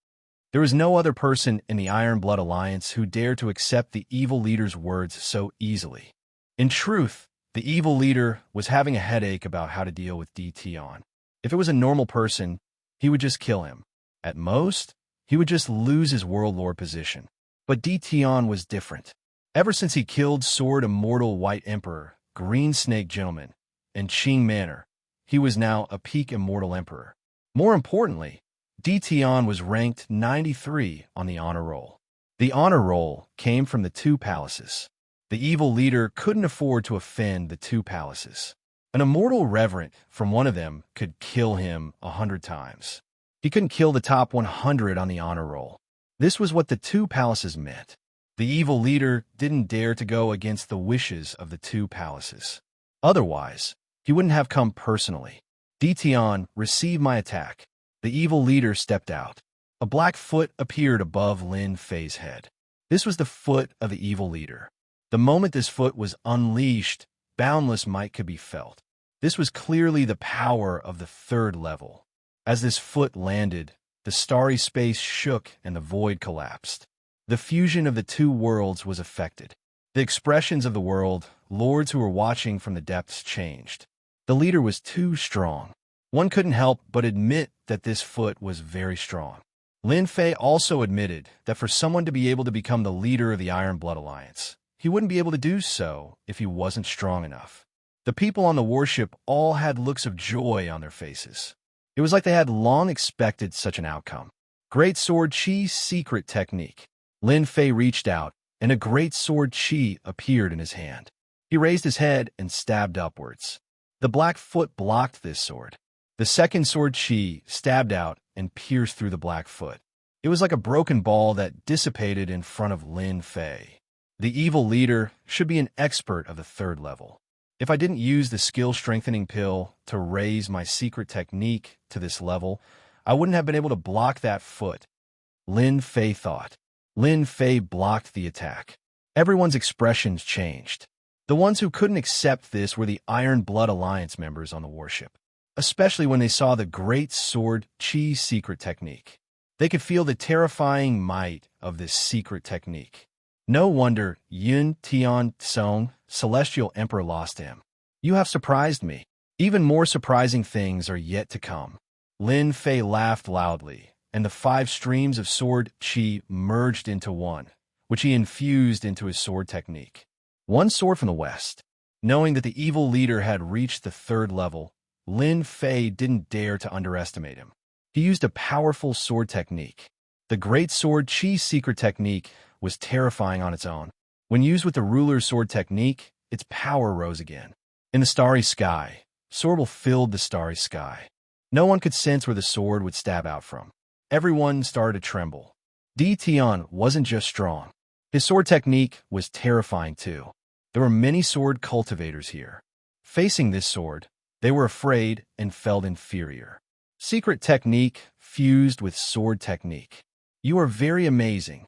There is no other person in the Iron Blood Alliance who dared to accept the evil leader's words so easily. In truth, the evil leader was having a headache about how to deal with Di Tian. If it was a normal person, he would just kill him. At most, he would just lose his world lord position. But Di Tian was different. Ever since he killed Sword Immortal White Emperor, Green Snake Gentleman, and Qing Manor, he was now a peak Immortal Emperor. More importantly, Di Tian was ranked 93 on the honor roll. The honor roll came from the 2 palaces. The evil leader couldn't afford to offend the 2 palaces. An immortal reverend from one of them could kill him 100 times. He couldn't kill the top 100 on the honor roll. This was what the 2 palaces meant. The evil leader didn't dare to go against the wishes of the two palaces. Otherwise, he wouldn't have come personally. Dition, receive my attack. The evil leader stepped out. A black foot appeared above Lin Fei's head. This was the foot of the evil leader. The moment this foot was unleashed, boundless might could be felt. This was clearly the power of the third level. As this foot landed, the starry space shook and the void collapsed. The fusion of the two worlds was affected. The expressions of the world, lords who were watching from the depths, changed. The leader was too strong. One couldn't help but admit that this foot was very strong. Lin Fei also admitted that for someone to be able to become the leader of the Iron Blood Alliance, he wouldn't be able to do so if he wasn't strong enough. The people on the warship all had looks of joy on their faces. It was like they had long expected such an outcome. Great Sword Chi's secret technique. Lin Fei reached out, and a great sword chi appeared in his hand. He raised his head and stabbed upwards. The black foot blocked this sword. The second sword chi stabbed out and pierced through the black foot. It was like a broken ball that dissipated in front of Lin Fei. The evil leader should be an expert of the third level. If I didn't use the skill-strengthening pill to raise my secret technique to this level, I wouldn't have been able to block that foot. Lin Fei thought. Lin Fei blocked the attack. Everyone's expressions changed. The ones who couldn't accept this were the Iron Blood Alliance members on the warship, especially when they saw the Great Sword Chi's secret technique. They could feel the terrifying might of this secret technique. No wonder Yun Tian Song, Celestial Emperor, lost him. You have surprised me. Even more surprising things are yet to come. Lin Fei laughed loudly, and the 5 streams of sword chi merged into one, which he infused into his sword technique. One sword from the west. Knowing that the evil leader had reached the third level, Lin Fei didn't dare to underestimate him. He used a powerful sword technique. The Great Sword Chi's secret technique was terrifying on its own. When used with the ruler's sword technique, its power rose again. In the starry sky, sword filled the starry sky. No one could sense where the sword would stab out from. Everyone started to tremble. Dition wasn't just strong. His sword technique was terrifying too. There were many sword cultivators here. Facing this sword, they were afraid and felt inferior. Secret technique fused with sword technique. You are very amazing.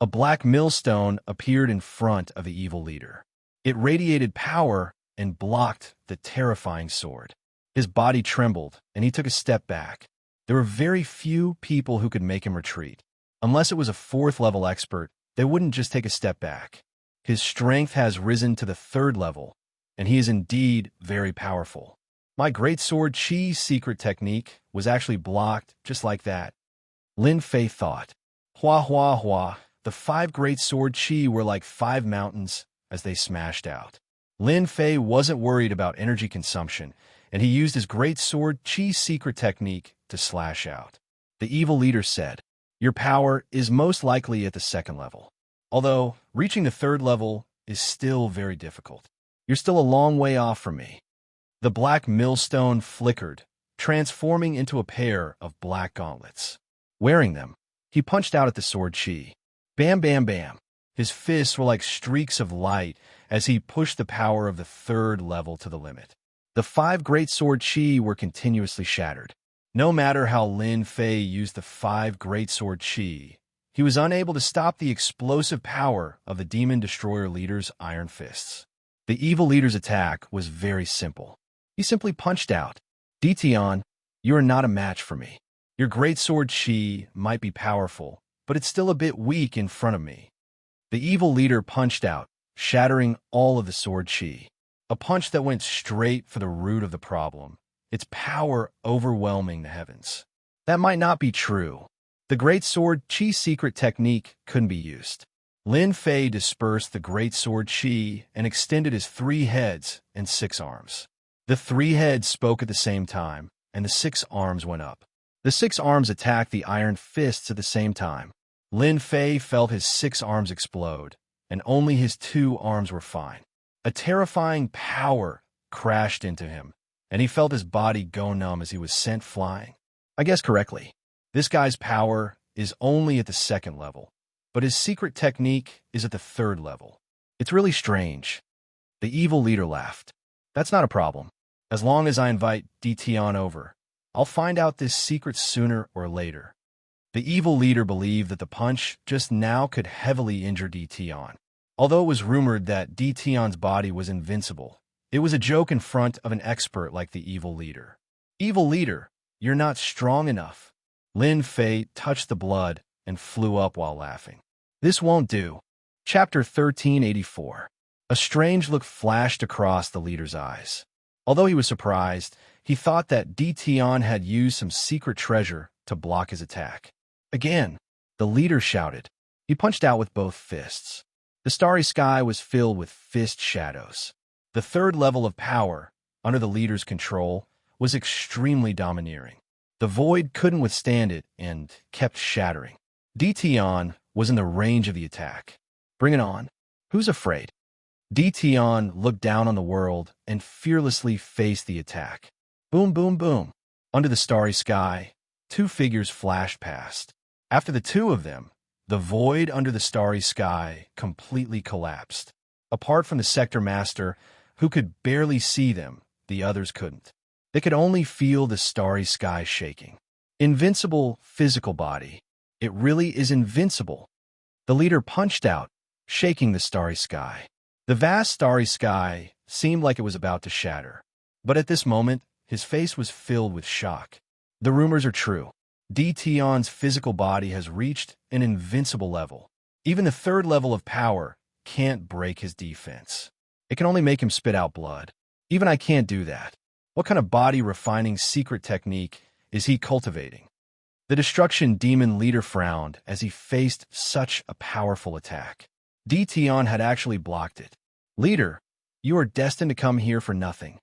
A black millstone appeared in front of the evil leader. It radiated power and blocked the terrifying sword. His body trembled, and he took a step back. There were very few people who could make him retreat. Unless it was a 4th level expert, they wouldn't just take a step back. His strength has risen to the 3rd level, and he is indeed very powerful. My Great Sword Chi's secret technique was actually blocked just like that. Lin Fei thought. Hua hua hua, the 5 Great Sword Chi were like 5 mountains as they smashed out. Lin Fei wasn't worried about energy consumption, and he used his Great Sword Chi's secret technique to slash out. The evil leader said, "Your power is most likely at the 2nd level. Although, reaching the 3rd level is still very difficult. You're still a long way off from me." The black millstone flickered, transforming into a pair of black gauntlets. Wearing them, he punched out at the sword chi. Bam, bam, bam. His fists were like streaks of light as he pushed the power of the 3rd level to the limit. The 5 Great Sword Chi were continuously shattered. No matter how Lin Fei used the 5 Great Sword Chi, he was unable to stop the explosive power of the Demon Destroyer leader's iron fists. The evil leader's attack was very simple. He simply punched out. Dition, you are not a match for me. Your Great Sword Chi might be powerful, but it's still a bit weak in front of me. The evil leader punched out, shattering all of the sword chi. A punch that went straight for the root of the problem, its power overwhelming the heavens. That might not be true. The Great Sword Chi's secret technique couldn't be used. Lin Fei dispersed the Great Sword Chi and extended his 3 heads and 6 arms. The 3 heads spoke at the same time, and the 6 arms went up. The 6 arms attacked the iron fists at the same time. Lin Fei felt his 6 arms explode, and only his 2 arms were fine. A terrifying power crashed into him, and he felt his body go numb as he was sent flying. I guessed correctly. This guy's power is only at the 2nd level. but his secret technique is at the third level. It's really strange. The evil leader laughed. That's not a problem. As long as I invite DTN over, I'll find out this secret sooner or later. The evil leader believed that the punch just now could heavily injure DTN. Although it was rumored that DTN's body was invincible, it was a joke in front of an expert like the evil leader. Evil leader, you're not strong enough. Lin Fei touched the blood and flew up while laughing. This won't do. Chapter 1384. A strange look flashed across the leader's eyes. Although he was surprised, he thought that DTN had used some secret treasure to block his attack. Again, the leader shouted. He punched out with both fists. The starry sky was filled with fist shadows. The third level of power, under the leader's control, was extremely domineering. The void couldn't withstand it and kept shattering. DTN was in the range of the attack. Bring it on. Who's afraid? DTN looked down on the world and fearlessly faced the attack. Boom, boom, boom. Under the starry sky, two figures flashed past. After the two of them, the void under the starry sky completely collapsed. Apart from the sector master, who could barely see them, the others couldn't. They could only feel the starry sky shaking. Invincible physical body. It really is invincible. The leader punched out, shaking the starry sky. The vast starry sky seemed like it was about to shatter. But at this moment, his face was filled with shock. The rumors are true. DTN's physical body has reached an invincible level. Even the third level of power can't break his defense. It can only make him spit out blood. Even I can't do that. What kind of body-refining secret technique is he cultivating? The destruction demon leader frowned as he faced such a powerful attack. DTN had actually blocked it. Leader, you are destined to come here for nothing.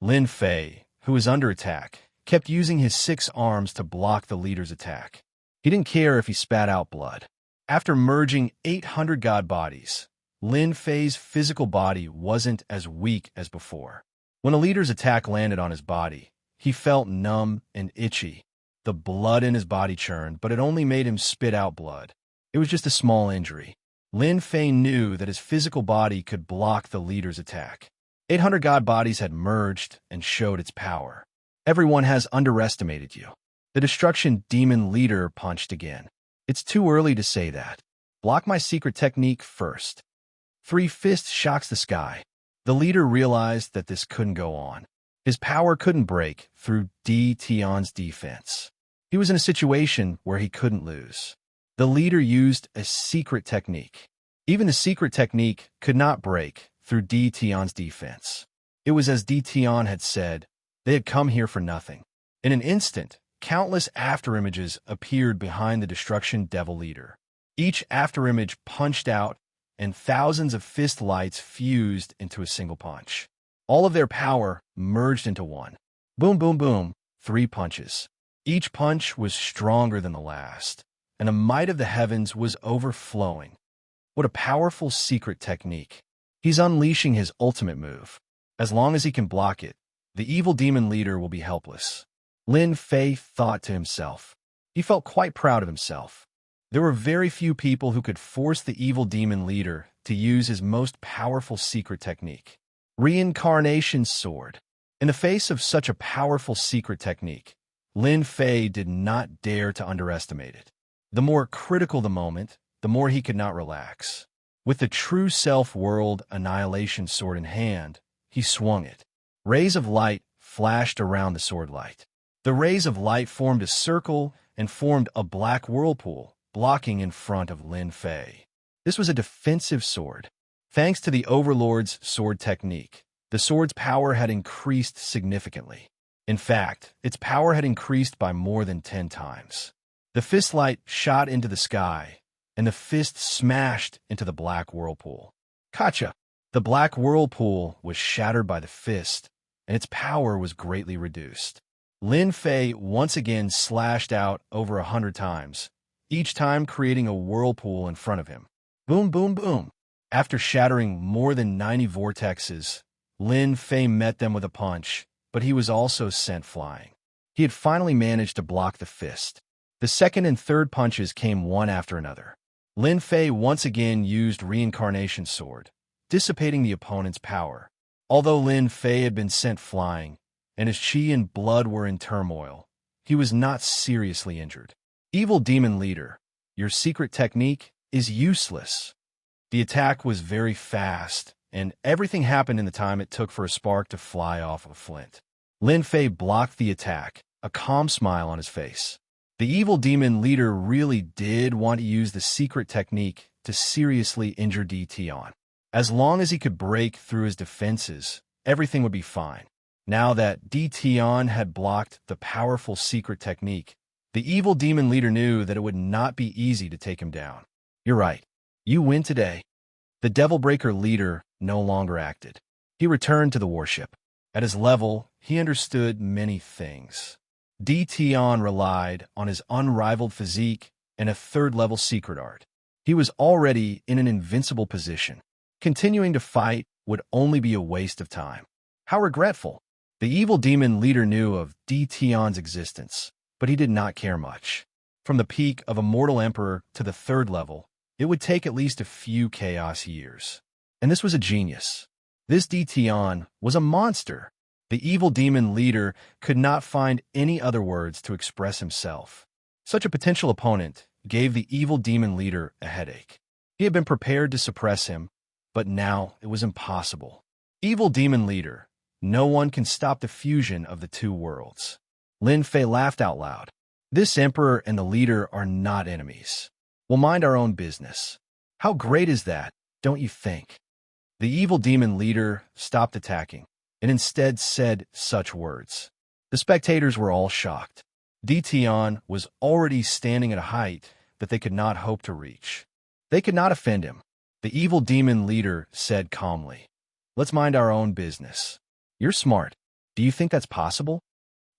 Lin Fei, who was under attack, kept using his 6 arms to block the leader's attack. He didn't care if he spat out blood. After merging 800 god bodies, Lin Fei's physical body wasn't as weak as before. When a leader's attack landed on his body, he felt numb and itchy. The blood in his body churned, but it only made him spit out blood. It was just a small injury. Lin Fei knew that his physical body could block the leader's attack. 800 god bodies had merged and showed its power. Everyone has underestimated you. The destruction demon leader punched again. It's too early to say that. Block my secret technique first. 3 fists shocks the sky. The leader realized that this couldn't go on. His power couldn't break through DTN's defense. He was in a situation where he couldn't lose. The leader used a secret technique. Even the secret technique could not break through DTN's defense. It was as DTN had said, they had come here for nothing. In an instant, countless afterimages appeared behind the destruction devil leader. Each afterimage punched out, and thousands of fist lights fused into a single punch. All of their power merged into one. Boom, boom, boom, 3 punches. Each punch was stronger than the last, and the might of the heavens was overflowing. What a powerful secret technique. He's unleashing his ultimate move. As long as he can block it, the evil demon leader will be helpless. Lin Fei thought to himself. He felt quite proud of himself. There were very few people who could force the evil demon leader to use his most powerful secret technique. Reincarnation sword. In the face of such a powerful secret technique, Lin Fei did not dare to underestimate it. The more critical the moment, the more he could not relax. With the true self-world annihilation sword in hand, he swung it. Rays of light flashed around the sword light. The rays of light formed a circle and formed a black whirlpool, blocking in front of Lin Fei. This was a defensive sword. Thanks to the Overlord's sword technique, the sword's power had increased significantly. In fact, its power had increased by more than 10 times. The fist light shot into the sky, and the fist smashed into the black whirlpool. Gotcha! The black whirlpool was shattered by the fist, and its power was greatly reduced. Lin Fei once again slashed out over 100 times, each time creating a whirlpool in front of him. Boom, boom, boom. After shattering more than 90 vortexes, Lin Fei met them with a punch, but he was also sent flying. He had finally managed to block the fist. The second and third punches came one after another. Lin Fei once again used Reincarnation Sword, dissipating the opponent's power. Although Lin Fei had been sent flying, and his chi and blood were in turmoil, he was not seriously injured. Evil Demon Leader, your secret technique is useless. The attack was very fast, and everything happened in the time it took for a spark to fly off of a flint. Lin Fei blocked the attack, a calm smile on his face. The Evil Demon Leader really did want to use the secret technique to seriously injure DTon. As long as he could break through his defenses, everything would be fine. Now that DTon had blocked the powerful secret technique, the Evil Demon Leader knew that it would not be easy to take him down. You're right. You win today. The Devil Breaker leader no longer acted. He returned to the warship. At his level, he understood many things. DTon relied on his unrivaled physique and a third-level secret art. He was already in an invincible position. Continuing to fight would only be a waste of time. How regretful. The Evil Demon Leader knew of DTon's existence, but he did not care much. From the peak of a mortal emperor to the third level, it would take at least a few chaos years. And this was a genius. This DTon was a monster. The Evil Demon Leader could not find any other words to express himself. Such a potential opponent gave the Evil Demon Leader a headache. He had been prepared to suppress him, but now it was impossible. Evil Demon Leader, no one can stop the fusion of the two worlds. Lin Fei laughed out loud. This emperor and the leader are not enemies. We'll mind our own business. How great is that, don't you think? The Evil Demon Leader stopped attacking and instead said such words. The spectators were all shocked. DTon was already standing at a height that they could not hope to reach. They could not offend him. The Evil Demon Leader said calmly, "Let's mind our own business." "You're smart. Do you think that's possible?"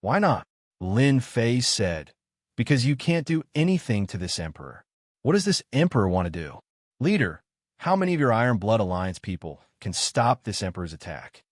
"Why not?" Lin Fei said, "Because you can't do anything to this emperor." "What does this emperor want to do?" "Leader, how many of your Iron Blood Alliance people can stop this emperor's attack?"